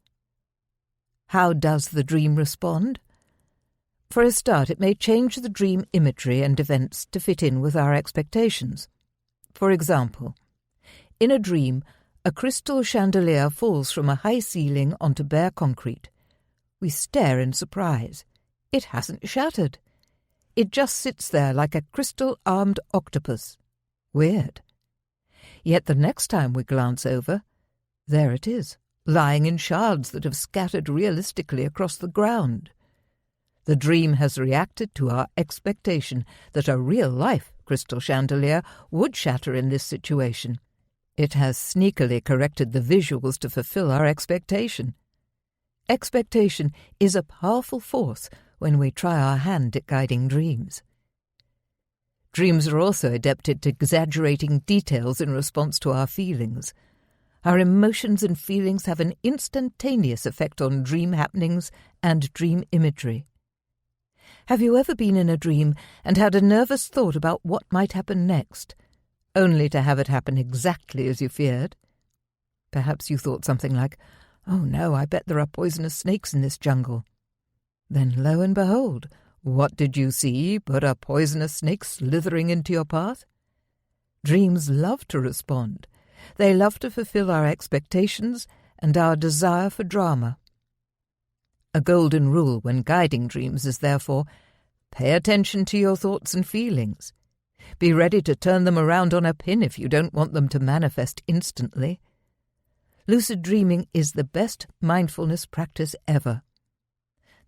How does the dream respond? For a start, it may change the dream imagery and events to fit in with our expectations. For example, in a dream, a crystal chandelier falls from a high ceiling onto bare concrete. We stare in surprise. It hasn't shattered. It just sits there like a crystal-armed octopus. Weird. Yet the next time we glance over, there it is, lying in shards that have scattered realistically across the ground. The dream has reacted to our expectation that a real-life crystal chandelier would shatter in this situation. It has sneakily corrected the visuals to fulfill our expectation. Expectation is a powerful force when we try our hand at guiding dreams. Dreams are also adept at exaggerating details in response to our feelings. Our emotions and feelings have an instantaneous effect on dream happenings and dream imagery. Have you ever been in a dream and had a nervous thought about what might happen next, only to have it happen exactly as you feared? Perhaps you thought something like, "Oh no, I bet there are poisonous snakes in this jungle." Then lo and behold, what did you see but a poisonous snake slithering into your path? Dreams love to respond. They love to fulfill our expectations and our desire for drama. A golden rule when guiding dreams is therefore, pay attention to your thoughts and feelings. Be ready to turn them around on a pin if you don't want them to manifest instantly. Lucid dreaming is the best mindfulness practice ever.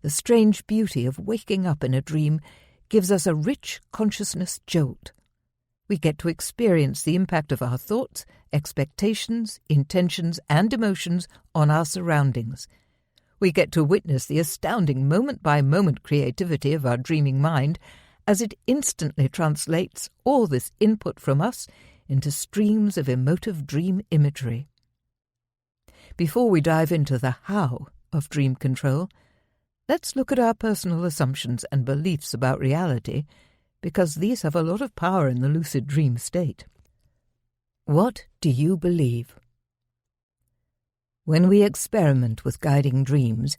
The strange beauty of waking up in a dream gives us a rich consciousness jolt. We get to experience the impact of our thoughts, expectations, intentions, and emotions on our surroundings. We get to witness the astounding moment-by-moment creativity of our dreaming mind as it instantly translates all this input from us into streams of emotive dream imagery. Before we dive into the how of dream control, let's look at our personal assumptions and beliefs about reality, because these have a lot of power in the lucid dream state. What do you believe? When we experiment with guiding dreams,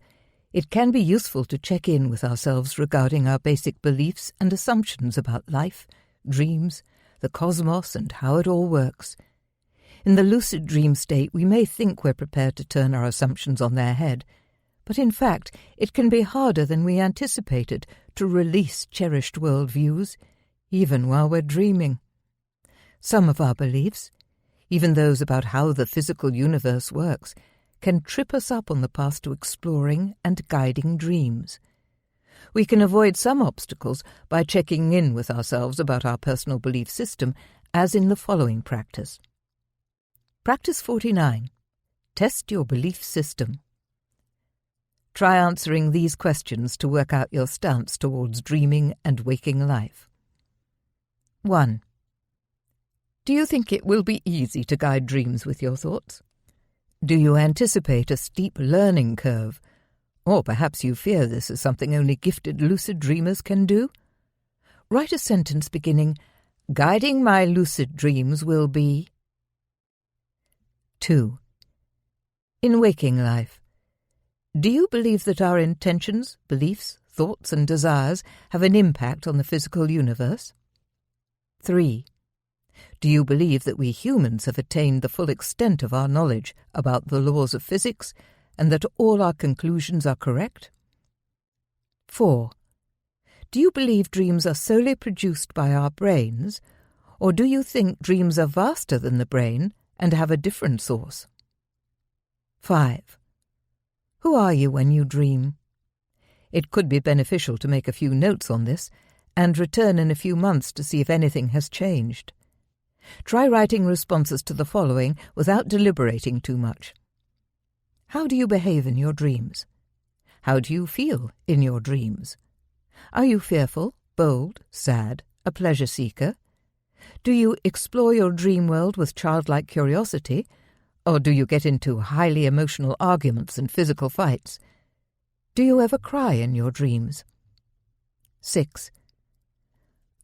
it can be useful to check in with ourselves regarding our basic beliefs and assumptions about life, dreams, the cosmos, and how it all works. In the lucid dream state, we may think we're prepared to turn our assumptions on their head, but in fact, it can be harder than we anticipated to release cherished worldviews, even while we're dreaming. Some of our beliefs, even those about how the physical universe works, can trip us up on the path to exploring and guiding dreams. We can avoid some obstacles by checking in with ourselves about our personal belief system, as in the following practice. Practice 49. Test your belief system. Try answering these questions to work out your stance towards dreaming and waking life. 1. Do you think it will be easy to guide dreams with your thoughts? Do you anticipate a steep learning curve? Or perhaps you fear this is something only gifted lucid dreamers can do? Write a sentence beginning, "Guiding my lucid dreams will be..." 2. In waking life, do you believe that our intentions, beliefs, thoughts and desires have an impact on the physical universe? 3. Do you believe that we humans have attained the full extent of our knowledge about the laws of physics and that all our conclusions are correct? 4. Do you believe dreams are solely produced by our brains, or do you think dreams are vaster than the brain and have a different source? 5. Who are you when you dream? It could be beneficial to make a few notes on this and return in a few months to see if anything has changed. Try writing responses to the following without deliberating too much. How do you behave in your dreams? How do you feel in your dreams? Are you fearful, bold, sad, a pleasure seeker? Do you explore your dream world with childlike curiosity, or do you get into highly emotional arguments and physical fights? Do you ever cry in your dreams? 6.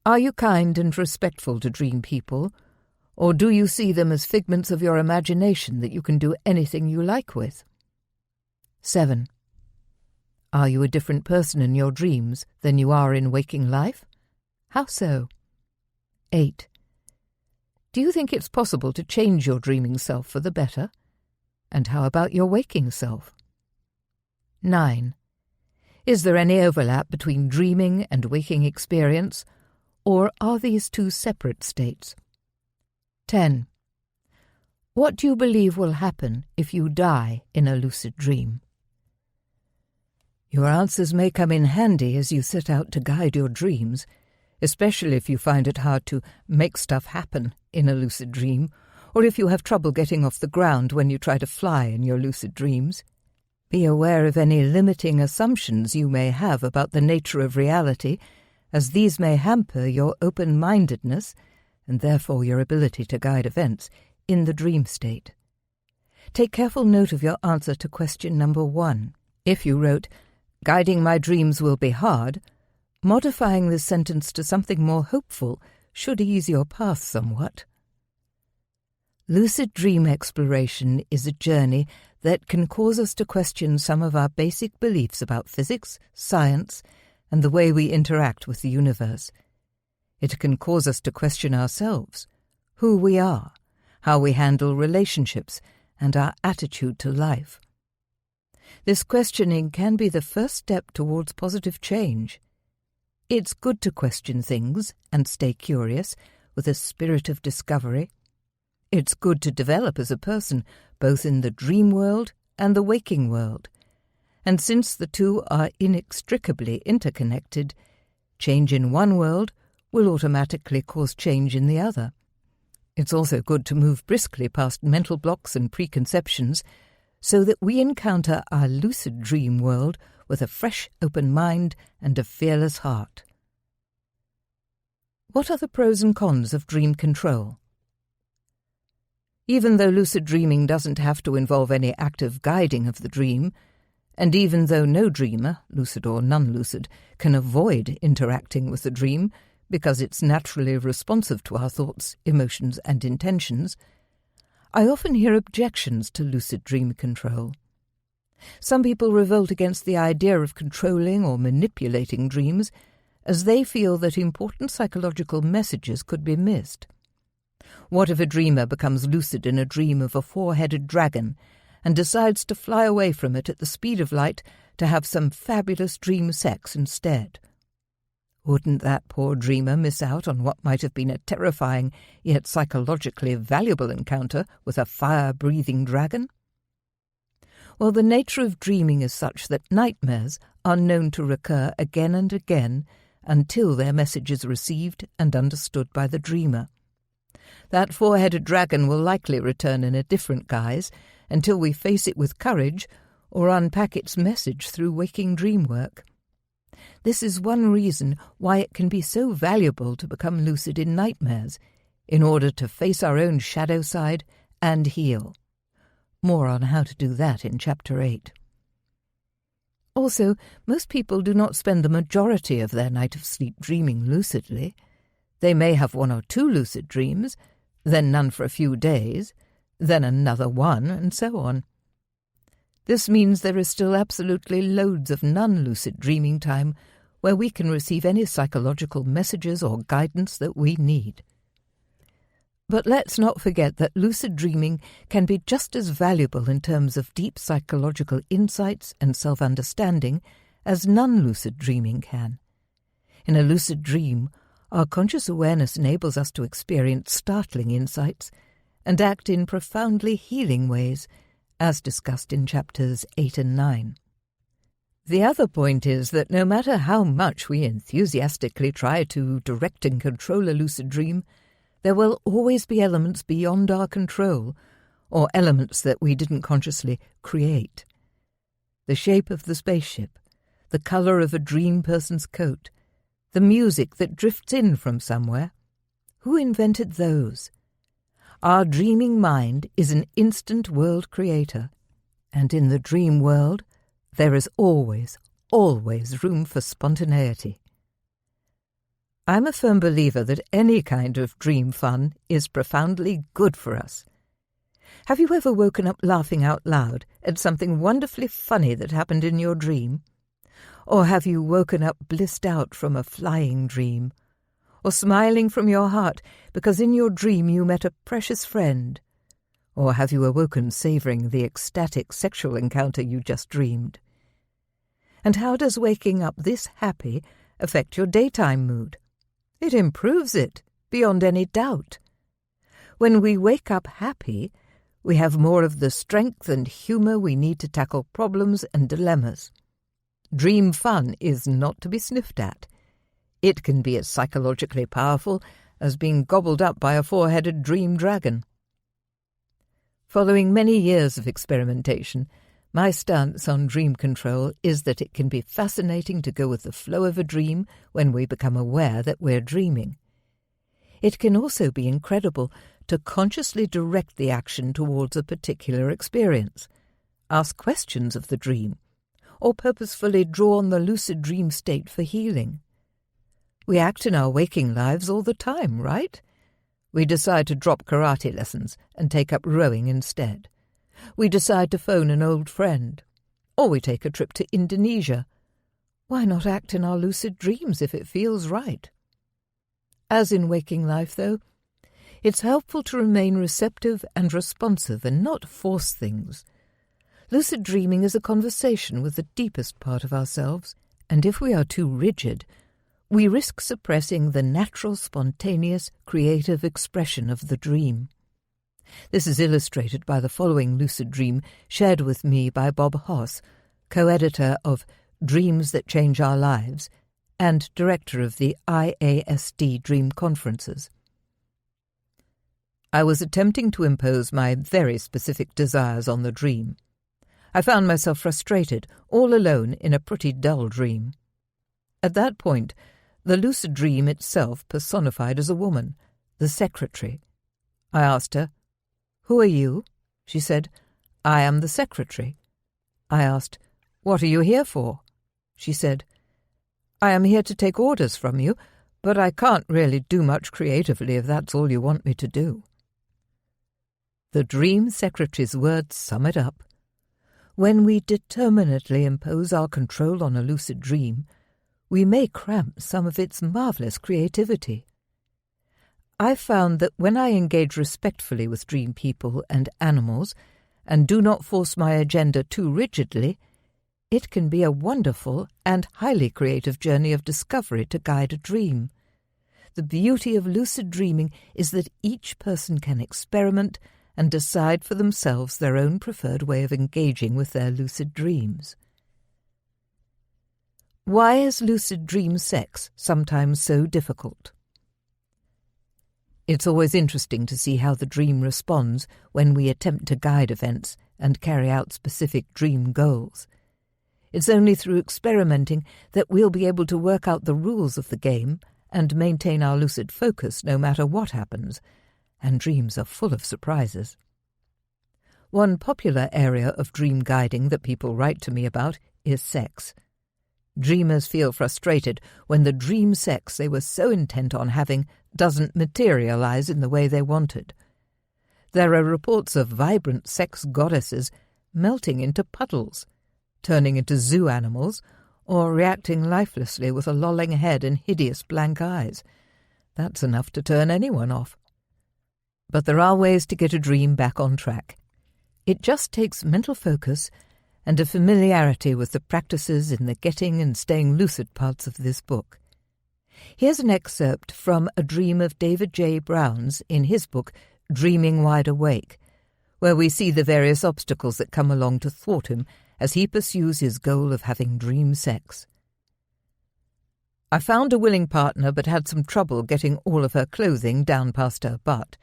Are you kind and respectful to dream people, or do you see them as figments of your imagination that you can do anything you like with? 7. Are you a different person in your dreams than you are in waking life? How so? 8. Do you think it's possible to change your dreaming self for the better? And how about your waking self? 9. Is there any overlap between dreaming and waking experience, or are these two separate states? 10. What do you believe will happen if you die in a lucid dream? Your answers may come in handy as you set out to guide your dreams, especially if you find it hard to make stuff happen in a lucid dream, or if you have trouble getting off the ground when you try to fly in your lucid dreams. Be aware of any limiting assumptions you may have about the nature of reality, as these may hamper your open-mindedness and therefore your ability to guide events in the dream state. Take careful note of your answer to question number 1. If you wrote, "Guiding my dreams will be hard," modifying this sentence to something more hopeful should ease your path somewhat. Lucid dream exploration is a journey that can cause us to question some of our basic beliefs about physics, science, and the way we interact with the universe. It can cause us to question ourselves, who we are, how we handle relationships, and our attitude to life. This questioning can be the first step towards positive change. It's good to question things and stay curious with a spirit of discovery. It's good to develop as a person, both in the dream world and the waking world. And since the two are inextricably interconnected, change in one world will automatically cause change in the other. It's also good to move briskly past mental blocks and preconceptions so that we encounter our lucid dream world with a fresh, open mind and a fearless heart. What are the pros and cons of dream control? Even though lucid dreaming doesn't have to involve any active guiding of the dream, And even though no dreamer, lucid or non-lucid, can avoid interacting with the dream because it's naturally responsive to our thoughts, emotions and intentions, I often hear objections to lucid dream control. Some people revolt against the idea of controlling or manipulating dreams as they feel that important psychological messages could be missed. What if a dreamer becomes lucid in a dream of a four-headed dragon and decides to fly away from it at the speed of light to have some fabulous dream sex instead? Wouldn't that poor dreamer miss out on what might have been a terrifying yet psychologically valuable encounter with a fire-breathing dragon? Well, the nature of dreaming is such that nightmares are known to recur again and again until their message is received and understood by the dreamer. That four-headed dragon will likely return in a different guise until we face it with courage or unpack its message through waking dream work. This is one reason why it can be so valuable to become lucid in nightmares, in order to face our own shadow side and heal. More on how to do that in Chapter 8. Also, most people do not spend the majority of their night of sleep dreaming lucidly. They may have one or two lucid dreams, then none for a few days, then another one, and so on. This means there is still absolutely loads of non-lucid dreaming time where we can receive any psychological messages or guidance that we need. But let's not forget that lucid dreaming can be just as valuable in terms of deep psychological insights and self-understanding as non-lucid dreaming can. In a lucid dream, our conscious awareness enables us to experience startling insights and act in profoundly healing ways, as discussed in Chapters 8 and 9. The other point is that no matter how much we enthusiastically try to direct and control a lucid dream, there will always be elements beyond our control, or elements that we didn't consciously create. The shape of the spaceship, the colour of a dream person's coat, the music that drifts in from somewhere. Who invented those? Our dreaming mind is an instant world creator, and in the dream world there is always, always room for spontaneity. I'm a firm believer that any kind of dream fun is profoundly good for us. Have you ever woken up laughing out loud at something wonderfully funny that happened in your dream? Or have you woken up blissed out from a flying dream? Or smiling from your heart because in your dream you met a precious friend? Or have you awoken savouring the ecstatic sexual encounter you just dreamed? And how does waking up this happy affect your daytime mood? It improves it, beyond any doubt. When we wake up happy, we have more of the strength and humour we need to tackle problems and dilemmas. Dream fun is not to be sniffed at. It can be as psychologically powerful as being gobbled up by a four-headed dream dragon. Following many years of experimentation, my stance on dream control is that it can be fascinating to go with the flow of a dream when we become aware that we're dreaming. It can also be incredible to consciously direct the action towards a particular experience, ask questions of the dream, or purposefully draw on the lucid dream state for healing. We act in our waking lives all the time, right? We decide to drop karate lessons and take up rowing instead. We decide to phone an old friend. Or we take a trip to Indonesia. Why not act in our lucid dreams if it feels right? As in waking life, though, it's helpful to remain receptive and responsive and not force things. Lucid dreaming is a conversation with the deepest part of ourselves, and if we are too rigid, we risk suppressing the natural, spontaneous, creative expression of the dream. This is illustrated by the following lucid dream shared with me by Bob Hoss, co-editor of Dreams That Change Our Lives and director of the IASD Dream Conferences. I was attempting to impose my very specific desires on the dream. I found myself frustrated, all alone in a pretty dull dream. At that point, the lucid dream itself personified as a woman, the secretary. I asked her, "Who are you?" She said, "I am the secretary." I asked, "What are you here for?" she said. "I am here to take orders from you, but I can't really do much creatively if that's all you want me to do." The dream secretary's words sum it up. When we determinedly impose our control on a lucid dream, we may cramp some of its marvellous creativity. I found that when I engage respectfully with dream people and animals, and do not force my agenda too rigidly, it can be a wonderful and highly creative journey of discovery to guide a dream. The beauty of lucid dreaming is that each person can experiment and decide for themselves their own preferred way of engaging with their lucid dreams. Why is lucid dream sex sometimes so difficult? It's always interesting to see how the dream responds when we attempt to guide events and carry out specific dream goals. It's only through experimenting that we'll be able to work out the rules of the game and maintain our lucid focus no matter what happens, and dreams are full of surprises. One popular area of dream guiding that people write to me about is sex. Dreamers feel frustrated when the dream sex they were so intent on having doesn't materialize in the way they wanted. There are reports of vibrant sex goddesses melting into puddles, turning into zoo animals, or reacting lifelessly with a lolling head and hideous blank eyes. That's enough to turn anyone off. But there are ways to get a dream back on track. It just takes mental focus and a familiarity with the practices in the getting and staying lucid parts of this book. Here's an excerpt from a dream of David J. Brown's in his book Dreaming Wide Awake, where we see the various obstacles that come along to thwart him as he pursues his goal of having dream sex. "I found a willing partner but had some trouble getting all of her clothing down past her butt.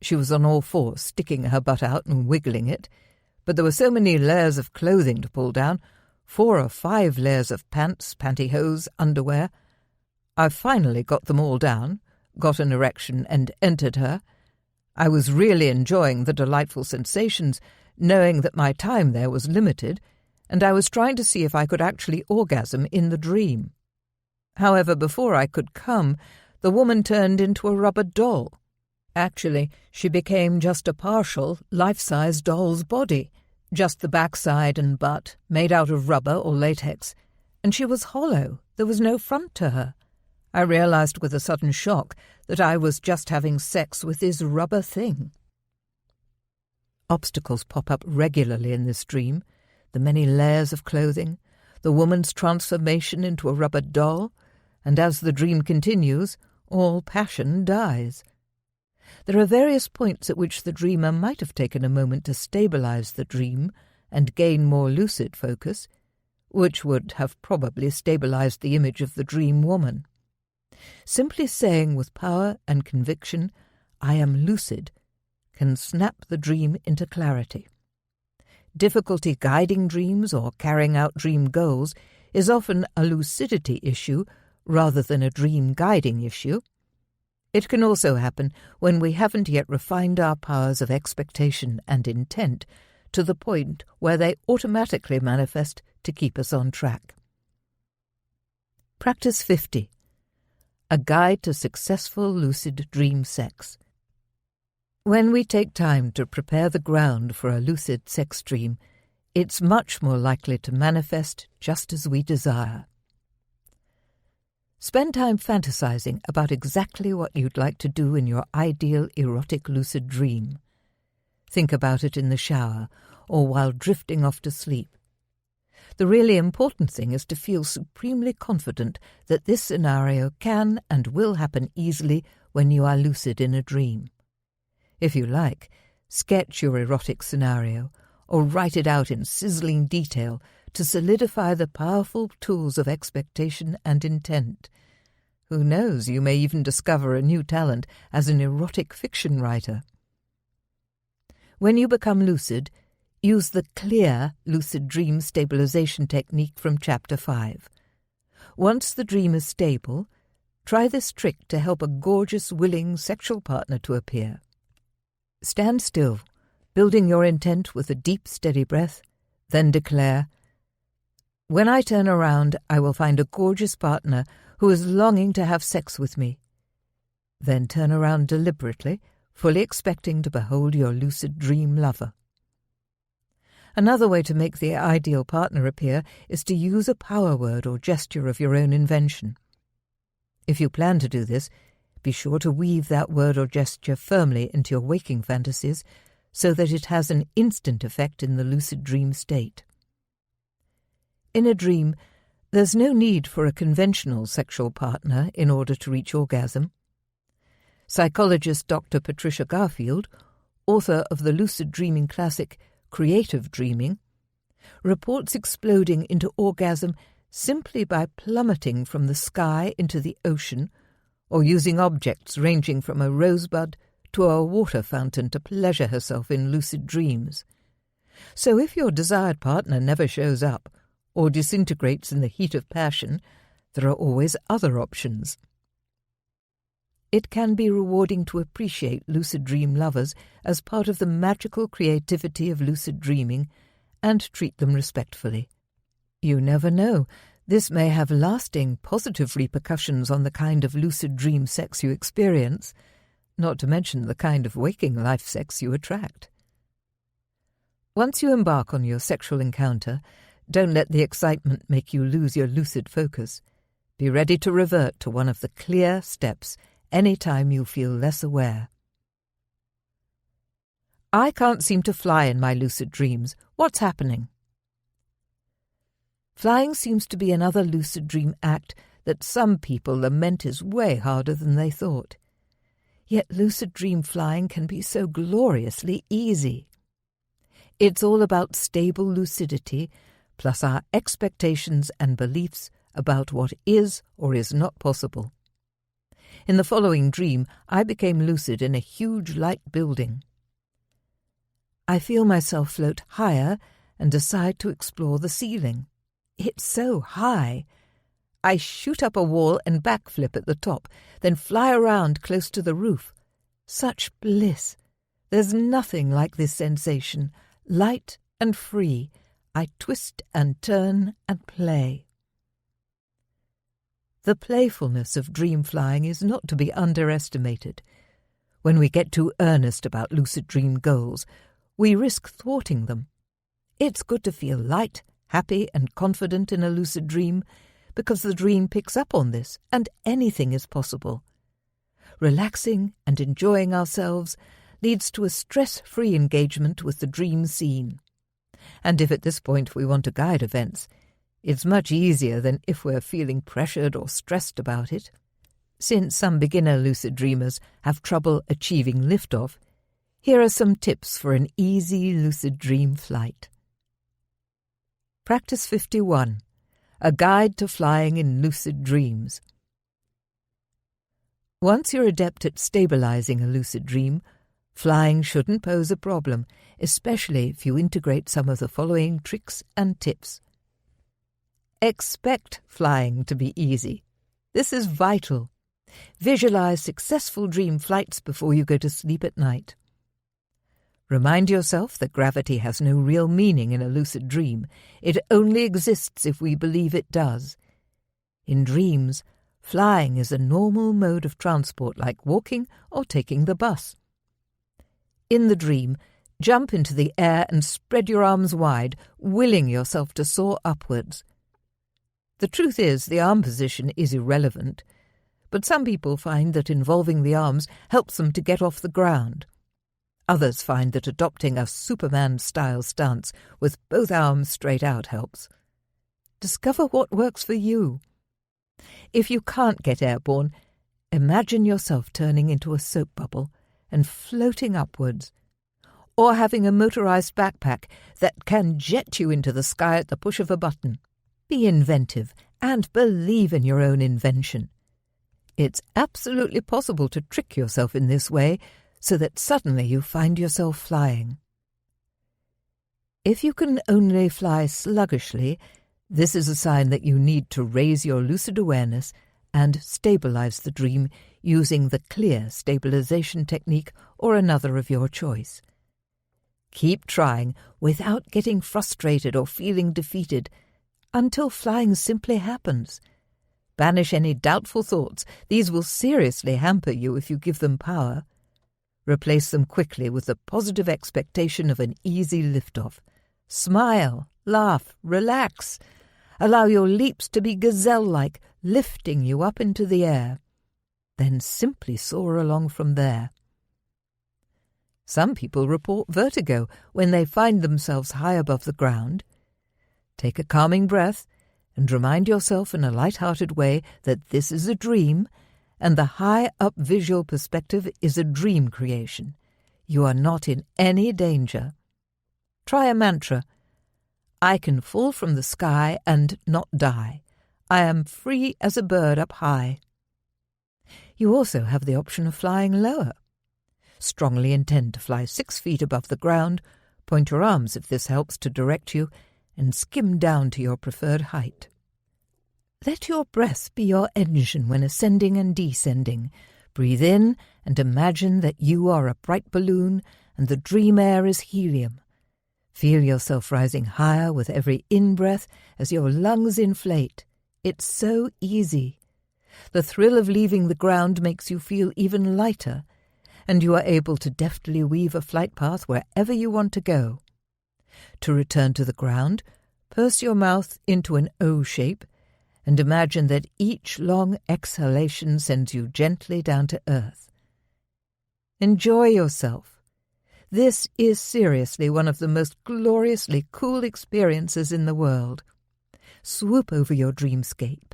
She was on all fours, sticking her butt out and wiggling it, but there were so many layers of clothing to pull down, 4 or 5 layers of pants, pantyhose, underwear. I finally got them all down, got an erection and entered her. I was really enjoying the delightful sensations, knowing that my time there was limited, and I was trying to see if I could actually orgasm in the dream. However, before I could come, the woman turned into a rubber doll. Actually, she became just a partial, life-size doll's body, just the backside and butt, made out of rubber or latex, and she was hollow. There was no front to her. I realized with a sudden shock that I was just having sex with this rubber thing." Obstacles pop up regularly in this dream: the many layers of clothing, the woman's transformation into a rubber doll, and as the dream continues, all passion dies. There are various points at which the dreamer might have taken a moment to stabilize the dream and gain more lucid focus, which would have probably stabilized the image of the dream woman. Simply saying with power and conviction, "I am lucid," can snap the dream into clarity. Difficulty guiding dreams or carrying out dream goals is often a lucidity issue rather than a dream guiding issue. It can also happen when we haven't yet refined our powers of expectation and intent to the point where they automatically manifest to keep us on track. Practice 50. A Guide to Successful Lucid Dream Sex. When we take time to prepare the ground for a lucid sex dream, it's much more likely to manifest just as we desire. Spend time fantasizing about exactly what you'd like to do in your ideal erotic lucid dream. Think about it in the shower or while drifting off to sleep. The really important thing is to feel supremely confident that this scenario can and will happen easily when you are lucid in a dream. If you like, sketch your erotic scenario or write it out in sizzling detail to solidify the powerful tools of expectation and intent. Who knows, you may even discover a new talent as an erotic fiction writer. When you become lucid, use the clear lucid dream stabilization technique from Chapter 5. Once the dream is stable, try this trick to help a gorgeous, willing sexual partner to appear. Stand still, building your intent with a deep, steady breath, then declare, When I turn around, I will find a gorgeous partner who is longing to have sex with me. Then turn around deliberately, fully expecting to behold your lucid dream lover. Another way to make the ideal partner appear is to use a power word or gesture of your own invention. If you plan to do this, be sure to weave that word or gesture firmly into your waking fantasies so that it has an instant effect in the lucid dream state. In a dream, there's no need for a conventional sexual partner in order to reach orgasm. Psychologist Dr. Patricia Garfield, author of the lucid dreaming classic Creative Dreaming, reports exploding into orgasm simply by plummeting from the sky into the ocean or using objects ranging from a rosebud to a water fountain to pleasure herself in lucid dreams. So if your desired partner never shows up or disintegrates in the heat of passion, there are always other options. It can be rewarding to appreciate lucid dream lovers as part of the magical creativity of lucid dreaming and treat them respectfully. You never know, this may have lasting positive repercussions on the kind of lucid dream sex you experience, not to mention the kind of waking life sex you attract. Once you embark on your sexual encounter, don't let the excitement make you lose your lucid focus. Be ready to revert to one of the clear steps any time you feel less aware. I can't seem to fly in my lucid dreams. What's happening? Flying seems to be another lucid dream act that some people lament is way harder than they thought. Yet lucid dream flying can be so gloriously easy. It's all about stable lucidity, plus our expectations and beliefs about what is or is not possible. In the following dream, I became lucid in a huge light building. I feel myself float higher and decide to explore the ceiling. It's so high. I shoot up a wall and backflip at the top, then fly around close to the roof. Such bliss! There's nothing like this sensation. Light and free, I twist and turn and play. The playfulness of dream flying is not to be underestimated. When we get too earnest about lucid dream goals, we risk thwarting them. It's good to feel light, happy and confident in a lucid dream, because the dream picks up on this and anything is possible. Relaxing and enjoying ourselves leads to a stress-free engagement with the dream scene. And if at this point we want to guide events, it's much easier than if we're feeling pressured or stressed about it. Since some beginner lucid dreamers have trouble achieving liftoff, here are some tips for an easy lucid dream flight. Practice 51. A Guide to Flying in Lucid Dreams. Once you're adept at stabilizing a lucid dream, flying shouldn't pose a problem, especially if you integrate some of the following tricks and tips. Expect flying to be easy. This is vital. Visualize successful dream flights before you go to sleep at night. Remind yourself that gravity has no real meaning in a lucid dream. It only exists if we believe it does. In dreams, flying is a normal mode of transport like walking or taking the bus. In the dream, jump into the air and spread your arms wide, willing yourself to soar upwards. The truth is, the arm position is irrelevant, but some people find that involving the arms helps them to get off the ground. Others find that adopting a Superman-style stance with both arms straight out helps. Discover what works for you. If you can't get airborne, imagine yourself turning into a soap bubble and floating upwards, or having a motorized backpack that can jet you into the sky at the push of a button. Be inventive and believe in your own invention. It's absolutely possible to trick yourself in this way so that suddenly you find yourself flying. If you can only fly sluggishly, this is a sign that you need to raise your lucid awareness and stabilize the dream using the clear stabilization technique or another of your choice. Keep trying without getting frustrated or feeling defeated, until flying simply happens. Banish any doubtful thoughts. These will seriously hamper you if you give them power. Replace them quickly with the positive expectation of an easy lift-off. Smile, laugh, relax. Allow your leaps to be gazelle-like, lifting you up into the air. Then simply soar along from there. Some people report vertigo when they find themselves high above the ground. Take a calming breath and remind yourself in a light-hearted way that this is a dream, and the high-up visual perspective is a dream creation. You are not in any danger. Try a mantra. I can fall from the sky and not die. I am free as a bird up high. You also have the option of flying lower. Strongly intend to fly 6 feet above the ground, point your arms if this helps to direct you, and skim down to your preferred height. Let your breath be your engine when ascending and descending. Breathe in and imagine that you are a bright balloon and the dream air is helium. Feel yourself rising higher with every in-breath as your lungs inflate. It's so easy. The thrill of leaving the ground makes you feel even lighter, and you are able to deftly weave a flight path wherever you want to go. To return to the ground, purse your mouth into an O shape and imagine that each long exhalation sends you gently down to earth. Enjoy yourself. This is seriously one of the most gloriously cool experiences in the world. Swoop over your dreamscape.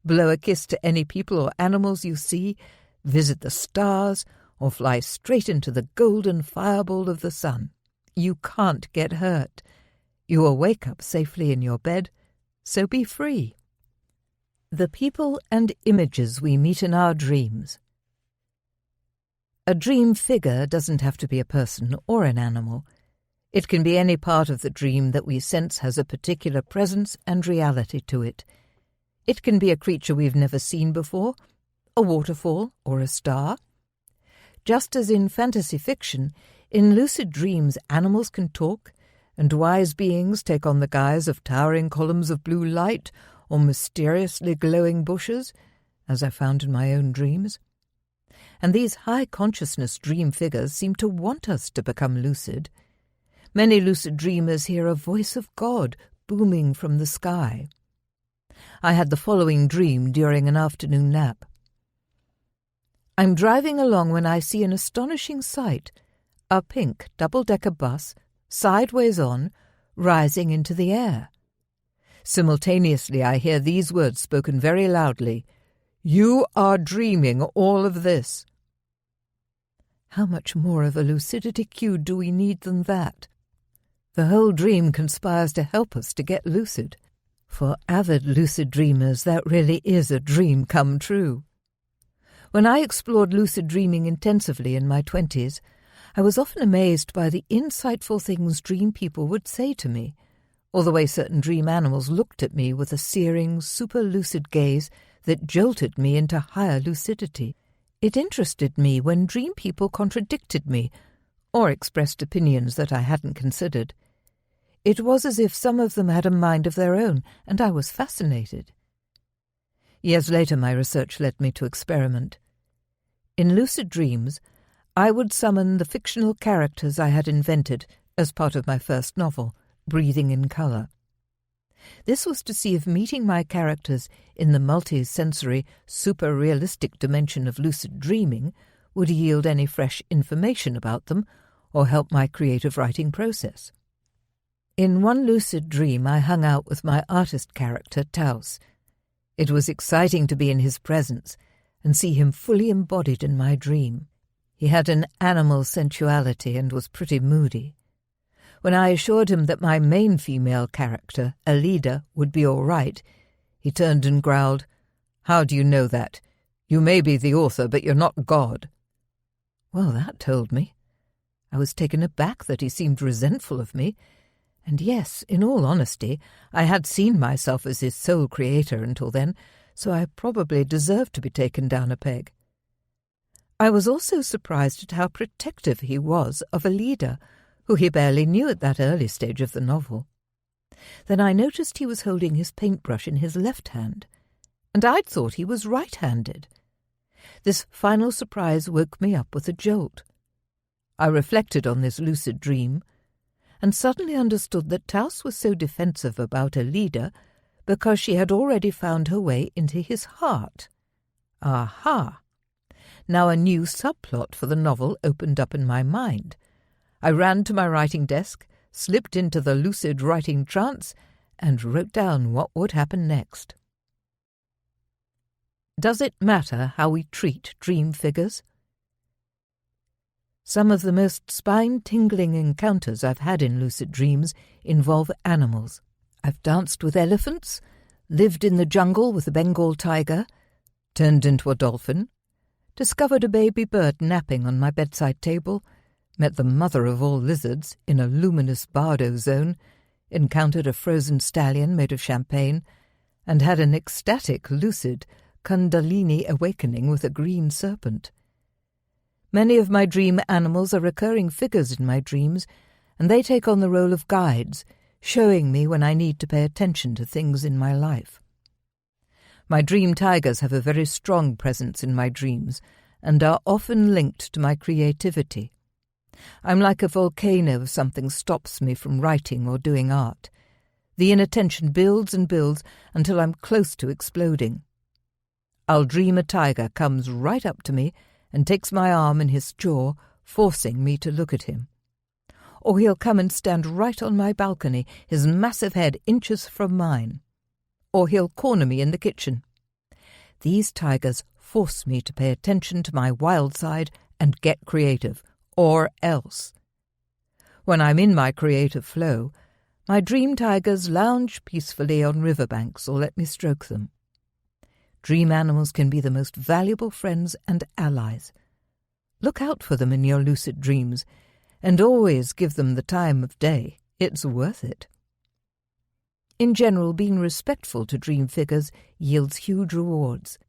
Blow a kiss to any people or animals you see, visit the stars, or fly straight into the golden fireball of the sun. You can't get hurt. You will wake up safely in your bed, so be free. The people and images we meet in our dreams. A dream figure doesn't have to be a person or an animal. It can be any part of the dream that we sense has a particular presence and reality to it. It can be a creature we've never seen before, a waterfall or a star. Just as in fantasy fiction, in lucid dreams animals can talk, and wise beings take on the guise of towering columns of blue light or mysteriously glowing bushes, as I found in my own dreams. And these high-consciousness dream figures seem to want us to become lucid. Many lucid dreamers hear a voice of God booming from the sky. I had the following dream during an afternoon nap. I'm driving along when I see an astonishing sight, a pink double-decker bus, sideways on, rising into the air. Simultaneously I hear these words spoken very loudly, "You are dreaming all of this." How much more of a lucidity cue do we need than that? The whole dream conspires to help us to get lucid. For avid lucid dreamers, that really is a dream come true. When I explored lucid dreaming intensively in my 20s, I was often amazed by the insightful things dream people would say to me, or the way certain dream animals looked at me with a searing, super-lucid gaze that jolted me into higher lucidity. It interested me when dream people contradicted me, or expressed opinions that I hadn't considered. It was as if some of them had a mind of their own, and I was fascinated. Years later my research led me to experiment. In lucid dreams, I would summon the fictional characters I had invented as part of my first novel, Breathing in Colour. This was to see if meeting my characters in the multi-sensory, super-realistic dimension of lucid dreaming would yield any fresh information about them or help my creative writing process. In one lucid dream I hung out with my artist character, Taus. It was exciting to be in his presence and see him fully embodied in my dream. He had an animal sensuality and was pretty moody. When I assured him that my main female character, Alida, would be all right, he turned and growled, "How do you know that? You may be the author, but you're not God." Well, that told me. I was taken aback that he seemed resentful of me, and yes, in all honesty, I had seen myself as his sole creator until then, so I probably deserved to be taken down a peg. I was also surprised at how protective he was of Alida, who he barely knew at that early stage of the novel. Then I noticed he was holding his paintbrush in his left hand, and I'd thought he was right-handed. This final surprise woke me up with a jolt. I reflected on this lucid dream, and suddenly understood that Taus was so defensive about a leader because she had already found her way into his heart. Aha! Now a new subplot for the novel opened up in my mind. I ran to my writing desk, slipped into the lucid writing trance, and wrote down what would happen next. Does it matter how we treat dream figures? Some of the most spine-tingling encounters I've had in lucid dreams involve animals. I've danced with elephants, lived in the jungle with a Bengal tiger, turned into a dolphin, discovered a baby bird napping on my bedside table, met the mother of all lizards in a luminous bardo zone, encountered a frozen stallion made of champagne, and had an ecstatic, lucid Kundalini awakening with a green serpent. Many of my dream animals are recurring figures in my dreams, and they take on the role of guides, showing me when I need to pay attention to things in my life. My dream tigers have a very strong presence in my dreams and are often linked to my creativity. I'm like a volcano if something stops me from writing or doing art. The inattention builds and builds until I'm close to exploding. I'll dream a tiger comes right up to me and takes my arm in his jaw, forcing me to look at him. Or he'll come and stand right on my balcony, his massive head inches from mine. Or he'll corner me in the kitchen. These tigers force me to pay attention to my wild side and get creative, or else. When I'm in my creative flow, my dream tigers lounge peacefully on riverbanks or let me stroke them. Dream animals can be the most valuable friends and allies. Look out for them in your lucid dreams, and always give them the time of day. It's worth it. In general, being respectful to dream figures yields huge rewards.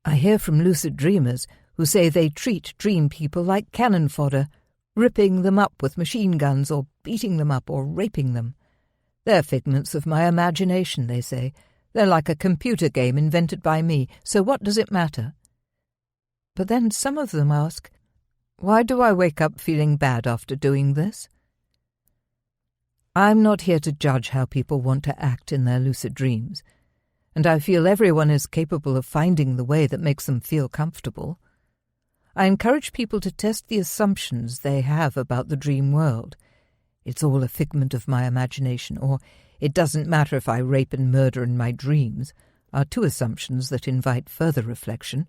I hear from lucid dreamers who say they treat dream people like cannon fodder, ripping them up with machine guns or beating them up or raping them. They're figments of my imagination, they say. They're like a computer game invented by me, so what does it matter? But then some of them ask, why do I wake up feeling bad after doing this? I'm not here to judge how people want to act in their lucid dreams, and I feel everyone is capable of finding the way that makes them feel comfortable. I encourage people to test the assumptions they have about the dream world. It's all a figment of my imagination, or it doesn't matter if I rape and murder in my dreams, are two assumptions that invite further reflection.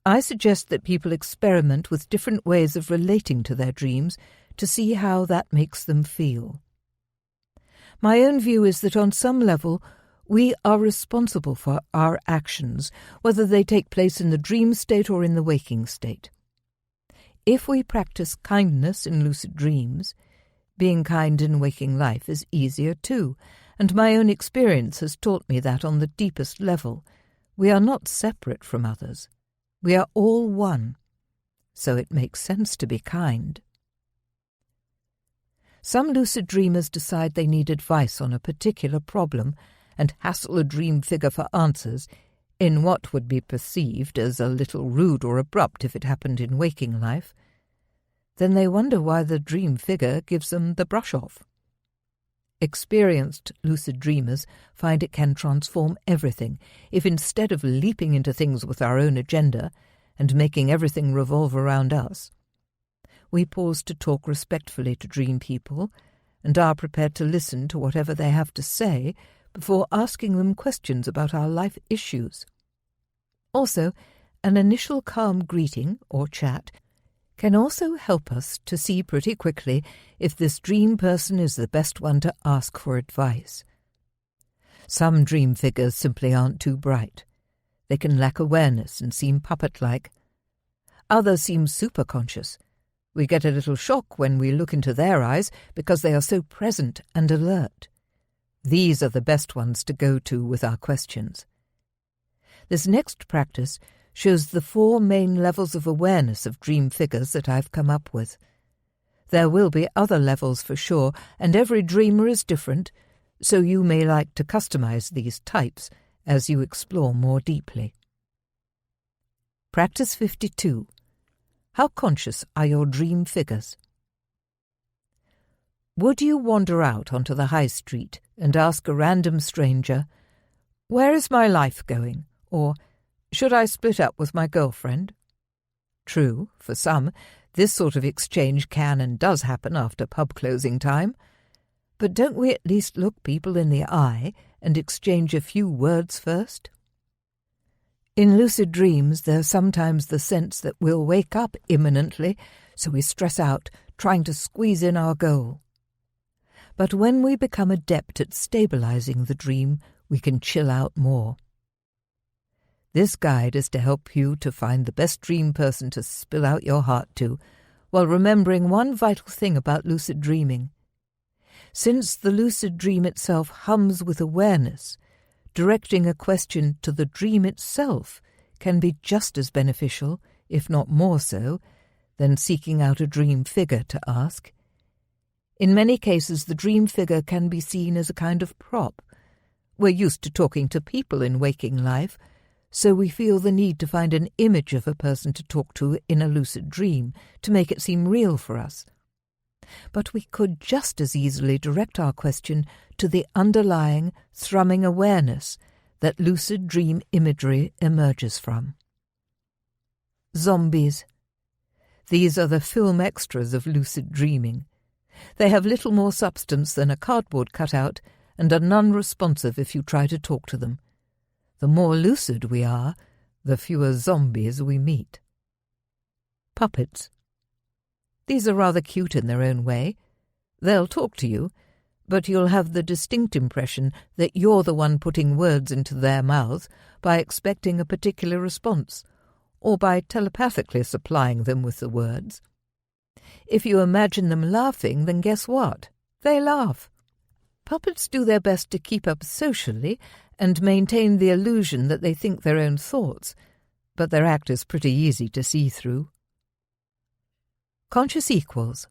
I suggest that people experiment with different ways of relating to their dreams to see how that makes them feel. My own view is that on some level we are responsible for our actions, whether they take place in the dream state or in the waking state. If we practice kindness in lucid dreams, being kind in waking life is easier too, and my own experience has taught me that on the deepest level we are not separate from others. We are all one, so it makes sense to be kind. Some lucid dreamers decide they need advice on a particular problem and hassle a dream figure for answers in what would be perceived as a little rude or abrupt if it happened in waking life. Then they wonder why the dream figure gives them the brush-off. Experienced lucid dreamers find it can transform everything if instead of leaping into things with our own agenda and making everything revolve around us, we pause to talk respectfully to dream people and are prepared to listen to whatever they have to say before asking them questions about our life issues. Also, an initial calm greeting or chat can also help us to see pretty quickly if this dream person is the best one to ask for advice. Some dream figures simply aren't too bright. They can lack awareness and seem puppet-like. Others seem super-conscious. We get a little shock when we look into their eyes because they are so present and alert. These are the best ones to go to with our questions. This next practice shows the 4 main levels of awareness of dream figures that I've come up with. There will be other levels for sure, and every dreamer is different, so you may like to customize these types as you explore more deeply. Practice 52. How conscious are your dream figures? Would you wander out onto the high street and ask a random stranger, "Where is my life going?" or "Should I split up with my girlfriend?" True, for some, this sort of exchange can and does happen after pub closing time. But don't we at least look people in the eye and exchange a few words first? In lucid dreams, there's sometimes the sense that we'll wake up imminently, so we stress out, trying to squeeze in our goal. But when we become adept at stabilizing the dream, we can chill out more. This guide is to help you to find the best dream person to spill out your heart to, while remembering one vital thing about lucid dreaming. Since the lucid dream itself hums with awareness, directing a question to the dream itself can be just as beneficial, if not more so, than seeking out a dream figure to ask. In many cases, the dream figure can be seen as a kind of prop. We're used to talking to people in waking life, so we feel the need to find an image of a person to talk to in a lucid dream to make it seem real for us. But we could just as easily direct our question to the underlying, thrumming awareness that lucid dream imagery emerges from. Zombies. These are the film extras of lucid dreaming. They have little more substance than a cardboard cutout and are non-responsive if you try to talk to them. The more lucid we are, the fewer zombies we meet. Puppets. These are rather cute in their own way. They'll talk to you, but you'll have the distinct impression that you're the one putting words into their mouth by expecting a particular response, or by telepathically supplying them with the words. If you imagine them laughing, then guess what? They laugh. Puppets do their best to keep up socially and maintain the illusion that they think their own thoughts, but their act is pretty easy to see through. Conscious equals.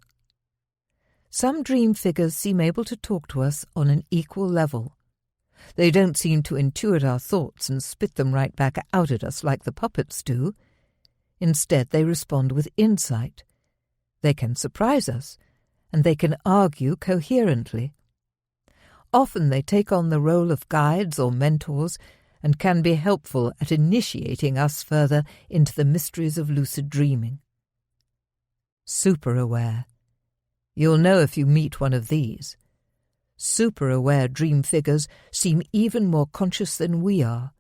Some dream figures seem able to talk to us on an equal level. They don't seem to intuit our thoughts and spit them right back out at us like the puppets do. Instead, they respond with insight. They can surprise us, and they can argue coherently. Often they take on the role of guides or mentors and can be helpful at initiating us further into the mysteries of lucid dreaming. Super-aware. You'll know if you meet one of these. Super-aware dream figures seem even more conscious than we are.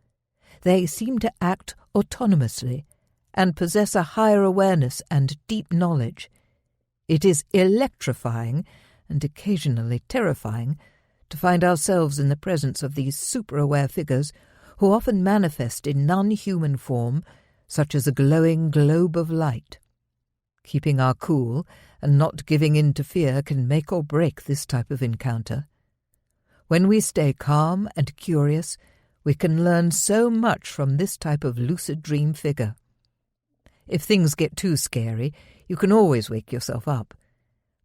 They seem to act autonomously and possess a higher awareness and deep knowledge. It is electrifying and occasionally terrifying to find ourselves in the presence of these super-aware figures who often manifest in non-human form, such as a glowing globe of light. Keeping our cool and not giving in to fear can make or break this type of encounter. When we stay calm and curious, we can learn so much from this type of lucid dream figure. If things get too scary, you can always wake yourself up.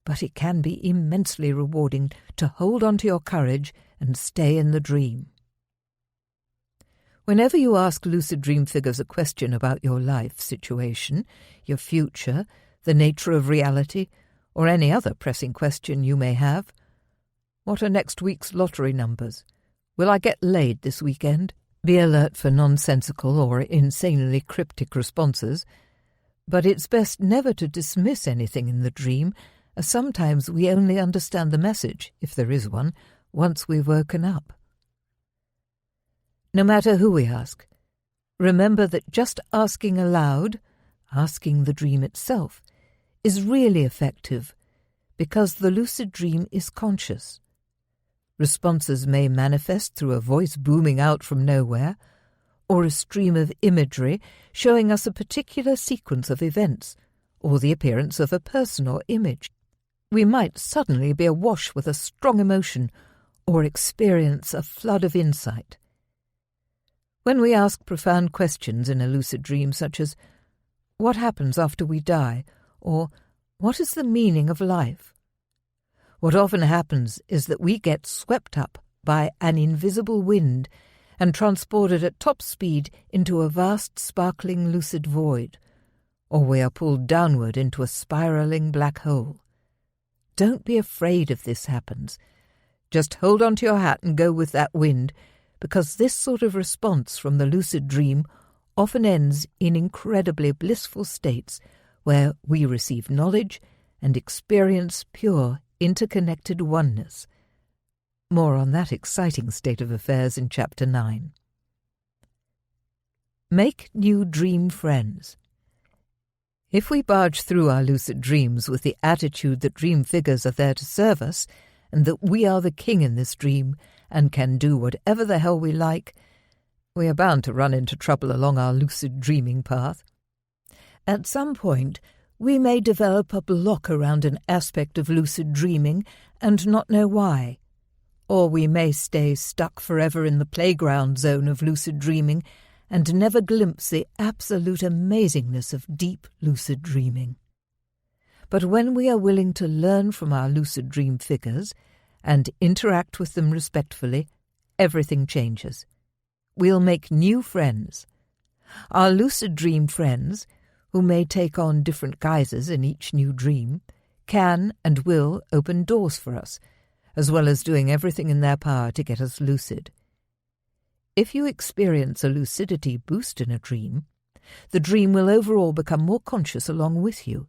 But it can be immensely rewarding to hold on to your courage and stay in the dream. Whenever you ask lucid dream figures a question about your life situation, your future, the nature of reality, or any other pressing question you may have, what are next week's lottery numbers? Will I get laid this weekend? Be alert for nonsensical or insanely cryptic responses, but it's best never to dismiss anything in the dream, as sometimes we only understand the message, if there is one, once we've woken up. No matter who we ask, remember that just asking aloud, asking the dream itself, is really effective because the lucid dream is conscious. Responses may manifest through a voice booming out from nowhere, or a stream of imagery showing us a particular sequence of events, or the appearance of a person or image. We might suddenly be awash with a strong emotion or experience a flood of insight. When we ask profound questions in a lucid dream such as, "What happens after we die?" or What is the meaning of life? What often happens is that we get swept up by an invisible wind and transported at top speed into a vast sparkling lucid void, or we are pulled downward into a spiralling black hole. Don't be afraid if this happens. Just hold on to your hat and go with that wind, because this sort of response from the lucid dream often ends in incredibly blissful states where we receive knowledge and experience pure, interconnected oneness. More on that exciting state of affairs in Chapter 9. Make new dream friends. If we barge through our lucid dreams with the attitude that dream figures are there to serve us, and that we are the king in this dream and can do whatever the hell we like, we are bound to run into trouble along our lucid dreaming path. At some point, we may develop a block around an aspect of lucid dreaming and not know why. Or we may stay stuck forever in the playground zone of lucid dreaming and never glimpse the absolute amazingness of deep lucid dreaming. But when we are willing to learn from our lucid dream figures and interact with them respectfully, everything changes. We'll make new friends. Our lucid dream friends, who may take on different guises in each new dream, can and will open doors for us, as well as doing everything in their power to get us lucid. If you experience a lucidity boost in a dream, the dream will overall become more conscious along with you.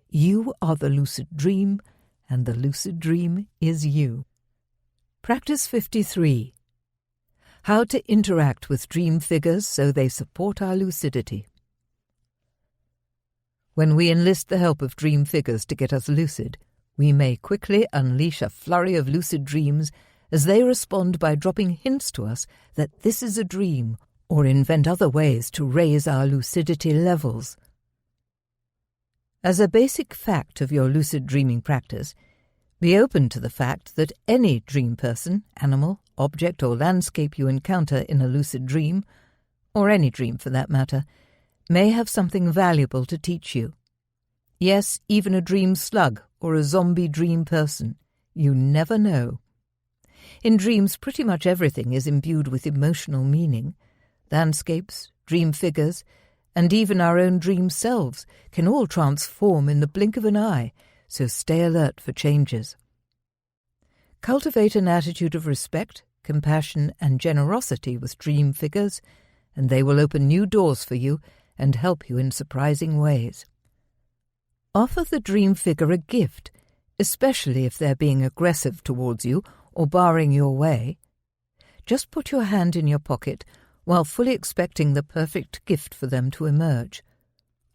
You are the lucid dream, and the lucid dream is you. Practice 53. How to interact with dream figures so they support our lucidity. When we enlist the help of dream figures to get us lucid, we may quickly unleash a flurry of lucid dreams as they respond by dropping hints to us that this is a dream, or invent other ways to raise our lucidity levels. As a basic fact of your lucid dreaming practice, be open to the fact that any dream person, animal, object or landscape you encounter in a lucid dream, or any dream for that matter, may have something valuable to teach you. Yes, even a dream slug or a zombie dream person. You never know. In dreams, pretty much everything is imbued with emotional meaning. Landscapes, dream figures, and even our own dream selves can all transform in the blink of an eye, so stay alert for changes. Cultivate an attitude of respect, compassion, and generosity with dream figures, and they will open new doors for you and help you in surprising ways. Offer the dream figure a gift, especially if they're being aggressive towards you or barring your way. Just put your hand in your pocket while fully expecting the perfect gift for them to emerge.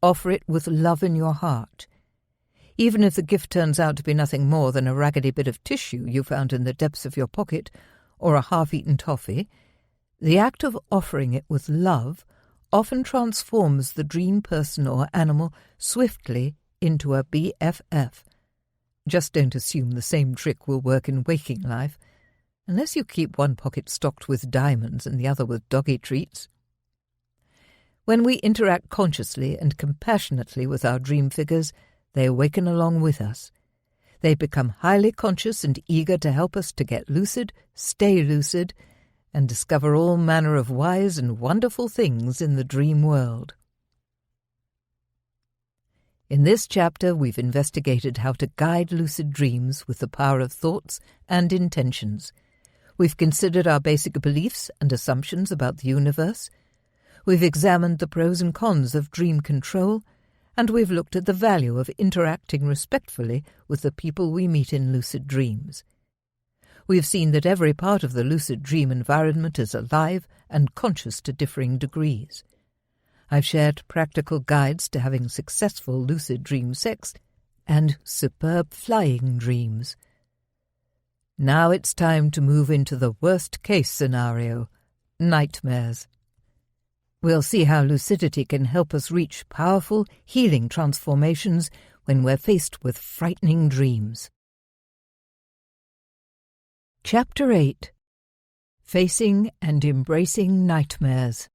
Offer it with love in your heart. Even if the gift turns out to be nothing more than a raggedy bit of tissue you found in the depths of your pocket or a half-eaten toffee, the act of offering it with love often transforms the dream person or animal swiftly into a BFF. Just don't assume the same trick will work in waking life, unless you keep one pocket stocked with diamonds and the other with doggy treats. When we interact consciously and compassionately with our dream figures, they awaken along with us. They become highly conscious and eager to help us to get lucid, stay lucid, and discover all manner of wise and wonderful things in the dream world. In this chapter, we've investigated how to guide lucid dreams with the power of thoughts and intentions. We've considered our basic beliefs and assumptions about the universe. We've examined the pros and cons of dream control, and we've looked at the value of interacting respectfully with the people we meet in lucid dreams. We've seen that every part of the lucid dream environment is alive and conscious to differing degrees. I've shared practical guides to having successful lucid dream sex and superb flying dreams. Now it's time to move into the worst-case scenario, nightmares. We'll see how lucidity can help us reach powerful, healing transformations when we're faced with frightening dreams. Chapter 8. Facing and Embracing Nightmares.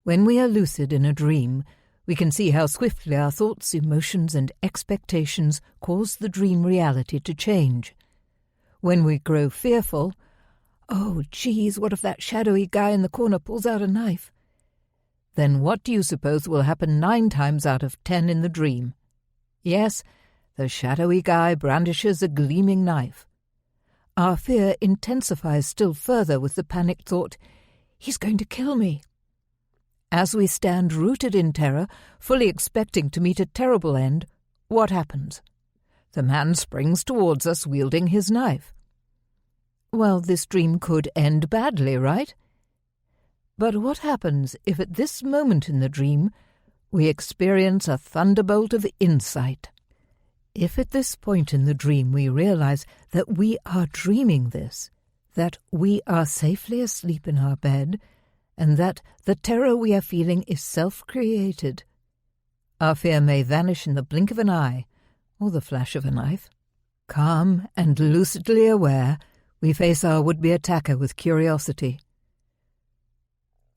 When we are lucid in a dream, We can see how swiftly our thoughts, emotions, and expectations cause the dream reality to change. When we grow fearful, "Oh, geez, what if that shadowy guy in the corner pulls out a knife?" Then what do you suppose will happen 9 times out of 10 in the dream? Yes, the shadowy guy brandishes a gleaming knife. Our fear intensifies still further with the panicked thought, "He's going to kill me." As we stand rooted in terror, fully expecting to meet a terrible end, what happens? The man springs towards us wielding his knife. Well, this dream could end badly, right? But what happens if at this moment in the dream we experience a thunderbolt of insight? If at this point in the dream we realize that we are dreaming this, that we are safely asleep in our bed, and that the terror we are feeling is self-created, our fear may vanish in the blink of an eye or the flash of a knife. Calm and lucidly aware, we face our would-be attacker with curiosity.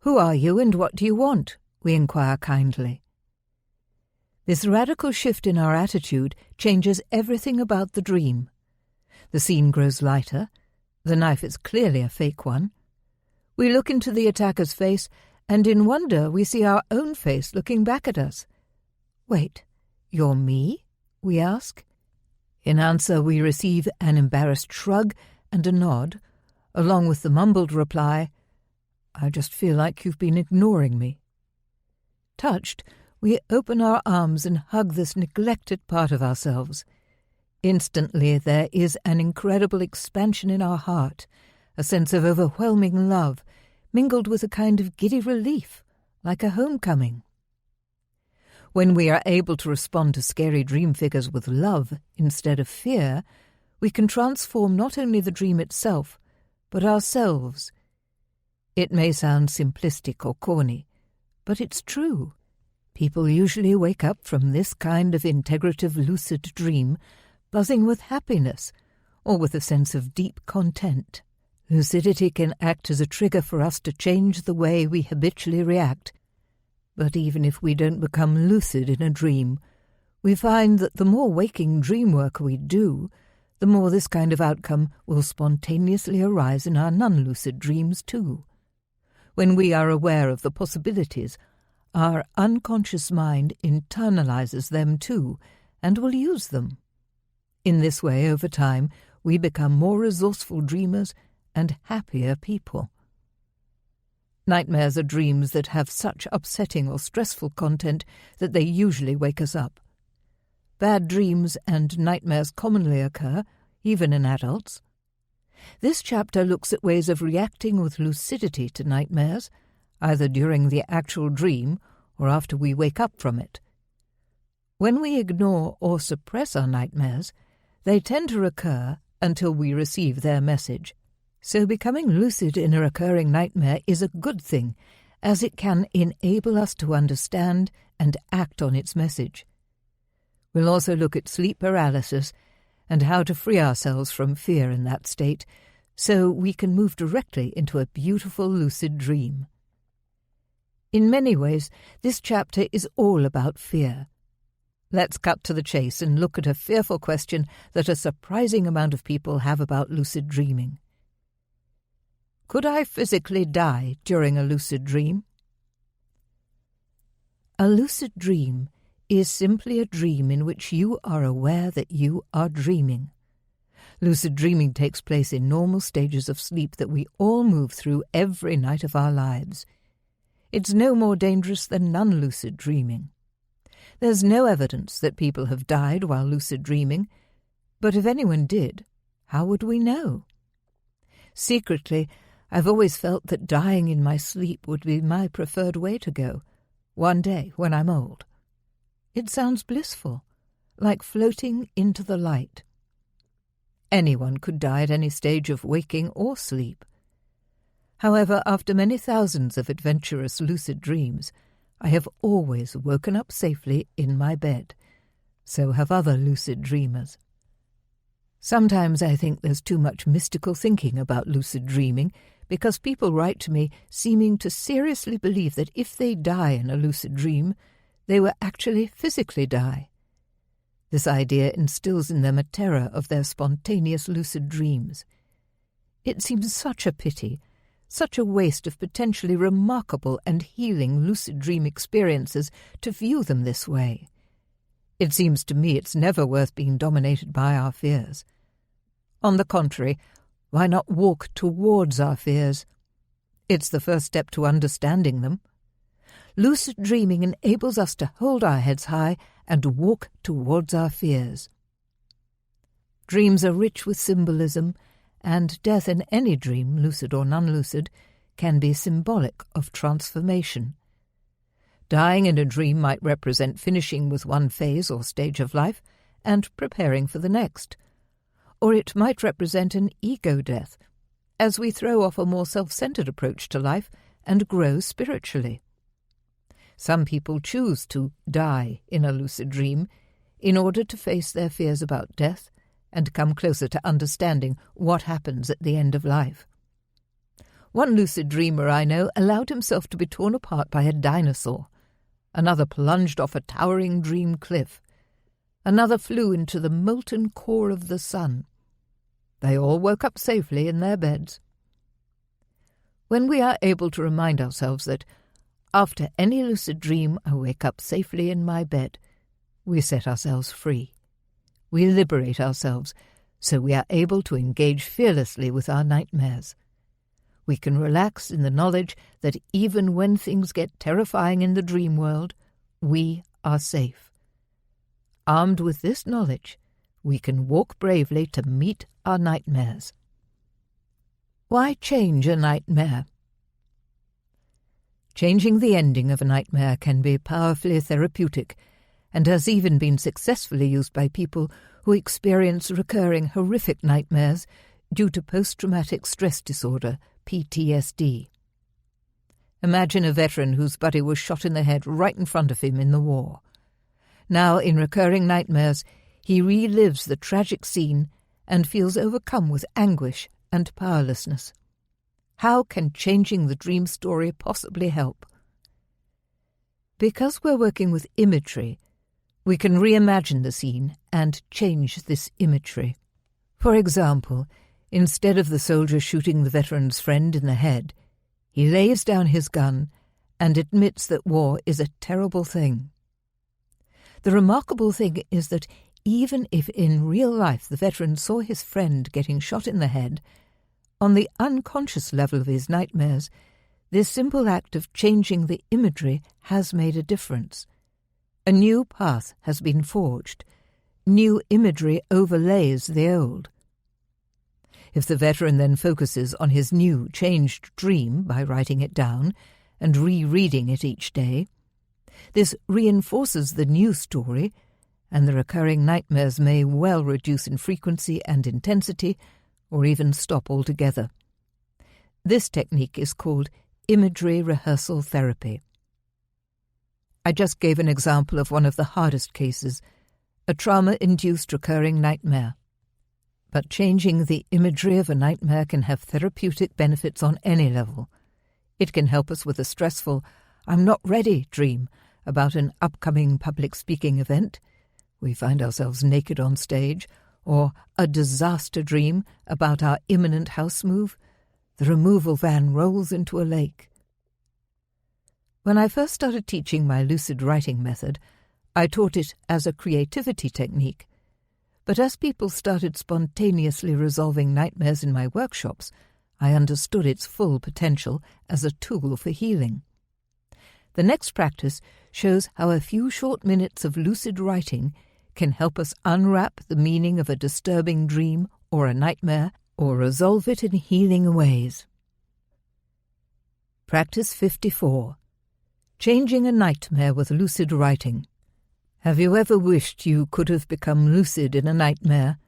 "Who are you and what do you want?" we inquire kindly. This radical shift in our attitude changes everything about the dream. The scene grows lighter. The knife is clearly a fake one. We look into the attacker's face, and in wonder we see our own face looking back at us. "Wait, you're me?" we ask. In answer we receive an embarrassed shrug and a nod, along with the mumbled reply, "I just feel like you've been ignoring me." Touched, we open our arms and hug this neglected part of ourselves. Instantly there is an incredible expansion in our heart, a sense of overwhelming love, mingled with a kind of giddy relief, like a homecoming. When we are able to respond to scary dream figures with love instead of fear, we can transform not only the dream itself, but ourselves. It may sound simplistic or corny, but it's true. People usually wake up from this kind of integrative lucid dream buzzing with happiness or with a sense of deep content. Lucidity can act as a trigger for us to change the way we habitually react. But even if we don't become lucid in a dream, we find that the more waking dream work we do, the more this kind of outcome will spontaneously arise in our non-lucid dreams too. When we are aware of the possibilities, our unconscious mind internalizes them too and will use them. In this way, over time, we become more resourceful dreamers and happier people. Nightmares are dreams that have such upsetting or stressful content that they usually wake us up. Bad dreams and nightmares commonly occur, even in adults. This chapter looks at ways of reacting with lucidity to nightmares, either during the actual dream or after we wake up from it. When we ignore or suppress our nightmares, they tend to recur until we receive their message. So becoming lucid in a recurring nightmare is a good thing, as it can enable us to understand and act on its message. We'll also look at sleep paralysis and how to free ourselves from fear in that state, so we can move directly into a beautiful lucid dream. In many ways, this chapter is all about fear. Let's cut to the chase and look at a fearful question that a surprising amount of people have about lucid dreaming. Could I physically die during a lucid dream? A lucid dream is simply a dream in which you are aware that you are dreaming. Lucid dreaming takes place in normal stages of sleep that we all move through every night of our lives. It's no more dangerous than non-lucid dreaming. There's no evidence that people have died while lucid dreaming, but if anyone did, how would we know? Secretly, I've always felt that dying in my sleep would be my preferred way to go, one day when I'm old. It sounds blissful, like floating into the light. Anyone could die at any stage of waking or sleep. However, after many thousands of adventurous lucid dreams, I have always woken up safely in my bed. So have other lucid dreamers. Sometimes I think there's too much mystical thinking about lucid dreaming because people write to me seeming to seriously believe that if they die in a lucid dream, they will actually physically die. This idea instills in them a terror of their spontaneous lucid dreams. It seems such a pity, such a waste of potentially remarkable and healing lucid dream experiences to view them this way. It seems to me it's never worth being dominated by our fears. On the contrary, why not walk towards our fears? It's the first step to understanding them. Lucid dreaming enables us to hold our heads high and walk towards our fears. Dreams are rich with symbolism, and death in any dream, lucid or non-lucid, can be symbolic of transformation. Dying in a dream might represent finishing with one phase or stage of life and preparing for the next. Or it might represent an ego death, as we throw off a more self-centered approach to life and grow spiritually. Some people choose to die in a lucid dream in order to face their fears about death and come closer to understanding what happens at the end of life. One lucid dreamer I know allowed himself to be torn apart by a dinosaur. Another plunged off a towering dream cliff. Another flew into the molten core of the sun. They all woke up safely in their beds. When we are able to remind ourselves that after any lucid dream I wake up safely in my bed, we set ourselves free. We liberate ourselves so we are able to engage fearlessly with our nightmares. We can relax in the knowledge that even when things get terrifying in the dream world, we are safe. Armed with this knowledge, we can walk bravely to meet our nightmares. Why change a nightmare? Changing the ending of a nightmare can be powerfully therapeutic and has even been successfully used by people who experience recurring horrific nightmares due to post-traumatic stress disorder, PTSD. Imagine a veteran whose buddy was shot in the head right in front of him in the war. Now, in recurring nightmares, he relives the tragic scene and feels overcome with anguish and powerlessness. How can changing the dream story possibly help? Because we're working with imagery, we can reimagine the scene and change this imagery. For example, instead of the soldier shooting the veteran's friend in the head, he lays down his gun and admits that war is a terrible thing. The remarkable thing is that even if in real life the veteran saw his friend getting shot in the head, on the unconscious level of his nightmares, this simple act of changing the imagery has made a difference. A new path has been forged. New imagery overlays the old. If the veteran then focuses on his new, changed dream by writing it down and rereading it each day, this reinforces the new story, and the recurring nightmares may well reduce in frequency and intensity, or even stop altogether. This technique is called imagery rehearsal therapy. I just gave an example of one of the hardest cases, a trauma-induced recurring nightmare. But changing the imagery of a nightmare can have therapeutic benefits on any level. It can help us with a stressful, "I'm not ready" dream about an upcoming public speaking event. We find ourselves naked on stage, or a disaster dream about our imminent house move. The removal van rolls into a lake. When I first started teaching my lucid writing method, I taught it as a creativity technique. But as people started spontaneously resolving nightmares in my workshops, I understood its full potential as a tool for healing. The next practice shows how a few short minutes of lucid writing can help us unwrap the meaning of a disturbing dream or a nightmare, or resolve it in healing ways. Practice 54. Changing a nightmare with lucid writing. Have you ever wished you could have become lucid in a nightmare?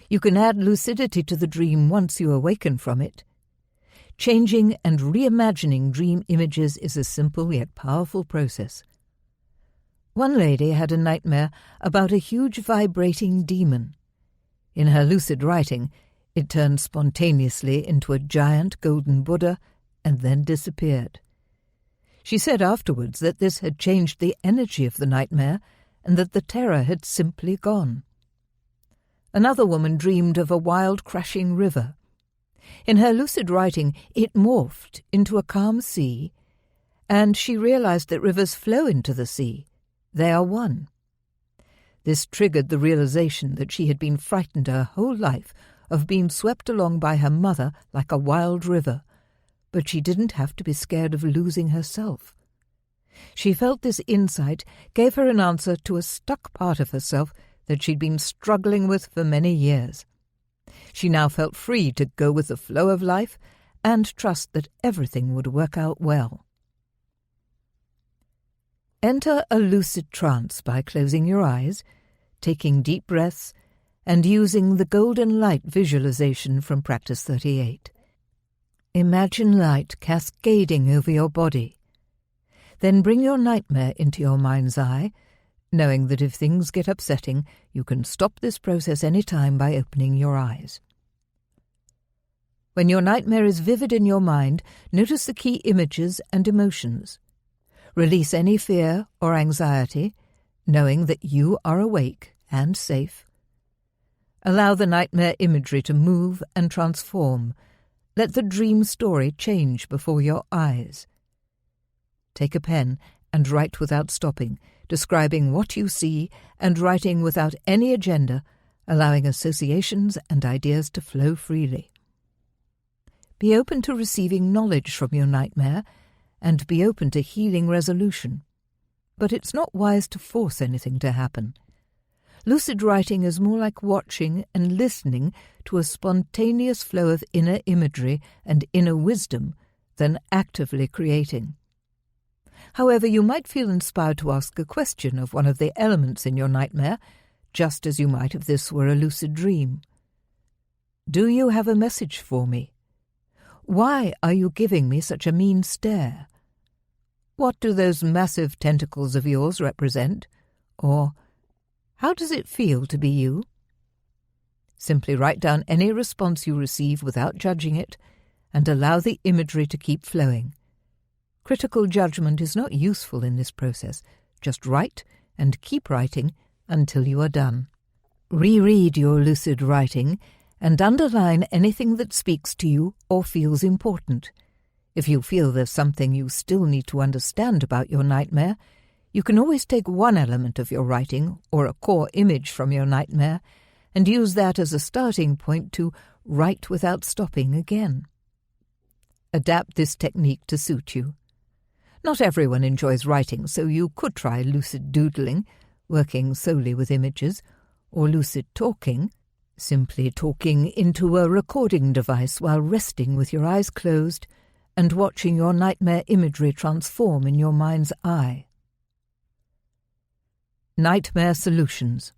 You can add lucidity to the dream once you awaken from it. Changing and reimagining dream images is a simple yet powerful process. One lady had a nightmare about a huge vibrating demon. In her lucid writing, it turned spontaneously into a giant golden Buddha and then disappeared. She said afterwards that this had changed the energy of the nightmare and that the terror had simply gone. Another woman dreamed of a wild crashing river. In her lucid writing, it morphed into a calm sea, and she realized that rivers flow into the sea. They are one. This triggered the realization that she had been frightened her whole life of being swept along by her mother like a wild river, but she didn't have to be scared of losing herself. She felt this insight gave her an answer to a stuck part of herself that she'd been struggling with for many years. She now felt free to go with the flow of life and trust that everything would work out well. Enter a lucid trance by closing your eyes, taking deep breaths, and using the golden light visualization from Practice 38. Imagine light cascading over your body. Then bring your nightmare into your mind's eye, knowing that if things get upsetting, you can stop this process any time by opening your eyes. When your nightmare is vivid in your mind, notice the key images and emotions. Release any fear or anxiety, knowing that you are awake and safe. Allow the nightmare imagery to move and transform. Let the dream story change before your eyes. Take a pen and write without stopping, describing what you see and writing without any agenda, allowing associations and ideas to flow freely. Be open to receiving knowledge from your nightmare and be open to healing resolution. But it's not wise to force anything to happen. Lucid writing is more like watching and listening to a spontaneous flow of inner imagery and inner wisdom than actively creating. However, you might feel inspired to ask a question of one of the elements in your nightmare, just as you might if this were a lucid dream. Do you have a message for me? Why are you giving me such a mean stare? What do those massive tentacles of yours represent? Or, how does it feel to be you? Simply write down any response you receive without judging it, and allow the imagery to keep flowing. Critical judgment is not useful in this process. Just write and keep writing until you are done. Reread your lucid writing and underline anything that speaks to you or feels important. If you feel there's something you still need to understand about your nightmare, you can always take one element of your writing or a core image from your nightmare and use that as a starting point to write without stopping again. Adapt this technique to suit you. Not everyone enjoys writing, so you could try lucid doodling, working solely with images, or lucid talking, simply talking into a recording device while resting with your eyes closed and watching your nightmare imagery transform in your mind's eye. Nightmare solutions.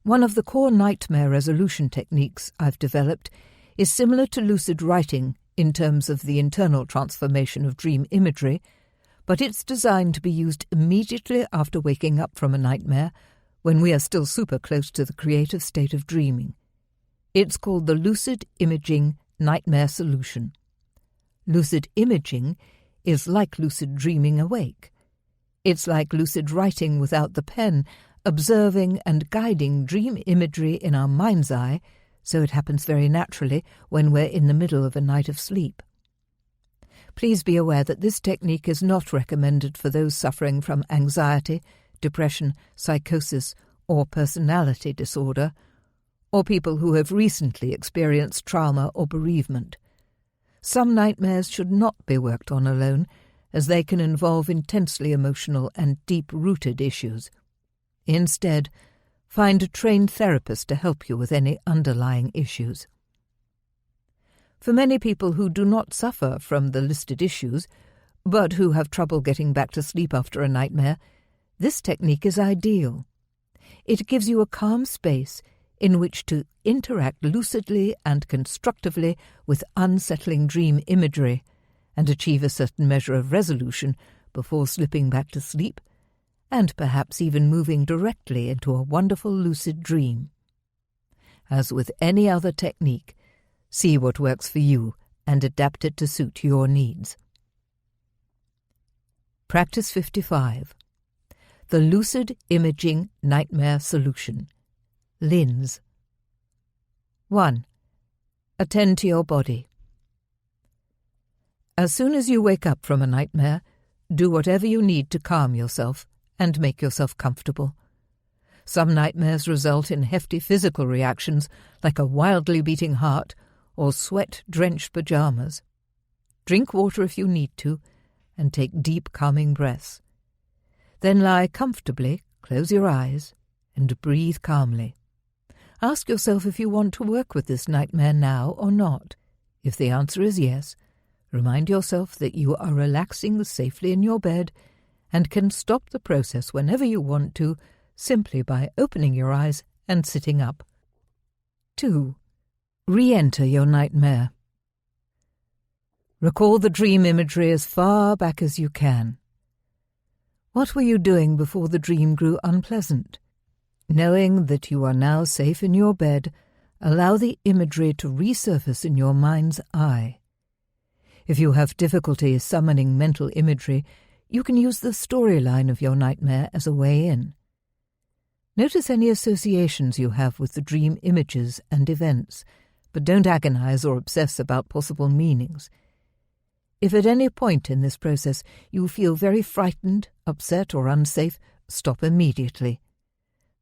One of the core nightmare resolution techniques I've developed is similar to lucid writing in terms of the internal transformation of dream imagery, but it's designed to be used immediately after waking up from a nightmare when we are still super close to the creative state of dreaming. It's called the Lucid Imaging Nightmare Solution. Lucid imaging is like lucid dreaming awake. It's like lucid writing without the pen, observing and guiding dream imagery in our mind's eye, so it happens very naturally when we're in the middle of a night of sleep. Please be aware that this technique is not recommended for those suffering from anxiety, depression, psychosis, or personality disorder, or people who have recently experienced trauma or bereavement. Some nightmares should not be worked on alone, as they can involve intensely emotional and deep-rooted issues. Instead, find a trained therapist to help you with any underlying issues. For many people who do not suffer from the listed issues, but who have trouble getting back to sleep after a nightmare, this technique is ideal. It gives you a calm space in which to interact lucidly and constructively with unsettling dream imagery and achieve a certain measure of resolution before slipping back to sleep, and perhaps even moving directly into a wonderful lucid dream. As with any other technique, see what works for you and adapt it to suit your needs. Practice 55. The Lucid Imaging Nightmare Solution. LINS. 1. Attend to your body. As soon as you wake up from a nightmare, do whatever you need to calm yourself and make yourself comfortable. Some nightmares result in hefty physical reactions like a wildly beating heart or sweat-drenched pajamas. Drink water if you need to, and take deep calming breaths. Then lie comfortably, close your eyes, and breathe calmly. Ask yourself if you want to work with this nightmare now or not. If the answer is yes, remind yourself that you are relaxing safely in your bed and can stop the process whenever you want to, simply by opening your eyes and sitting up. 2. Re-enter your nightmare. Recall the dream imagery as far back as you can. What were you doing before the dream grew unpleasant? Knowing that you are now safe in your bed, allow the imagery to resurface in your mind's eye. If you have difficulty summoning mental imagery, you can use the storyline of your nightmare as a way in. Notice any associations you have with the dream images and events, but don't agonize or obsess about possible meanings. If at any point in this process you feel very frightened, upset, or unsafe, stop immediately.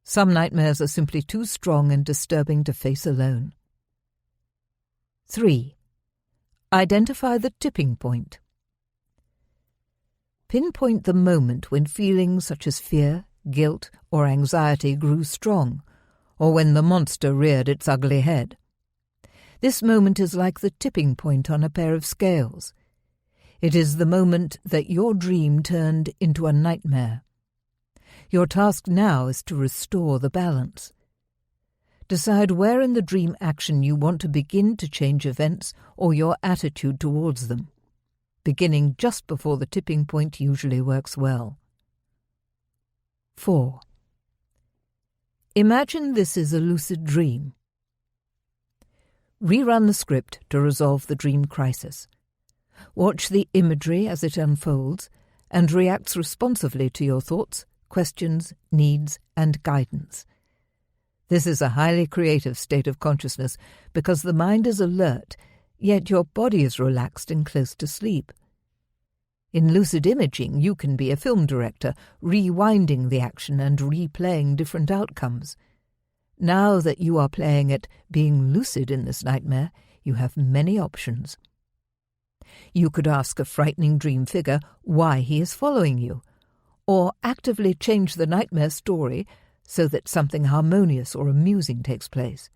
Some nightmares are simply too strong and disturbing to face alone. 3. Identify the tipping point. Pinpoint the moment when feelings such as fear, guilt, or anxiety grew strong, or when the monster reared its ugly head. This moment is like the tipping point on a pair of scales. It is the moment that your dream turned into a nightmare. Your task now is to restore the balance. Decide where in the dream action you want to begin to change events or your attitude towards them. Beginning just before the tipping point usually works well. 4. Imagine this is a lucid dream. Rerun the script to resolve the dream crisis. Watch the imagery as it unfolds and reacts responsively to your thoughts, questions, needs, and guidance. This is a highly creative state of consciousness because the mind is alert, yet your body is relaxed and close to sleep. In lucid imaging, you can be a film director, rewinding the action and replaying different outcomes. Now that you are playing it being lucid in this nightmare, you have many options. You could ask a frightening dream figure why he is following you, or actively change the nightmare story so that something harmonious or amusing takes place.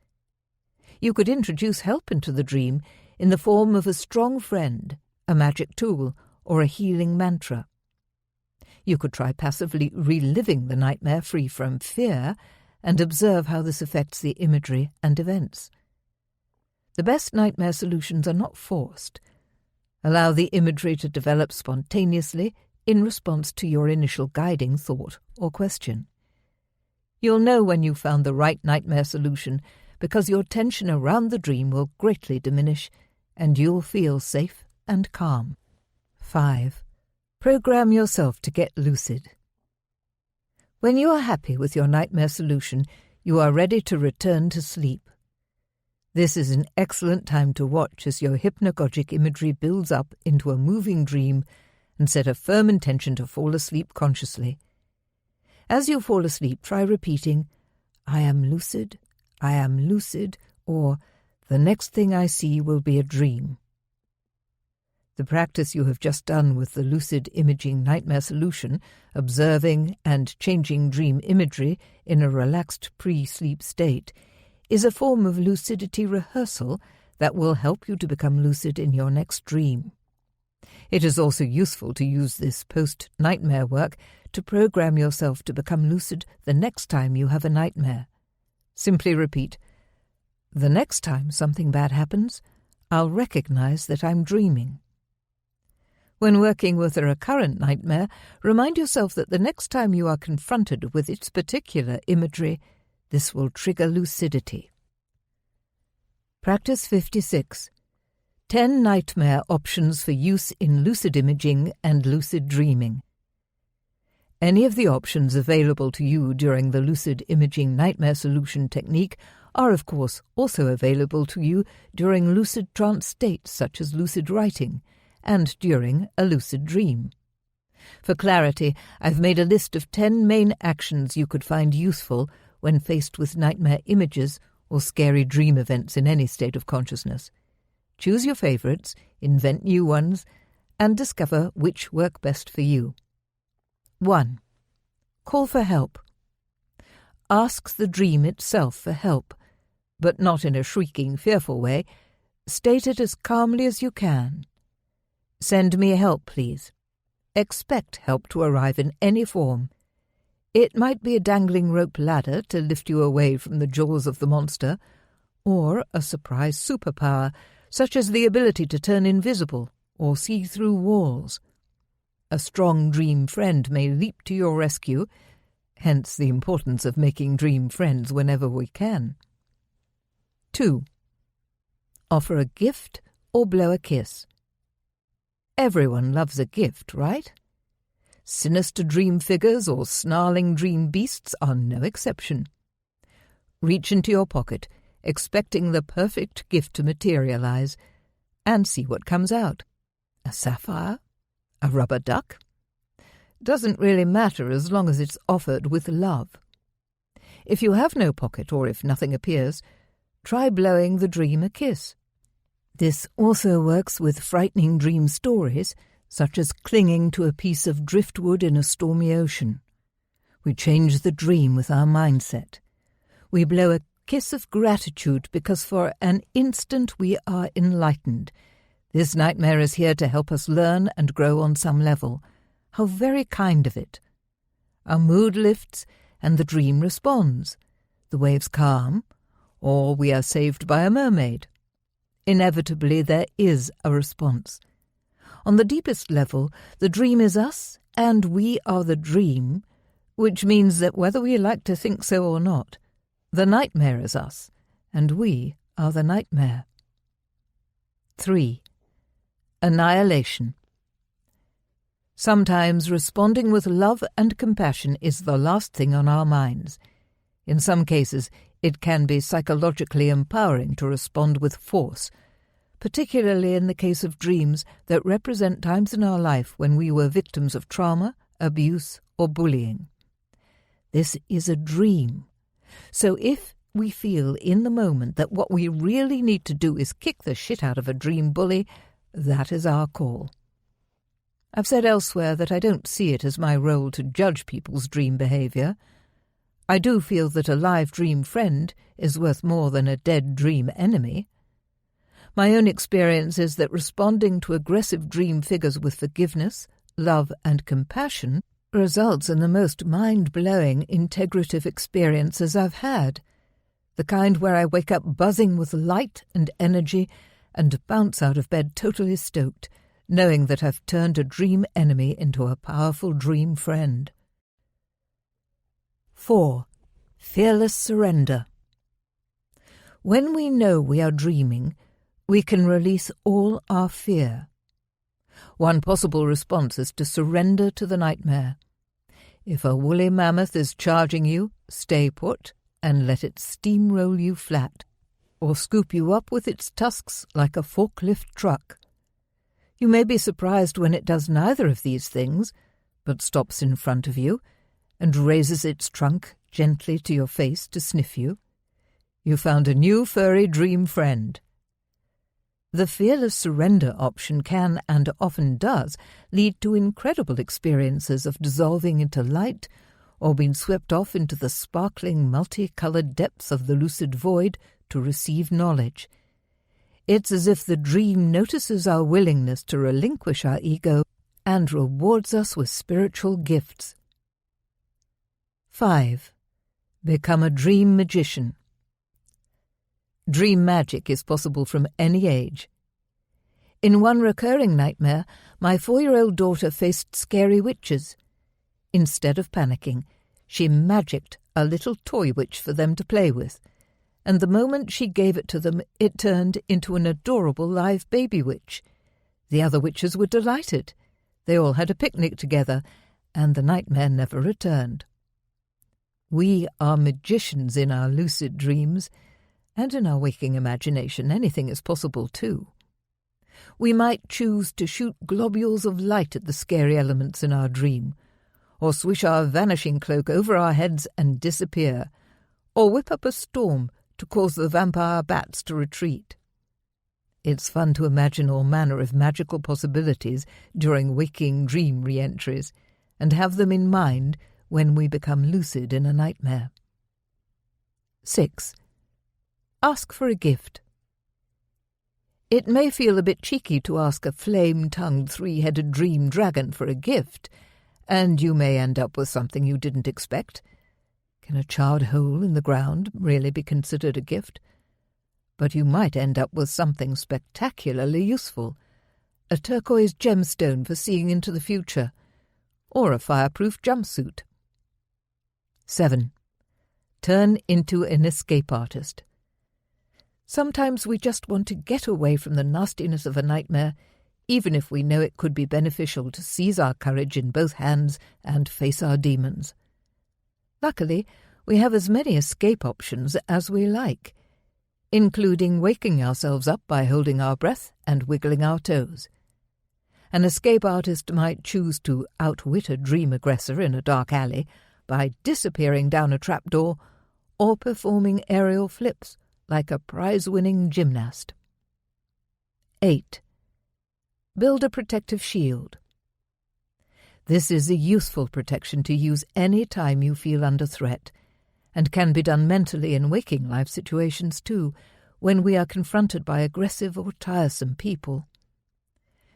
You could introduce help into the dream in the form of a strong friend, a magic tool, or a healing mantra. You could try passively reliving the nightmare free from fear and observe how this affects the imagery and events. The best nightmare solutions are not forced. Allow the imagery to develop spontaneously in response to your initial guiding thought or question. You'll know when you've found the right nightmare solution because your tension around the dream will greatly diminish and you'll feel safe and calm. 5. Program yourself to get lucid. When you are happy with your nightmare solution, you are ready to return to sleep. This is an excellent time to watch as your hypnagogic imagery builds up into a moving dream and set a firm intention to fall asleep consciously. As you fall asleep, try repeating, "I am lucid, I am lucid," or "The next thing I see will be a dream." The practice you have just done with the lucid imaging nightmare solution, observing and changing dream imagery in a relaxed pre-sleep state, is a form of lucidity rehearsal that will help you to become lucid in your next dream. It is also useful to use this post-nightmare work to program yourself to become lucid the next time you have a nightmare. Simply repeat, "The next time something bad happens, I'll recognize that I'm dreaming." When working with a recurrent nightmare, remind yourself that the next time you are confronted with its particular imagery, this will trigger lucidity. Practice 56. 10 nightmare options for use in lucid imaging and lucid dreaming. Any of the options available to you during the lucid imaging nightmare solution technique are, of course, also available to you during lucid trance states such as lucid writing and during a lucid dream. For clarity, I've made a list of 10 main actions you could find useful when faced with nightmare images or scary dream events in any state of consciousness. Choose your favourites, invent new ones, and discover which work best for you. 1. Call for help. Ask the dream itself for help, but not in a shrieking, fearful way. State it as calmly as you can. Send me help, please. Expect help to arrive in any form. It might be a dangling rope ladder to lift you away from the jaws of the monster, or a surprise superpower, such as the ability to turn invisible or see through walls. A strong dream friend may leap to your rescue, hence the importance of making dream friends whenever we can. 2. Offer a gift or blow a kiss. Everyone loves a gift, right? Sinister dream figures or snarling dream beasts are no exception. Reach into your pocket, expecting the perfect gift to materialize, and see what comes out. A sapphire? A rubber duck? Doesn't really matter as long as it's offered with love. If you have no pocket or if nothing appears, try blowing the dream a kiss. This also works with frightening dream stories, such as clinging to a piece of driftwood in a stormy ocean. We change the dream with our mindset. We blow a kiss of gratitude because for an instant we are enlightened. This nightmare is here to help us learn and grow on some level. How very kind of it. Our mood lifts and the dream responds. The waves calm, or we are saved by a mermaid. Inevitably there is a response. On the deepest level, the dream is us and we are the dream, which means that whether we like to think so or not, the nightmare is us and we are the nightmare. 3. Annihilation. Sometimes responding with love and compassion is the last thing on our minds. In some cases, it can be psychologically empowering to respond with force, particularly in the case of dreams that represent times in our life when we were victims of trauma, abuse, or bullying. This is a dream. So if we feel in the moment that what we really need to do is kick the shit out of a dream bully, that is our call. I've said elsewhere that I don't see it as my role to judge people's dream behaviour. I do feel that a live dream friend is worth more than a dead dream enemy. My own experience is that responding to aggressive dream figures with forgiveness, love and compassion results in the most mind-blowing integrative experiences I've had, the kind where I wake up buzzing with light and energy and bounce out of bed totally stoked, knowing that I've turned a dream enemy into a powerful dream friend. 4. Fearless surrender. When we know we are dreaming, we can release all our fear. One possible response is to surrender to the nightmare. If a woolly mammoth is charging you, stay put and let it steamroll you flat, or scoop you up with its tusks like a forklift truck. You may be surprised when it does neither of these things, but stops in front of you and raises its trunk gently to your face to sniff you. You found a new furry dream friend. The fearless surrender option can, and often does, lead to incredible experiences of dissolving into light or being swept off into the sparkling, multicoloured depths of the lucid void to receive knowledge. It's as if the dream notices our willingness to relinquish our ego and rewards us with spiritual gifts. 5. Become a dream magician. Dream magic is possible from any age. In one recurring nightmare, my 4-year-old daughter faced scary witches. Instead of panicking, she magicked a little toy witch for them to play with, and the moment she gave it to them, it turned into an adorable live baby witch. The other witches were delighted. They all had a picnic together, and the nightmare never returned. We are magicians in our lucid dreams, and in our waking imagination anything is possible too. We might choose to shoot globules of light at the scary elements in our dream, or swish our vanishing cloak over our heads and disappear, or whip up a storm to cause the vampire bats to retreat. It's fun to imagine all manner of magical possibilities during waking dream re-entries, and have them in mind when we become lucid in a nightmare. 6. Ask for a gift. It may feel a bit cheeky to ask a flame-tongued, three-headed dream dragon for a gift, and you may end up with something you didn't expect. Can a charred hole in the ground really be considered a gift? But you might end up with something spectacularly useful, a turquoise gemstone for seeing into the future, or a fireproof jumpsuit. 7. Turn into an escape artist. Sometimes we just want to get away from the nastiness of a nightmare, even if we know it could be beneficial to seize our courage in both hands and face our demons. Luckily, we have as many escape options as we like, including waking ourselves up by holding our breath and wiggling our toes. An escape artist might choose to outwit a dream aggressor in a dark alley by disappearing down a trapdoor or performing aerial flips like a prize-winning gymnast. 8. Build a protective shield. This is a useful protection to use any time you feel under threat, and can be done mentally in waking life situations too, when we are confronted by aggressive or tiresome people.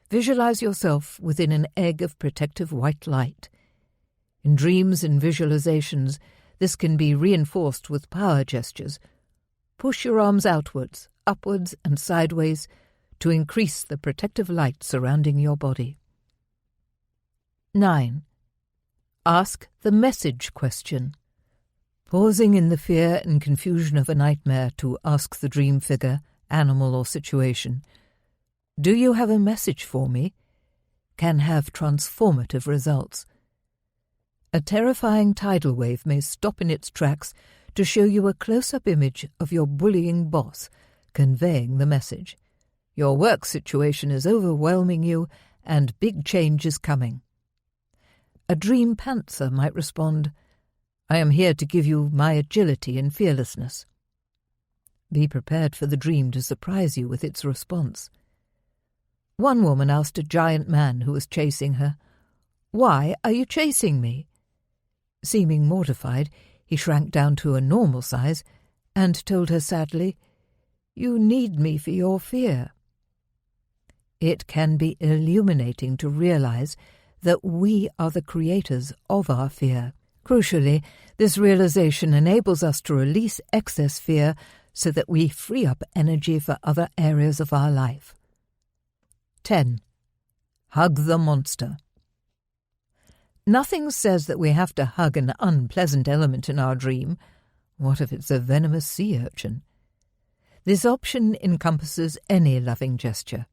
Visualize yourself within an egg of protective white light. In dreams and visualizations, this can be reinforced with power gestures. Push your arms outwards, upwards and sideways to increase the protective light surrounding your body. 9. Ask the message question. Pausing in the fear and confusion of a nightmare to ask the dream figure, animal or situation, "Do you have a message for me?" can have transformative results. A terrifying tidal wave may stop in its tracks to show you a close-up image of your bullying boss, conveying the message. Your work situation is overwhelming you, and big change is coming. A dream panther might respond, "I am here to give you my agility and fearlessness." Be prepared for the dream to surprise you with its response. One woman asked a giant man who was chasing her, "Why are you chasing me?" Seeming mortified, he shrank down to a normal size and told her sadly, "You need me for your fear." It can be illuminating to realize that we are the creators of our fear. Crucially, this realization enables us to release excess fear so that we free up energy for other areas of our life. 10. Hug the monster. Nothing says that we have to hug an unpleasant element in our dream. What if it's a venomous sea urchin? This option encompasses any loving gesture.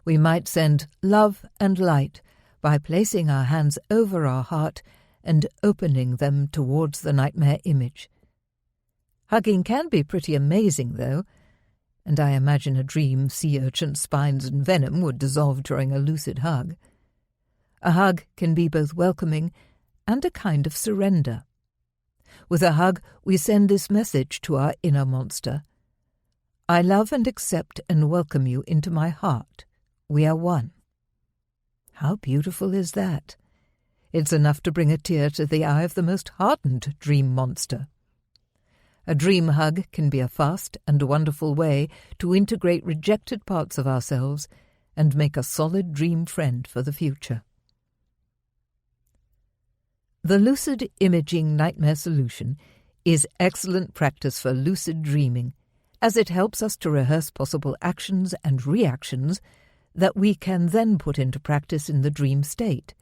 We might send love and light by placing our hands over our heart and opening them towards the nightmare image. Hugging can be pretty amazing, though, and I imagine a dream sea urchin's spines and venom would dissolve during a lucid hug. A hug can be both welcoming and a kind of surrender. With a hug, we send this message to our inner monster. I love and accept and welcome you into my heart. We are one. How beautiful is that? It's enough to bring a tear to the eye of the most hardened dream monster. A dream hug can be a fast and wonderful way to integrate rejected parts of ourselves and make a solid dream friend for the future. The lucid imaging nightmare solution is excellent practice for lucid dreaming, as it helps us to rehearse possible actions and reactions that we can then put into practice in the dream state.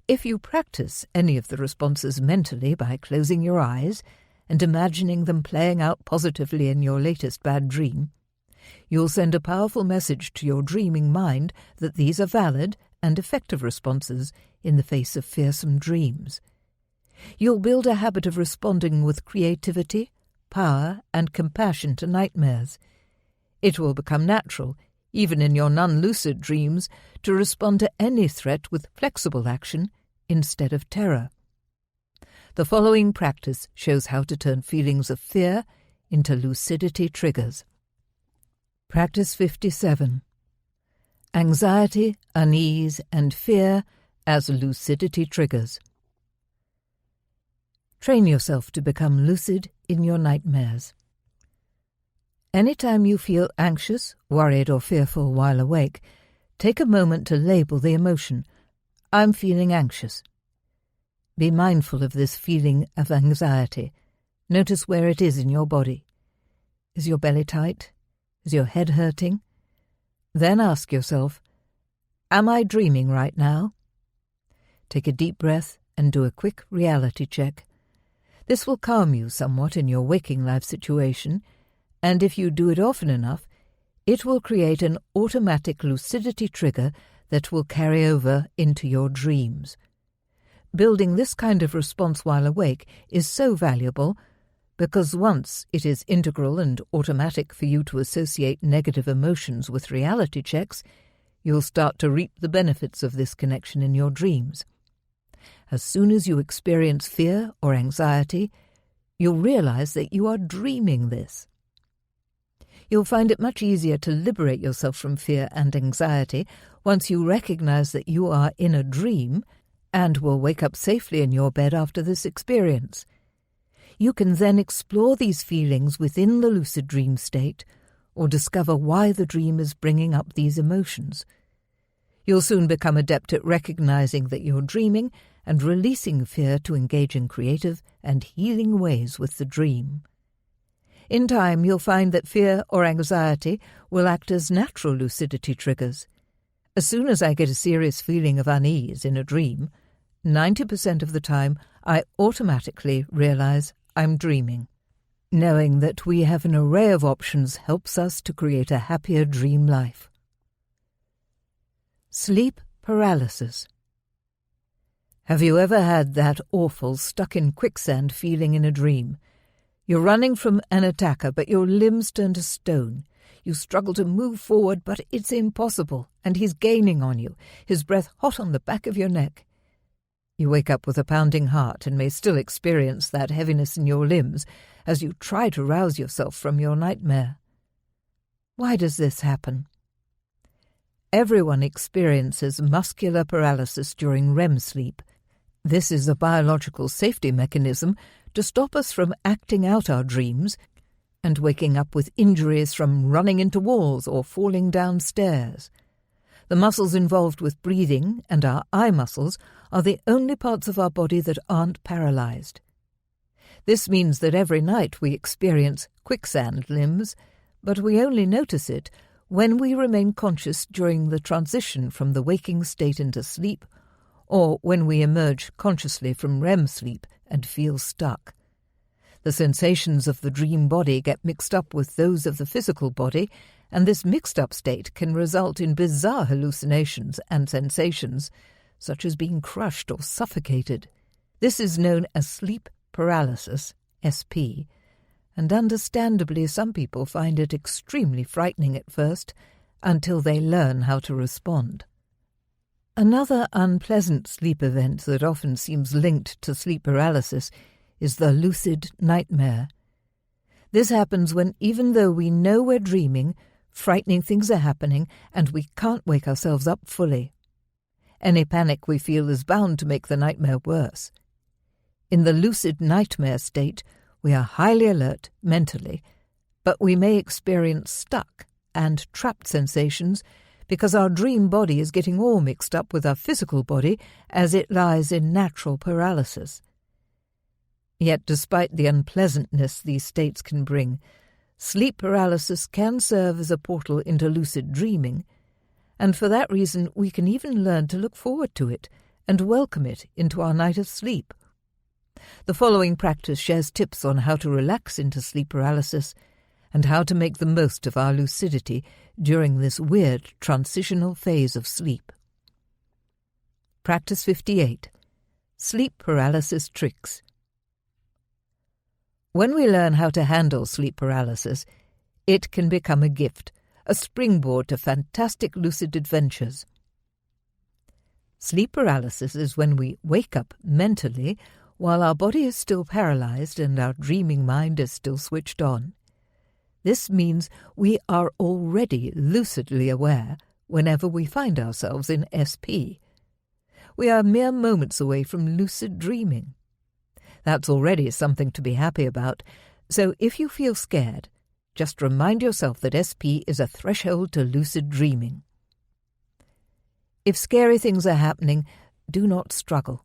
If you practice any of the responses mentally by closing your eyes and imagining them playing out positively in your latest bad dream, you'll send a powerful message to your dreaming mind that these are valid and effective responses in the face of fearsome dreams. You'll build a habit of responding with creativity, power, and compassion to nightmares. It will become natural, even in your non-lucid dreams, to respond to any threat with flexible action instead of terror. The following practice shows how to turn feelings of fear into lucidity triggers. Practice 57. Anxiety, unease, and fear as lucidity triggers. Train yourself to become lucid in your nightmares. Anytime you feel anxious, worried, or fearful while awake, take a moment to label the emotion. I'm feeling anxious. Be mindful of this feeling of anxiety. Notice where it is in your body. Is your belly tight? Is your head hurting? Then ask yourself, am I dreaming right now? Take a deep breath and do a quick reality check. This will calm you somewhat in your waking life situation, and if you do it often enough, it will create an automatic lucidity trigger that will carry over into your dreams. Building this kind of response while awake is so valuable because once it is integral and automatic for you to associate negative emotions with reality checks, you'll start to reap the benefits of this connection in your dreams. As soon as you experience fear or anxiety, you'll realize that you are dreaming this. You'll find it much easier to liberate yourself from fear and anxiety once you recognize that you are in a dream and will wake up safely in your bed after this experience. You can then explore these feelings within the lucid dream state or discover why the dream is bringing up these emotions. You'll soon become adept at recognizing that you're dreaming and releasing fear to engage in creative and healing ways with the dream. In time, you'll find that fear or anxiety will act as natural lucidity triggers. As soon as I get a serious feeling of unease in a dream, 90% of the time I automatically realize I'm dreaming. Knowing that we have an array of options helps us to create a happier dream life. Sleep paralysis. Have you ever had that awful stuck-in-quicksand feeling in a dream? You're running from an attacker, but your limbs turn to stone. You struggle to move forward, but it's impossible, and he's gaining on you, his breath hot on the back of your neck. You wake up with a pounding heart and may still experience that heaviness in your limbs as you try to rouse yourself from your nightmare. Why does this happen? Everyone experiences muscular paralysis during REM sleep. This is a biological safety mechanism to stop us from acting out our dreams and waking up with injuries from running into walls or falling down stairs. The muscles involved with breathing and our eye muscles are the only parts of our body that aren't paralyzed. This means that every night we experience quicksand limbs, but we only notice it when we remain conscious during the transition from the waking state into sleep, or when we emerge consciously from REM sleep and feel stuck. The sensations of the dream body get mixed up with those of the physical body, and this mixed-up state can result in bizarre hallucinations and sensations, such as being crushed or suffocated. This is known as sleep paralysis, SP, and understandably some people find it extremely frightening at first, until they learn how to respond. Another unpleasant sleep event that often seems linked to sleep paralysis is the lucid nightmare. This happens when, even though we know we're dreaming, frightening things are happening and we can't wake ourselves up fully. Any panic we feel is bound to make the nightmare worse. In the lucid nightmare state, we are highly alert mentally, but we may experience stuck and trapped sensations because our dream body is getting all mixed up with our physical body as it lies in natural paralysis. Yet despite the unpleasantness these states can bring, sleep paralysis can serve as a portal into lucid dreaming, and for that reason we can even learn to look forward to it and welcome it into our night of sleep. The following practice shares tips on how to relax into sleep paralysis and how to make the most of our lucidity during this weird transitional phase of sleep. Practice 58. Sleep Paralysis Tricks. When we learn how to handle sleep paralysis, it can become a gift, a springboard to fantastic lucid adventures. Sleep paralysis is when we wake up mentally while our body is still paralyzed and our dreaming mind is still switched on. This means we are already lucidly aware whenever we find ourselves in SP. We are mere moments away from lucid dreaming. That's already something to be happy about, so if you feel scared, just remind yourself that SP is a threshold to lucid dreaming. If scary things are happening, do not struggle.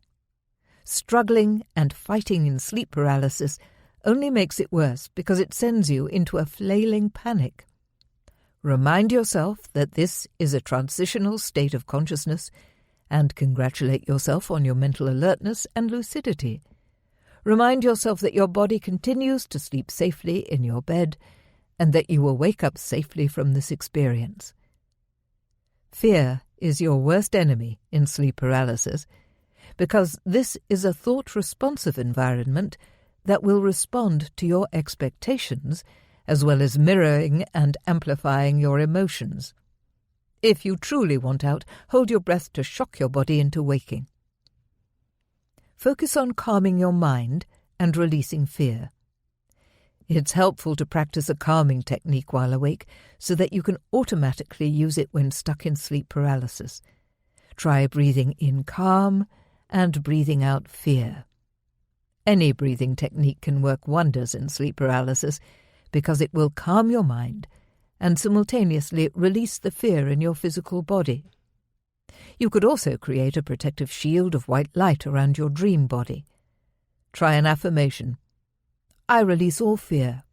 Struggling and fighting in sleep paralysis only makes it worse because it sends you into a flailing panic. Remind yourself that this is a transitional state of consciousness and congratulate yourself on your mental alertness and lucidity. Remind yourself that your body continues to sleep safely in your bed and that you will wake up safely from this experience. Fear is your worst enemy in sleep paralysis because this is a thought-responsive environment that will respond to your expectations as well as mirroring and amplifying your emotions. If you truly want out, hold your breath to shock your body into waking. Focus on calming your mind and releasing fear. It's helpful to practice a calming technique while awake so that you can automatically use it when stuck in sleep paralysis. Try breathing in calm and breathing out fear. Any breathing technique can work wonders in sleep paralysis because it will calm your mind and simultaneously release the fear in your physical body. You could also create a protective shield of white light around your dream body. Try an affirmation. I release all fear.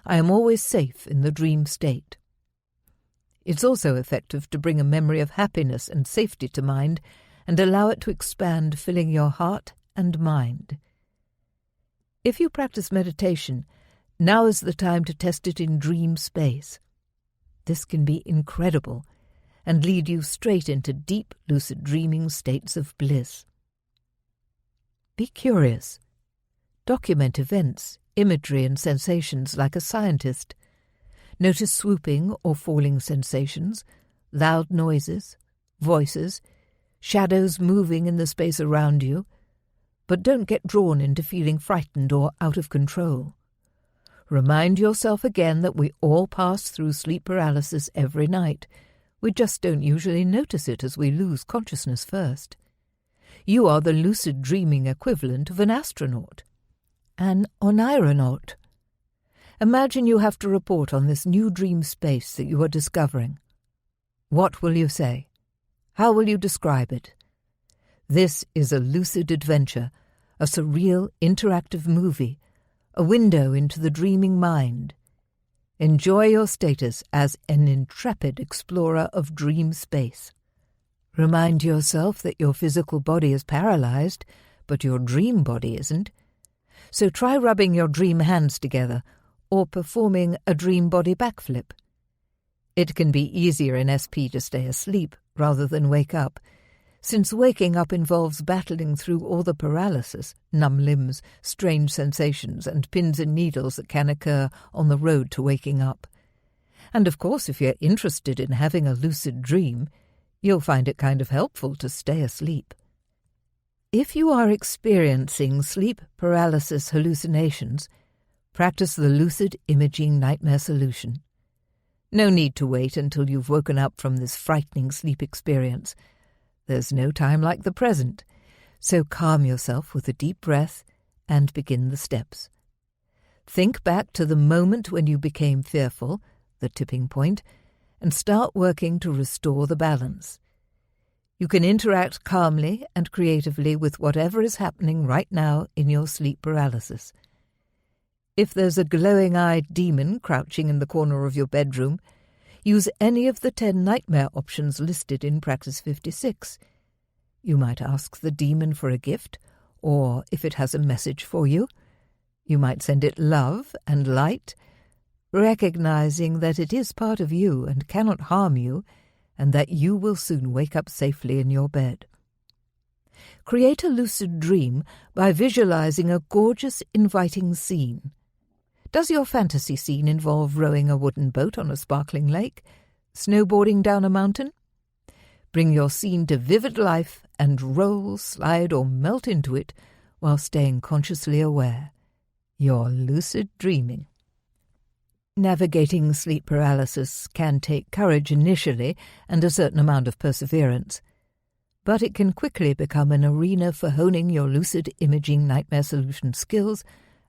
I am always safe in the dream state. It's also effective to bring a memory of happiness and safety to mind and allow it to expand, filling your heart and mind. If you practice meditation, now is the time to test it in dream space. This can be incredible and lead you straight into deep lucid dreaming states of bliss. Be curious. Document events, imagery and sensations like a scientist. Notice swooping or falling sensations, loud noises, voices, shadows moving in the space around you, but don't get drawn into feeling frightened or out of control. Remind yourself again that we all pass through sleep paralysis every night. We just don't usually notice it as we lose consciousness first. You are the lucid dreaming equivalent of an astronaut, an onironaut. Imagine you have to report on this new dream space that you are discovering. What will you say? How will you describe it? This is a lucid adventure, a surreal interactive movie, a window into the dreaming mind. Enjoy your status as an intrepid explorer of dream space. Remind yourself that your physical body is paralyzed, but your dream body isn't. So try rubbing your dream hands together or performing a dream body backflip. It can be easier in SP to stay asleep rather than wake up, since waking up involves battling through all the paralysis, numb limbs, strange sensations, and pins and needles that can occur on the road to waking up. And of course, if you're interested in having a lucid dream, you'll find it kind of helpful to stay asleep. If you are experiencing sleep paralysis hallucinations, practice the Lucid Imaging Nightmare Solution. No need to wait until you've woken up from this frightening sleep experience. There's no time like the present, so calm yourself with a deep breath and begin the steps. Think back to the moment when you became fearful, the tipping point, and start working to restore the balance. You can interact calmly and creatively with whatever is happening right now in your sleep paralysis. If there's a glowing-eyed demon crouching in the corner of your bedroom, use any of the 10 nightmare options listed in Practice 56. You might ask the demon for a gift, or if it has a message for you. You might send it love and light, recognizing that it is part of you and cannot harm you, and that you will soon wake up safely in your bed. Create a lucid dream by visualizing a gorgeous, inviting scene. Does your fantasy scene involve rowing a wooden boat on a sparkling lake, snowboarding down a mountain? Bring your scene to vivid life and roll, slide, or melt into it while staying consciously aware. You're lucid dreaming. Navigating sleep paralysis can take courage initially and a certain amount of perseverance, but it can quickly become an arena for honing your lucid imaging nightmare solution skills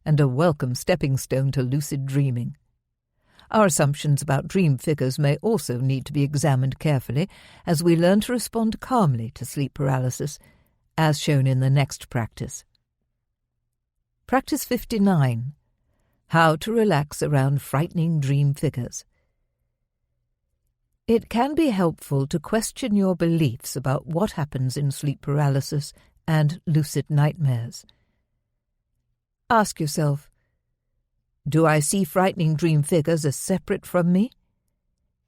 and a welcome stepping stone to lucid dreaming. Our assumptions about dream figures may also need to be examined carefully as we learn to respond calmly to sleep paralysis, as shown in the next practice. Practice 59. How to relax around frightening dream figures. It can be helpful to question your beliefs about what happens in sleep paralysis and lucid nightmares. Ask yourself, do I see frightening dream figures as separate from me?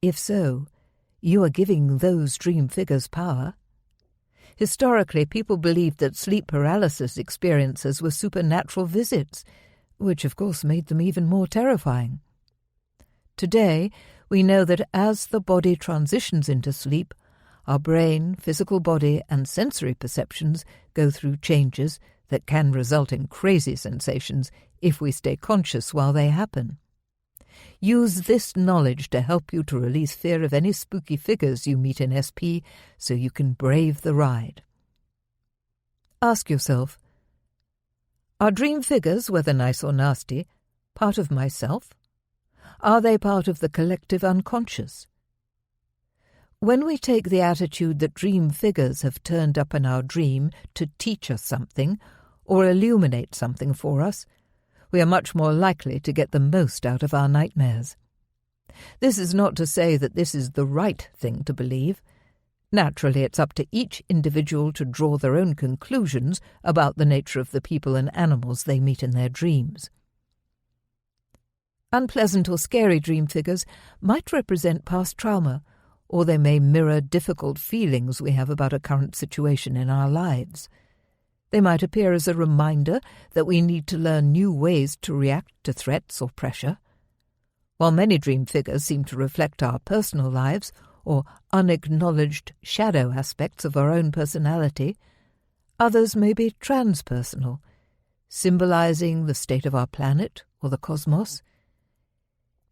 If so, you are giving those dream figures power. Historically, people believed that sleep paralysis experiences were supernatural visits, which of course made them even more terrifying. Today, we know that as the body transitions into sleep, our brain, physical body, and sensory perceptions go through changes that can result in crazy sensations if we stay conscious while they happen. Use this knowledge to help you to release fear of any spooky figures you meet in SP so you can brave the ride. Ask yourself, are dream figures, whether nice or nasty, part of myself? Are they part of the collective unconscious? When we take the attitude that dream figures have turned up in our dream to teach us something or illuminate something for us, we are much more likely to get the most out of our nightmares. This is not to say that this is the right thing to believe. Naturally, it's up to each individual to draw their own conclusions about the nature of the people and animals they meet in their dreams. Unpleasant or scary dream figures might represent past trauma, or they may mirror difficult feelings we have about a current situation in our lives. They might appear as a reminder that we need to learn new ways to react to threats or pressure. While many dream figures seem to reflect our personal lives or unacknowledged shadow aspects of our own personality, others may be transpersonal, symbolizing the state of our planet or the cosmos.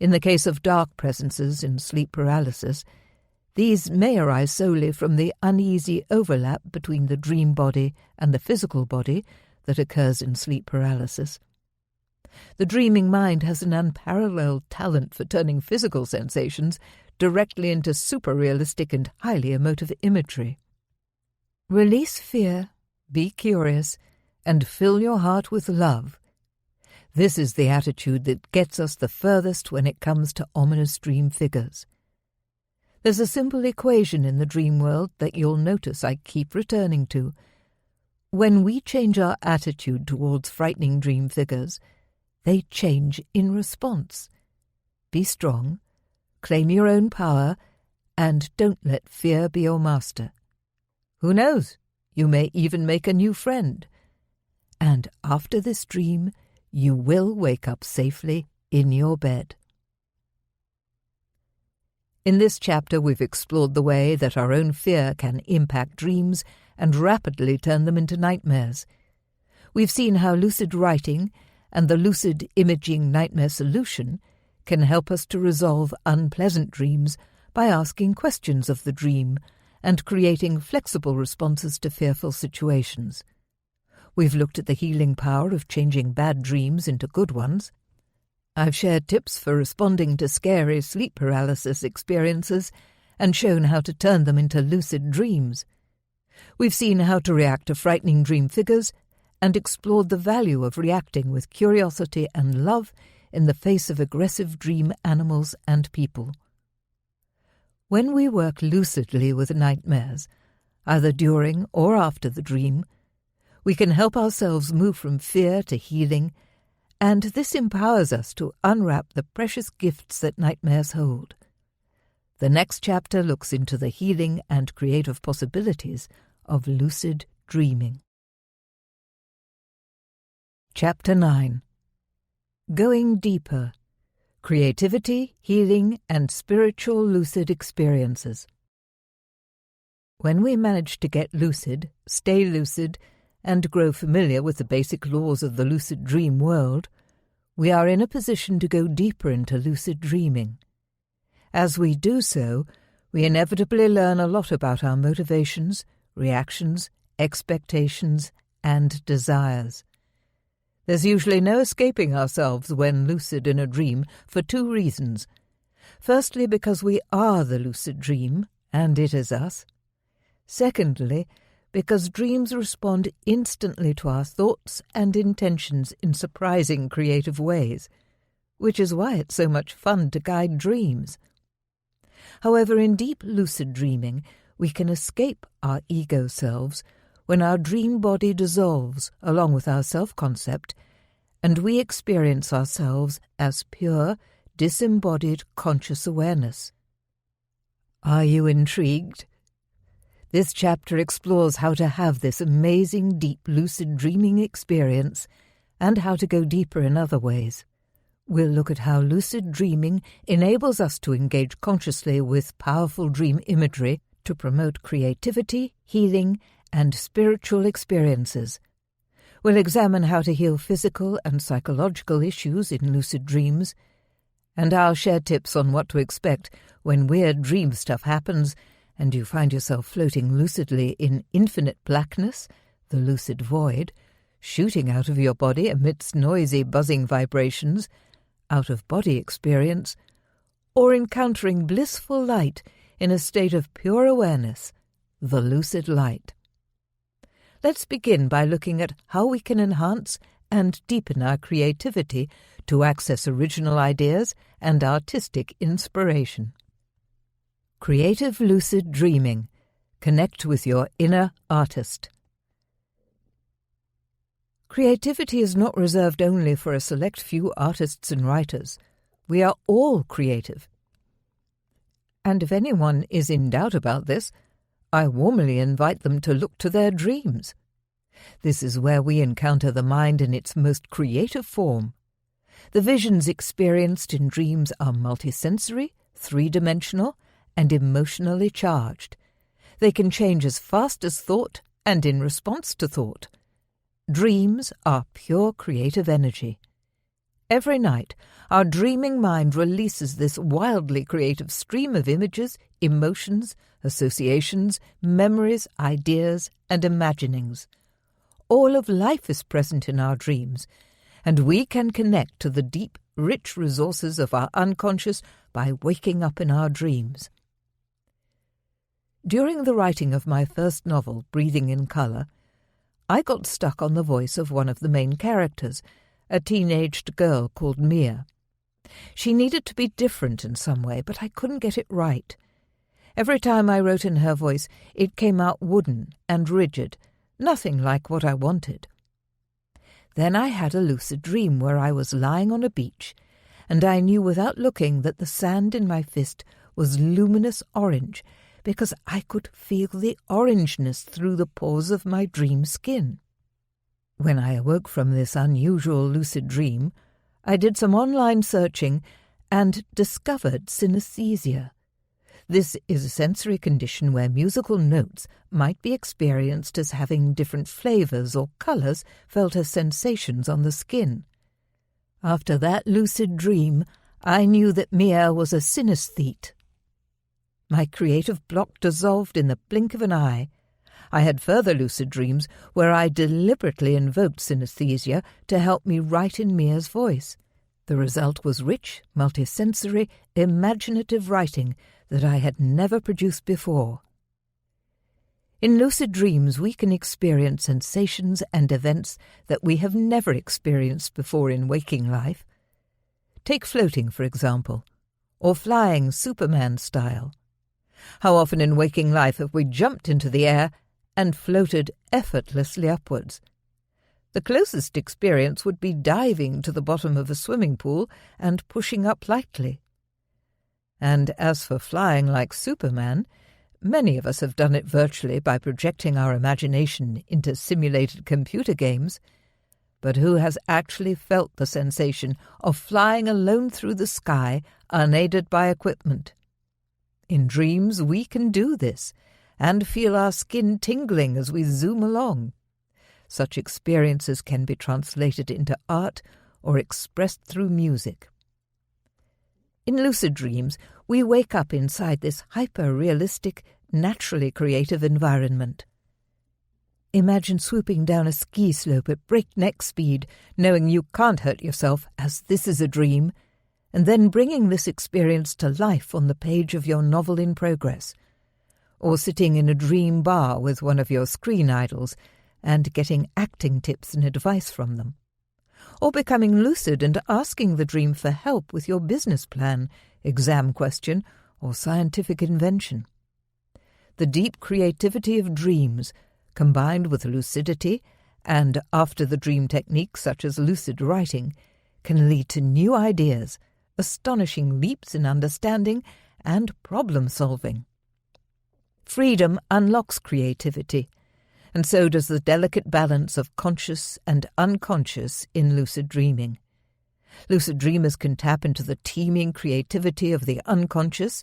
In the case of dark presences in sleep paralysis, these may arise solely from the uneasy overlap between the dream body and the physical body that occurs in sleep paralysis. The dreaming mind has an unparalleled talent for turning physical sensations directly into super-realistic and highly emotive imagery. Release fear, be curious, and fill your heart with love. This is the attitude that gets us the furthest when it comes to ominous dream figures. There's a simple equation in the dream world that you'll notice I keep returning to. When we change our attitude towards frightening dream figures, they change in response. Be strong, claim your own power, and don't let fear be your master. Who knows, you may even make a new friend. And after this dream, you will wake up safely in your bed. In this chapter, we've explored the way that our own fear can impact dreams and rapidly turn them into nightmares. We've seen how lucid writing and the lucid imaging nightmare solution can help us to resolve unpleasant dreams by asking questions of the dream and creating flexible responses to fearful situations. We've looked at the healing power of changing bad dreams into good ones. I've shared tips for responding to scary sleep paralysis experiences and shown how to turn them into lucid dreams. We've seen how to react to frightening dream figures and explored the value of reacting with curiosity and love in the face of aggressive dream animals and people. When we work lucidly with nightmares, either during or after the dream, we can help ourselves move from fear to healing, and this empowers us to unwrap the precious gifts that nightmares hold. The next chapter looks into the healing and creative possibilities of lucid Dreaming. Chapter 9. Going Deeper. Creativity, Healing, and Spiritual Lucid Experiences. When we manage to get lucid, stay lucid, and grow familiar with the basic laws of the lucid dream world, we are in a position to go deeper into lucid dreaming. As we do so, we inevitably learn a lot about our motivations, reactions, expectations, and desires. There's usually no escaping ourselves when lucid in a dream for two reasons. Firstly, because we are the lucid dream, and it is us. Secondly, because dreams respond instantly to our thoughts and intentions in surprising creative ways, which is why it's so much fun to guide dreams. However, in deep lucid dreaming, we can escape our ego selves when our dream body dissolves along with our self-concept, and we experience ourselves as pure, disembodied conscious awareness. Are you intrigued? This chapter explores how to have this amazing deep lucid dreaming experience and how to go deeper in other ways. We'll look at how lucid dreaming enables us to engage consciously with powerful dream imagery to promote creativity, healing, and spiritual experiences. We'll examine how to heal physical and psychological issues in lucid dreams, and I'll share tips on what to expect when weird dream stuff happens and you find yourself floating lucidly in infinite blackness, the lucid void, shooting out of your body amidst noisy, buzzing vibrations, out-of-body experience, or encountering blissful light in a state of pure awareness, the lucid light. Let's begin by looking at how we can enhance and deepen our creativity to access original ideas and artistic inspiration. Creative lucid dreaming. Connect with your inner artist. Creativity is not reserved only for a select few artists and writers. We are all creative. And if anyone is in doubt about this, I warmly invite them to look to their dreams. This is where we encounter the mind in its most creative form. The visions experienced in dreams are multisensory, three-dimensional, and emotionally charged. They can change as fast as thought and in response to thought. Dreams are pure creative energy. Every night, our dreaming mind releases this wildly creative stream of images, emotions, associations, memories, ideas, and imaginings. All of life is present in our dreams, and we can connect to the deep, rich resources of our unconscious by waking up in our dreams. During the writing of my first novel, Breathing in Colour, I got stuck on the voice of one of the main characters, a teenaged girl called Mia. She needed to be different in some way, but I couldn't get it right. Every time I wrote in her voice, it came out wooden and rigid, nothing like what I wanted. Then I had a lucid dream where I was lying on a beach, and I knew without looking that the sand in my fist was luminous orange, because I could feel the orangeness through the pores of my dream skin. When I awoke from this unusual lucid dream, I did some online searching and discovered synesthesia. This is a sensory condition where musical notes might be experienced as having different flavors or colors felt as sensations on the skin. After that lucid dream, I knew that Mia was a synesthete. My creative block dissolved in the blink of an eye. I had further lucid dreams where I deliberately invoked synesthesia to help me write in Mia's voice. The result was rich, multisensory, imaginative writing that I had never produced before. In lucid dreams, we can experience sensations and events that we have never experienced before in waking life. Take floating, for example, or flying Superman style. How often in waking life have we jumped into the air and floated effortlessly upwards? The closest experience would be diving to the bottom of a swimming pool and pushing up lightly. And as for flying like Superman, Many of us have done it virtually by projecting our imagination into simulated computer games. But who has actually felt the sensation of flying alone through the sky unaided by equipment? In dreams, we can do this and feel our skin tingling as we zoom along. Such experiences can be translated into art or expressed through music. In lucid dreams, we wake up inside this hyper-realistic, naturally creative environment. Imagine swooping down a ski slope at breakneck speed, knowing you can't hurt yourself as this is a dream, and then bringing this experience to life on the page of your novel in progress, or sitting in a dream bar with one of your screen idols and getting acting tips and advice from them, or becoming lucid and asking the dream for help with your business plan, exam question, or scientific invention. The deep creativity of dreams, combined with lucidity and after-the-dream techniques such as lucid writing, can lead to new ideas, astonishing leaps in understanding and problem-solving. Freedom unlocks creativity, and so does the delicate balance of conscious and unconscious in lucid dreaming. Lucid dreamers can tap into the teeming creativity of the unconscious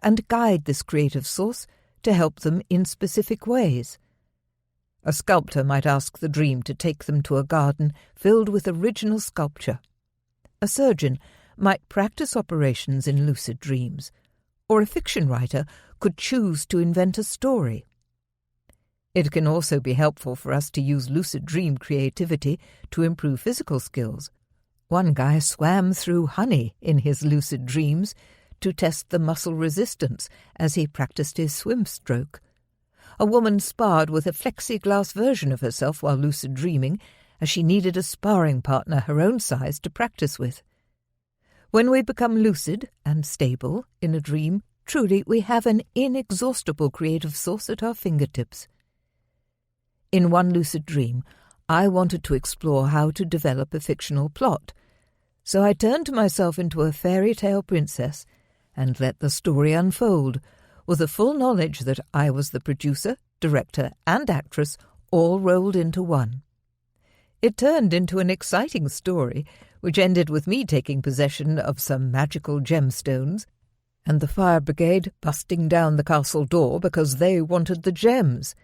and guide this creative source to help them in specific ways. A sculptor might ask the dream to take them to a garden filled with original sculpture. A surgeon might practice operations in lucid dreams, or a fiction writer could choose to invent a story. It can also be helpful for us to use lucid dream creativity to improve physical skills. One guy swam through honey in his lucid dreams to test the muscle resistance as he practiced his swim stroke. A woman sparred with a plexiglass version of herself while lucid dreaming, as she needed a sparring partner her own size to practice with. When we become lucid and stable in a dream, truly we have an inexhaustible creative source at our fingertips. In one lucid dream, I wanted to explore how to develop a fictional plot, so I turned myself into a fairy tale princess and let the story unfold, with the full knowledge that I was the producer, director, and actress all rolled into one. It turned into an exciting story, which ended with me taking possession of some magical gemstones, and the fire brigade busting down the castle door because they wanted the gems.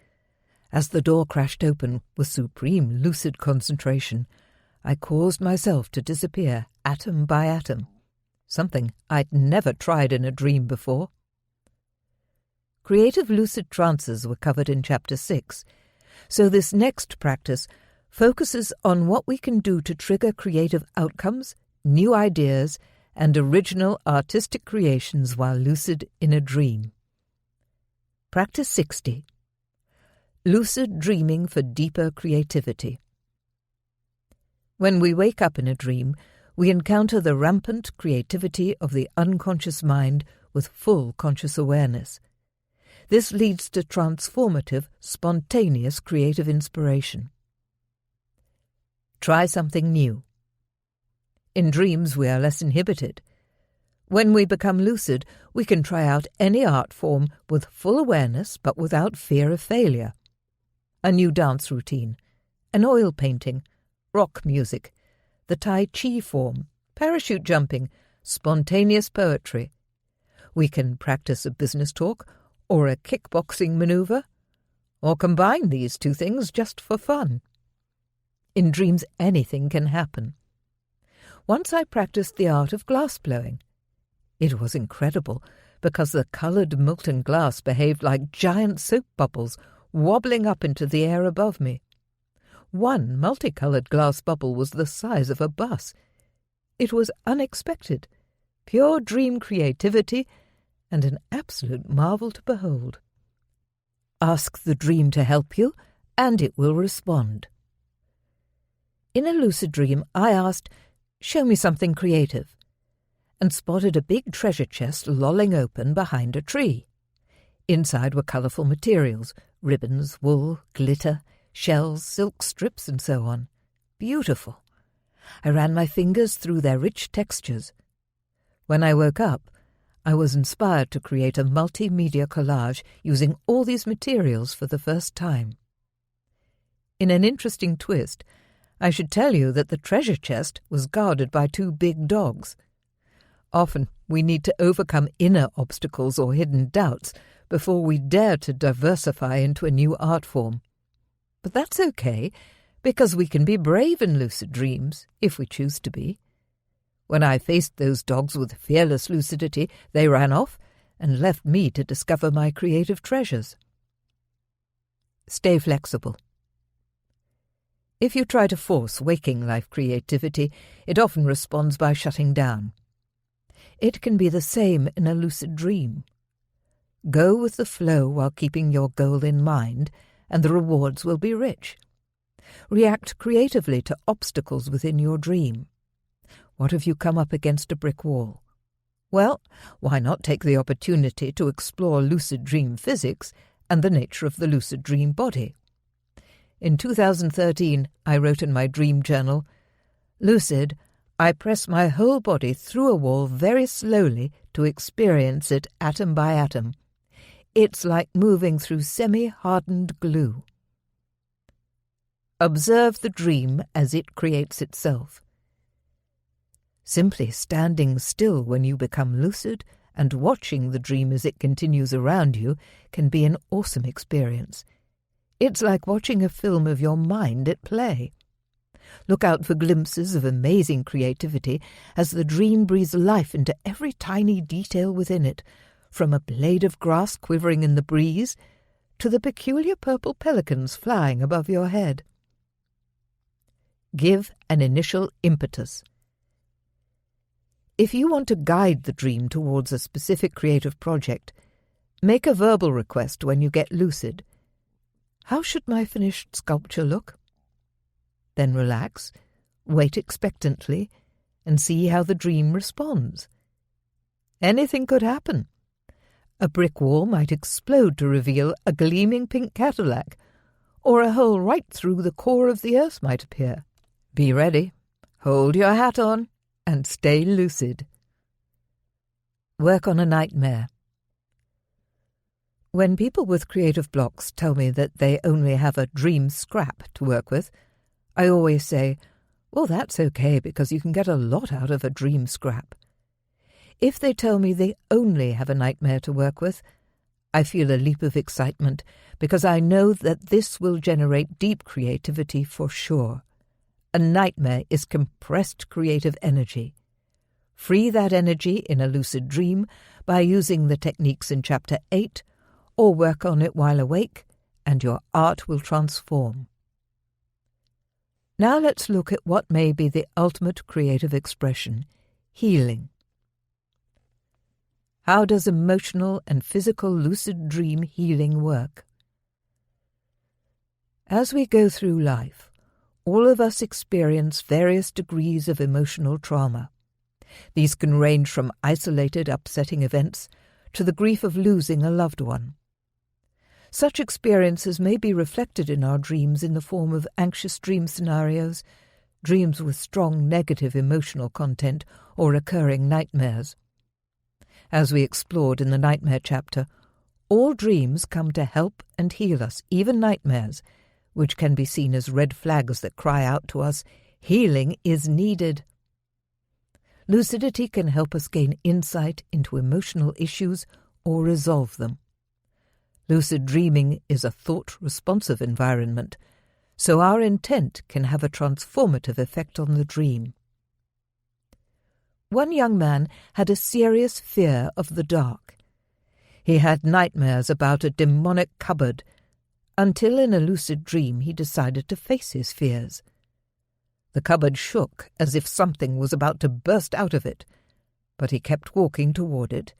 As the door crashed open with supreme lucid concentration, I caused myself to disappear atom by atom, something I'd never tried in a dream before. Creative lucid trances were covered in Chapter 6, so this next practice focuses on what we can do to trigger creative outcomes, new ideas, and original artistic creations while lucid in a dream. Practice 60. Lucid dreaming for deeper creativity. When we wake up in a dream, we encounter the rampant creativity of the unconscious mind with full conscious awareness. This leads to transformative, spontaneous creative inspiration. Try something new. In dreams, we are less inhibited. When we become lucid, we can try out any art form with full awareness but without fear of failure. A new dance routine, an oil painting, rock music, the Tai Chi form, parachute jumping, spontaneous poetry. We can practice a business talk or a kickboxing maneuver, or combine these two things just for fun. In dreams, anything can happen. Once I practiced the art of glass blowing. It was incredible, because the coloured molten glass behaved like giant soap bubbles wobbling up into the air above me. One multicoloured glass bubble was the size of a bus. It was unexpected, pure dream creativity, and an absolute marvel to behold. Ask the dream to help you, and it will respond. In a lucid dream, I asked, "Show me something creative," and spotted a big treasure chest lolling open behind a tree. Inside were colourful materials, ribbons, wool, glitter, shells, silk strips, and so on. Beautiful. I ran my fingers through their rich textures. When I woke up, I was inspired to create a multimedia collage using all these materials for the first time. In an interesting twist, I should tell you that the treasure chest was guarded by 2 big dogs. Often we need to overcome inner obstacles or hidden doubts before we dare to diversify into a new art form. But that's okay, because we can be brave in lucid dreams, if we choose to be. When I faced those dogs with fearless lucidity, they ran off and left me to discover my creative treasures. Stay flexible. If you try to force waking life creativity, it often responds by shutting down. It can be the same in a lucid dream. Go with the flow while keeping your goal in mind, and the rewards will be rich. React creatively to obstacles within your dream. What if you come up against a brick wall? Well, why not take the opportunity to explore lucid dream physics and the nature of the lucid dream body? In 2013, I wrote in my dream journal, "Lucid, I press my whole body through a wall very slowly to experience it atom by atom. It's like moving through semi-hardened glue." Observe the dream as it creates itself. Simply standing still when you become lucid and watching the dream as it continues around you can be an awesome experience. It's like watching a film of your mind at play. Look out for glimpses of amazing creativity as the dream breathes life into every tiny detail within it, from a blade of grass quivering in the breeze to the peculiar purple pelicans flying above your head. Give an initial impetus. If you want to guide the dream towards a specific creative project, make a verbal request when you get lucid. How should my finished sculpture look? Then relax, wait expectantly, and see how the dream responds. Anything could happen. A brick wall might explode to reveal a gleaming pink Cadillac, or a hole right through the core of the earth might appear. Be ready, hold your hat on, and stay lucid. Work on a nightmare. When people with creative blocks tell me that they only have a dream scrap to work with, I always say, well, that's okay because you can get a lot out of a dream scrap. If they tell me they only have a nightmare to work with, I feel a leap of excitement because I know that this will generate deep creativity for sure. A nightmare is compressed creative energy. Free that energy in a lucid dream by using the techniques in Chapter 8, or work on it while awake, and your art will transform. Now let's look at what may be the ultimate creative expression, healing. How does emotional and physical lucid dream healing work? As we go through life, all of us experience various degrees of emotional trauma. These can range from isolated, upsetting events to the grief of losing a loved one. Such experiences may be reflected in our dreams in the form of anxious dream scenarios, dreams with strong negative emotional content, or recurring nightmares. As we explored in the nightmare chapter, all dreams come to help and heal us, even nightmares, which can be seen as red flags that cry out to us, healing is needed. Lucidity can help us gain insight into emotional issues or resolve them. Lucid dreaming is a thought-responsive environment, so our intent can have a transformative effect on the dream. One young man had a serious fear of the dark. He had nightmares about a demonic cupboard, until in a lucid dream he decided to face his fears. The cupboard shook as if something was about to burst out of it, but he kept walking toward it,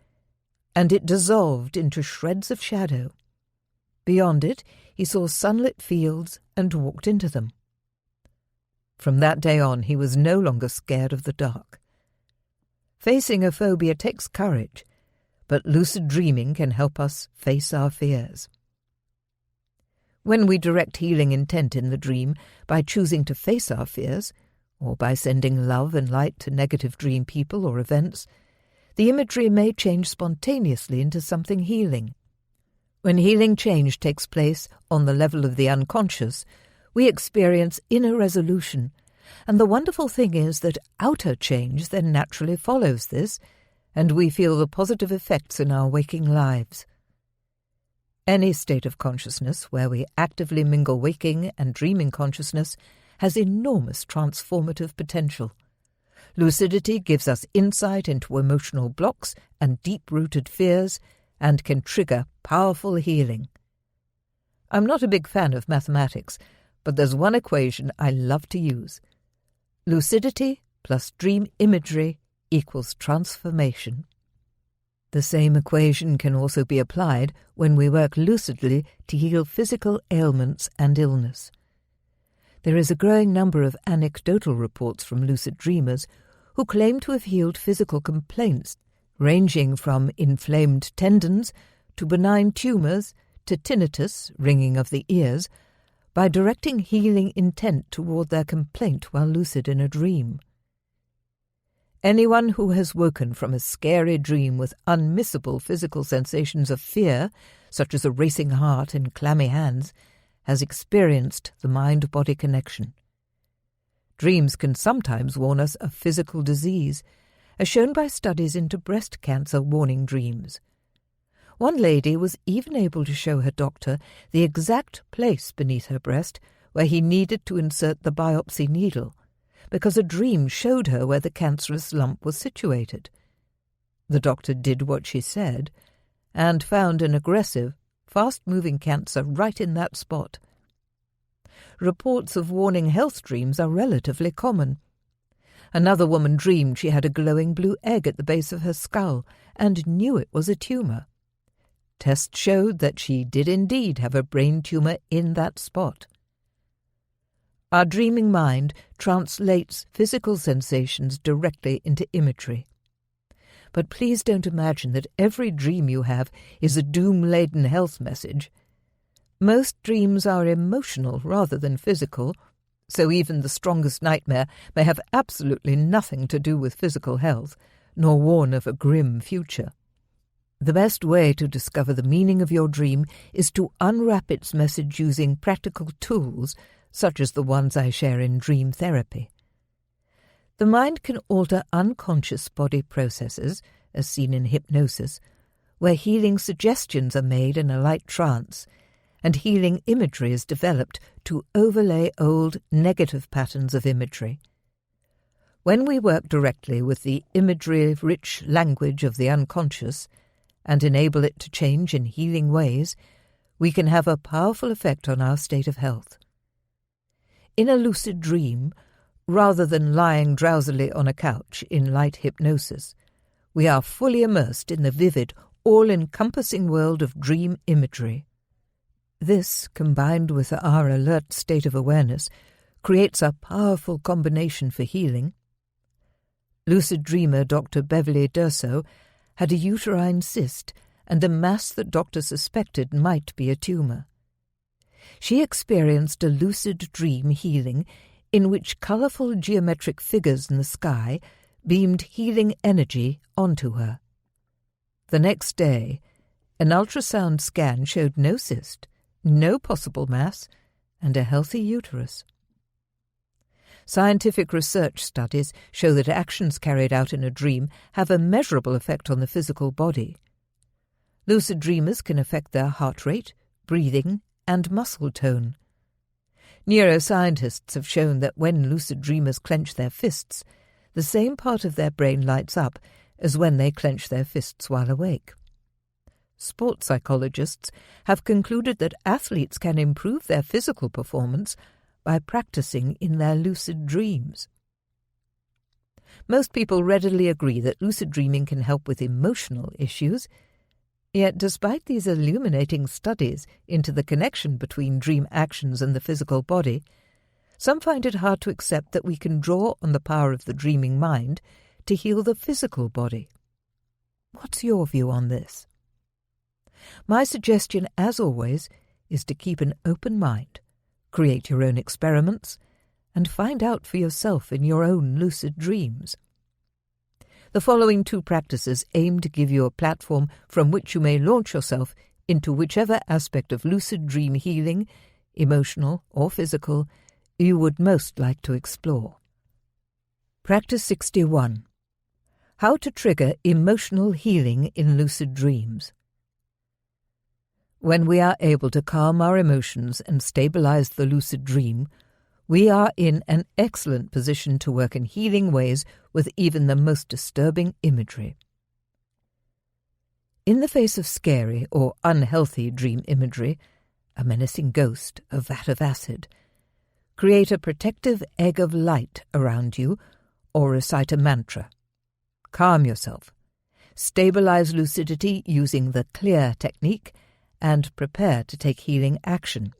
and it dissolved into shreds of shadow. Beyond it, he saw sunlit fields and walked into them. From that day on, he was no longer scared of the dark. Facing a phobia takes courage, but lucid dreaming can help us face our fears. When we direct healing intent in the dream by choosing to face our fears, or by sending love and light to negative dream people or events, the imagery may change spontaneously into something healing. When healing change takes place on the level of the unconscious, we experience inner resolution, and the wonderful thing is that outer change then naturally follows this, and we feel the positive effects in our waking lives. Any state of consciousness where we actively mingle waking and dreaming consciousness has enormous transformative potential. Lucidity gives us insight into emotional blocks and deep-rooted fears and can trigger powerful healing. I'm not a big fan of mathematics, but there's one equation I love to use. Lucidity plus dream imagery equals transformation. The same equation can also be applied when we work lucidly to heal physical ailments and illness. There is a growing number of anecdotal reports from lucid dreamers who claim to have healed physical complaints, ranging from inflamed tendons to benign tumours to tinnitus, ringing of the ears, by directing healing intent toward their complaint while lucid in a dream. Anyone who has woken from a scary dream with unmissable physical sensations of fear, such as a racing heart and clammy hands, has experienced the mind-body connection. Dreams can sometimes warn us of physical disease, as shown by studies into breast cancer warning dreams. One lady was even able to show her doctor the exact place beneath her breast where he needed to insert the biopsy needle, because a dream showed her where the cancerous lump was situated. The doctor did what she said, and found an aggressive, fast-moving cancer right in that spot. Reports of warning health dreams are relatively common. Another woman dreamed she had a glowing blue egg at the base of her skull and knew it was a tumour. Tests showed that she did indeed have a brain tumour in that spot. Our dreaming mind translates physical sensations directly into imagery. But please don't imagine that every dream you have is a doom-laden health message. Most dreams are emotional rather than physical, so even the strongest nightmare may have absolutely nothing to do with physical health, nor warn of a grim future. The best way to discover the meaning of your dream is to unwrap its message using practical tools, such as the ones I share in dream therapy. The mind can alter unconscious body processes, as seen in hypnosis, where healing suggestions are made in a light trance, and healing imagery is developed to overlay old negative patterns of imagery. When we work directly with the imagery-rich language of the unconscious and enable it to change in healing ways, we can have a powerful effect on our state of health. In a lucid dream, rather than lying drowsily on a couch in light hypnosis, we are fully immersed in the vivid, all-encompassing world of dream imagery. This, combined with our alert state of awareness, creates a powerful combination for healing. Lucid dreamer Dr. Beverly Durso had a uterine cyst and a mass that doctors suspected might be a tumour. She experienced a lucid dream healing in which colourful geometric figures in the sky beamed healing energy onto her. The next day, an ultrasound scan showed no cyst, no possible mass, and a healthy uterus. Scientific research studies show that actions carried out in a dream have a measurable effect on the physical body. Lucid dreamers can affect their heart rate, breathing, and muscle tone. Neuroscientists have shown that when lucid dreamers clench their fists, the same part of their brain lights up as when they clench their fists while awake. Sports psychologists have concluded that athletes can improve their physical performance by practicing in their lucid dreams. Most people readily agree that lucid dreaming can help with emotional issues, yet despite these illuminating studies into the connection between dream actions and the physical body, some find it hard to accept that we can draw on the power of the dreaming mind to heal the physical body. What's your view on this? My suggestion, as always, is to keep an open mind, create your own experiments, and find out for yourself in your own lucid dreams. The following 2 practices aim to give you a platform from which you may launch yourself into whichever aspect of lucid dream healing, emotional or physical, you would most like to explore. Practice 61. How to trigger emotional healing in lucid dreams. When we are able to calm our emotions and stabilize the lucid dream, we are in an excellent position to work in healing ways with even the most disturbing imagery. In the face of scary or unhealthy dream imagery, a menacing ghost, a vat of acid, create a protective egg of light around you or recite a mantra. Calm yourself. Stabilize lucidity using the clear technique and prepare to take healing action.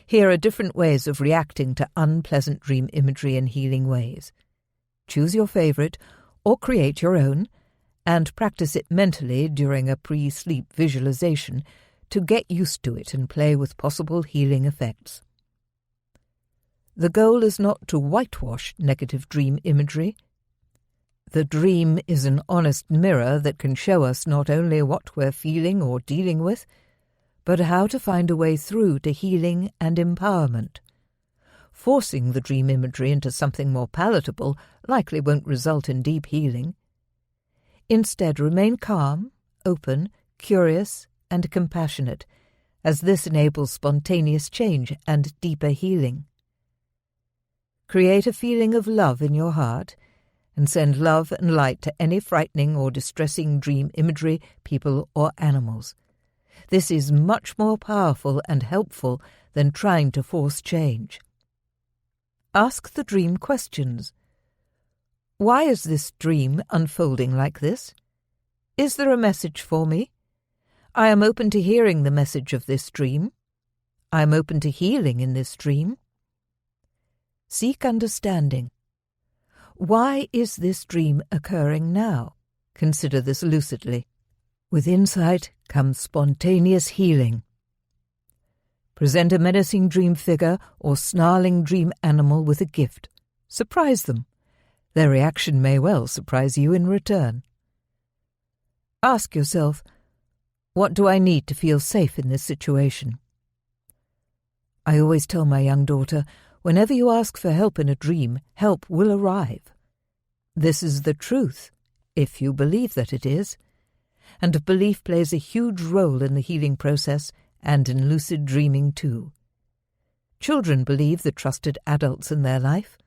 Here are different ways of reacting to unpleasant dream imagery in healing ways. Choose your favorite or create your own and practice it mentally during a pre-sleep visualization to get used to it and play with possible healing effects. The goal is not to whitewash negative dream imagery. The dream is an honest mirror that can show us not only what we're feeling or dealing with, but how to find a way through to healing and empowerment. Forcing the dream imagery into something more palatable likely won't result in deep healing. Instead, remain calm, open, curious, and compassionate, as this enables spontaneous change and deeper healing. Create a feeling of love in your heart, and send love and light to any frightening or distressing dream imagery, people, or animals. This is much more powerful and helpful than trying to force change. Ask the dream questions. Why is this dream unfolding like this? Is there a message for me? I am open to hearing the message of this dream. I am open to healing in this dream. Seek understanding. Why is this dream occurring now? Consider this lucidly. With insight comes spontaneous healing. Present a menacing dream figure or snarling dream animal with a gift. Surprise them. Their reaction may well surprise you in return. Ask yourself, what do I need to feel safe in this situation? I always tell my young daughter, whenever you ask for help in a dream, help will arrive. This is the truth, if you believe that it is. And belief plays a huge role in the healing process and in lucid dreaming too. Children believe the trusted adults in their life.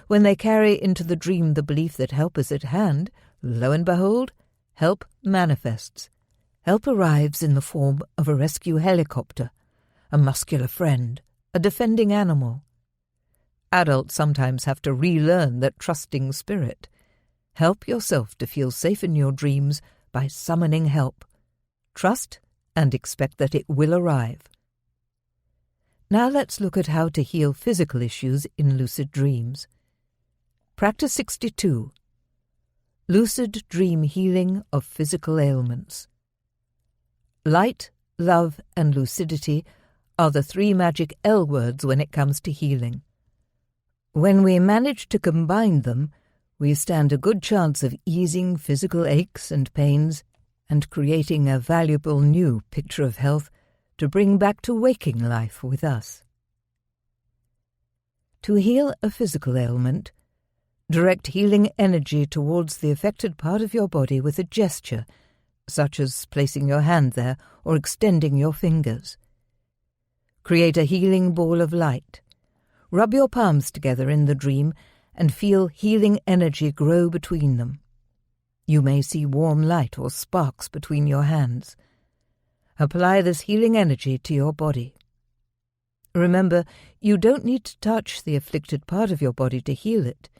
When they carry into the dream the belief that help is at hand, lo and behold, help manifests. Help arrives in the form of a rescue helicopter, a muscular friend, a defending animal. Adults sometimes have to relearn that trusting spirit. Help yourself to feel safe in your dreams by summoning help. Trust and expect that it will arrive. Now let's look at how to heal physical issues in lucid dreams. Practice 62. Lucid dream healing of physical ailments. Light, love, and lucidity are the 3 magic L words when it comes to healing. When we manage to combine them, we stand a good chance of easing physical aches and pains and creating a valuable new picture of health to bring back to waking life with us. To heal a physical ailment, direct healing energy towards the affected part of your body with a gesture, such as placing your hand there or extending your fingers. Create a healing ball of light. Rub your palms together in the dream and feel healing energy grow between them. You may see warm light or sparks between your hands. Apply this healing energy to your body. Remember, you don't need to touch the afflicted part of your body to heal it.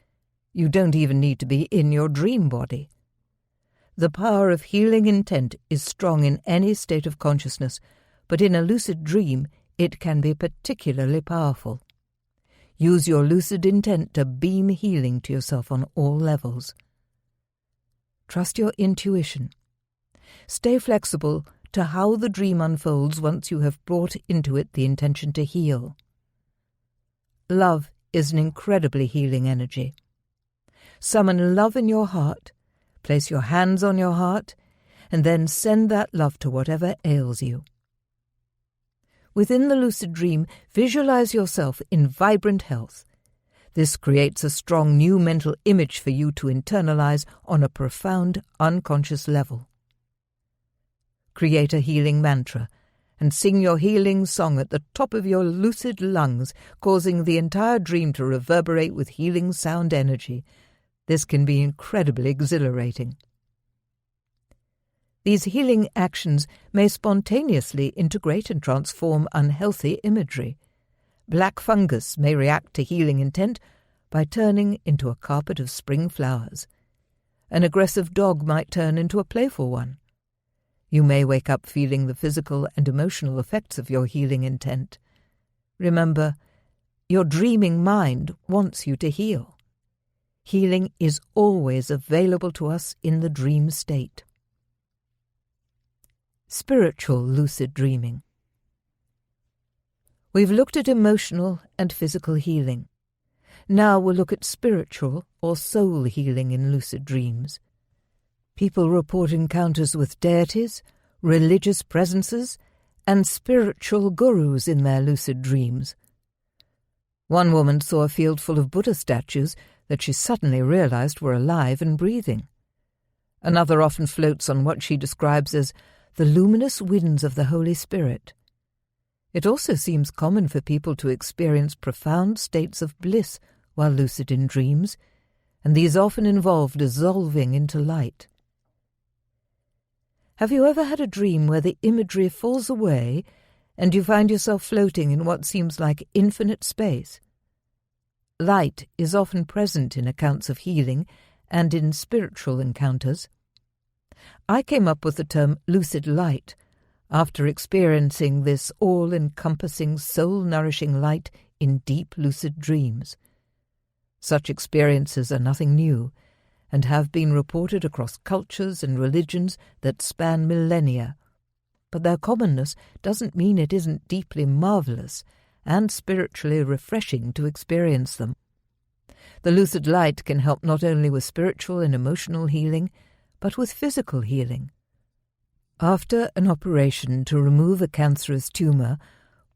You don't even need to be in your dream body. The power of healing intent is strong in any state of consciousness, but in a lucid dream it can be particularly powerful. Use your lucid intent to beam healing to yourself on all levels. Trust your intuition. Stay flexible to how the dream unfolds once you have brought into it the intention to heal. Love is an incredibly healing energy. Summon love in your heart Place your hands on your heart, and then send that love to whatever ails you. Within the lucid dream, visualize yourself in vibrant health. This creates a strong new mental image for you to internalize on a profound, unconscious level. Create a healing mantra and sing your healing song at the top of your lucid lungs, causing the entire dream to reverberate with healing sound energy. This can be incredibly exhilarating. These healing actions may spontaneously integrate and transform unhealthy imagery. Black fungus may react to healing intent by turning into a carpet of spring flowers. An aggressive dog might turn into a playful one. You may wake up feeling the physical and emotional effects of your healing intent. Remember, your dreaming mind wants you to heal. Healing is always available to us in the dream state. Spiritual lucid dreaming. We've looked at emotional and physical healing. Now we'll look at spiritual or soul healing in lucid dreams. People report encounters with deities, religious presences, and spiritual gurus in their lucid dreams. One woman saw a field full of Buddha statues that she suddenly realized were alive and breathing. Another often floats on what she describes as the luminous winds of the Holy Spirit. It also seems common for people to experience profound states of bliss while lucid in dreams, and these often involve dissolving into light. Have you ever had a dream where the imagery falls away and you find yourself floating in what seems like infinite space? Light is often present in accounts of healing and in spiritual encounters. I came up with the term lucid light after experiencing this all-encompassing, soul-nourishing light in deep lucid dreams. Such experiences are nothing new and have been reported across cultures and religions that span millennia. But their commonness doesn't mean it isn't deeply marvelous and spiritually refreshing to experience them. The lucid light can help not only with spiritual and emotional healing, but with physical healing. After an operation to remove a cancerous tumour,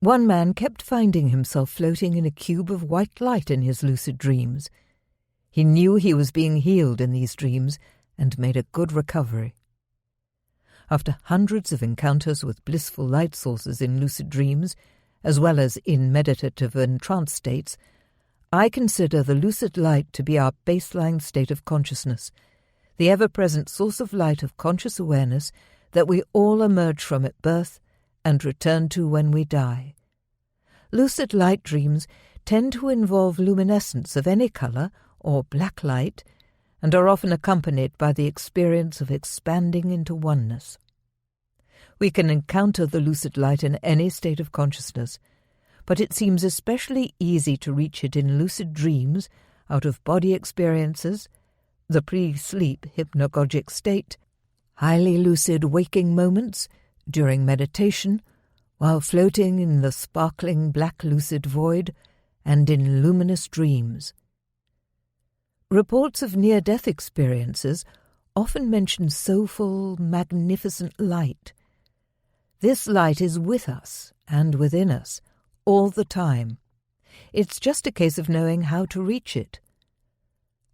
one man kept finding himself floating in a cube of white light in his lucid dreams. He knew he was being healed in these dreams and made a good recovery. After hundreds of encounters with blissful light sources in lucid dreams, as well as in meditative and trance states, I consider the lucid light to be our baseline state of consciousness, the ever-present source of light of conscious awareness that we all emerge from at birth and return to when we die. Lucid light dreams tend to involve luminescence of any colour or black light and are often accompanied by the experience of expanding into oneness. We can encounter the lucid light in any state of consciousness, but it seems especially easy to reach it in lucid dreams, out-of-body experiences, the pre-sleep hypnagogic state, highly lucid waking moments, during meditation, while floating in the sparkling black lucid void, and in luminous dreams. Reports of near-death experiences often mention soulful, magnificent light. This light is with us and within us all the time. It's just a case of knowing how to reach it.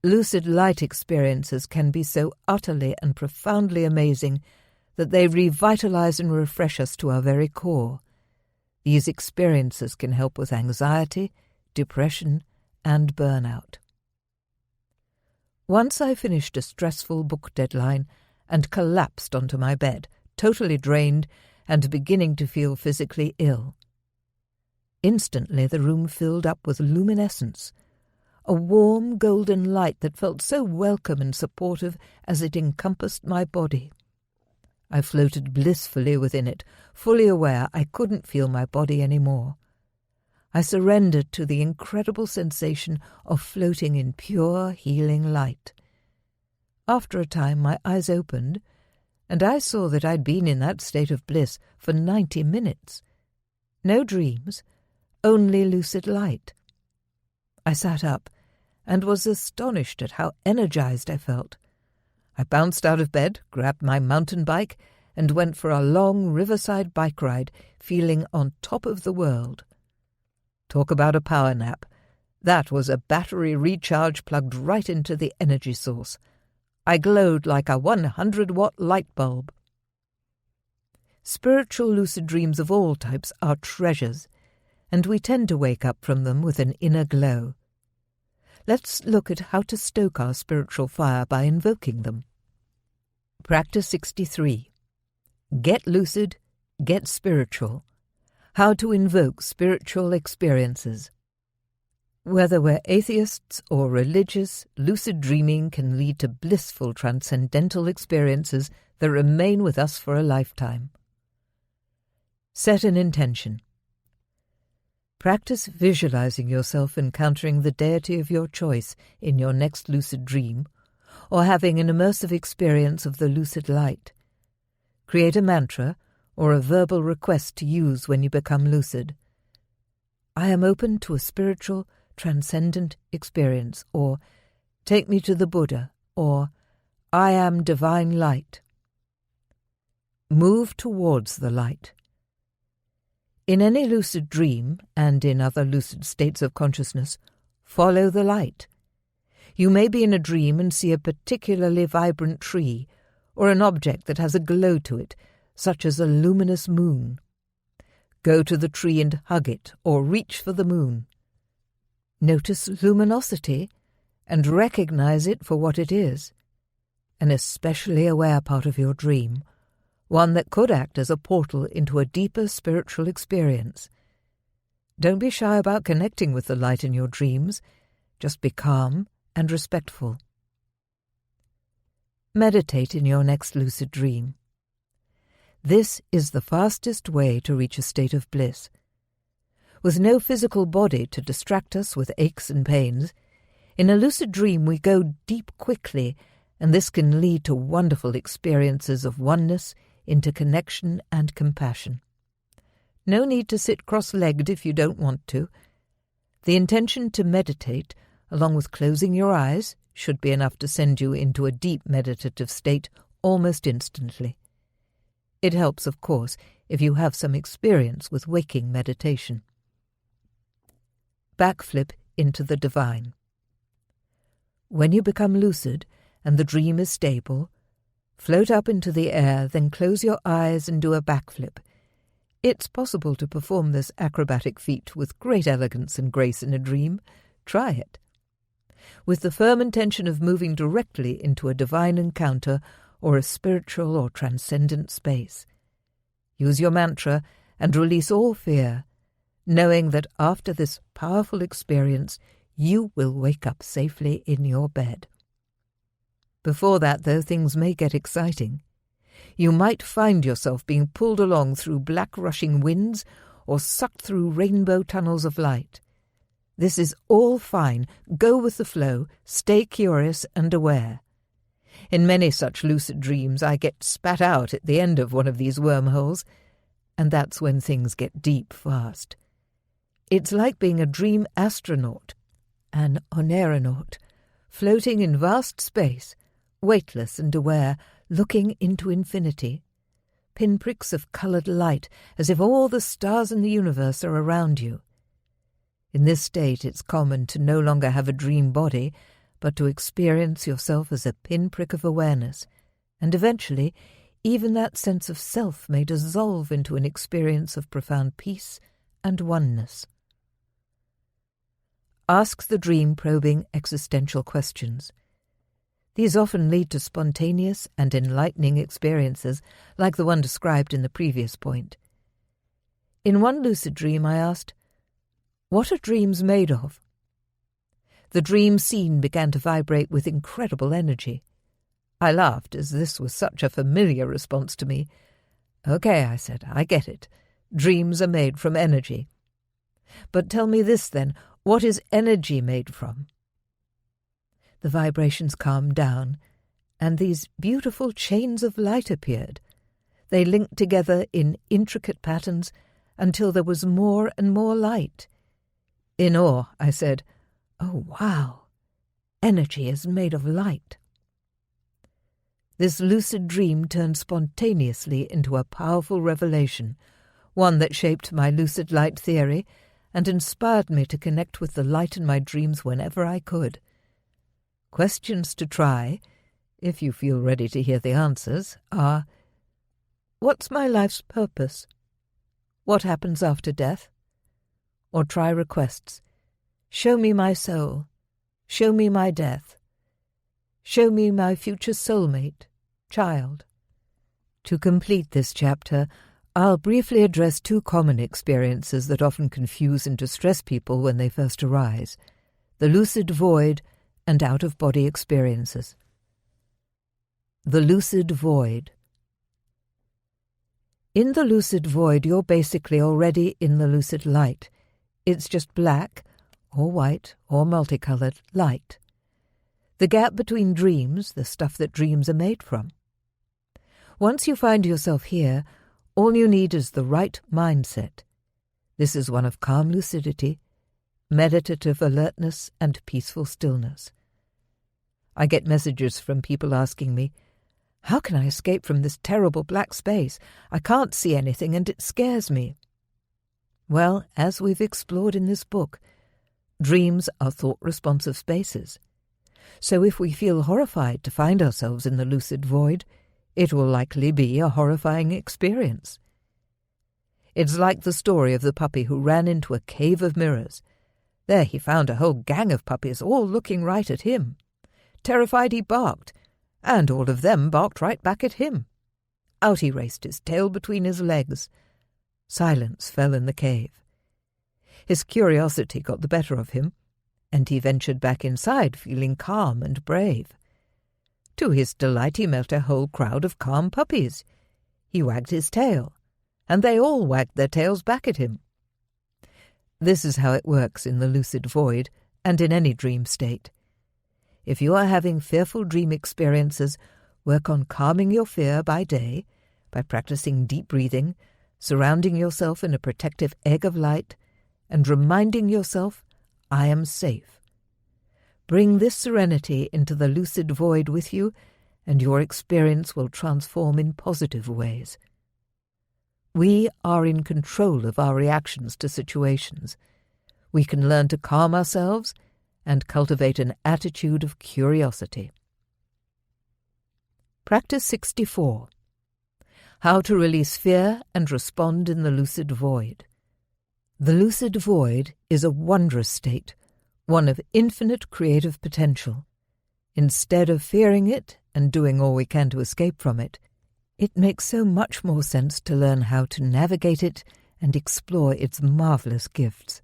Lucid light experiences can be so utterly and profoundly amazing that they revitalize and refresh us to our very core. These experiences can help with anxiety, depression, and burnout. Once I finished a stressful book deadline and collapsed onto my bed, totally drained and beginning to feel physically ill. Instantly the room filled up with luminescence, a warm golden light that felt so welcome and supportive as it encompassed my body. I floated blissfully within it, fully aware I couldn't feel my body any more. I surrendered to the incredible sensation of floating in pure, healing light. After a time my eyes opened, and I saw that I'd been in that state of bliss for 90 minutes. No dreams, only lucid light. I sat up and was astonished at how energized I felt. I bounced out of bed, grabbed my mountain bike, and went for a long riverside bike ride, feeling on top of the world. Talk about a power nap. That was a battery recharge plugged right into the energy source. I glowed like a 100-watt light bulb. Spiritual lucid dreams of all types are treasures, and we tend to wake up from them with an inner glow. Let's look at how to stoke our spiritual fire by invoking them. Practice 63. Get lucid, get spiritual. How to invoke spiritual experiences. Whether we're atheists or religious, lucid dreaming can lead to blissful transcendental experiences that remain with us for a lifetime. Set an intention. Practice visualizing yourself encountering the deity of your choice in your next lucid dream, or having an immersive experience of the lucid light. Create a mantra or a verbal request to use when you become lucid. I am open to a spiritual, transcendent experience, or take me to the Buddha, or I am divine light. Move towards the light. In any lucid dream, and in other lucid states of consciousness, follow the light. You may be in a dream and see a particularly vibrant tree, or an object that has a glow to it, such as a luminous moon. Go to the tree and hug it, or reach for the moon. Notice luminosity, and recognize it for what it is, an especially aware part of your dream, one that could act as a portal into a deeper spiritual experience. Don't be shy about connecting with the light in your dreams. Just be calm and respectful. Meditate in your next lucid dream. This is the fastest way to reach a state of bliss. With no physical body to distract us with aches and pains, in a lucid dream we go deep quickly, and this can lead to wonderful experiences of oneness, interconnection, and compassion. No need to sit cross-legged if you don't want to. The intention to meditate, along with closing your eyes, should be enough to send you into a deep meditative state almost instantly. It helps, of course, if you have some experience with waking meditation. Backflip into the divine. When you become lucid and the dream is stable, float up into the air, then close your eyes and do a backflip. It's possible to perform this acrobatic feat with great elegance and grace in a dream. Try it. With the firm intention of moving directly into a divine encounter or a spiritual or transcendent space. Use your mantra and release all fear, knowing that after this powerful experience, you will wake up safely in your bed. Before that, though, things may get exciting. You might find yourself being pulled along through black rushing winds or sucked through rainbow tunnels of light. This is all fine. Go with the flow, stay curious and aware. In many such lucid dreams, I get spat out at the end of one of these wormholes, and that's when things get deep fast. It's like being a dream astronaut, an oneronaut, floating in vast space, weightless and aware, looking into infinity. Pinpricks of coloured light, as if all the stars in the universe are around you. In this state, it's common to no longer have a dream body, but to experience yourself as a pinprick of awareness, and eventually, even that sense of self may dissolve into an experience of profound peace and oneness. Ask the dream-probing existential questions. These often lead to spontaneous and enlightening experiences, like the one described in the previous point. In one lucid dream I asked, "What are dreams made of?" The dream scene began to vibrate with incredible energy. I laughed, as this was such a familiar response to me. "Okay," I said, "I get it. Dreams are made from energy. But tell me this then, what is energy made from?" The vibrations calmed down, and these beautiful chains of light appeared. They linked together in intricate patterns until there was more and more light. In awe, I said, "Oh, wow! Energy is made of light." This lucid dream turned spontaneously into a powerful revelation, one that shaped my lucid light theory and inspired me to connect with the light in my dreams whenever I could. Questions to try, if you feel ready to hear the answers, are: what's my life's purpose? What happens after death? Or try requests: show me my soul, show me my death, show me my future soulmate, child. To complete this chapter, I'll briefly address two common experiences that often confuse and distress people when they first arise: the lucid void and out-of-body experiences. The lucid void. In the lucid void, you're basically already in the lucid light. It's just black, or white, or multicoloured light. The gap between dreams, the stuff that dreams are made from. Once you find yourself here, all you need is the right mindset. This is one of calm lucidity, meditative alertness, and peaceful stillness. I get messages from people asking me, "How can I escape from this terrible black space? I can't see anything and it scares me." Well, as we've explored in this book, dreams are thought-responsive spaces. So if we feel horrified to find ourselves in the lucid void, it will likely be a horrifying experience. It's like the story of the puppy who ran into a cave of mirrors. There he found a whole gang of puppies all looking right at him. Terrified, he barked, and all of them barked right back at him. Out he raced, his tail between his legs. Silence fell in the cave. His curiosity got the better of him, and he ventured back inside, feeling calm and brave. To his delight, he met a whole crowd of calm puppies. He wagged his tail, and they all wagged their tails back at him. This is how it works in the lucid void and in any dream state. If you are having fearful dream experiences, work on calming your fear by day, by practicing deep breathing, surrounding yourself in a protective egg of light, and reminding yourself, "I am safe." Bring this serenity into the lucid void with you, and your experience will transform in positive ways. We are in control of our reactions to situations. We can learn to calm ourselves and cultivate an attitude of curiosity. Practice 64. How to release fear and respond in the lucid void. The lucid void is a wondrous state, one of infinite creative potential. Instead of fearing it and doing all we can to escape from it, it makes so much more sense to learn how to navigate it and explore its marvelous gifts.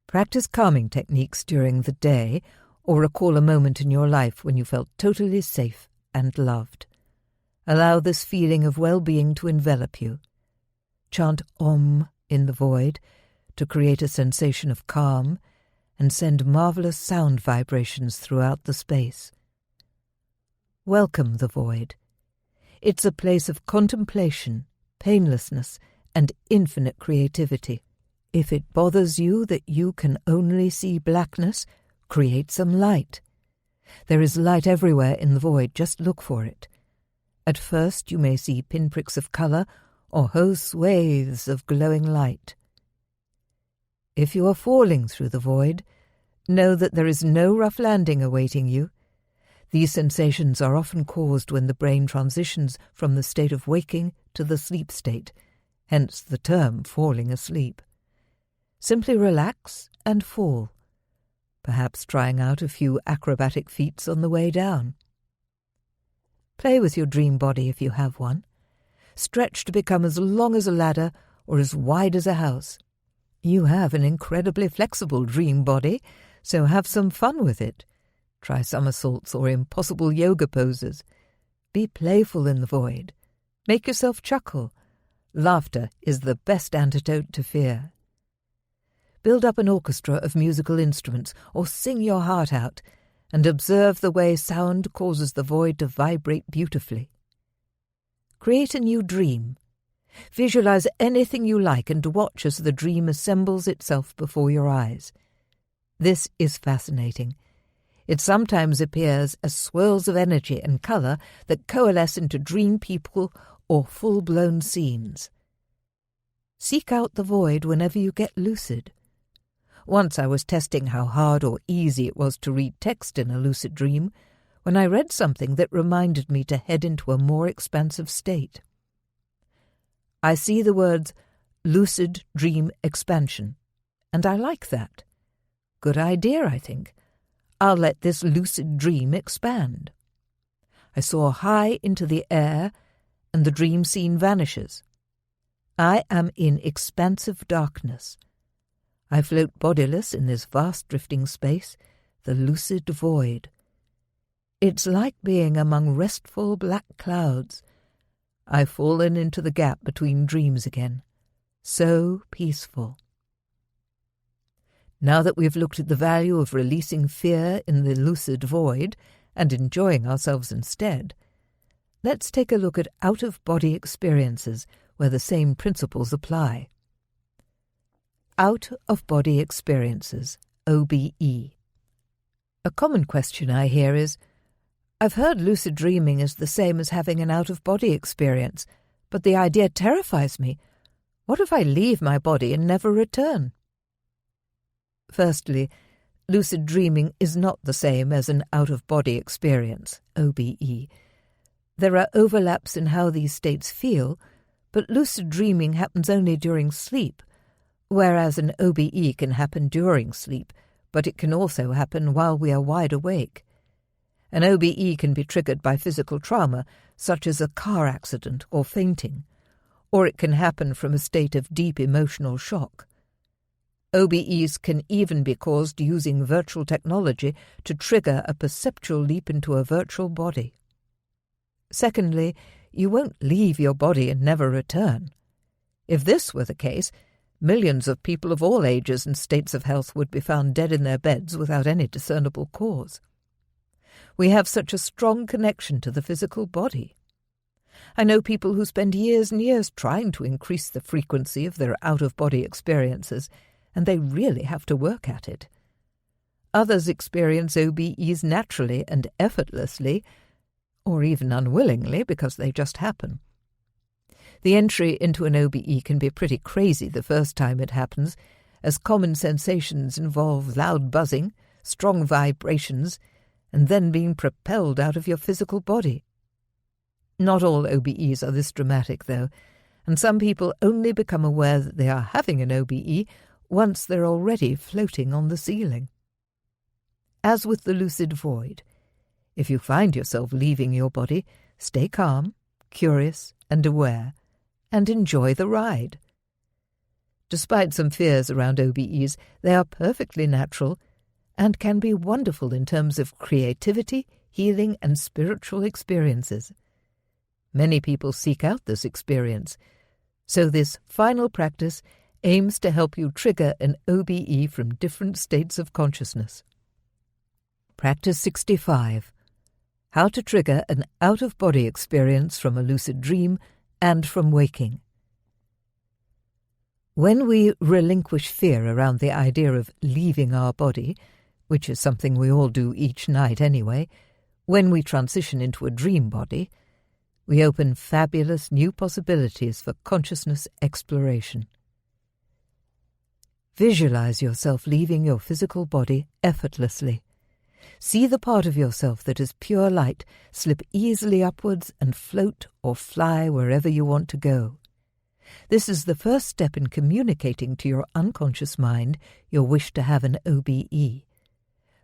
Practice calming techniques during the day, or recall a moment in your life when you felt totally safe and loved. Allow this feeling of well-being to envelop you. Chant Om in the void to create a sensation of calm and send marvelous sound vibrations throughout the space. Welcome the void. It's a place of contemplation, painlessness, and infinite creativity. If it bothers you that you can only see blackness, create some light. There is light everywhere in the void, just look for it. At first you may see pinpricks of colour or whole swathes of glowing light. If you are falling through the void, know that there is no rough landing awaiting you. These sensations are often caused when the brain transitions from the state of waking to the sleep state, hence the term falling asleep. Simply relax and fall, perhaps trying out a few acrobatic feats on the way down. Play with your dream body if you have one. Stretch to become as long as a ladder or as wide as a house. You have an incredibly flexible dream body, so have some fun with it. Try somersaults or impossible yoga poses. Be playful in the void. Make yourself chuckle. Laughter is the best antidote to fear. Build up an orchestra of musical instruments or sing your heart out and observe the way sound causes the void to vibrate beautifully. Create a new dream. Visualize anything you like and watch as the dream assembles itself before your eyes. This is fascinating. It sometimes appears as swirls of energy and colour that coalesce into dream people or full-blown scenes. Seek out the void whenever you get lucid. Once I was testing how hard or easy it was to read text in a lucid dream when I read something that reminded me to head into a more expansive state. I see the words lucid dream expansion, and I like that. Good idea, I think. I'll let this lucid dream expand. I soar high into the air, and the dream scene vanishes. I am in expansive darkness. I float bodiless in this vast drifting space, the lucid void. It's like being among restful black clouds. I've fallen into the gap between dreams again. So peaceful. Now that we've looked at the value of releasing fear in the lucid void and enjoying ourselves instead, let's take a look at out-of-body experiences where the same principles apply. Out-of-body experiences, OBE. A common question I hear is, I've heard lucid dreaming is the same as having an out-of-body experience, but the idea terrifies me. What if I leave my body and never return? Firstly, lucid dreaming is not the same as an out-of-body experience, OBE. There are overlaps in how these states feel, but lucid dreaming happens only during sleep, whereas an OBE can happen during sleep, but it can also happen while we are wide awake. An OBE can be triggered by physical trauma, such as a car accident or fainting, or it can happen from a state of deep emotional shock. OBEs can even be caused using virtual technology to trigger a perceptual leap into a virtual body. Secondly, you won't leave your body and never return. If this were the case, millions of people of all ages and states of health would be found dead in their beds without any discernible cause. We have such a strong connection to the physical body. I know people who spend years and years trying to increase the frequency of their out-of-body experiences, and they really have to work at it. Others experience OBEs naturally and effortlessly, or even unwillingly because they just happen. The entry into an OBE can be pretty crazy the first time it happens, as common sensations involve loud buzzing, strong vibrations, and then being propelled out of your physical body. Not all OBEs are this dramatic, though, and some people only become aware that they are having an OBE once they're already floating on the ceiling. As with the lucid void, if you find yourself leaving your body, stay calm, curious, and aware, and enjoy the ride. Despite some fears around OBEs, they are perfectly natural and can be wonderful in terms of creativity, healing, and spiritual experiences. Many people seek out this experience, so this final practice aims to help you trigger an OBE from different states of consciousness. Practice 65. How to trigger an out-of-body experience from a lucid dream and from waking. When we relinquish fear around the idea of leaving our body, which is something we all do each night anyway, when we transition into a dream body, we open fabulous new possibilities for consciousness exploration. Visualize yourself leaving your physical body effortlessly. See the part of yourself that is pure light slip easily upwards and float or fly wherever you want to go. This is the first step in communicating to your unconscious mind your wish to have an OBE.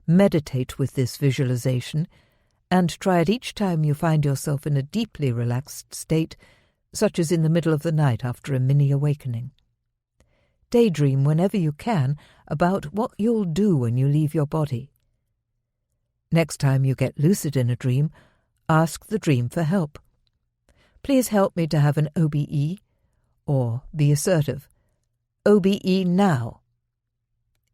Meditate with this visualization and try it each time you find yourself in a deeply relaxed state, such as in the middle of the night after a mini-awakening. Daydream whenever you can about what you'll do when you leave your body. Next time you get lucid in a dream, ask the dream for help. Please help me to have an OBE, or be assertive. OBE now.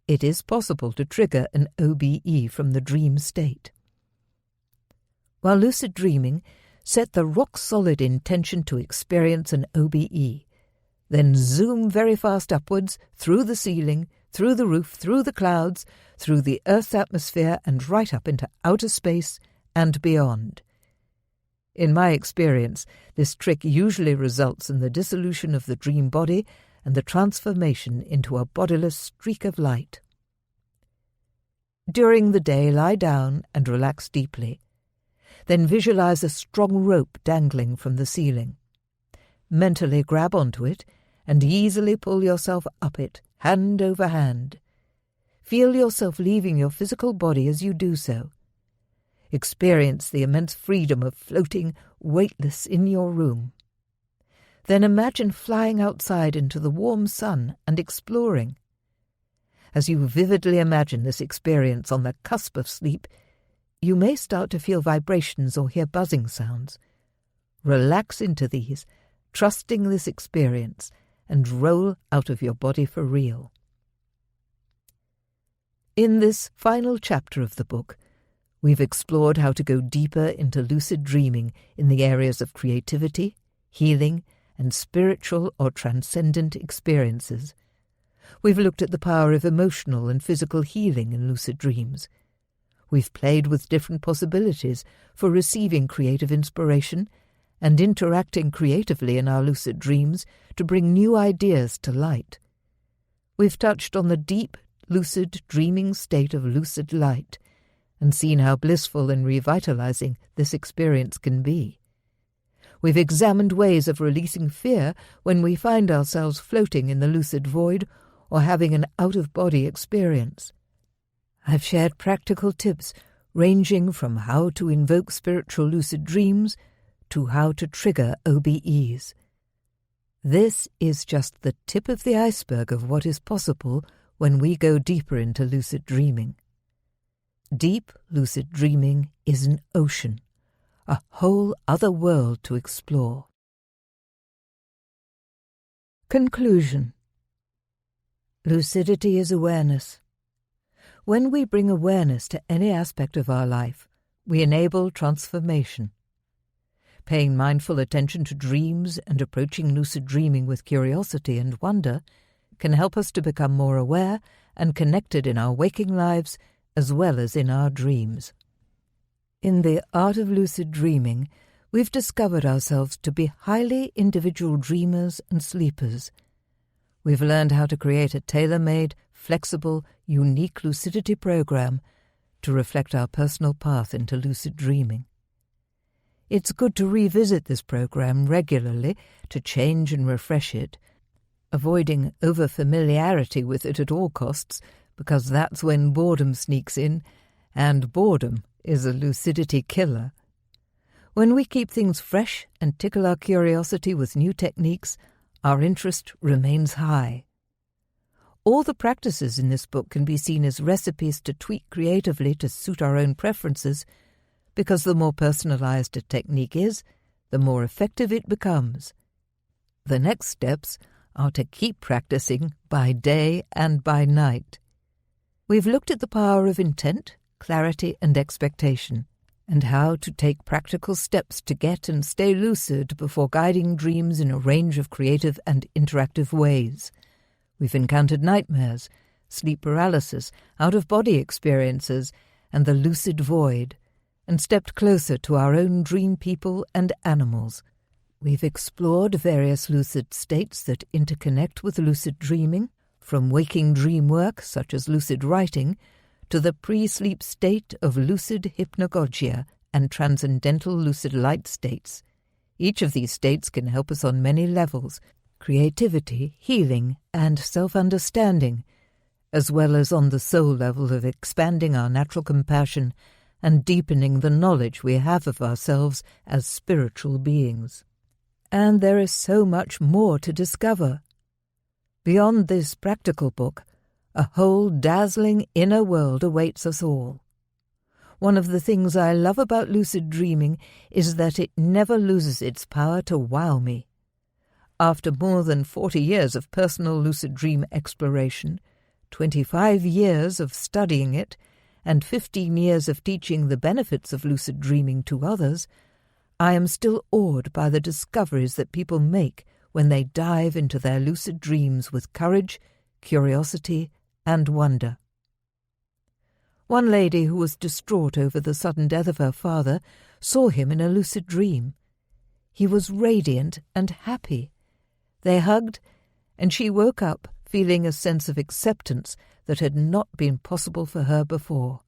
It is possible to trigger an OBE from the dream state. While lucid dreaming, set the rock-solid intention to experience an OBE. Then zoom very fast upwards, through the ceiling, through the roof, through the clouds, through the Earth's atmosphere, and right up into outer space and beyond. In my experience, this trick usually results in the dissolution of the dream body and the transformation into a bodiless streak of light. During the day, lie down and relax deeply. Then visualize a strong rope dangling from the ceiling. Mentally grab onto it and easily pull yourself up it, hand over hand. Feel yourself leaving your physical body as you do so. Experience the immense freedom of floating weightless in your room. Then imagine flying outside into the warm sun and exploring. As you vividly imagine this experience on the cusp of sleep, you may start to feel vibrations or hear buzzing sounds. Relax into these, trusting this experience, and roll out of your body for real. In this final chapter of the book, we've explored how to go deeper into lucid dreaming in the areas of creativity, healing, and spiritual or transcendent experiences. We've looked at the power of emotional and physical healing in lucid dreams. We've played with different possibilities for receiving creative inspiration and interacting creatively in our lucid dreams to bring new ideas to light. We've touched on the deep, lucid dreaming state of lucid light and seen how blissful and revitalizing this experience can be. We've examined ways of releasing fear when we find ourselves floating in the lucid void or having an out-of-body experience. I've shared practical tips ranging from how to invoke spiritual lucid dreams to how to trigger OBEs. This is just the tip of the iceberg of what is possible when we go deeper into lucid dreaming. Deep lucid dreaming is an ocean, a whole other world to explore. Conclusion. Lucidity is awareness. When we bring awareness to any aspect of our life, we enable transformation. Paying mindful attention to dreams and approaching lucid dreaming with curiosity and wonder can help us to become more aware and connected in our waking lives as well as in our dreams. In the Art of Lucid Dreaming, we've discovered ourselves to be highly individual dreamers and sleepers. We've learned how to create a tailor-made, flexible, unique lucidity program to reflect our personal path into lucid dreaming. It's good to revisit this program regularly to change and refresh it, avoiding over-familiarity with it at all costs, because that's when boredom sneaks in, and boredom is a lucidity killer. When we keep things fresh and tickle our curiosity with new techniques, our interest remains high. All the practices in this book can be seen as recipes to tweak creatively to suit our own preferences, because the more personalized a technique is, the more effective it becomes. The next steps are to keep practicing by day and by night. We've looked at the power of intent, clarity, and expectation, and how to take practical steps to get and stay lucid before guiding dreams in a range of creative and interactive ways. We've encountered nightmares, sleep paralysis, out-of-body experiences, and the lucid void, and stepped closer to our own dream people and animals. We've explored various lucid states that interconnect with lucid dreaming, from waking dream work, such as lucid writing, to the pre-sleep state of lucid hypnagogia and transcendental lucid light states. Each of these states can help us on many levels: creativity, healing, and self-understanding, as well as on the soul level of expanding our natural compassion and deepening the knowledge we have of ourselves as spiritual beings. And there is so much more to discover. Beyond this practical book, a whole dazzling inner world awaits us all. One of the things I love about lucid dreaming is that it never loses its power to wow me. After more than 40 years of personal lucid dream exploration, 25 years of studying it, and 15 years of teaching the benefits of lucid dreaming to others, I am still awed by the discoveries that people make when they dive into their lucid dreams with courage, curiosity, and wonder. One lady who was distraught over the sudden death of her father saw him in a lucid dream. He was radiant and happy. They hugged, and she woke up feeling a sense of acceptance that had not been possible for her before.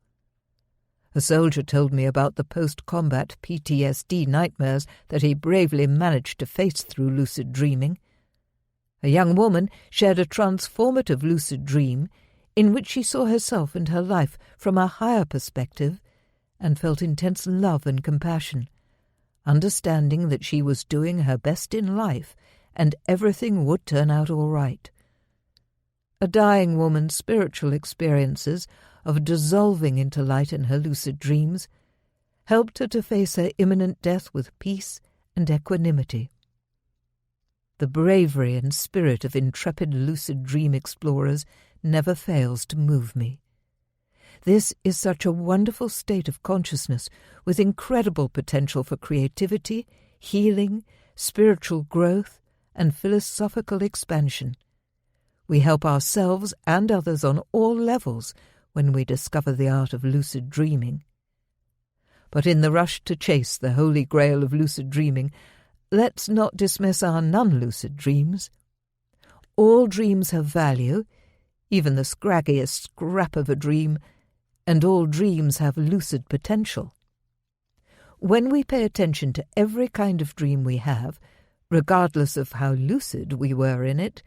A soldier told me about the post-combat PTSD nightmares that he bravely managed to face through lucid dreaming. A young woman shared a transformative lucid dream in which she saw herself and her life from a higher perspective and felt intense love and compassion, understanding that she was doing her best in life and everything would turn out all right. A dying woman's spiritual experiences of dissolving into light in her lucid dreams helped her to face her imminent death with peace and equanimity. The bravery and spirit of intrepid lucid dream explorers never fails to move me. This is such a wonderful state of consciousness with incredible potential for creativity, healing, spiritual growth, and philosophical expansion. We help ourselves and others on all levels when we discover the art of lucid dreaming. But in the rush to chase the holy grail of lucid dreaming, let's not dismiss our non-lucid dreams. All dreams have value, even the scraggiest scrap of a dream, and all dreams have lucid potential. When we pay attention to every kind of dream we have, regardless of how lucid we were in it,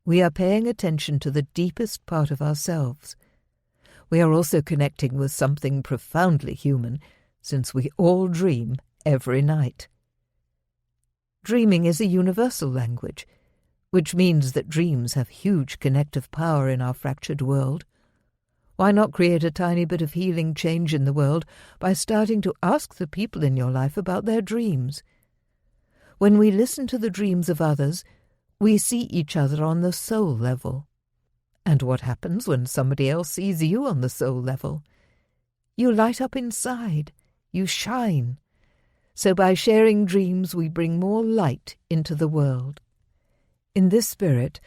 we are paying attention to the deepest part of ourselves. We are also connecting with something profoundly human, since we all dream every night. Dreaming is a universal language, which means that dreams have huge connective power in our fractured world. Why not create a tiny bit of healing change in the world by starting to ask the people in your life about their dreams? When we listen to the dreams of others, we see each other on the soul level. And what happens when somebody else sees you on the soul level? You light up inside. You shine. So by sharing dreams, we bring more light into the world. In this spirit,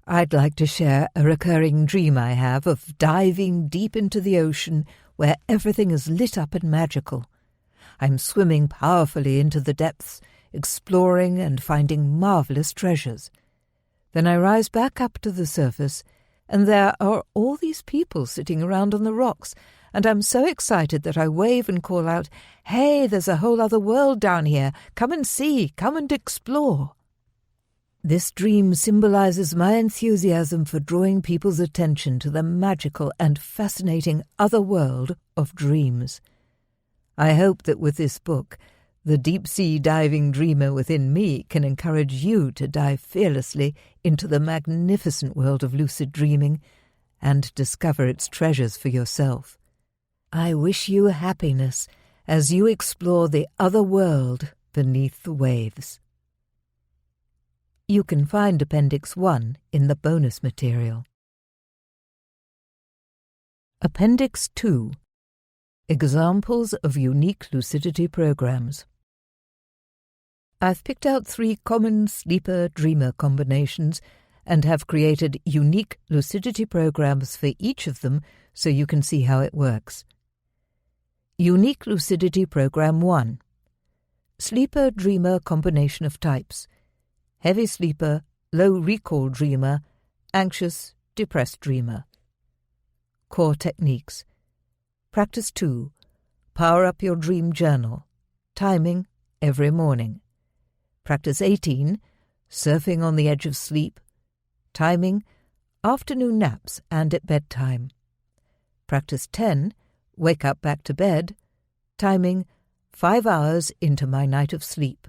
I'd like to share a recurring dream I have of diving deep into the ocean where everything is lit up and magical. I'm swimming powerfully into the depths, exploring and finding marvelous treasures. Then I rise back up to the surface, and there are all these people sitting around on the rocks, and I'm so excited that I wave and call out, "Hey, there's a whole other world down here. Come and see, come and explore." This dream symbolizes my enthusiasm for drawing people's attention to the magical and fascinating other world of dreams. I hope that with this book, the deep-sea diving dreamer within me can encourage you to dive fearlessly into the magnificent world of lucid dreaming and discover its treasures for yourself. I wish you happiness as you explore the other world beneath the waves. You can find Appendix 1 in the bonus material. Appendix 2. Examples of unique lucidity programs. I've picked out 3 common sleeper-dreamer combinations and have created unique lucidity programs for each of them so you can see how it works. Unique Lucidity Program 1. Sleeper-dreamer combination of types. Heavy sleeper, low recall dreamer, anxious, depressed dreamer. Core techniques. Practice 2. Power up your dream journal. Timing, every morning. Practice 18. Surfing on the edge of sleep. Timing, afternoon naps and at bedtime. Practice 10. Wake up back to bed. Timing, 5 hours into my night of sleep.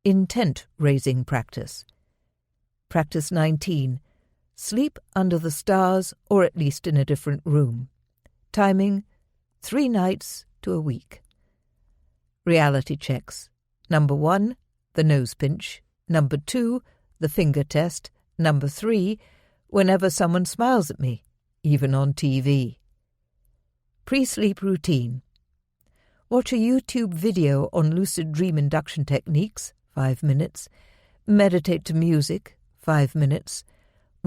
Intent-raising practice. Practice 19. Sleep under the stars or at least in a different room. Timing, 3 nights to a week. Reality checks. Number 1, the nose pinch. Number 2, the finger test. Number 3, whenever someone smiles at me, even on TV. Pre-sleep routine. Watch a YouTube video on lucid dream induction techniques, 5 minutes. Meditate to music, 5 minutes.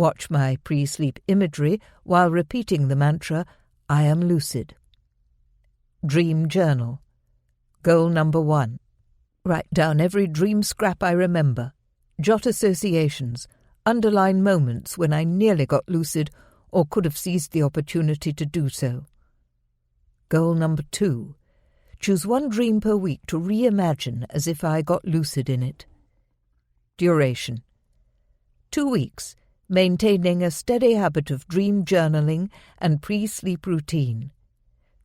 Watch my pre-sleep imagery while repeating the mantra, I am lucid. Dream journal. Goal number 1. Write down every dream scrap I remember. Jot associations. Underline moments when I nearly got lucid or could have seized the opportunity to do so. Goal number 2. Choose one dream per week to reimagine as if I got lucid in it. Duration. 2 weeks, maintaining a steady habit of dream journaling and pre-sleep routine.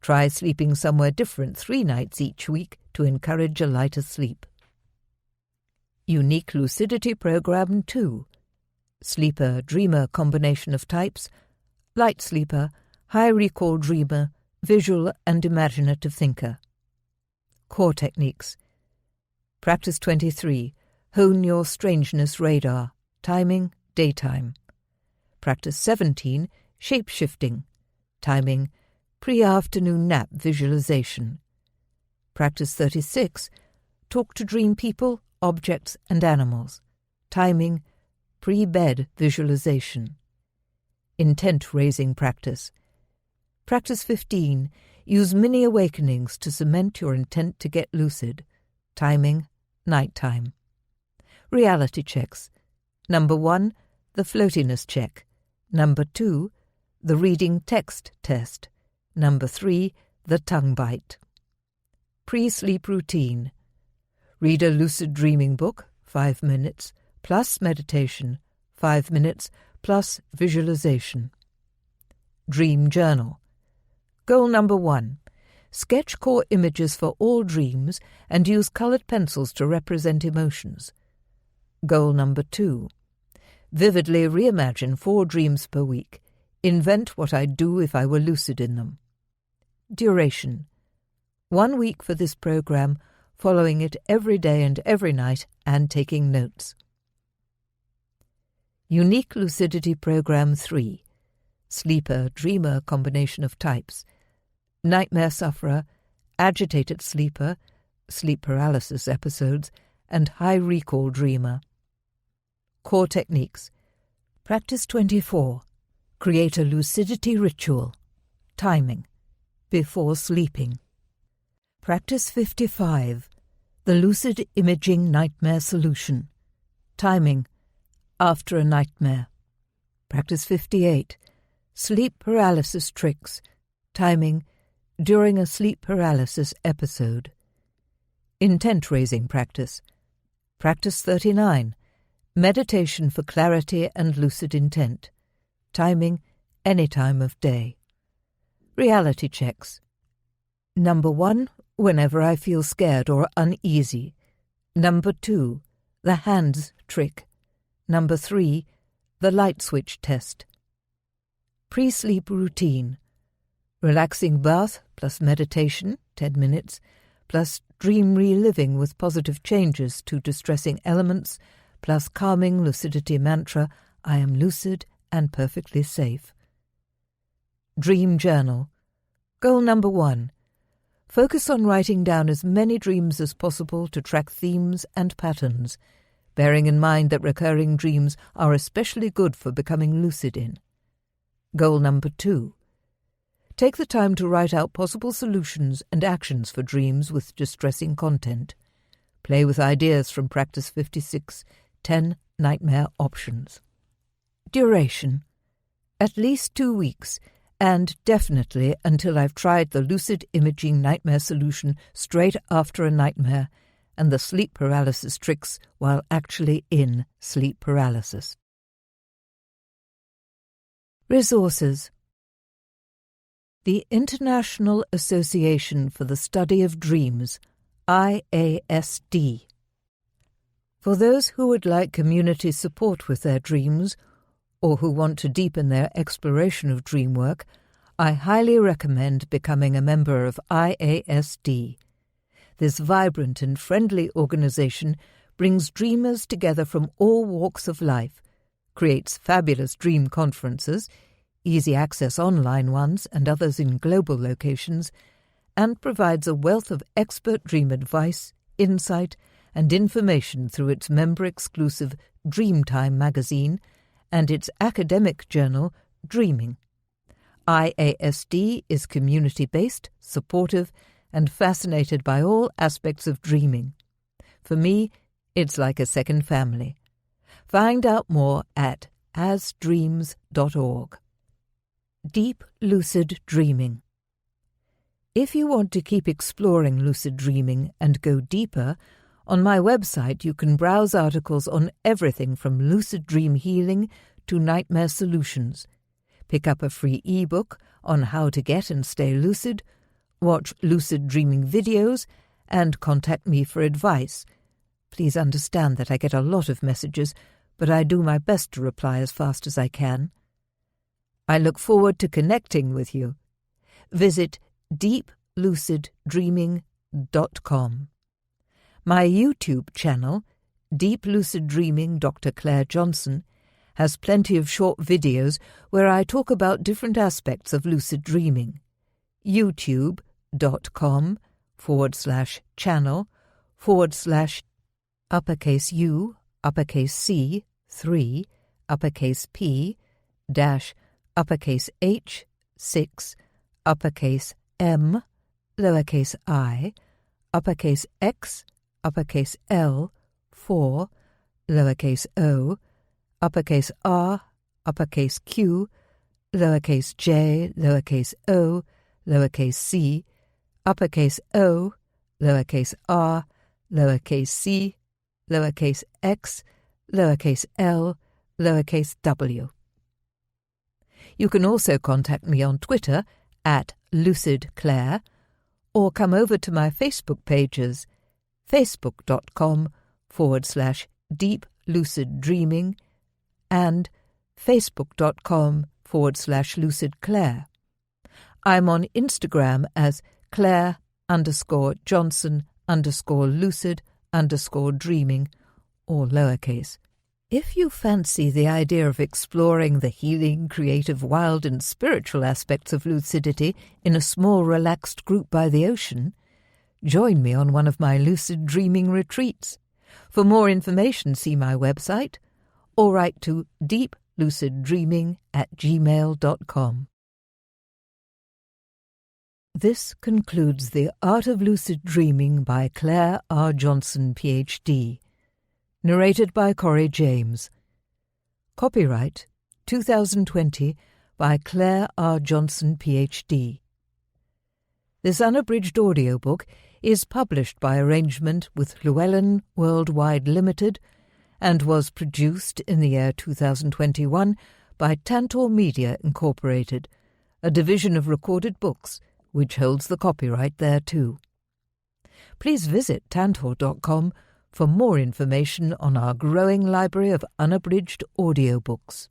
Try sleeping somewhere different 3 nights each week to encourage a lighter sleep. Unique Lucidity Program 2. Sleeper-dreamer combination of types, light sleeper, high recall dreamer, visual and imaginative thinker. Core techniques. Practice 23. Hone your strangeness radar. Timing, daytime. Practice 17. Shape-shifting. Timing, pre-afternoon nap visualization. Practice 36. Talk to dream people, objects and animals. Timing, pre-bed visualization. Intent-raising practice. Practice 15. Use mini-awakenings to cement your intent to get lucid. Timing, nighttime. Reality checks. Number 1, the floatiness check. Number 2, the reading text test. Number 3, the tongue bite. Pre-sleep routine. Read a lucid dreaming book, 5 minutes, plus meditation, 5 minutes, plus visualization. Dream journal. Goal number 1. Sketch core images for all dreams and use coloured pencils to represent emotions. Goal number 2. Vividly reimagine 4 dreams per week. Invent what I'd do if I were lucid in them. Duration. 1 week for this program, following it every day and every night and taking notes. Unique Lucidity Program 3. Sleeper-dreamer combination of types. Nightmare sufferer, agitated sleeper, sleep paralysis episodes, and high recall dreamer. Core techniques. Practice 24. Create a lucidity ritual. Timing, before sleeping. Practice 55. The lucid imaging nightmare solution. Timing, after a nightmare. Practice 58. Sleep paralysis tricks. Timing, during a sleep paralysis episode. Intent-raising practice. Practice 39. Meditation for clarity and lucid intent. Timing, any time of day. Reality checks. Number 1, whenever I feel scared or uneasy. Number 2, the hands trick. Number 3, the light switch test. Pre-sleep routine. Relaxing bath plus meditation, 10 minutes, plus dream reliving with positive changes to distressing elements, plus calming lucidity mantra, I am lucid and perfectly safe. Dream journal. Goal number 1. Focus on writing down as many dreams as possible to track themes and patterns, bearing in mind that recurring dreams are especially good for becoming lucid in. Goal number 2. Take the time to write out possible solutions and actions for dreams with distressing content. Play with ideas from Practice 56, 10 nightmare options. Duration. At least 2 weeks, and definitely until I've tried the lucid imaging nightmare solution straight after a nightmare and the sleep paralysis tricks while actually in sleep paralysis. Resources. The International Association for the Study of Dreams, IASD. For those who would like community support with their dreams, or who want to deepen their exploration of dream work, I highly recommend becoming a member of IASD. This vibrant and friendly organization brings dreamers together from all walks of life, creates fabulous dream conferences, easy access online ones and others in global locations, and provides a wealth of expert dream advice, insight, and information through its member-exclusive Dreamtime magazine and its academic journal, Dreaming. IASD is community-based, supportive, and fascinated by all aspects of dreaming. For me, it's like a second family. Find out more at asdreams.org. Deep Lucid Dreaming. If you want to keep exploring lucid dreaming and go deeper, on my website you can browse articles on everything from lucid dream healing to nightmare solutions. Pick up a free ebook on how to get and stay lucid, watch lucid dreaming videos, and contact me for advice. Please understand that I get a lot of messages, but I do my best to reply as fast as I can. I look forward to connecting with you. Visit deepluciddreaming.com. My YouTube channel, Deep Lucid Dreaming Dr. Clare Johnson, has plenty of short videos where I talk about different aspects of lucid dreaming. youtube.com/channel/U_C3_H6_M (i), X, L, 4, O, R, Q, J, O, C, O, R, C, X, L, W. You can also contact me on Twitter at LucidClaire, or come over to my Facebook pages, facebook.com/Deep Lucid Dreaming and facebook.com/Lucid Claire. I'm on Instagram as Clare_Johnson_Lucid_Dreaming, all lowercase. If you fancy the idea of exploring the healing, creative, wild and spiritual aspects of lucidity in a small, relaxed group by the ocean, join me on one of my lucid dreaming retreats. For more information, see my website or write to deepluciddreaming@gmail.com. This concludes The Art of Lucid Dreaming by Clare R. Johnson, Ph.D., narrated by Corey James. Copyright 2020 by Clare R. Johnson, Ph.D. This unabridged audiobook is published by arrangement with Llewellyn Worldwide Limited and was produced in the year 2021 by Tantor Media Incorporated, a division of Recorded Books, which holds the copyright thereto. Please visit tantor.com for more information on our growing library of unabridged audiobooks.